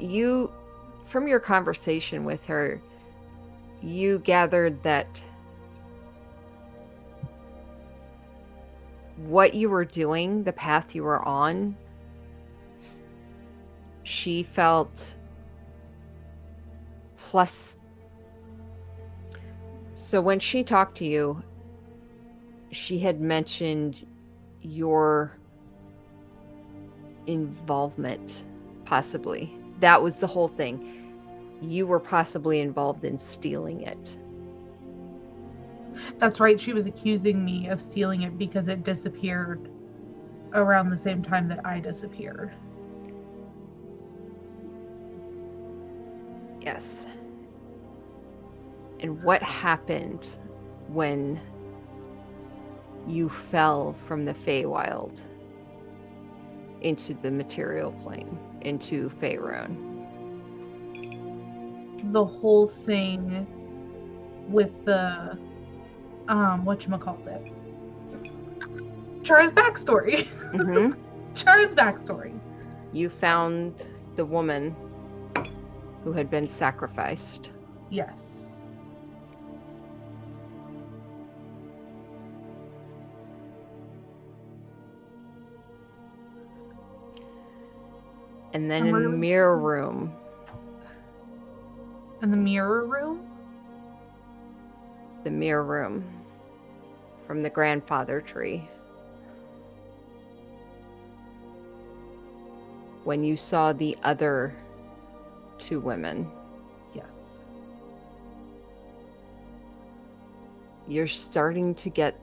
from your conversation with her, you gathered that what you were doing, the path you were on, she felt plus. So when she talked to you, she had mentioned your involvement, possibly. That was the whole thing. You were possibly involved in stealing it. That's right. She was accusing me of stealing it because it disappeared around the same time that I disappeared. Yes. And what happened when you fell from the Feywild into the material plane, into Faerun. The whole thing with the whatchamacallit. Chara's backstory. Mm-hmm. Chara's backstory. You found the woman who had been sacrificed. Yes. And then I'm in the really- mirror room, In the mirror room? from the grandfather tree, when you saw the other two women, Yes. you're starting to get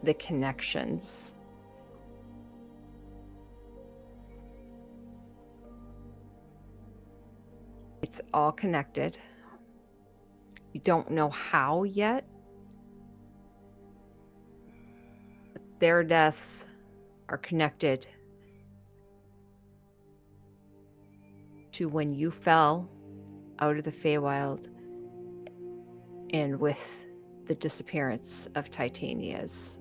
the connections. It's all connected. You don't know how yet. But their deaths are connected to when you fell out of the Feywild and with the disappearance of Titania's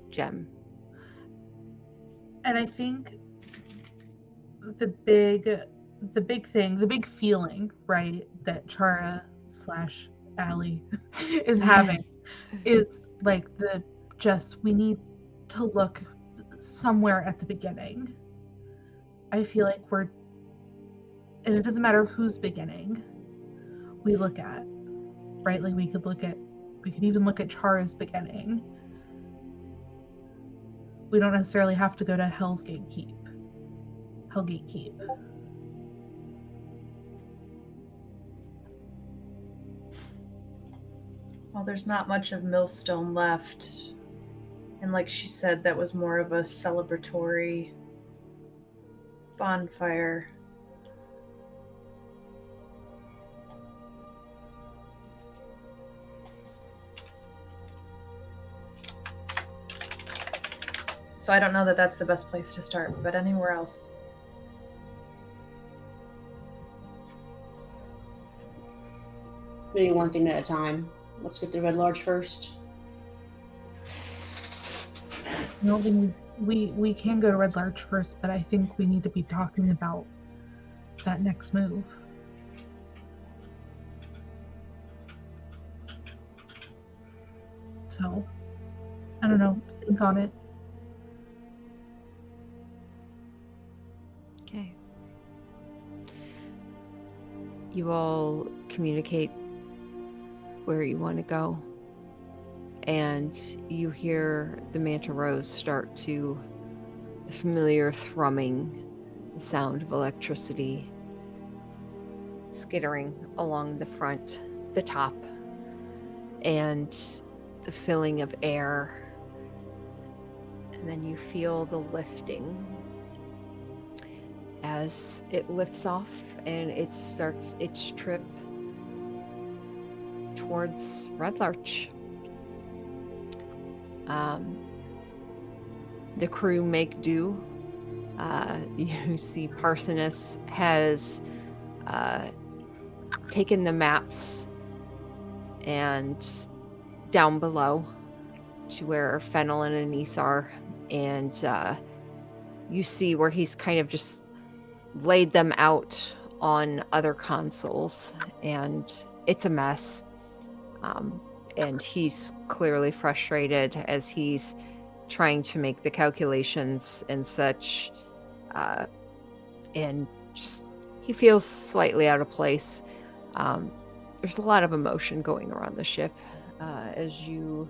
gem. And I think the big thing, the big feeling, right, that Chara / Allie is having is like we need to look somewhere at the beginning. I feel like and it doesn't matter whose beginning we look at, right? Like we could even look at Chara's beginning. We don't necessarily have to go to Hellgate Keep. Well, there's not much of Millstone left. And like she said, that was more of a celebratory bonfire. So I don't know that that's the best place to start, but anywhere else. Maybe one thing at a time. Let's get the Red Large first. No, we can go to Red Larch first, but I think we need to be talking about that next move. So, I don't know. Think on it. Okay. You all communicate where you want to go, and you hear the Manta Rose start to, the familiar thrumming, the sound of electricity skittering along the front, the top, and the filling of air. And then you feel the lifting as it lifts off and it starts its trip towards Red Larch. The crew make do. You see Parsonus has taken the maps and down below to where Fennel and Anise are, and you see where he's kind of just laid them out on other consoles, and it's a mess. And he's clearly frustrated as he's trying to make the calculations and such, and just he feels slightly out of place. There's a lot of emotion going around the ship as you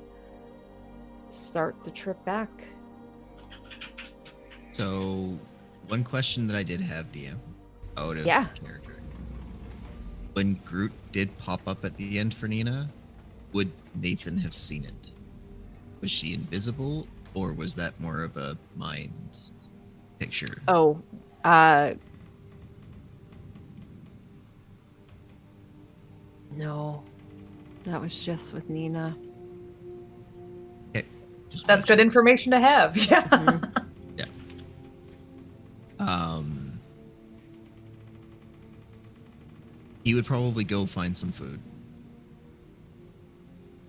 start the trip back. So, one question that I did have, Dia, out of character. When Groot did pop up at the end for Nina, would Nathan have seen it? Was she invisible, or was that more of a mind picture? Oh, no. That was just with Nina. Okay. Just That's good mention. information to have. Yeah. Mhm. He would probably go find some food,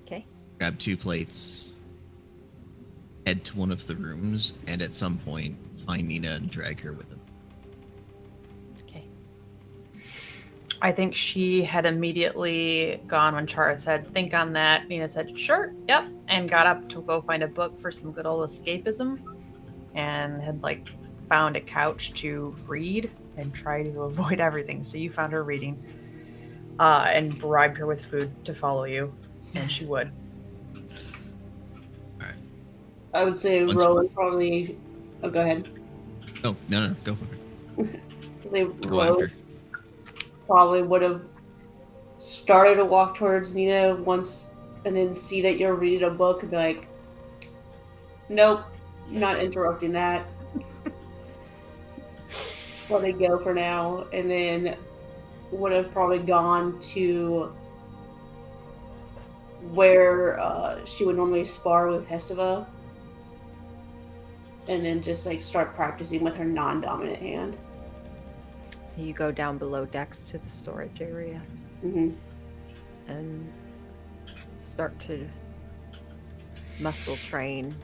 Okay. grab 2 plates, head to one of the rooms, and at some point find Nina and drag her with him. Okay. I think she had immediately gone when Chara said, think on that. Nina said, sure, yep, and got up to go find a book for some good old escapism and had like found a couch to read and try to avoid everything. So you found her reading and bribed her with food to follow you, and she would. I would say Once- Rowan probably. Oh, go ahead. Oh, no, go for it. I'd say Go Rowan after. probably would have started to walk towards Nina once, and then see that you're reading a book and be like, "Nope, not interrupting that. Let it go for now." And then would have probably gone to where she would normally spar with Hestiva, and then just like start practicing with her non-dominant hand. So you go down below decks to the storage area Mm-hmm. and start to muscle train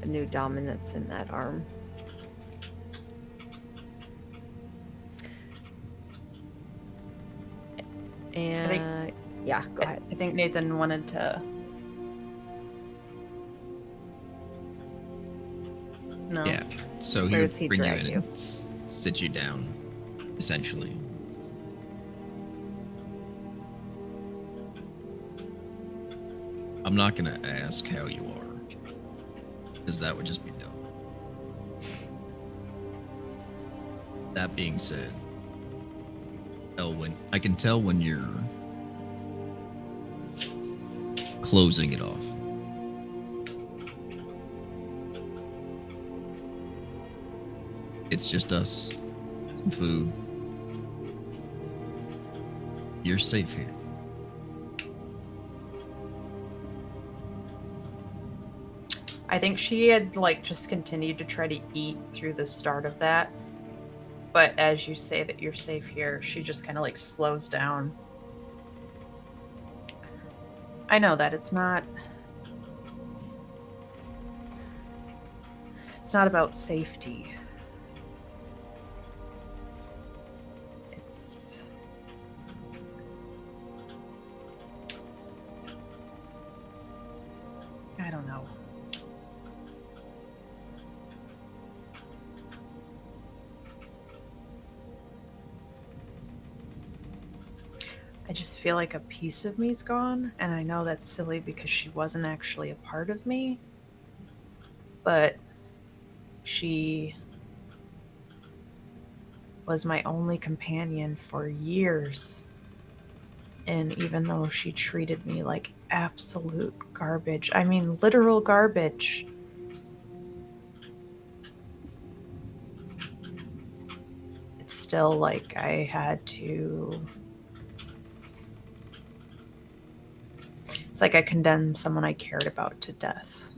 a new dominance in that arm. And yeah, go ahead. I think Nathan wanted to. No. Yeah. So he Where would does he bring you drag in you? and sit you down, essentially. I'm not gonna ask how you are, because that would just be dumb. That being said, I can tell when you're closing it off. It's just us, some food. You're safe here. I think she had like just continued to try to eat through the start of that. But as you say that you're safe here, she just kind of like slows down. I know that it's not about safety. It's I don't know. I just feel like a piece of me's gone, and I know that's silly because she wasn't actually a part of me. But she was my only companion for years. And even though she treated me like absolute garbage, I mean literal garbage, it's still like I had to. It's like I condemned someone I cared about to death.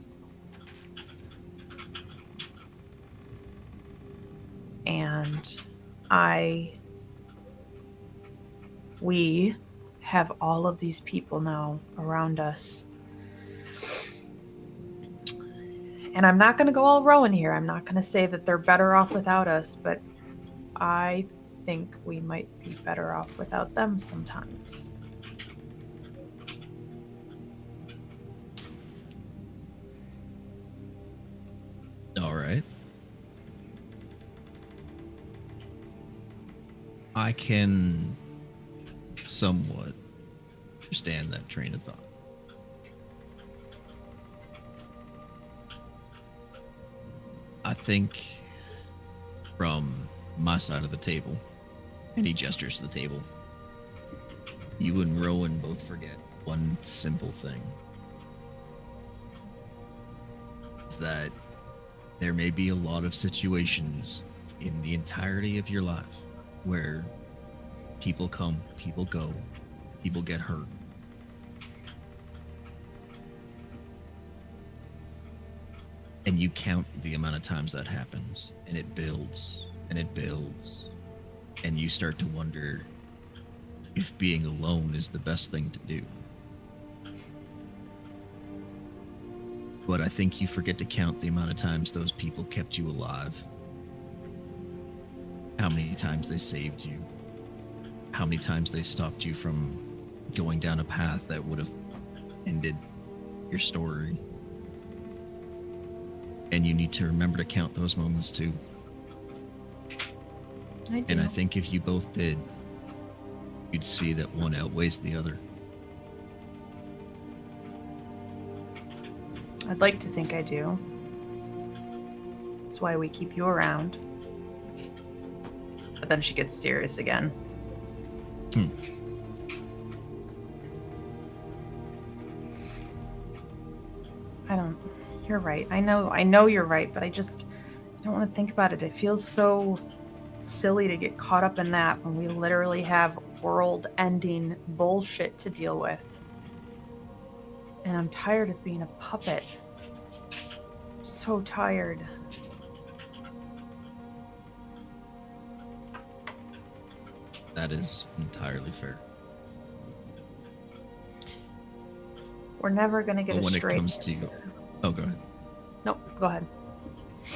And we have all of these people now around us. And I'm not going to go all Rowan here. I'm not going to say that they're better off without us, but I think we might be better off without them sometimes. All right. I can somewhat understand that train of thought. I think from my side of the table, and he gestures to the table, you and Rowan both forget one simple thing. Is that there may be a lot of situations in the entirety of your life where people come, people go, people get hurt. And you count the amount of times that happens, and it builds, and it builds, and you start to wonder if being alone is the best thing to do. But I think you forget to count the amount of times those people kept you alive. How many times they saved you. How many times they stopped you from going down a path that would have ended your story. And you need to remember to count those moments too. I do. And I think if you both did, you'd see that one outweighs the other. I'd like to think I do. That's why we keep you around. But then she gets serious again. You're right. I know you're right, but I don't want to think about it. It feels so silly to get caught up in that when we literally have world-ending bullshit to deal with. And I'm tired of being a puppet. I'm so tired. That is entirely fair. We're never going to get But a when it straight comes to... answer. Oh, go ahead. Nope, go ahead. I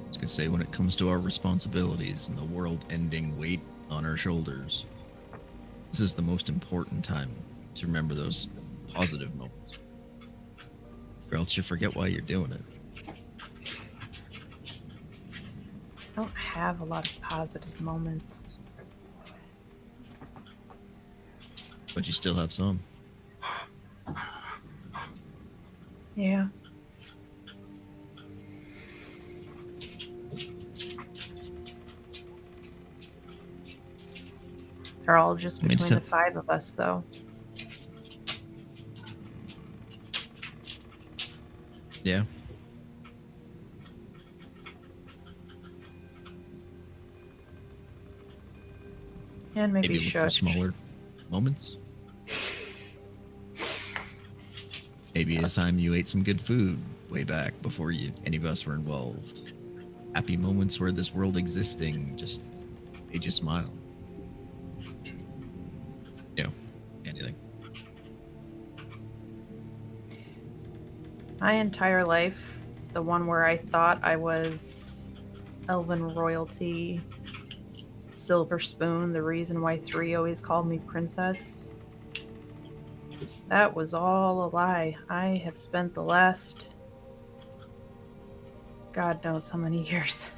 was going to say, when it comes to our responsibilities and the world-ending weight on our shoulders, this is the most important time to remember those positive moments. Or else you forget why you're doing it. I don't have a lot of positive moments. But you still have some. Yeah. They're all just Maybe between the so. 5 of us, though. Yeah. And maybe Maybe look for Shush. smaller moments. Maybe a time you ate some good food way back before any of us were involved. Happy moments where this world existing just made you smile. You know, anything. My entire life, the one where I thought I was elven royalty, silver spoon, the reason why 3 always called me princess, that was all a lie. I have spent the last God knows how many years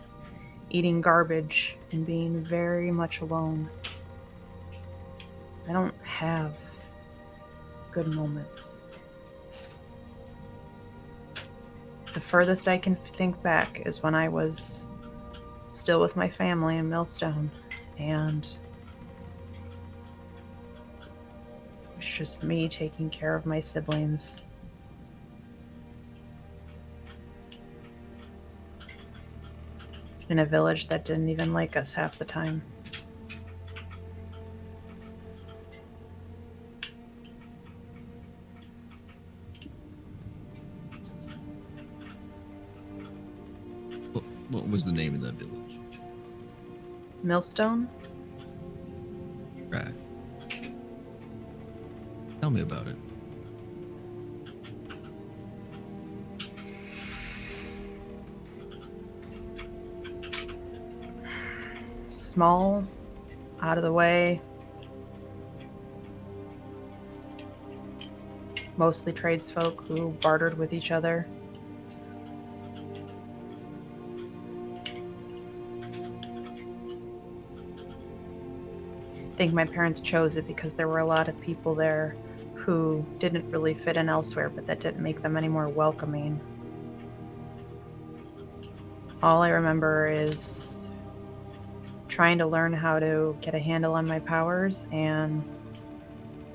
eating garbage and being very much alone. I don't have good moments. The furthest I can think back is when I was still with my family in Millstone, and it was just me taking care of my siblings. In a village that didn't even like us half the time. What was the name of that village? Millstone? Right. Tell me about it. Small, out of the way, mostly tradesfolk who bartered with each other. I think my parents chose it because there were a lot of people there who didn't really fit in elsewhere, but that didn't make them any more welcoming. All I remember is trying to learn how to get a handle on my powers and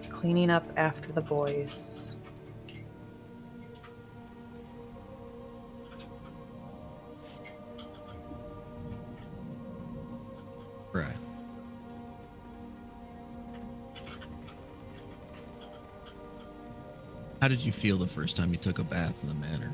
cleaning up after the boys. Right. How did you feel the first time you took a bath in the manor?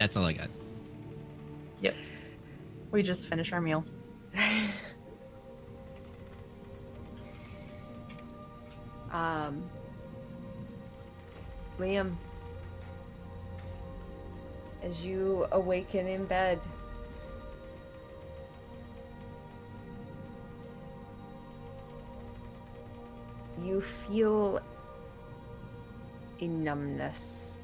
That's all I got. We just finished our meal. Liam, as you awaken in bed, you feel a numbness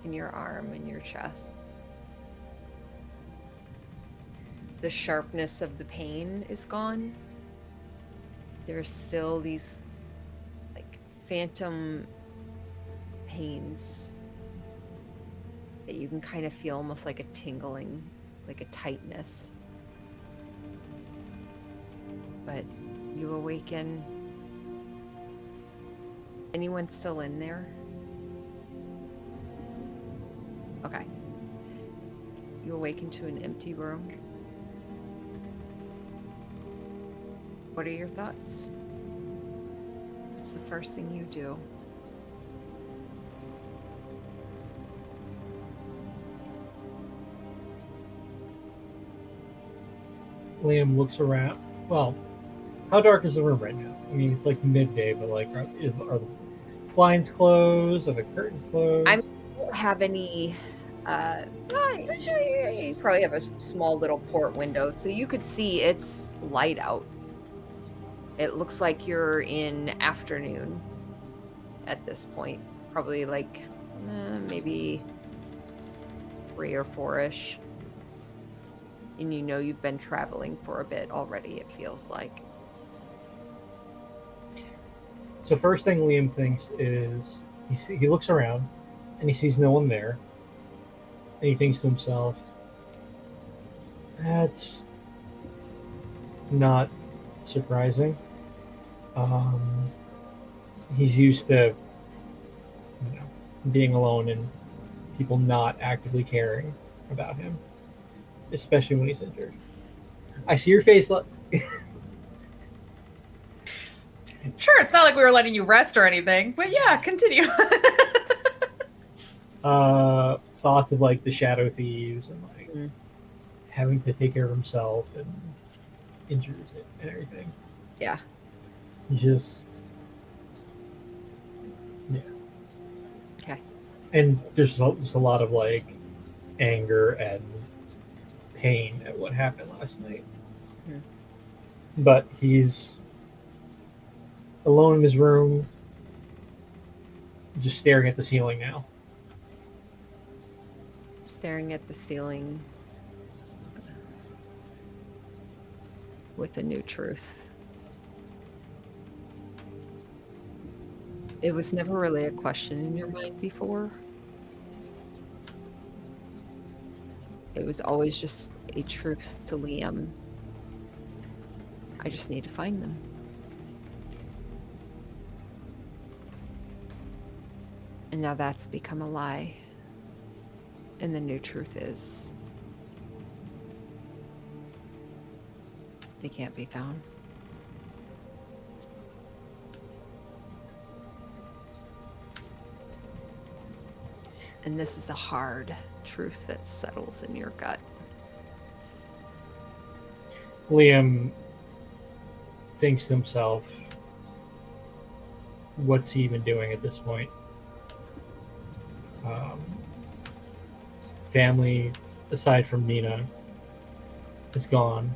in your arm and your chest. The sharpness of the pain is gone. There's still these like phantom pains that you can kind of feel almost like a tingling, like a tightness. But you awaken. Anyone still in there? Okay. You awaken to an empty room. What are your thoughts? What's the first thing you do? Liam looks around. Well, how dark is the room right now? I mean, it's like midday, but like, are the blinds closed? Are the curtains closed? I don't have any. You probably have a small little port window, so you could see it's light out. It looks like you're in afternoon at this point. Probably like maybe 3 or 4-ish. And you know you've been traveling for a bit already, it feels like. So first thing Liam thinks is he looks around and he sees no one there, and he thinks to himself, "That's not surprising." He's used to, being alone and people not actively caring about him, especially when he's injured. I see your face. Sure, it's not like we were letting you rest or anything, but yeah, continue. Thoughts of like the shadow thieves and like having to take care of himself and injuries and everything. Yeah. Just yeah. Okay. And there's just a lot of like anger and pain at what happened last night. But he's alone in his room, just staring at the ceiling now. Staring at the ceiling with a new truth. It was never really a question in your mind before. It was always just a truth to Liam. I just need to find them. And now that's become a lie. And the new truth is they can't be found. And this is a hard truth that settles in your gut. Liam thinks to himself, what's he even doing at this point? Family, aside from Nina, is gone.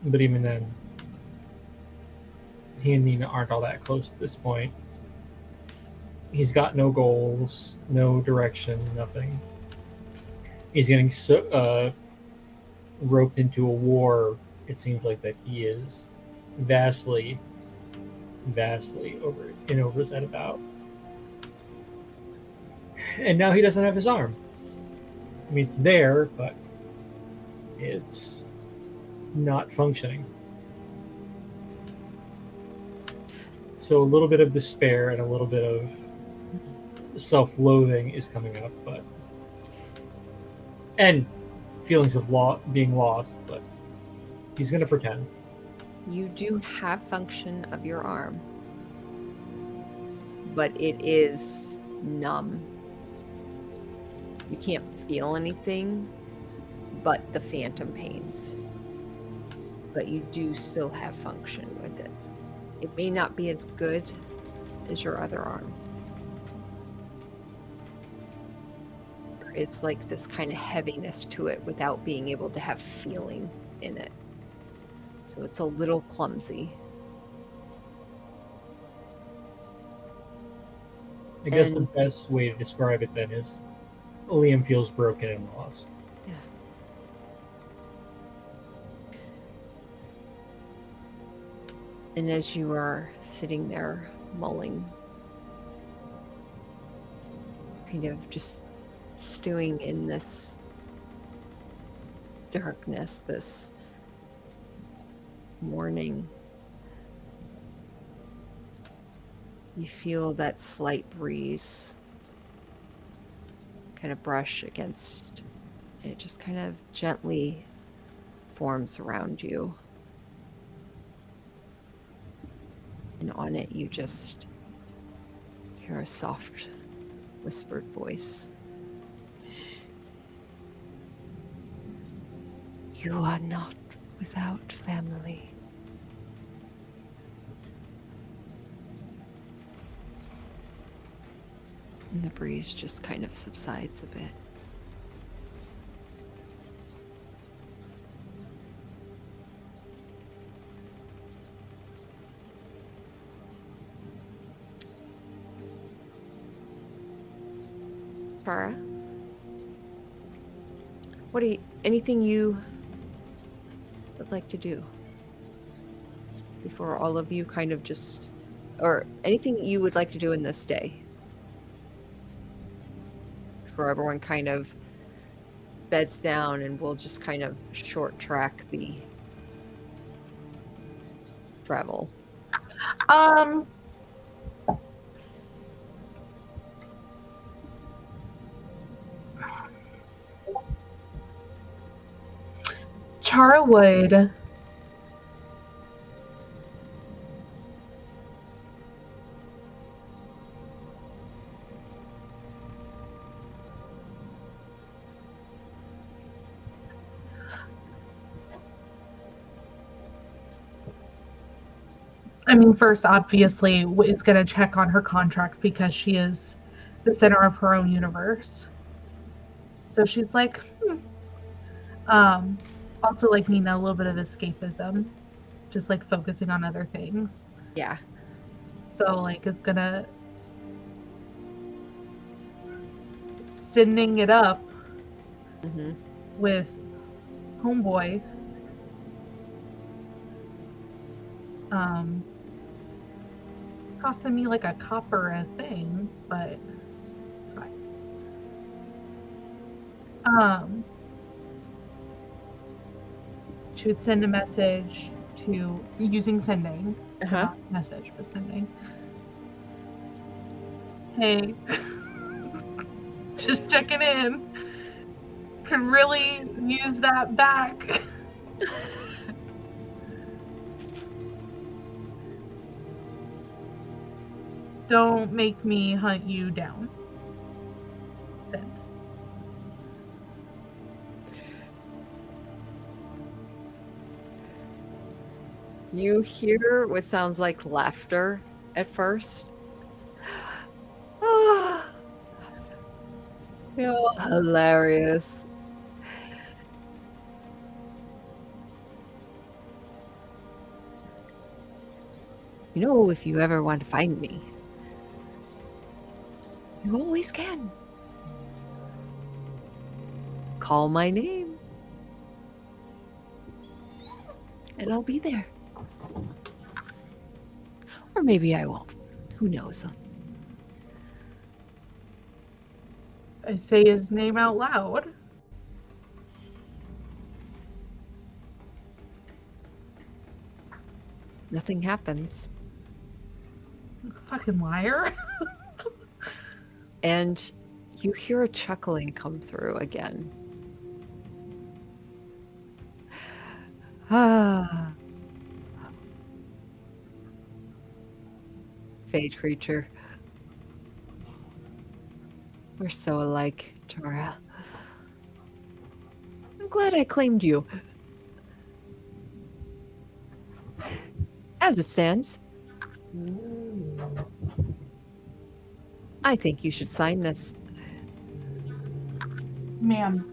But even then, he and Nina aren't all that close at this point. He's got no goals, no direction, nothing. He's getting roped into a war, it seems like, that he is vastly over his head about. And now he doesn't have his arm. I mean, it's there, but it's not functioning. So a little bit of despair and a little bit of self-loathing is coming up, and feelings of being lost, but he's going to pretend. You do have function of your arm, but it is numb. You can't feel anything but the phantom pains. But you do still have function with it. It may not be as good as your other arm. There is like this kind of heaviness to it without being able to have feeling in it. So it's a little clumsy. I guess the And- best way to describe it then is Liam feels broken and lost. Yeah. And as you are sitting there mulling, kind of just stewing in this darkness, this morning, you feel that slight breeze kind of brush against, and it just kind of gently forms around you. And on it, you just hear a soft, whispered voice. You are not without family. And the breeze just kind of subsides a bit. Farah, anything you would like to do before all of you kind of just, or anything you would like to do in this day? Before everyone kind of beds down, and we'll just kind of short track the travel. Chara would first, obviously, is going to check on her contract because she is the center of her own universe. So she's like, also, like, needing a little bit of escapism, just like focusing on other things. Yeah. So, like, is gonna sending it up Mm-hmm. with Homeboy. Costing me like a copper a thing, but it's fine. She would send a message to using sending. So Uh-huh. not message, but sending. Hey, just checking in. Could really use that back. Don't make me hunt you down. Send. You hear what sounds like laughter at first. You're hilarious. You know, if you ever want to find me, you always can. Call my name, and I'll be there. Or maybe I won't. Who knows? I say his name out loud. Nothing happens. Fucking liar. And you hear a chuckling come through again. Ah. Fade creature. We're so alike, Tara. I'm glad I claimed you. As it stands, I think you should sign this. Ma'am,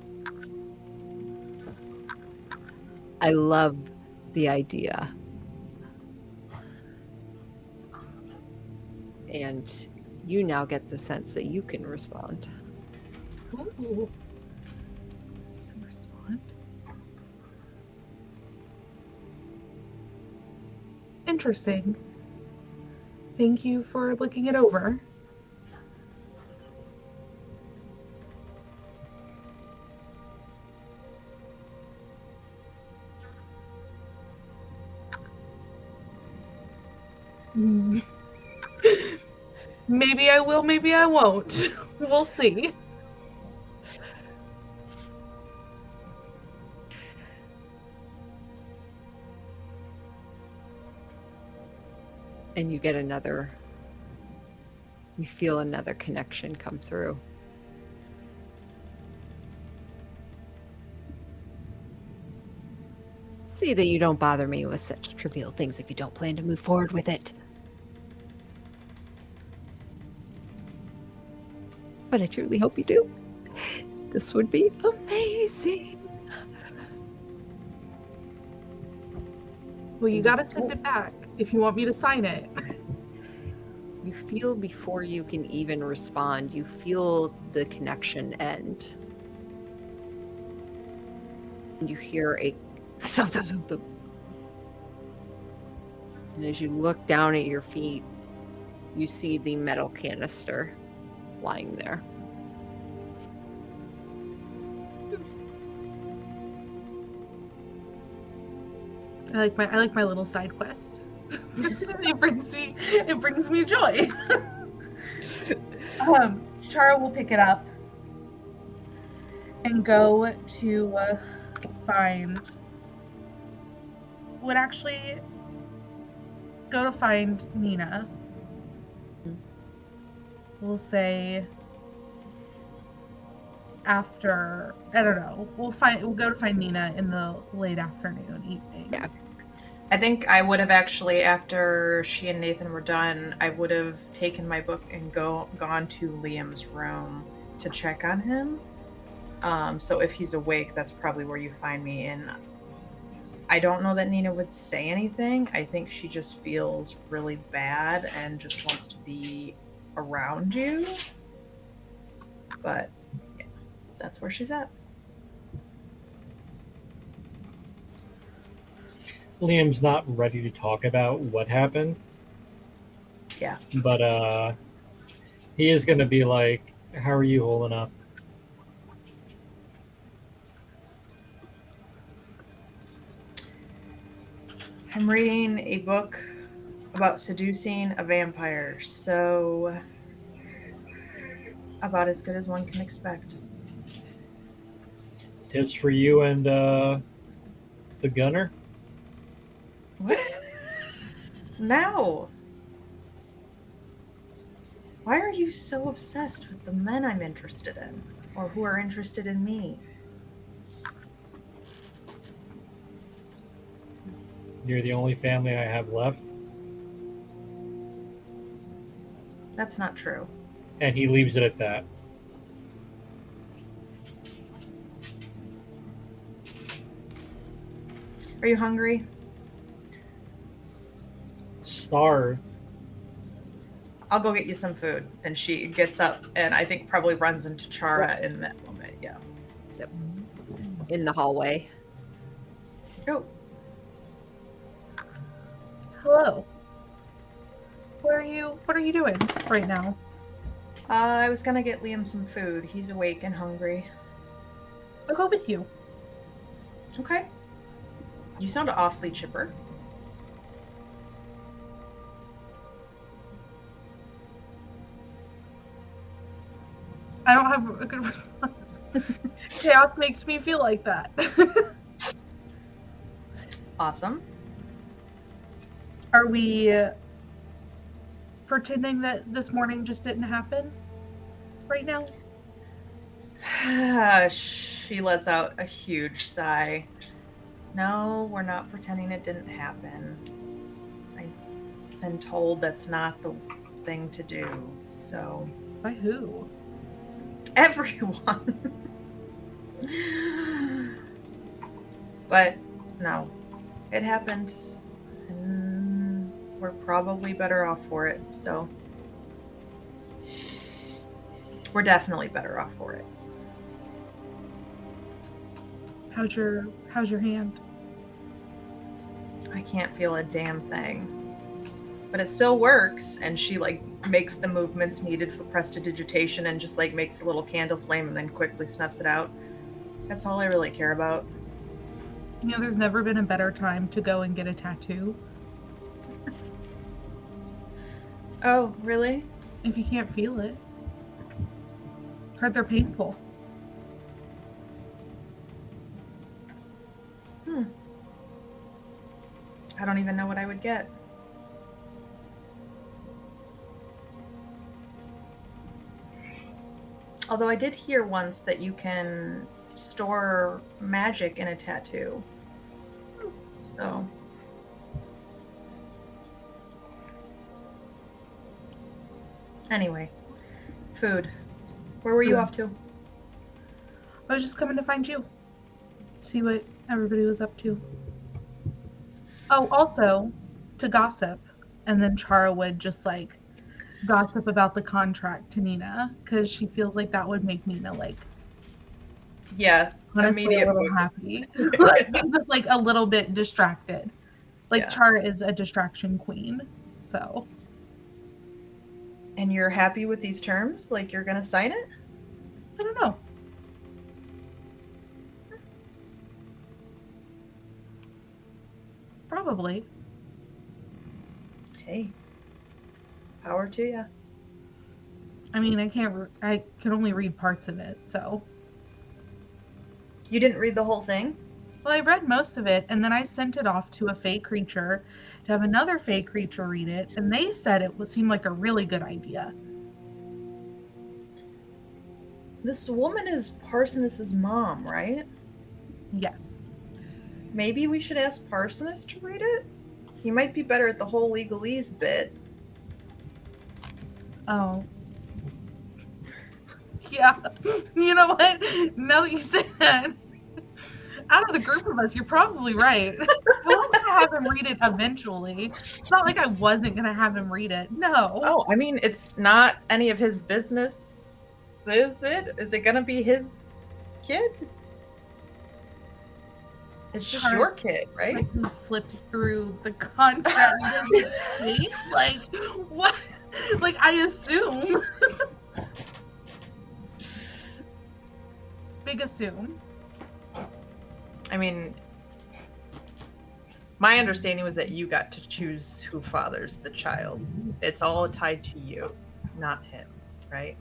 I love the idea. And you now get the sense that you can respond. ooh. Respond. Interesting. Thank you for looking it over. Hmm. Maybe I will, maybe I won't. We'll see. And you get you feel another connection come through. See that you don't bother me with such trivial things if you don't plan to move forward with it. But I truly hope you do. This would be amazing. Well, you gotta send it back if you want me to sign it. You feel before you can even respond, you feel the connection end. And you hear a thump, thump, thump, thump. And as you look down at your feet, you see the metal canister lying there. I like my little side quest. it brings me joy. Chara will pick it up and go to find Nina. We'll say after, I don't know. We'll go to find Nina in the late afternoon, evening. Yeah. I think I would have actually, after she and Nathan were done, I would have taken my book and gone to Liam's room to check on him. So if he's awake, that's probably where you find me. And I don't know that Nina would say anything. I think she just feels really bad and just wants to be around you. But yeah, that's where she's at. Liam's not ready to talk about what happened. Yeah. But he is going to be like, how are you holding up? I'm reading a book about seducing a vampire, so about as good as one can expect. Tips for you and the gunner? What? No. Why are you so obsessed with the men I'm interested in, or who are interested in me? You're the only family I have left. That's not true. And he leaves it at that. Are you hungry? Starved. I'll go get you some food. And she gets up and I think probably runs into Chara in that moment. Yeah. In the hallway. Oh, Hello. What are you doing right now? I was gonna get Liam some food. He's awake and hungry. I'll go with you. Okay. You sound awfully chipper. I don't have a good response. Chaos makes me feel like that. Awesome. Are we pretending that this morning just didn't happen right now? She lets out a huge sigh. No, we're not pretending it didn't happen. I've been told that's not the thing to do, so. By who? Everyone. But no, it happened, and we're probably better off for it. So we're definitely better off for it. How's your hand? I can't feel a damn thing, but it still works. And she like makes the movements needed for prestidigitation and just like makes a little candle flame and then quickly snuffs it out. That's all I really care about. You know, there's never been a better time to go and get a tattoo. Oh, really? If you can't feel it. Heard they're painful. I don't even know what I would get. Although I did hear once that you can store magic in a tattoo. So. Anyway, food. Where were you Food. off to? I was just coming to find you. See what everybody was up to. Oh, also, to gossip. And then Chara would just like gossip about the contract to Nina because she feels like that would make Nina like Yeah, honestly immediate a little mood. happy. Like, just like a little bit distracted. Like Yeah. Chara is a distraction queen. So And you're happy with these terms? Like you're gonna sign it? I don't know. Probably. Hey, power to ya. I mean, I can only read parts of it, so. You didn't read the whole thing? Well, I read most of it, and then I sent it off to a fey creature to have another fey creature read it, and they said it seemed like a really good idea. This woman is Parsonus's mom, right? Yes. Maybe we should ask Parsonus to read it? He might be better at the whole legalese bit. Oh. Yeah. You know what? Now that you say that, out of the group of us, you're probably right. I was going to have him read it eventually. It's not like I wasn't going to have him read it. No. Oh, I mean, it's not any of his business, is it? Is it gonna be his kid? It's just Sure. your kid, right? Like, he flips through the contract in his face. Like, what? Like, I assume. Big assume. I mean, my understanding was that you got to choose who fathers the child. It's all tied to you, not him, right?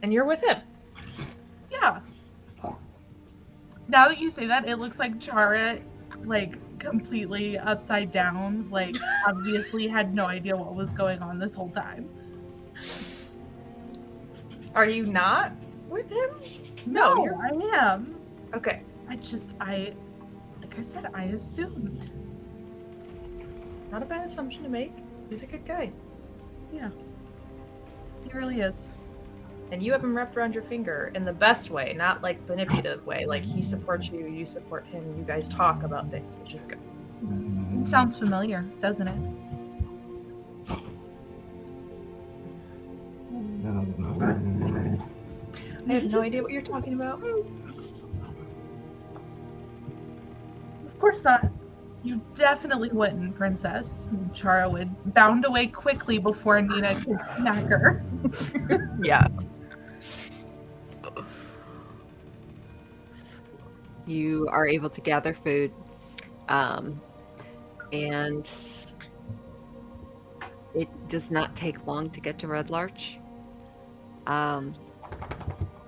And you're with him. Yeah. Now that you say that, it looks like Chara, like, completely upside down. Like, obviously had no idea what was going on this whole time. Are you not with him? No, you're I am. okay. Like I said, I assumed. Not a bad assumption to make. He's a good guy. Yeah. He really is. And you have him wrapped around your finger in the best way, not like manipulative way. Like he supports you, you support him, you guys talk about things, which is good. It sounds familiar, doesn't it? I have no idea what you're talking about. Of course not. You definitely wouldn't, Princess. And Chara would bound away quickly before Nina could smack her. Yeah. You are able to gather food, and it does not take long to get to Red Larch.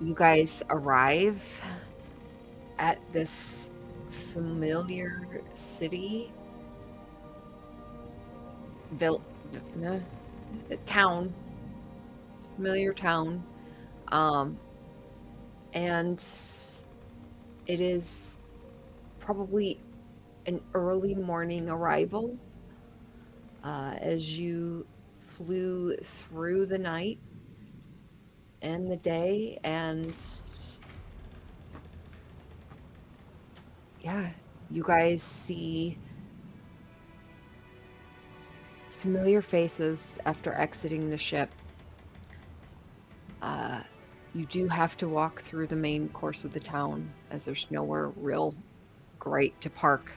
You guys arrive at this familiar city, town, familiar town. And it is probably an early morning arrival as you flew through the night and the day. And yeah, you guys see familiar faces after exiting the ship. You do have to walk through the main course of the town as there's nowhere real great to park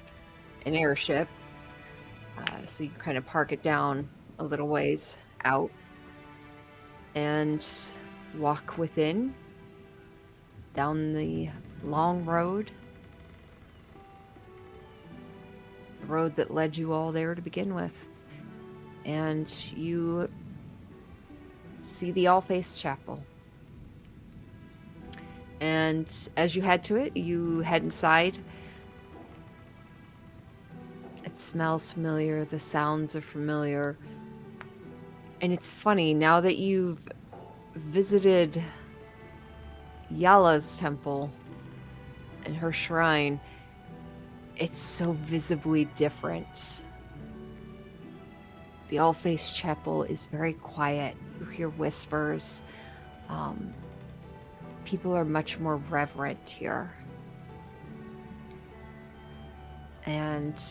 an airship. So you kind of park it down a little ways out and walk within down the long road. The road that led you all there to begin with. And you see the All Faith Chapel. And as you head to it, you head inside. It smells familiar, the sounds are familiar. And it's funny, now that you've visited Yala's temple and her shrine, it's so visibly different. The All Faith Chapel is very quiet. You hear whispers. People are much more reverent here. And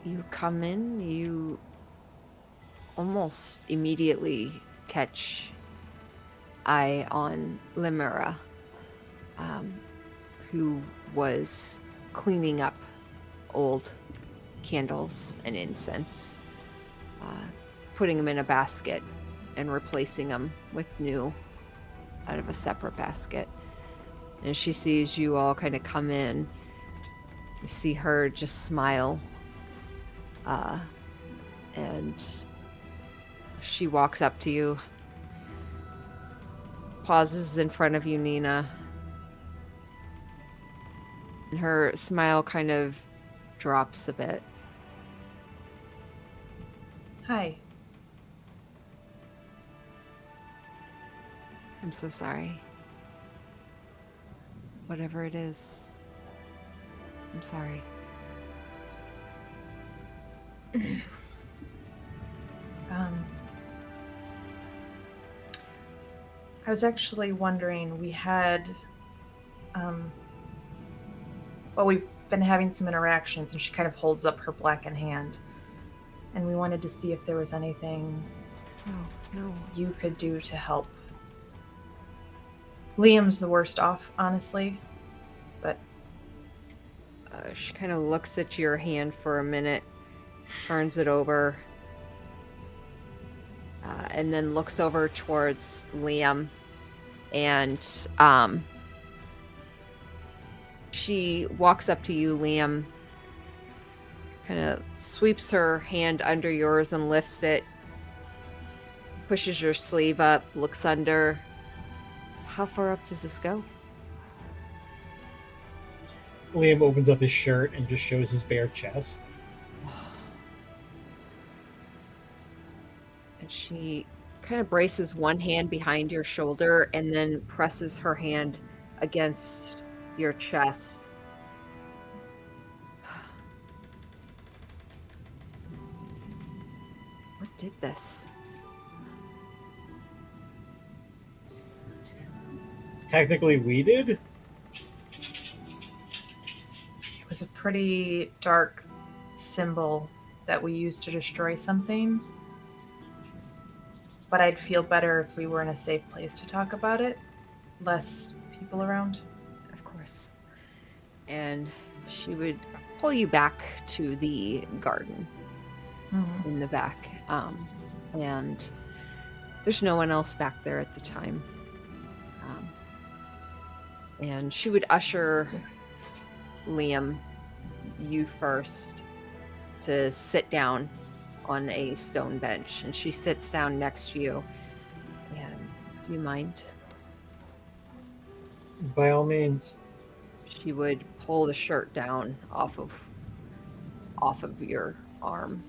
you come in, you almost immediately catch eye on Limera, who was cleaning up old candles and incense, putting them in a basket and replacing them with new out of a separate basket. And as she sees you all kind of come in, you see her just smile, and she walks up to you, pauses in front of you, Nina, and her smile kind of drops a bit. Hi. I'm so sorry. Whatever it is, I'm sorry. I was actually wondering, we had, we've been having some interactions, and she kind of holds up her blackened hand, and we wanted to see if there was anything No. you could do to help. Liam's the worst off, honestly, but She kind of looks at your hand for a minute, turns it over, and then looks over towards Liam, and she walks up to you, Liam, kind of sweeps her hand under yours and lifts it, pushes your sleeve up, looks under. How far up does this go? Liam opens up his shirt and just shows his bare chest. And she kind of braces one hand behind your shoulder and then presses her hand against your chest. What did this? Technically, we did. it was a pretty dark symbol that we used to destroy something. But I'd feel better if we were in a safe place to talk about it. Less people around. Of course. And she would pull you back to the garden in the back. And there's no one else back there at the time. And she would usher Liam, you first, to sit down on a stone bench. And she sits down next to you. And do you mind? By all means. She would pull the shirt down off of your arm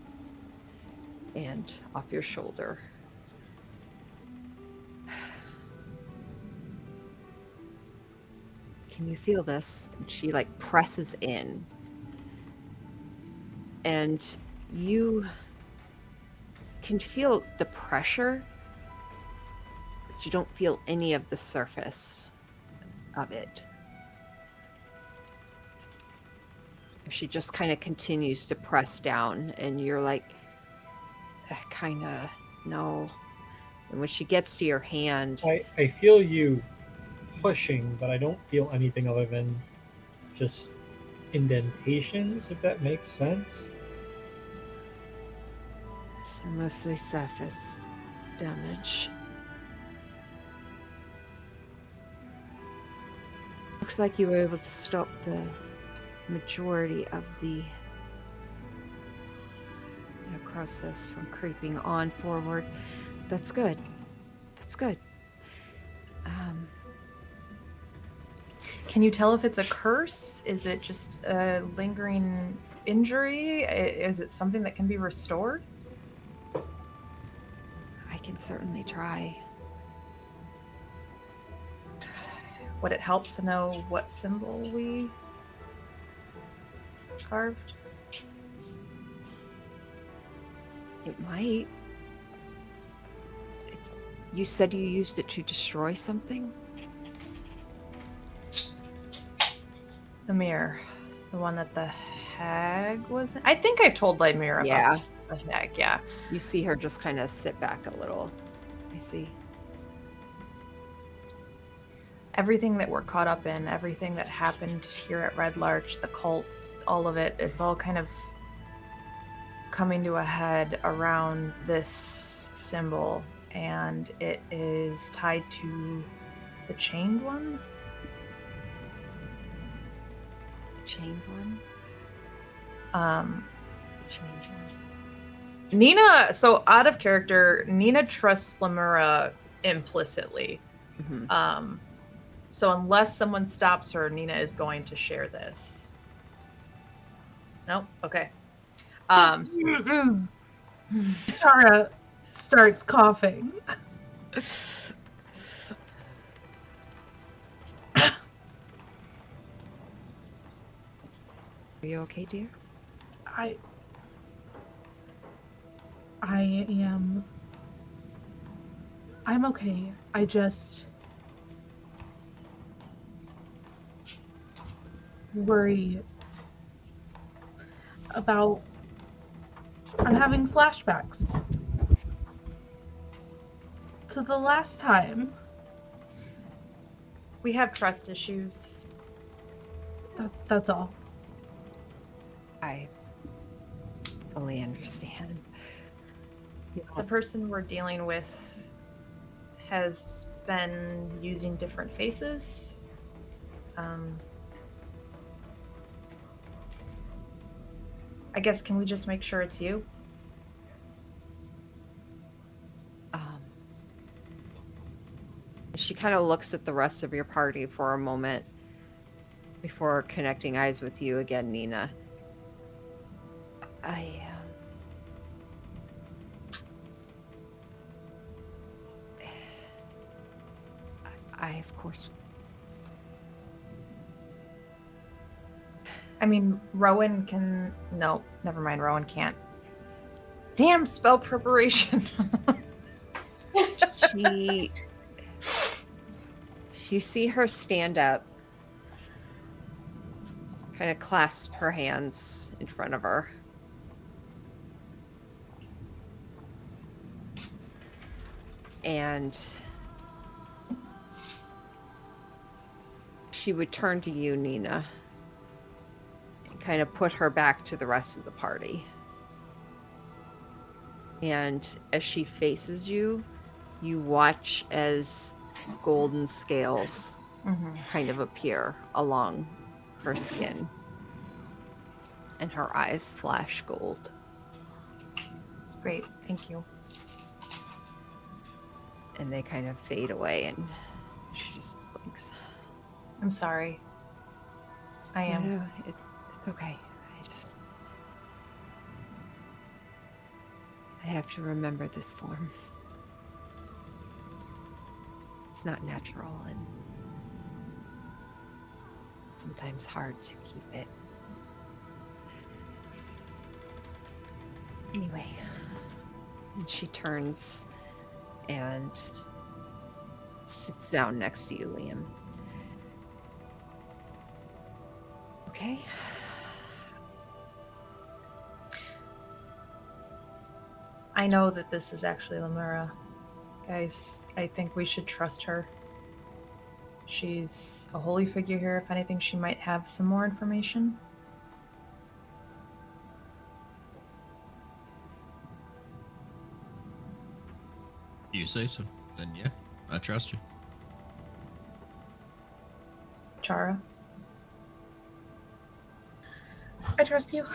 and off your shoulder. Can you feel this? And she like presses in. And you can feel the pressure, but you don't feel any of the surface of it. She just kind of continues to press down, and you're like, kind of, no. And when she gets to your hand, I feel you pushing, but I don't feel anything other than just indentations, if that makes sense. so mostly surface damage. Looks like you were able to stop the majority of the necrosis from creeping on forward. That's good. That's good. Can you tell if it's a curse? Is it just a lingering injury? Is it something that can be restored? I can certainly try. Would it help to know what symbol we carved? It might. You said you used it to destroy something? The mirror. The one that the hag was in? I think I've told Lightmere about Yeah. the hag, yeah. You see her just kind of sit back a little. I see. Everything that we're caught up in, everything that happened here at Red Larch, the cults, all of it, it's all kind of coming to a head around this symbol, and it is tied to the chained one. Chained one? Chained one. Nina, so out of character, Nina trusts Lemura implicitly. Mhm. So unless someone stops her, Nina is going to share this. No? Okay. Tara starts coughing. Are you okay, dear? I am. I'm okay. I just worry about. I'm having flashbacks to the last time. We have trust issues. That's all. I fully understand. The person we're dealing with has been using different faces. I guess, can we just make sure it's you? She kind of looks at the rest of your party for a moment before connecting eyes with you again, Nina. I of course. I mean, Rowan can... No, never mind, Rowan can't. Damn spell preparation. You see her stand up, kind of clasp her hands in front of her. And she would turn to you, Nina, and kind of put her back to the rest of the party. And as she faces you, you watch as golden scales kind of appear along her skin, and her eyes flash gold. Great, thank you. And they kind of fade away, and she just blinks. I'm sorry. I am. No, it's okay. I have to remember this form. It's not natural, and sometimes hard to keep it. Anyway, and she turns and sits down next to you, Liam. Okay. I know that this is actually Lemura. Guys, I think we should trust her. She's a holy figure here. If anything, she might have some more information. You say so. Then yeah, I trust you. Chara? I trust you.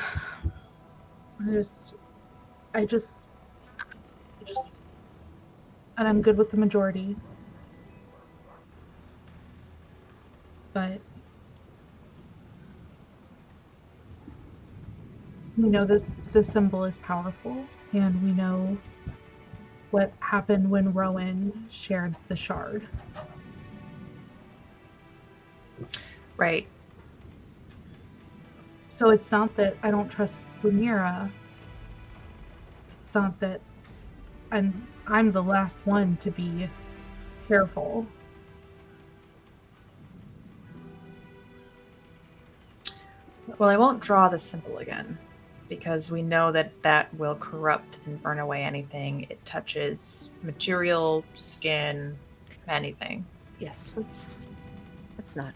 I just, and I'm good with the majority. But we know that the symbol is powerful, and we know what happened when Rowan shared the shard. Right. So it's not that I don't trust Lumira. It's not that I'm the last one to be careful. Well, I won't draw the symbol again, because we know that that will corrupt and burn away anything it touches, material, skin, anything. Yes, let's not.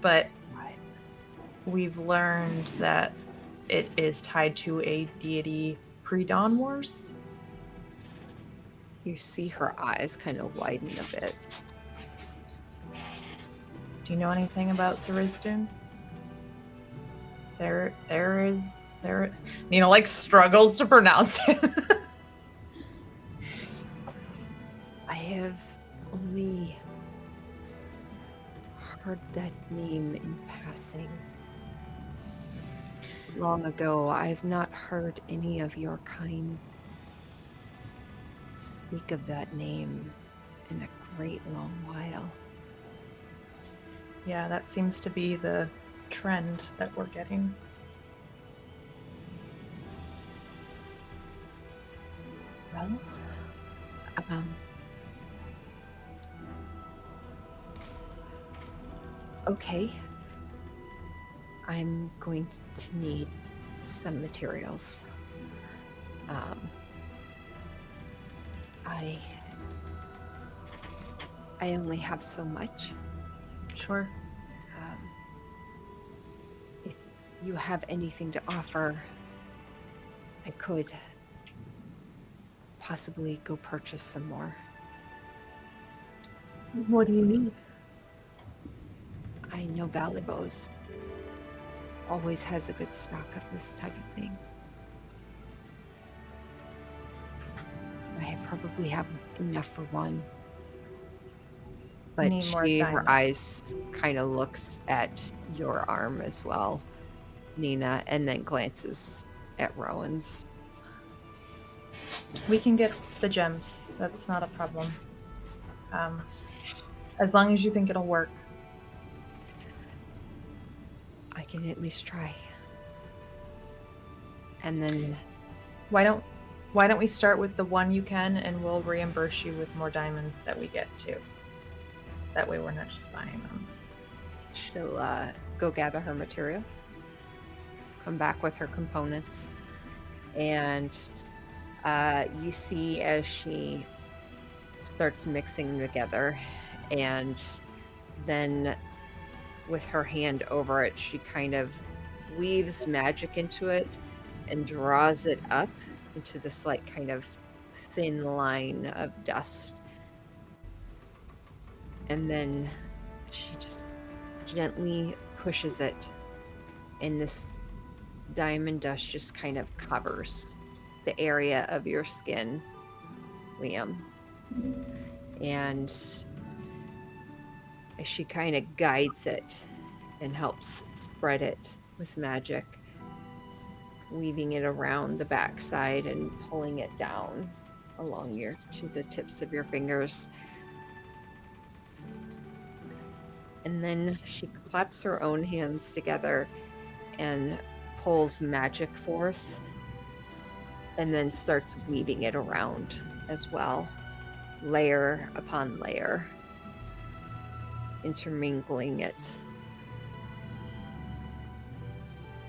But Right. we've learned that it is tied to a deity pre-Dawn Wars. You see her eyes kind of widen a bit. Do you know anything about Tharizdun? Nina like struggles to pronounce it. I have only heard that name in passing. Long ago, I've not heard any of your kind speak of that name in a great long while. Yeah, that seems to be the trend that we're getting. Well, okay. I'm going to need some materials. I only have so much. Sure. If you have anything to offer, I could possibly go purchase some more. What do you need? I know Valibos always has a good stock of this type of thing. I probably have enough for one. But Need more her diamonds. eyes kind of looks at your arm as well, Nina, and then glances at Rowan's. We can get the gems. That's not a problem. As long as you think it'll work. I can at least try. And then Why don't we start with the one you can, and we'll reimburse you with more diamonds that we get too. That way we're not just buying them. she'll go gather her material, come back with her components, and you see as she starts mixing together, and then with her hand over it, she kind of weaves magic into it and draws it up into this like kind of thin line of dust. And then she just gently pushes it, and this diamond dust just kind of covers the area of your skin, Liam. And as she kind of guides it and helps spread it with magic, weaving it around the backside and pulling it down along to the tips of your fingers. And then she claps her own hands together and pulls magic forth and then starts weaving it around as well, layer upon layer, intermingling it.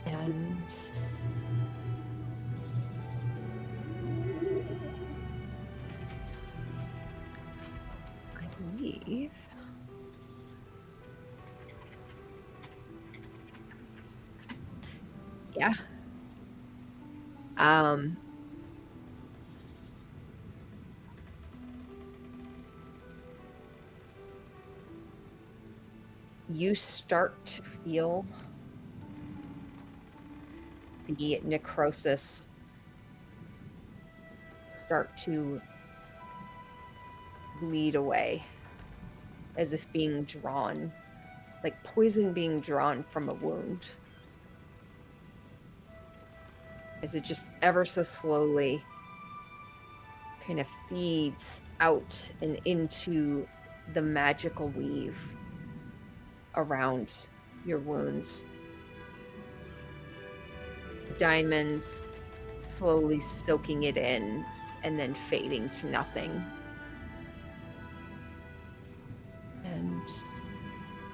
And I believe yeah. You start to feel the necrosis start to bleed away, as if being drawn, like poison being drawn from a wound. As it just ever so slowly kind of feeds out and into the magical weave around your wounds. Diamonds slowly soaking it in and then fading to nothing. And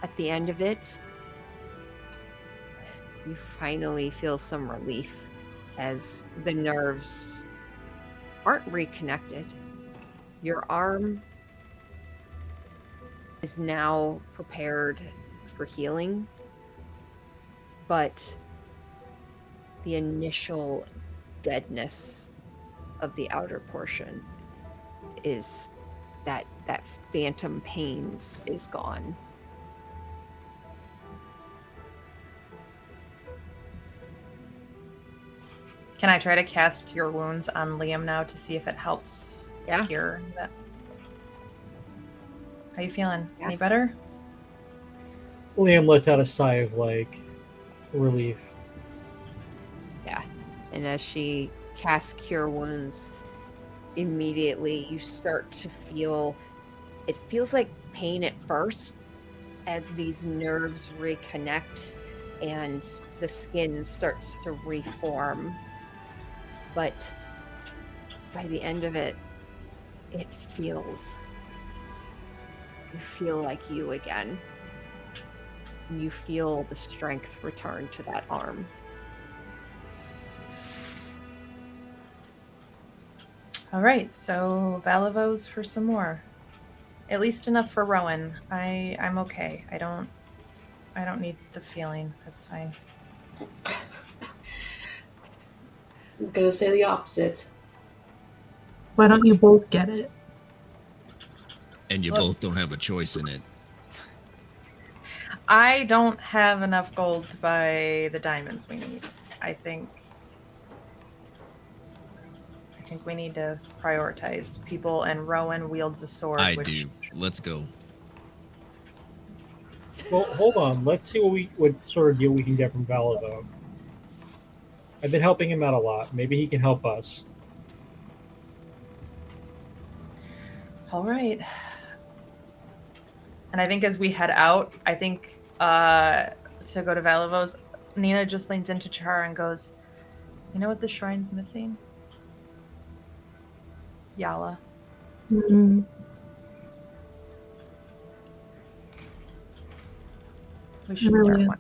at the end of it, you finally feel some relief as the nerves aren't reconnected. Your arm is now prepared for healing, but the initial deadness of the outer portion is that phantom pains is gone. Can I try to cast Cure Wounds on Liam now to see if it helps Yeah. cure that? How you feeling? Yeah. Any better? Liam lets out a sigh of relief. Yeah. And as she casts Cure Wounds, immediately you start to feel, it feels like pain at first as these nerves reconnect and the skin starts to reform. But by the end of it, you feel like you again. You feel the strength return to that arm. All right, so Valavos for some more. At least enough for Rowan. I'm okay. I don't need the feeling. That's fine. I was gonna say the opposite. Why don't you both get it? And you Look. both don't have a choice in it. I don't have enough gold to buy the diamonds we need. I think we need to prioritize people, and Rowan wields a sword. I do. Let's go. Well, hold on. Let's see what sort of deal we can get from Valado. I've been helping him out a lot. Maybe he can help us. All right. And I think as we head out, I think to go to Valavos, Nina just leans into Chara and goes, "You know what the shrine's missing? Yala." Mm-mm. We should start Really? one.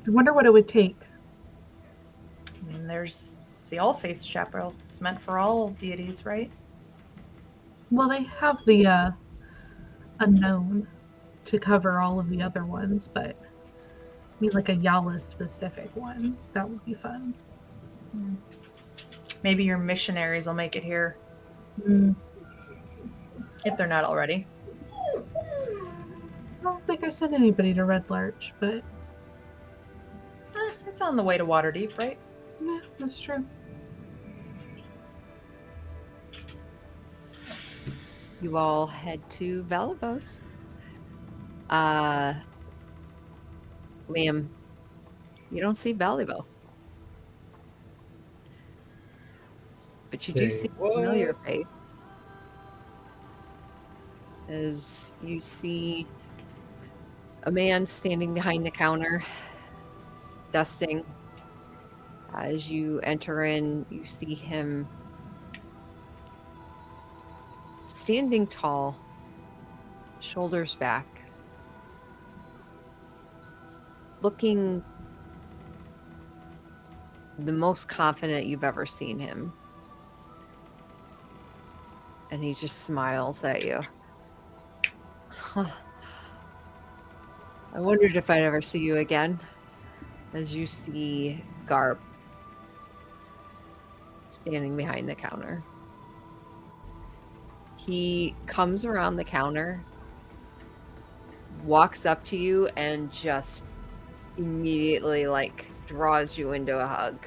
I wonder what it would take. I mean, it's the All Faiths Chapel. It's meant for all deities, right? Well, they have the unknown to cover all of the other ones, but I mean, like a Yala specific one. That would be fun. Maybe your missionaries will make it here Mm. if they're not already. I don't think I sent anybody to Red Larch, but It's on the way to Waterdeep, right? yeah, that's true. You all head to Valavos. Liam, you don't see Valivo. But you do Say see a what? familiar face. as you see a man standing behind the counter, dusting. As you enter in, you see him standing tall, shoulders back, looking the most confident you've ever seen him. And he just smiles at you. I wondered if I'd ever see you again. As you see Garb standing behind the counter. He comes around the counter, walks up to you, and just immediately draws you into a hug.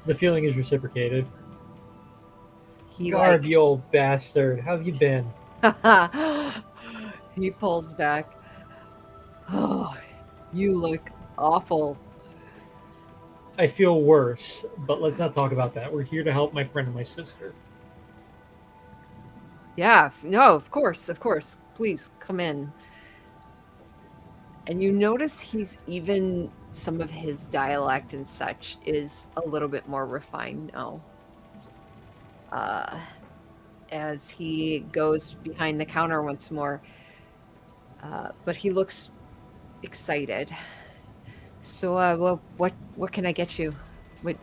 The feeling is reciprocated. He Garb, you old bastard. How have you been? he pulls back. Oh, you look awful. I feel worse, but let's not talk about that. We're here to help my friend and my sister. Yeah, no, of course. Please come in. And you notice he's even some of his dialect and such is a little bit more refined now. As he goes behind the counter once more. But he looks excited. So, well, what can I get you? What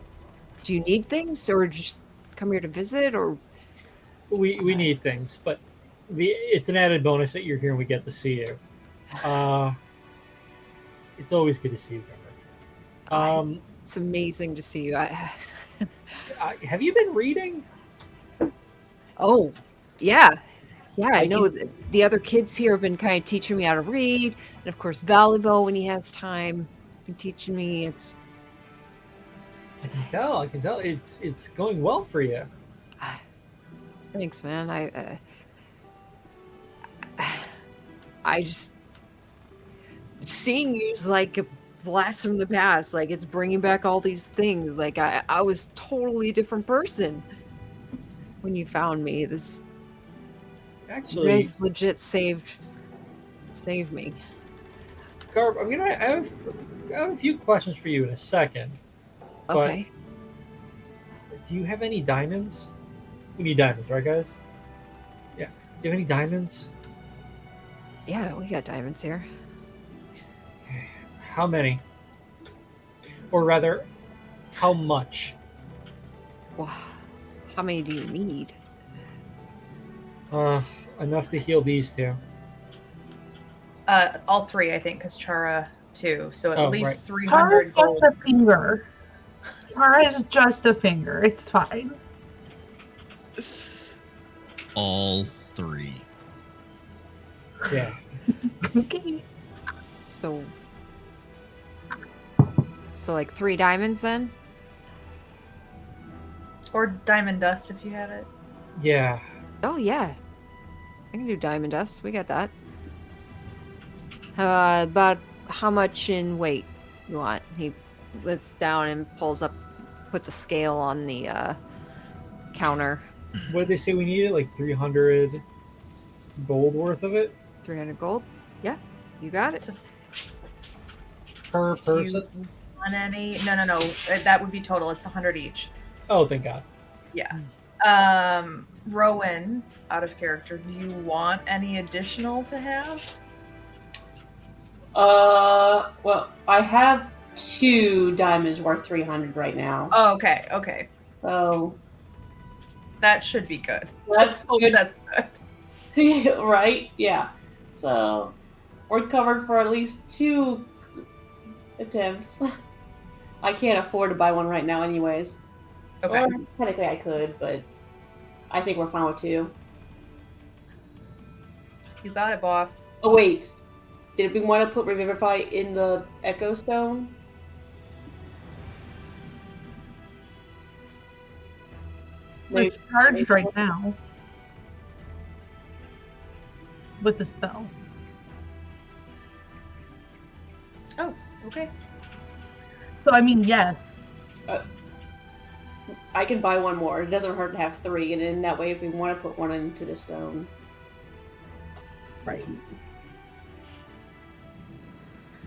do you need things, or just come here to visit, or? We need things, but it's an added bonus that you're here and we get to see you. It's always good to see you, Garb. It's amazing to see you. Have you been reading? Oh, yeah. I know the other kids here have been kind of teaching me how to read, and of course volleyball when he has time. Been teaching me. I can tell. It's going well for you. Thanks, man. I just seeing you is like a blast from the past. Like it's bringing back all these things. Like I was totally a different person when you found me. This Actually, you guys legit saved me. Garb, I have a few questions for you in a second. Okay. But do you have any diamonds? We need diamonds, right, guys? Yeah. Do you have any diamonds? Yeah, we got diamonds here. Okay. How many? Or rather, how much? Well, how many do you need? Enough to heal these two. All three, I think, because Chara too. So at Oh, least right. 300 Tara's gold. just a finger. Tara's just a finger. It's fine. All three. Yeah. Okay. So like 3 diamonds then? Or diamond dust if you have it. Yeah. Oh yeah, I can do diamond dust. We got that. About how much in weight you want? He lifts down and puts a scale on the counter. What did they say we needed? Like 300 gold worth of it 300 gold. Yeah, you got it. Just per do you person? want any? No. That would be total. It's 100 each. Oh, thank God. Yeah. Rowan, out of character, do you want any additional to have? Well, I have 2 diamonds worth 300 right now. Oh, okay. So That should be good. that's good. That's good. Right? Yeah. So we're covered for at least 2 attempts. I can't afford to buy one right now, anyways. Okay. Or technically, I could, but I think we're fine with 2. You got it, boss. Oh wait, did we want to put Revivify in the Echo Stone? It's charged right now with the spell. Oh, okay. So I mean, yes. I can buy one more. It doesn't hurt to have 3, and in that way, if we want to put one into the stone, Right.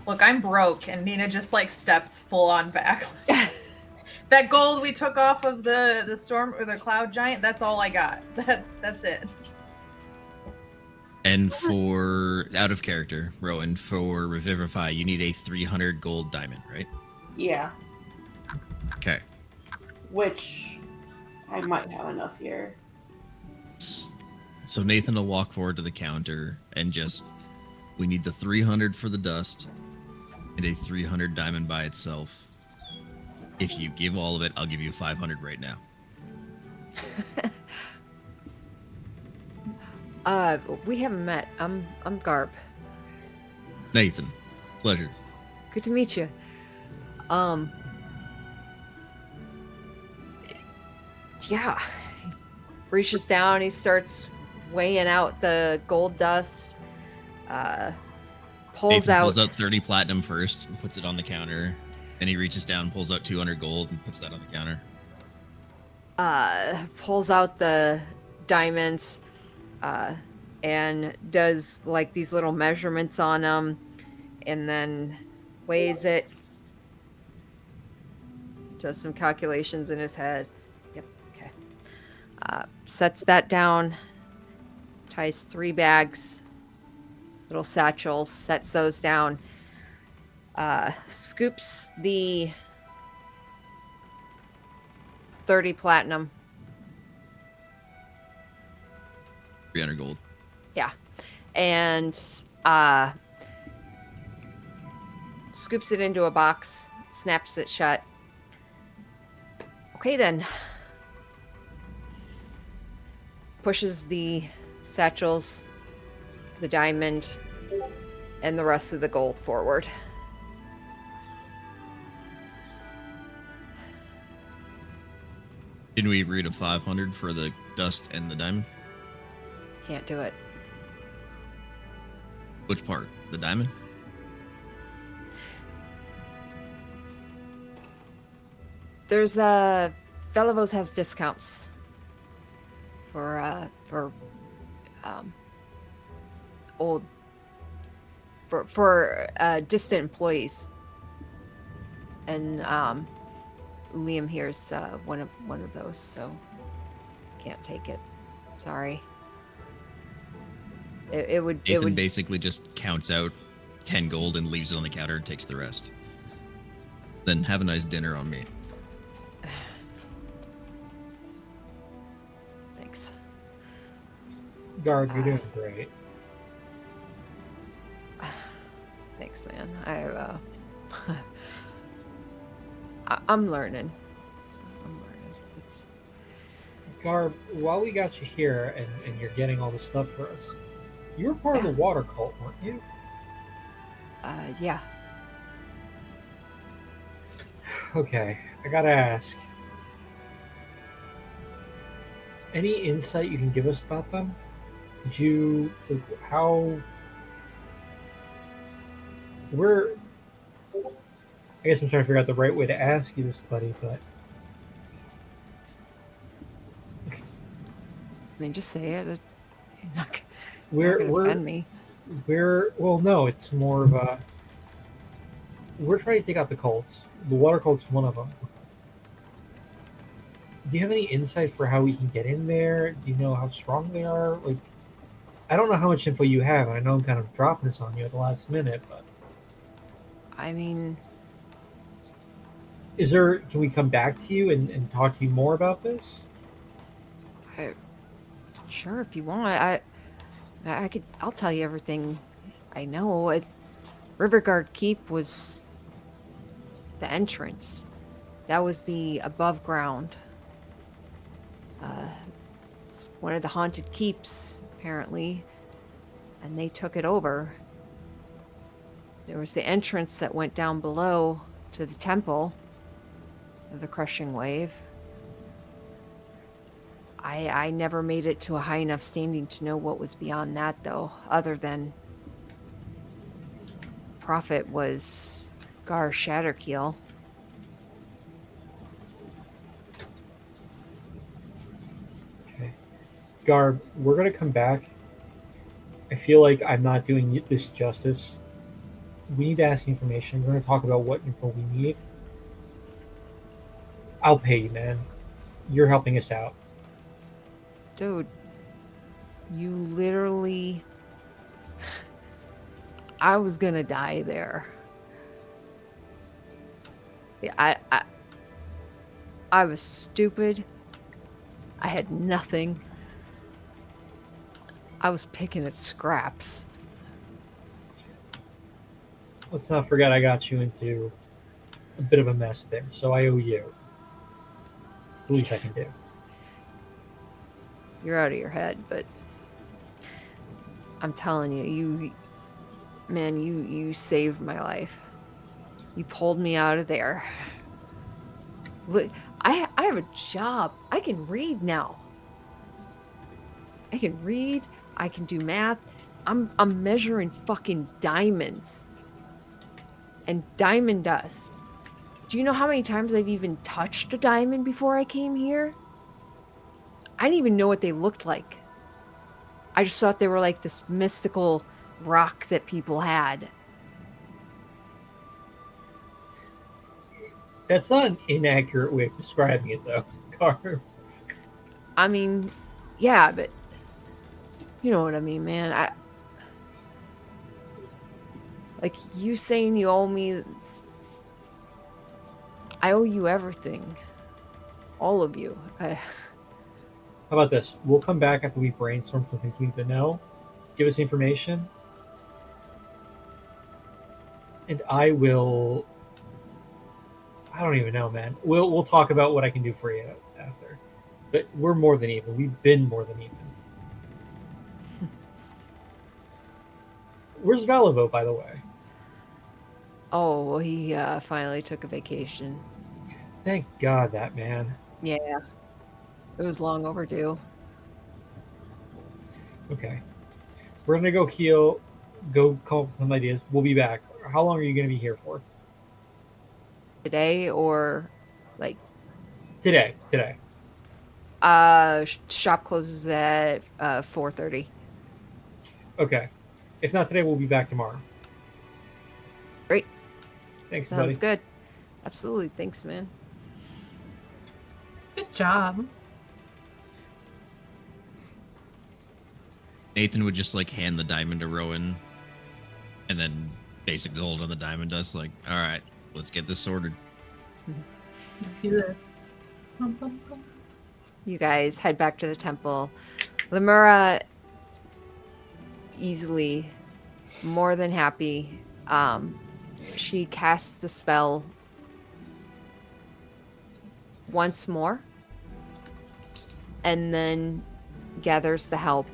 Look, I'm broke, and Nina just like steps full on back. That gold we took off of the storm or the cloud giant, that's all I got. That's it. And for out of character, Rowan, for Revivify, you need a 300 gold diamond, right? yeah, Okay. which I might have enough here. So Nathan will walk forward to the counter and just, we need the 300 for the dust and a 300 diamond by itself. If you give all of it, I'll give you 500 right now. We haven't met. I'm Garb. Nathan, pleasure. Good to meet you. Yeah. He reaches down, he starts weighing out the gold dust. Pulls Nathan out pulls out 30 platinum first and puts it on the counter. Then he reaches down, pulls out 200 gold and puts that on the counter. pulls out the diamonds, and does like these little measurements on them, and then weighs it. Does some calculations in his head. Yep. Okay. Sets that down. Ties 3 bags, little satchels. Sets those down. Scoops the 30 platinum. 300 gold. Yeah. And scoops it into a box, snaps it shut. Okay, then. Pushes the satchels, the diamond, and the rest of the gold forward. Didn't we agree to 500 for the dust and the diamond? Can't do it. Which part? The diamond? There's Velavos has discounts for old for distant employees, and Liam here's one of those, so can't take it. Sorry. It would Nathan basically just counts out 10 gold and leaves it on the counter and takes the rest. Then have a nice dinner on me. Thanks. Guard, you're doing great. Thanks, man. I'm learning. It's Garb, while we got you here and you're getting all the stuff for us, you were part of the water cult, weren't you? yeah. Okay, I gotta ask. Any insight you can give us about them? Did you how? We're. I guess I'm trying to figure out the right way to ask you this, buddy. But I mean, just say it. You're not we're gonna offend me. well, no, it's more of a. We're trying to take out the cults. The water cult's one of them. Do you have any insight for how we can get in there? Do you know how strong they are? Like, I don't know how much info you have. I know I'm kind of dropping this on you at the last minute, but I mean, is there? Can we come back to you and talk to you more about this? sure, if you want. I could. I'll tell you everything I know. Riverguard Keep was the entrance. That was the above ground. It's one of the haunted keeps, apparently, and they took it over. There was the entrance that went down below to the temple of the Crushing Wave. I never made it to a high enough standing to know what was beyond that, though, other than Prophet was Gar Shatterkeel. Garb, we're gonna come back. I feel like I'm not doing this justice. We need to ask information. We're gonna talk about what info we need. I'll pay you, man. You're helping us out. Dude, you literally... I was gonna die there. Yeah, I was stupid. I had nothing. I was picking at scraps. Let's not forget I got you into a bit of a mess there, so I owe you. It's the least I can do. You're out of your head, but I'm telling you, you saved my life. You pulled me out of there. Look, I have a job. I can read now. I can read. I can do math. I'm measuring fucking diamonds and diamond dust. Do you know how many times I've even touched a diamond before I came here? I didn't even know what they looked like. I just thought they were like this mystical rock that people had. That's not an inaccurate way of describing it, though, Garb. I mean, yeah, but you know what I mean, man. Like you saying you owe me. I owe you everything. All of you. How about this? We'll come back after we brainstorm some things we need to know. Give us information. And I will... I don't even know, man. We'll talk about what I can do for you after. But we're more than even. We've been more than even. Where's Valivo, by the way? Oh, well, he finally took a vacation. Thank God that man. Yeah. It was long overdue. Okay. We're going to go heal, go come up with some ideas. We'll be back. How long are you going to be here for? Today or like... Today. Shop closes at 4:30. Okay. If not today, we'll be back tomorrow. Great. Thanks, Sounds buddy. good. Absolutely. Thanks, man. Good job. Nathan would just like hand the diamond to Rowan and then basically hold on the diamond dust like, all right, let's get this sorted. Let's do this. Bum, bum, bum. You guys head back to the temple. Lemura easily, more than happy. She casts the spell once more and then gathers the help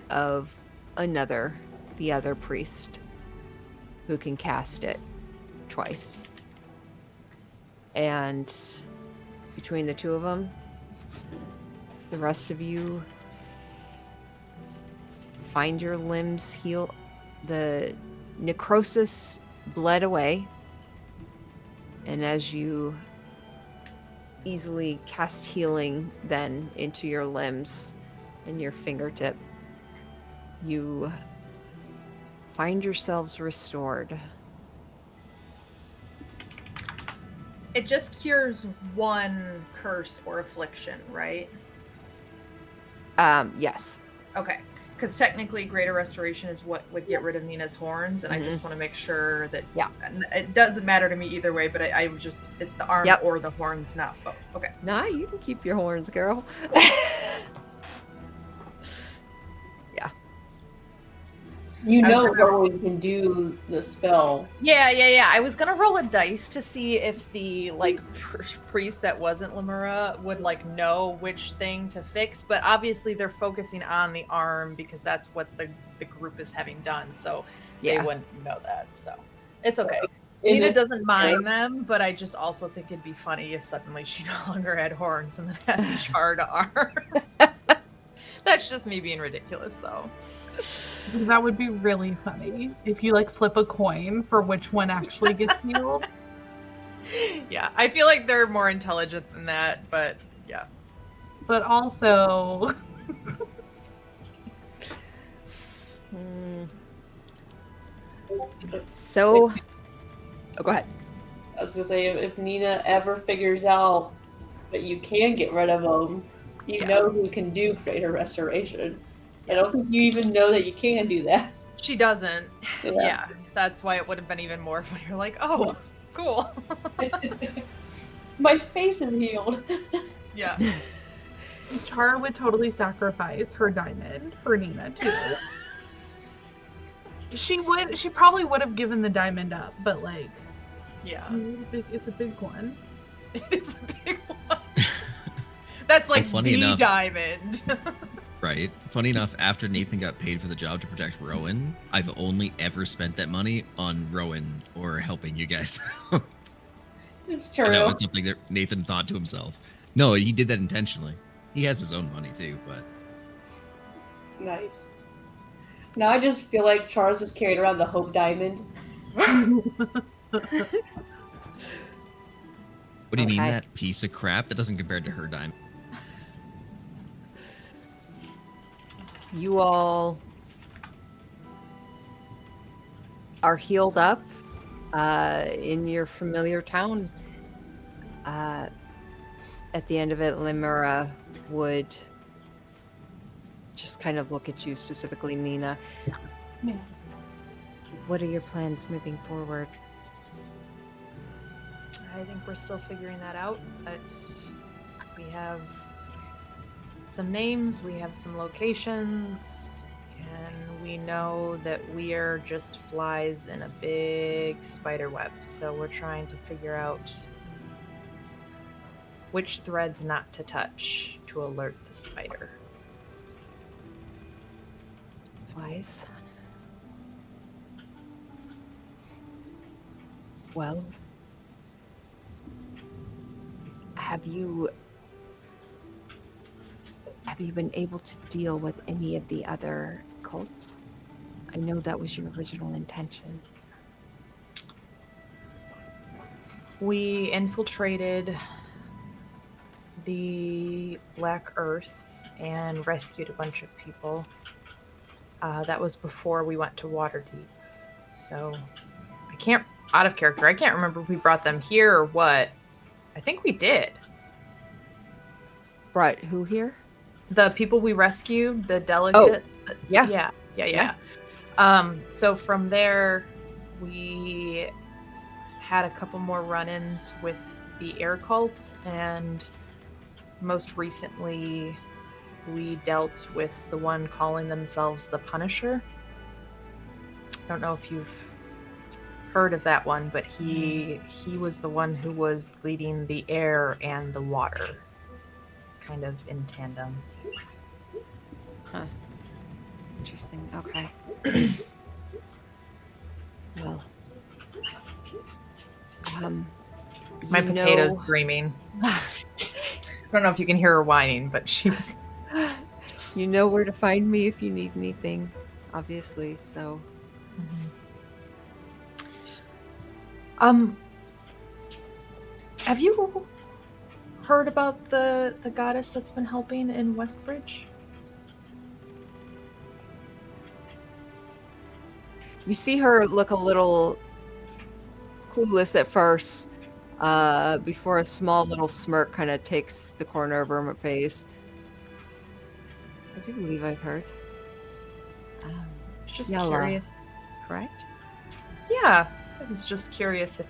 of the other priest who can cast it twice. And between the two of them, the rest of you find your limbs heal. The necrosis bled away, and as you easily cast healing then into your limbs and your fingertip, you find yourselves restored. It just cures one curse or affliction, right? Yes. Okay. Because technically, greater restoration is what would get rid of Nina's horns, and I just want to make sure that and it doesn't matter to me either way. But I would just it's the arm or the horns, not both. Okay. Nah, you can keep your horns, girl. Yeah. You know gonna- Rowan can do the spell. Yeah. I was gonna roll a dice to see if the priest that wasn't Lemura would know which thing to fix, but obviously they're focusing on the arm because that's what the group is having done. So they wouldn't know that. So it's okay. Nina doesn't mind them, but I just also think it'd be funny if suddenly she no longer had horns and then had a charred arm. That's just me being ridiculous, though. That would be really funny if you flip a coin for which one actually gets healed. Yeah, I feel like they're more intelligent than that, but yeah. But also, So, oh, go ahead. I was gonna say, if Nina ever figures out that you can get rid of them, you Yeah. know who can do greater restoration. I don't think you even know that you can do that. She doesn't. Yeah. Yeah, that's why it would have been even more when you're like, oh, cool. My face is healed. Yeah. Char would totally sacrifice her diamond for Nina too. She probably would have given the diamond up, but like, Yeah. it's a big one. It is a big one. That's like funny the enough- diamond. Right. Funny enough, after Nathan got paid for the job to protect Rowan, I've only ever spent that money on Rowan or helping you guys out. It's And that true. was something that Nathan thought to himself. No, he did that intentionally. He has his own money too, but Nice. Now I just feel like Charles just carried around the Hope Diamond. what do you mean Okay. that piece of crap? That doesn't compare to her diamond. You all are healed up in your familiar town. At the end of it, Limura would just kind of look at you, specifically Nina. Yeah. What are your plans moving forward? I think we're still figuring that out, but we have some names, we have some locations, and we know that we are just flies in a big spider web. So we're trying to figure out which threads not to touch to alert the spider. That's wise. Well, have you been able to deal with any of the other cults? I know that was your original intention. We infiltrated the Black Earth and rescued a bunch of people. That was before we went to Waterdeep. So out of character, I can't remember if we brought them here or what. I think we did. Brought who here? The people we rescued, the delegates. Yeah. Yeah. So from there, we had a couple more run-ins with the air cult, and most recently, we dealt with the one calling themselves the Punisher. I don't know if you've heard of that one, but he was the one who was leading the air and the water, kind of in tandem. Interesting. Okay. Well, My you potato's know- screaming. I don't know if you can hear her whining, but she's... You know where to find me if you need anything, obviously. So, Have you heard about the goddess that's been helping in Westbridge? you see her look a little clueless at first, before a small little smirk kind of takes the corner of her face. I do believe I've heard. Just Yella. curious. Correct? Yeah, I was just curious if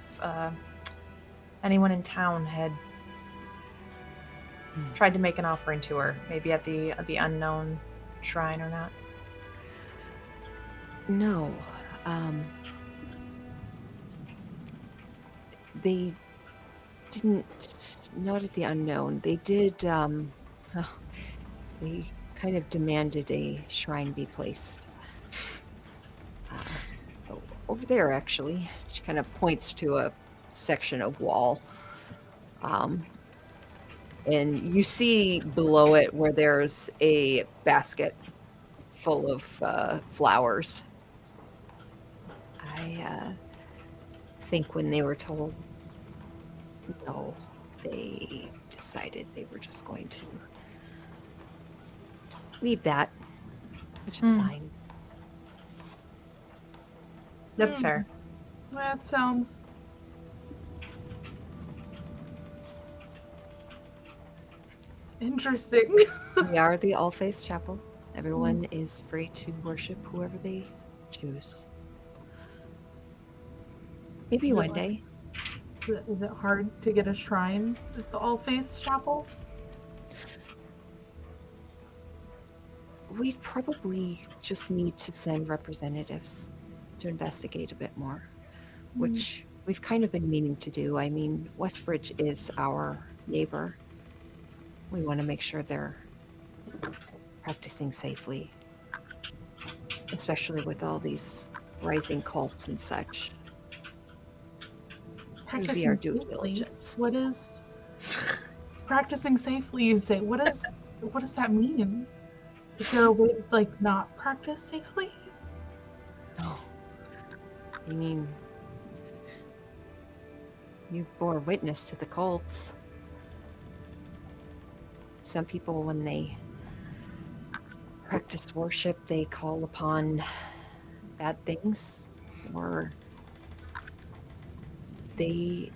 anyone in town had tried to make an offering to her, maybe at the unknown shrine or not. No. They didn't. Not at the unknown. They did. They kind of demanded a shrine be placed. Over there, actually. She kind of points to a section of wall. And you see below it where there's a basket full of flowers. I think when they were told no, they decided they were just going to leave that, which is fine. That's fair. That sounds interesting. We are the All Faith Chapel. Everyone is free to worship whoever they choose. Maybe Is it one like- day. Is it hard to get a shrine at the All Faiths Chapel? We'd probably just need to send representatives to investigate a bit more, which we've kind of been meaning to do. I mean, Westbridge is our neighbor. We want to make sure they're practicing safely, especially with all these rising cults and such. It would be our due safely? diligence. What is practicing safely? You say. What does that mean? Is there a way to like not practice safely? Oh, I mean, you bore witness to the cults. Some people, when they practice worship, they call upon bad things, or they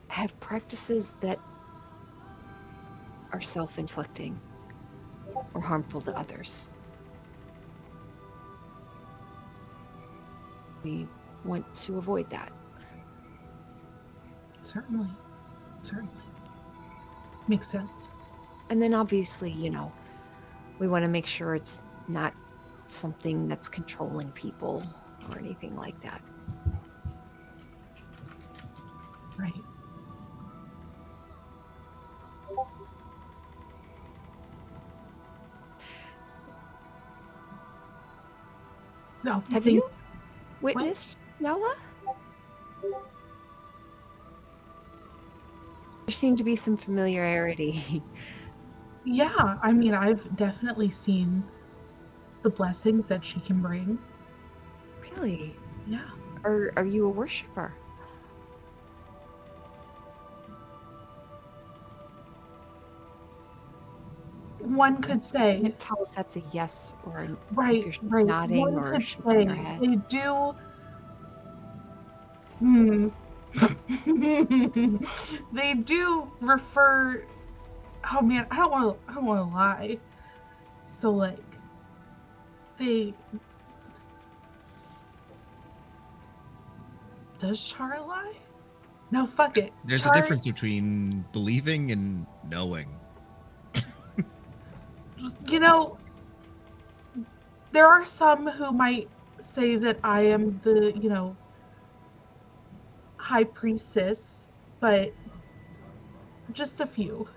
have practices that are self-inflicting or harmful to others. We want to avoid that. Certainly. Makes sense. And then obviously, we want to make sure it's not something that's controlling people or anything like that. Right. No, Have thank- you witnessed Yala? There seemed to be some familiarity. Yeah, I mean, I've definitely seen the blessings that she can bring. Really? Yeah. Are you a worshiper? One could I say, can't tell if that's a yes or an right, if you're right. nodding One or could shaking say your head. they do. They do refer. Oh man, I don't want to lie. So like, they. Does Chara lie? No, fuck it. There's Chara- a difference between believing and knowing. You know, there are some who might say that I am the, high priestess, but just a few.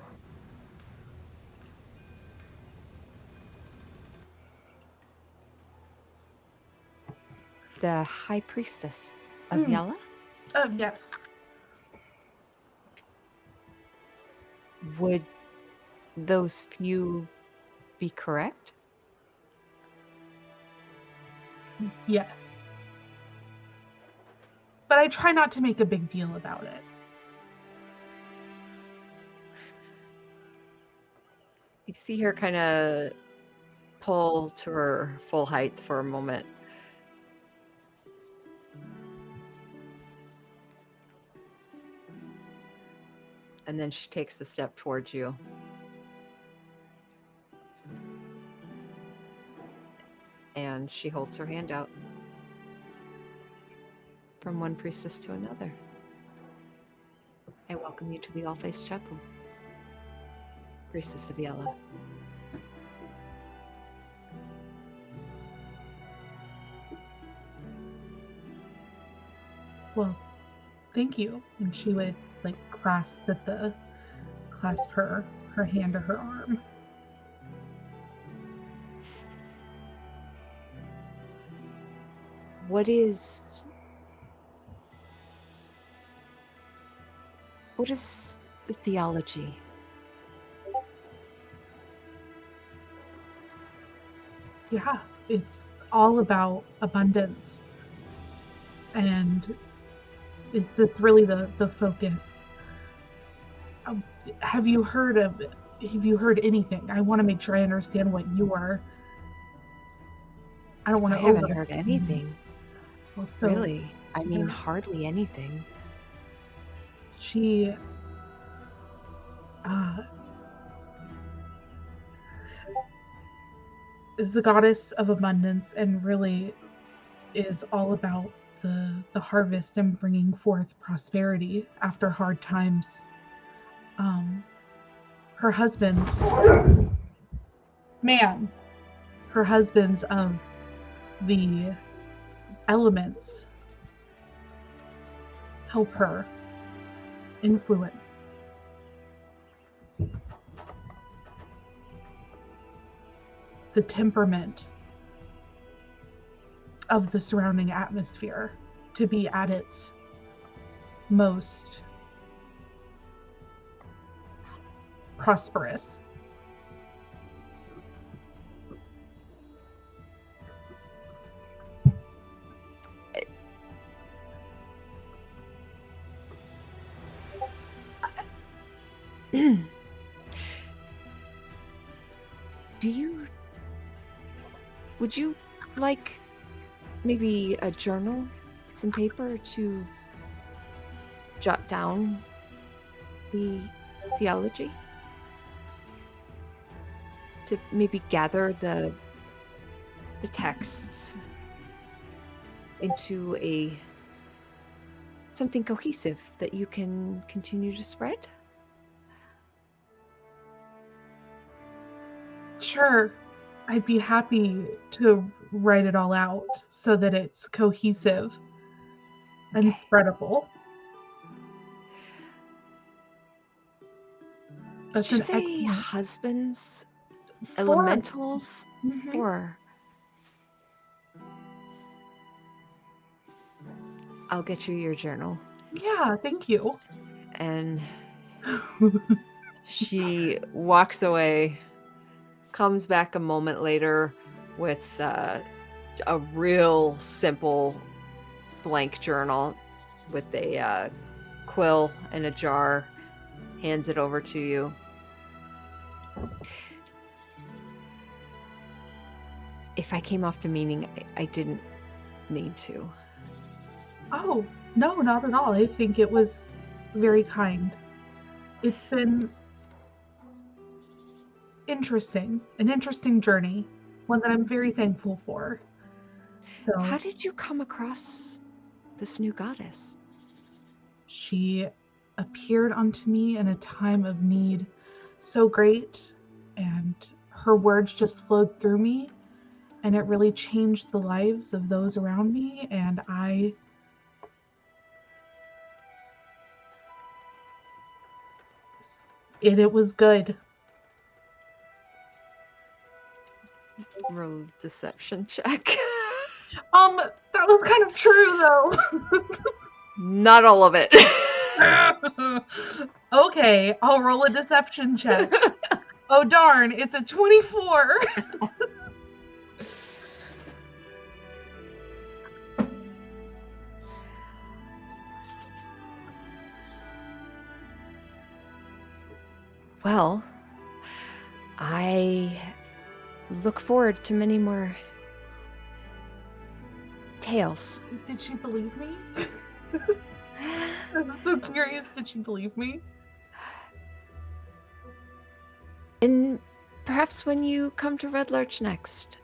The high priestess of Hmm. Yala? Oh, yes. Would those few be correct? Yes. But I try not to make a big deal about it. You see her kind of pull to her full height for a moment. And then she takes a step towards you. And she holds her hand out from one priestess to another. I welcome you to the All Faith Chapel, Priestess of Yala. Well, thank you. And she would like clasp her hand to her arm. What is the theology? Yeah, it's all about abundance. And that's really the focus. Have you heard anything? I want to make sure I understand what you are. I don't want I to haven't heard anything. Well, so Really? I mean, Yeah. hardly anything. she is the goddess of abundance and really is all about the harvest and bringing forth prosperity after hard times. Her husband's man, her husband's of the elements help her influence the temperament of the surrounding atmosphere to be at its most prosperous. Would you like maybe a journal, some paper to jot down the theology? To maybe gather the texts into something cohesive that you can continue to spread? Sure, I'd be happy to write it all out so that it's cohesive and Okay. spreadable. Did That's you an say excellent husbands, four. elementals? Mhm. 4. I'll get you your journal. Yeah, thank you. And she walks away, comes back a moment later with a real simple blank journal with a quill and a jar, hands it over to you. If I came off demeaning, I didn't need to. Oh, no, not at all. I think it was very kind. It's been interesting, an interesting journey, one that I'm very thankful for. So How did you come across this new goddess? she appeared unto me in a time of need so great, and her words just flowed through me, and it really changed the lives of those around me, and it was good. Roll deception check. That was kind of true though. Not all of it. Okay, I'll roll a deception check. Oh darn, it's a 24. Well, I look forward to many more tales. Did she believe me? I'm so curious, did she believe me? And perhaps when you come to Red Lurch next,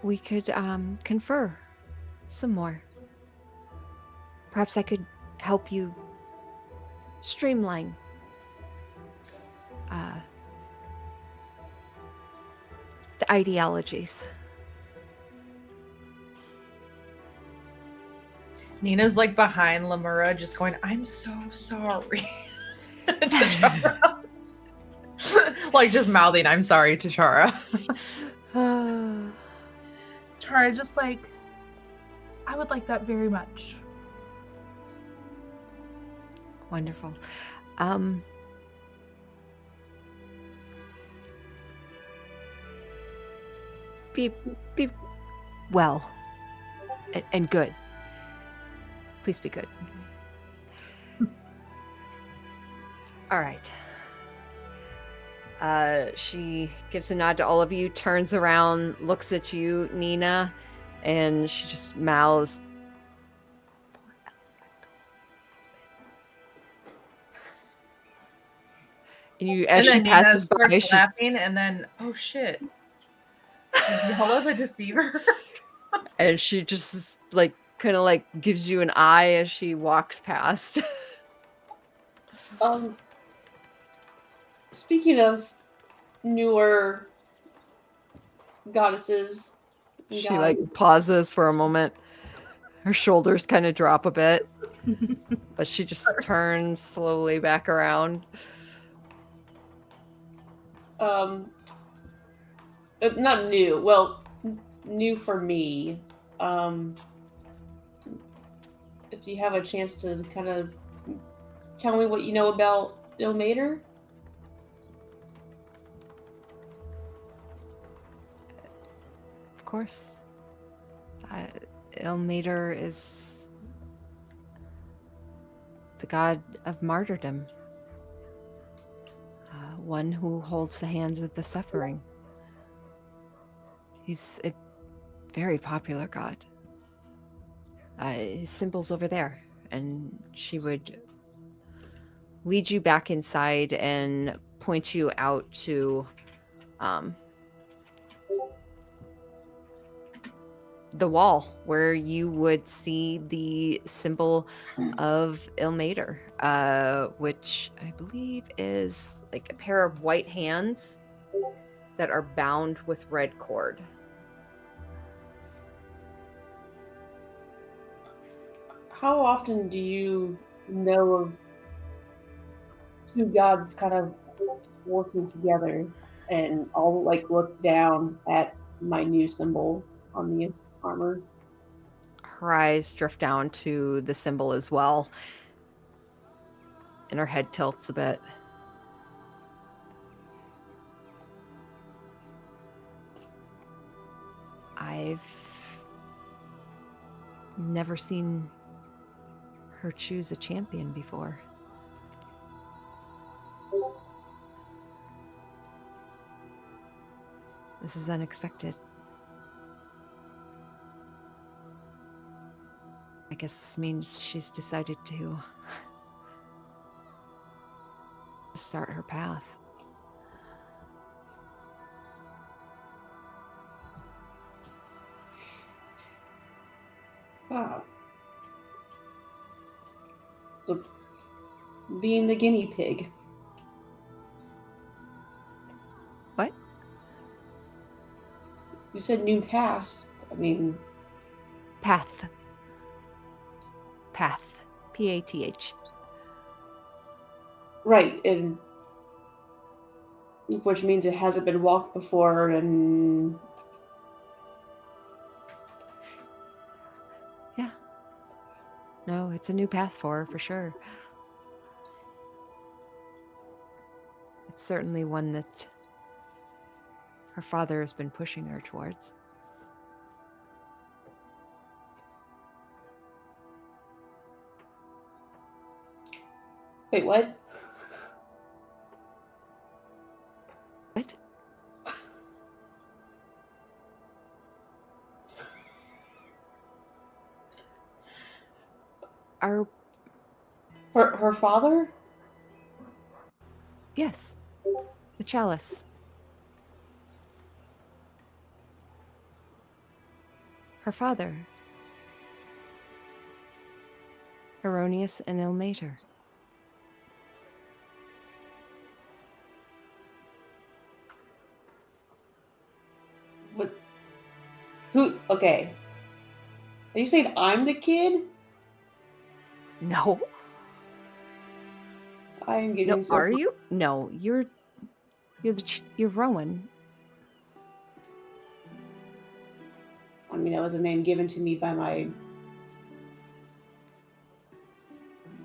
we could confer some more. Perhaps I could help you streamline the ideologies. Nina's like behind Lemura, just going, "I'm so sorry." to Chara. Like just mouthing, "I'm sorry" to Chara. Chara, just like, I would like that very much. Wonderful. Be well and good. Please be good. All right. She gives a nod to all of you, turns around, looks at you, Nina, and she just mouths, as she and then Nina passes by, starts she laughing, and then, oh shit, is Yella the deceiver? and she just like kind of like gives you an eye as she walks past. Speaking of newer goddesses, and She like gods, pauses for a moment. Her shoulders kind of drop a bit, but she just turns slowly back around. not new. Well, new for me. If you have a chance to kind of tell me what you know about Ilmater. Of course. Ilmater is the god of martyrdom. One who holds the hands of the suffering. He's a very popular god. His symbol's over there, and she would lead you back inside and point you out to the wall where you would see the symbol of Ilmater, which I believe is like a pair of white hands that are bound with red cord. How often do you know of two gods kind of working together? And I'll like look down at my new symbol on the armor. Her eyes drift down to the symbol as well, and her head tilts a bit. I've never seen her choose a champion before. This is unexpected. I guess this means she's decided to start her path. Wow. So, being the guinea pig. What? You said new past. I mean, Path. Path. P-A-T-H. right, and which means it hasn't been walked before, and Yeah. No, it's a new path for her, for sure. It's certainly one that her father has been pushing her towards. wait, what? What? Our Her father? Yes, the chalice. Her father, Erroneous and Ilmater. What? Who? Okay. Are you saying I'm the kid? No, I am getting no, so. are you? No, you're you're Rowan. I mean, that was a name given to me by my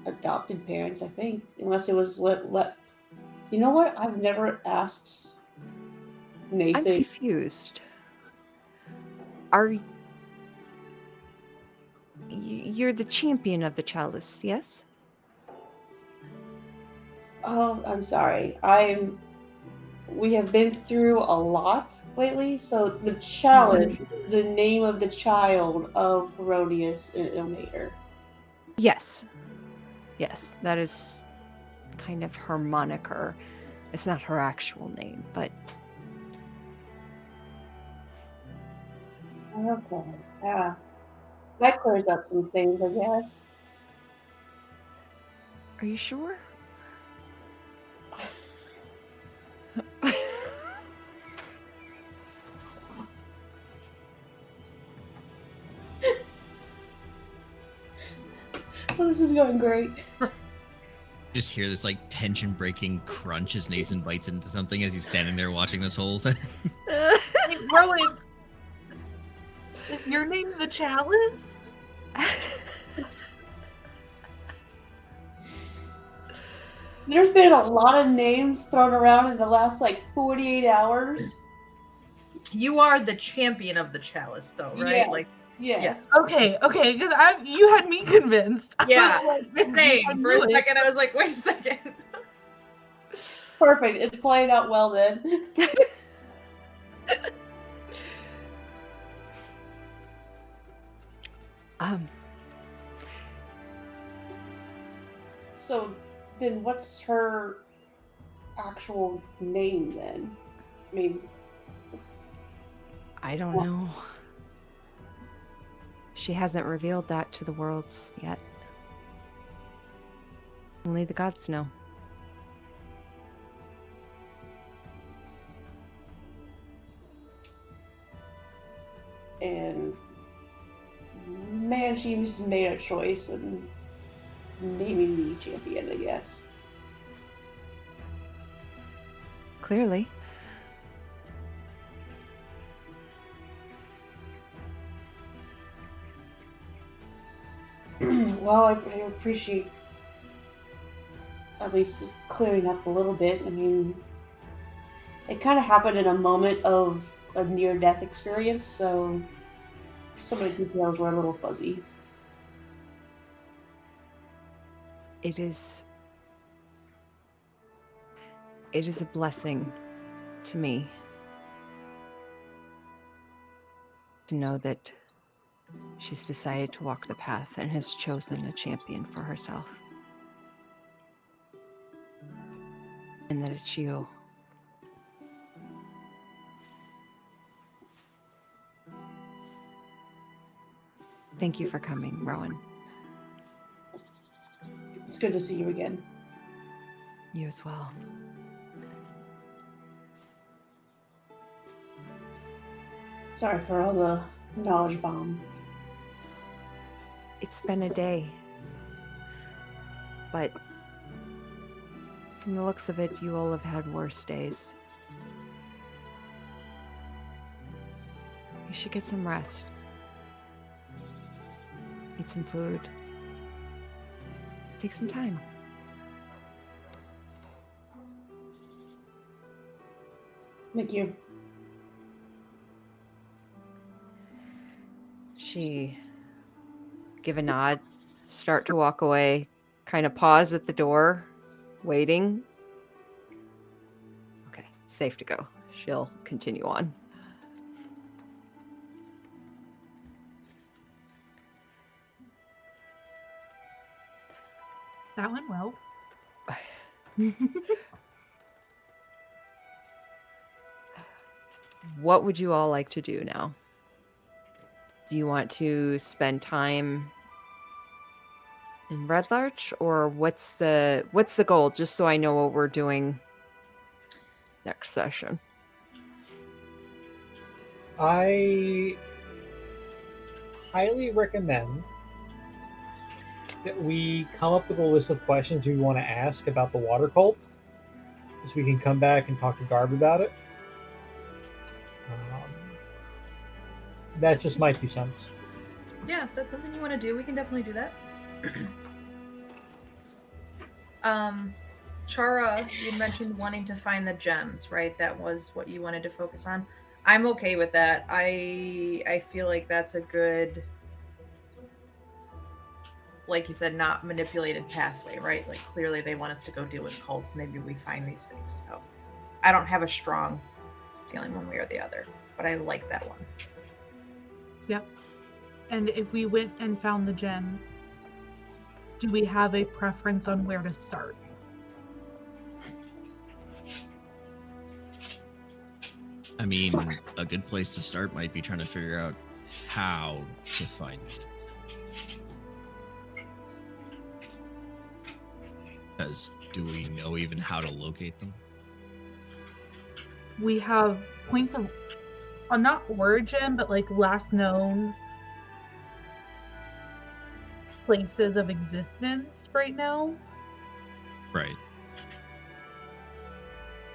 adopted parents, I think. Unless it was let. You know what? I've never asked I'm Nathan. confused. Are you're the champion of the chalice? Yes. Oh, I'm sorry. I'm we have been through a lot lately. So the challenge is the name of the child of Herodias and Ilmater. Yes. Yes, that is kind of her moniker. It's not her actual name, but Okay. Yeah. That clears up some things, I guess. are you sure? Well, this is going great. Just hear this like tension breaking crunch as Nathan bites into something as he's standing there watching this whole thing. Hey, Rowan, is your name the Chalice? There's been a lot of names thrown around in the last like 48 hours. You are the champion of the chalice, though, right? Yeah. Like, Yes. Okay, because you had me convinced. I was yeah, like, this is same. how I For a do it. second, I was like, wait a second. Perfect. It's playing out well then. So then what's her actual name then? I mean, I don't know. She hasn't revealed that to the worlds yet. Only the gods know. and man, she's made a choice and naming me champion, I guess. Clearly. Well, I appreciate at least clearing up a little bit. I mean, it kind of happened in a moment of a near-death experience, so some of the details were a little fuzzy. It is a blessing to me to know that she's decided to walk the path and has chosen a champion for herself. And that it's you. Thank you for coming, Rowan. It's good to see you again. You as well. Sorry for all the knowledge bomb. It's been a day. But from the looks of it, you all have had worse days. You should get some rest. Eat some food. Take some time. Thank you. She give a nod, start to walk away, kind of pause at the door, waiting. Okay, safe to go. She'll continue on. That went well. What would you all like to do now? Do you want to spend time in Red Larch, or what's the goal? Just so I know what we're doing next session. I highly recommend that we come up with a list of questions we want to ask about the water cult, so we can come back and talk to Garb about it. That's just my 2 cents. Yeah, if that's something you want to do, we can definitely do that. Chara, you mentioned wanting to find the gems, right? That was what you wanted to focus on. I'm okay with that. I feel like that's a good, like you said, not manipulated pathway, right? Like clearly they want us to go deal with cults. Maybe we find these things. So I don't have a strong feeling one way or the other, but I like that one. Yep. And if we went and found the gems, do we have a preference on where to start? I mean, a good place to start might be trying to figure out how to find it. Because do we know even how to locate them? We have points of, not origin, but like last known places of existence right now. Right.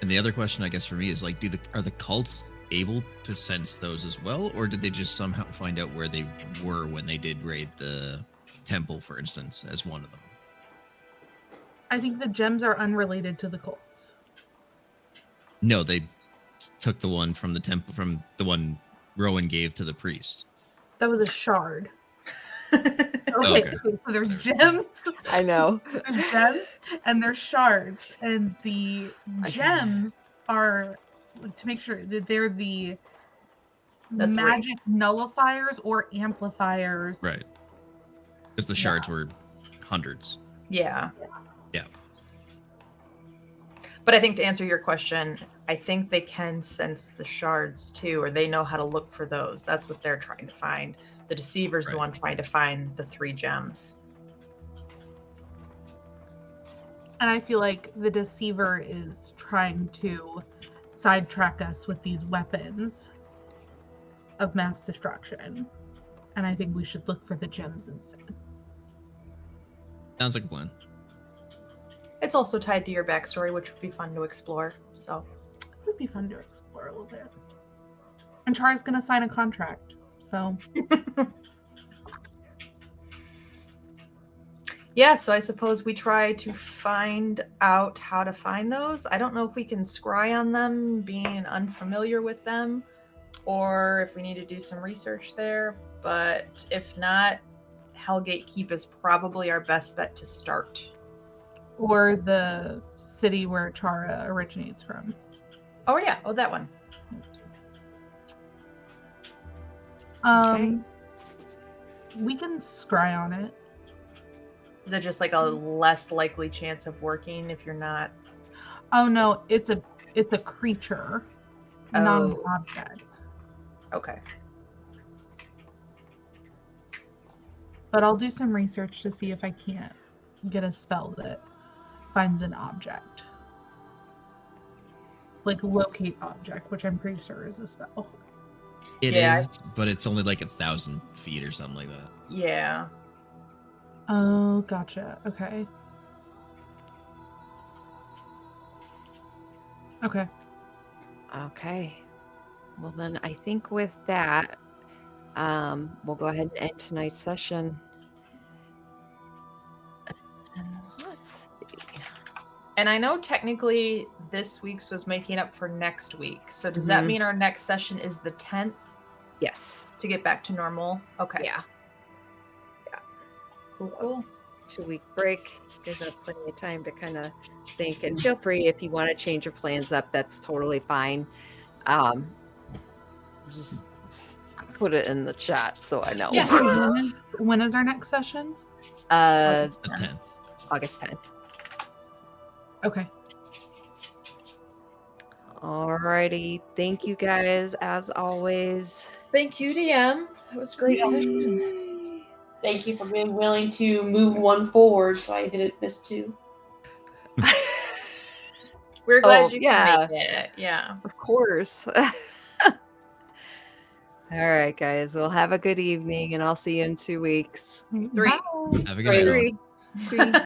And the other question, I guess, for me is like, are the cults able to sense those as well, or did they just somehow find out where they were when they did raid the temple, for instance, as one of them? I think the gems are unrelated to the cults. No, they took the one from the temple, from the one Rowan gave to the priest. That was a shard. Okay. So there's gems. I know. There's gems and there's shards, and the gems are, to make sure that they're the The three. magic nullifiers or amplifiers. Right. Because the shards were hundreds. Yeah. Yeah. But I think to answer your question, I think they can sense the shards too, or they know how to look for those. That's what they're trying to find. The deceiver's the Right. one trying to find the 3 gems. And I feel like the deceiver is trying to sidetrack us with these weapons of mass destruction. And I think we should look for the gems instead. Sounds like a plan. It's also tied to your backstory, which would be fun to explore. So It would be fun to explore a little bit. And Char's going to sign a contract. So yeah, so I suppose we try to find out how to find those. I don't know if we can scry on them, being unfamiliar with them, or if we need to do some research there. But if not, Hellgate Keep is probably our best bet to start. or the city where Chara originates from. Oh yeah, oh that one. We can scry on it. Is it just like a less likely chance of working if you're not? Oh no, it's a creature, not an Oh. object. Okay. But I'll do some research to see if I can't get a spell that finds an object. Like locate object, which I'm pretty sure is a spell. It Yeah. is, but it's only like 1,000 feet or something like that. Yeah. Oh, gotcha. Okay. Okay. Okay. Well, then I think with that, we'll go ahead and end tonight's session. And let's see. And I know technically this week's was making up for next week. So does that Mhm. mean our next session is the 10th Yes. to get back to normal? Okay. Yeah. Cool, cool. 2-week break. Gives us plenty of time to kind of think, and feel free if you want to change your plans up. That's totally fine. Just put it in the chat so I know. Yeah. When is our next session? The 10th. August 10th. Okay. Alrighty. Thank you guys as always. Thank you, DM. That was a great Yeah. session. Thank you for being willing to move one forward so I didn't miss 2. We're glad Oh, you yeah. can make it. Yeah. Of course. All right, guys. Well, have a good evening, and I'll see you in 2 weeks. 3. Bye. Have a good night. all. 3. 3.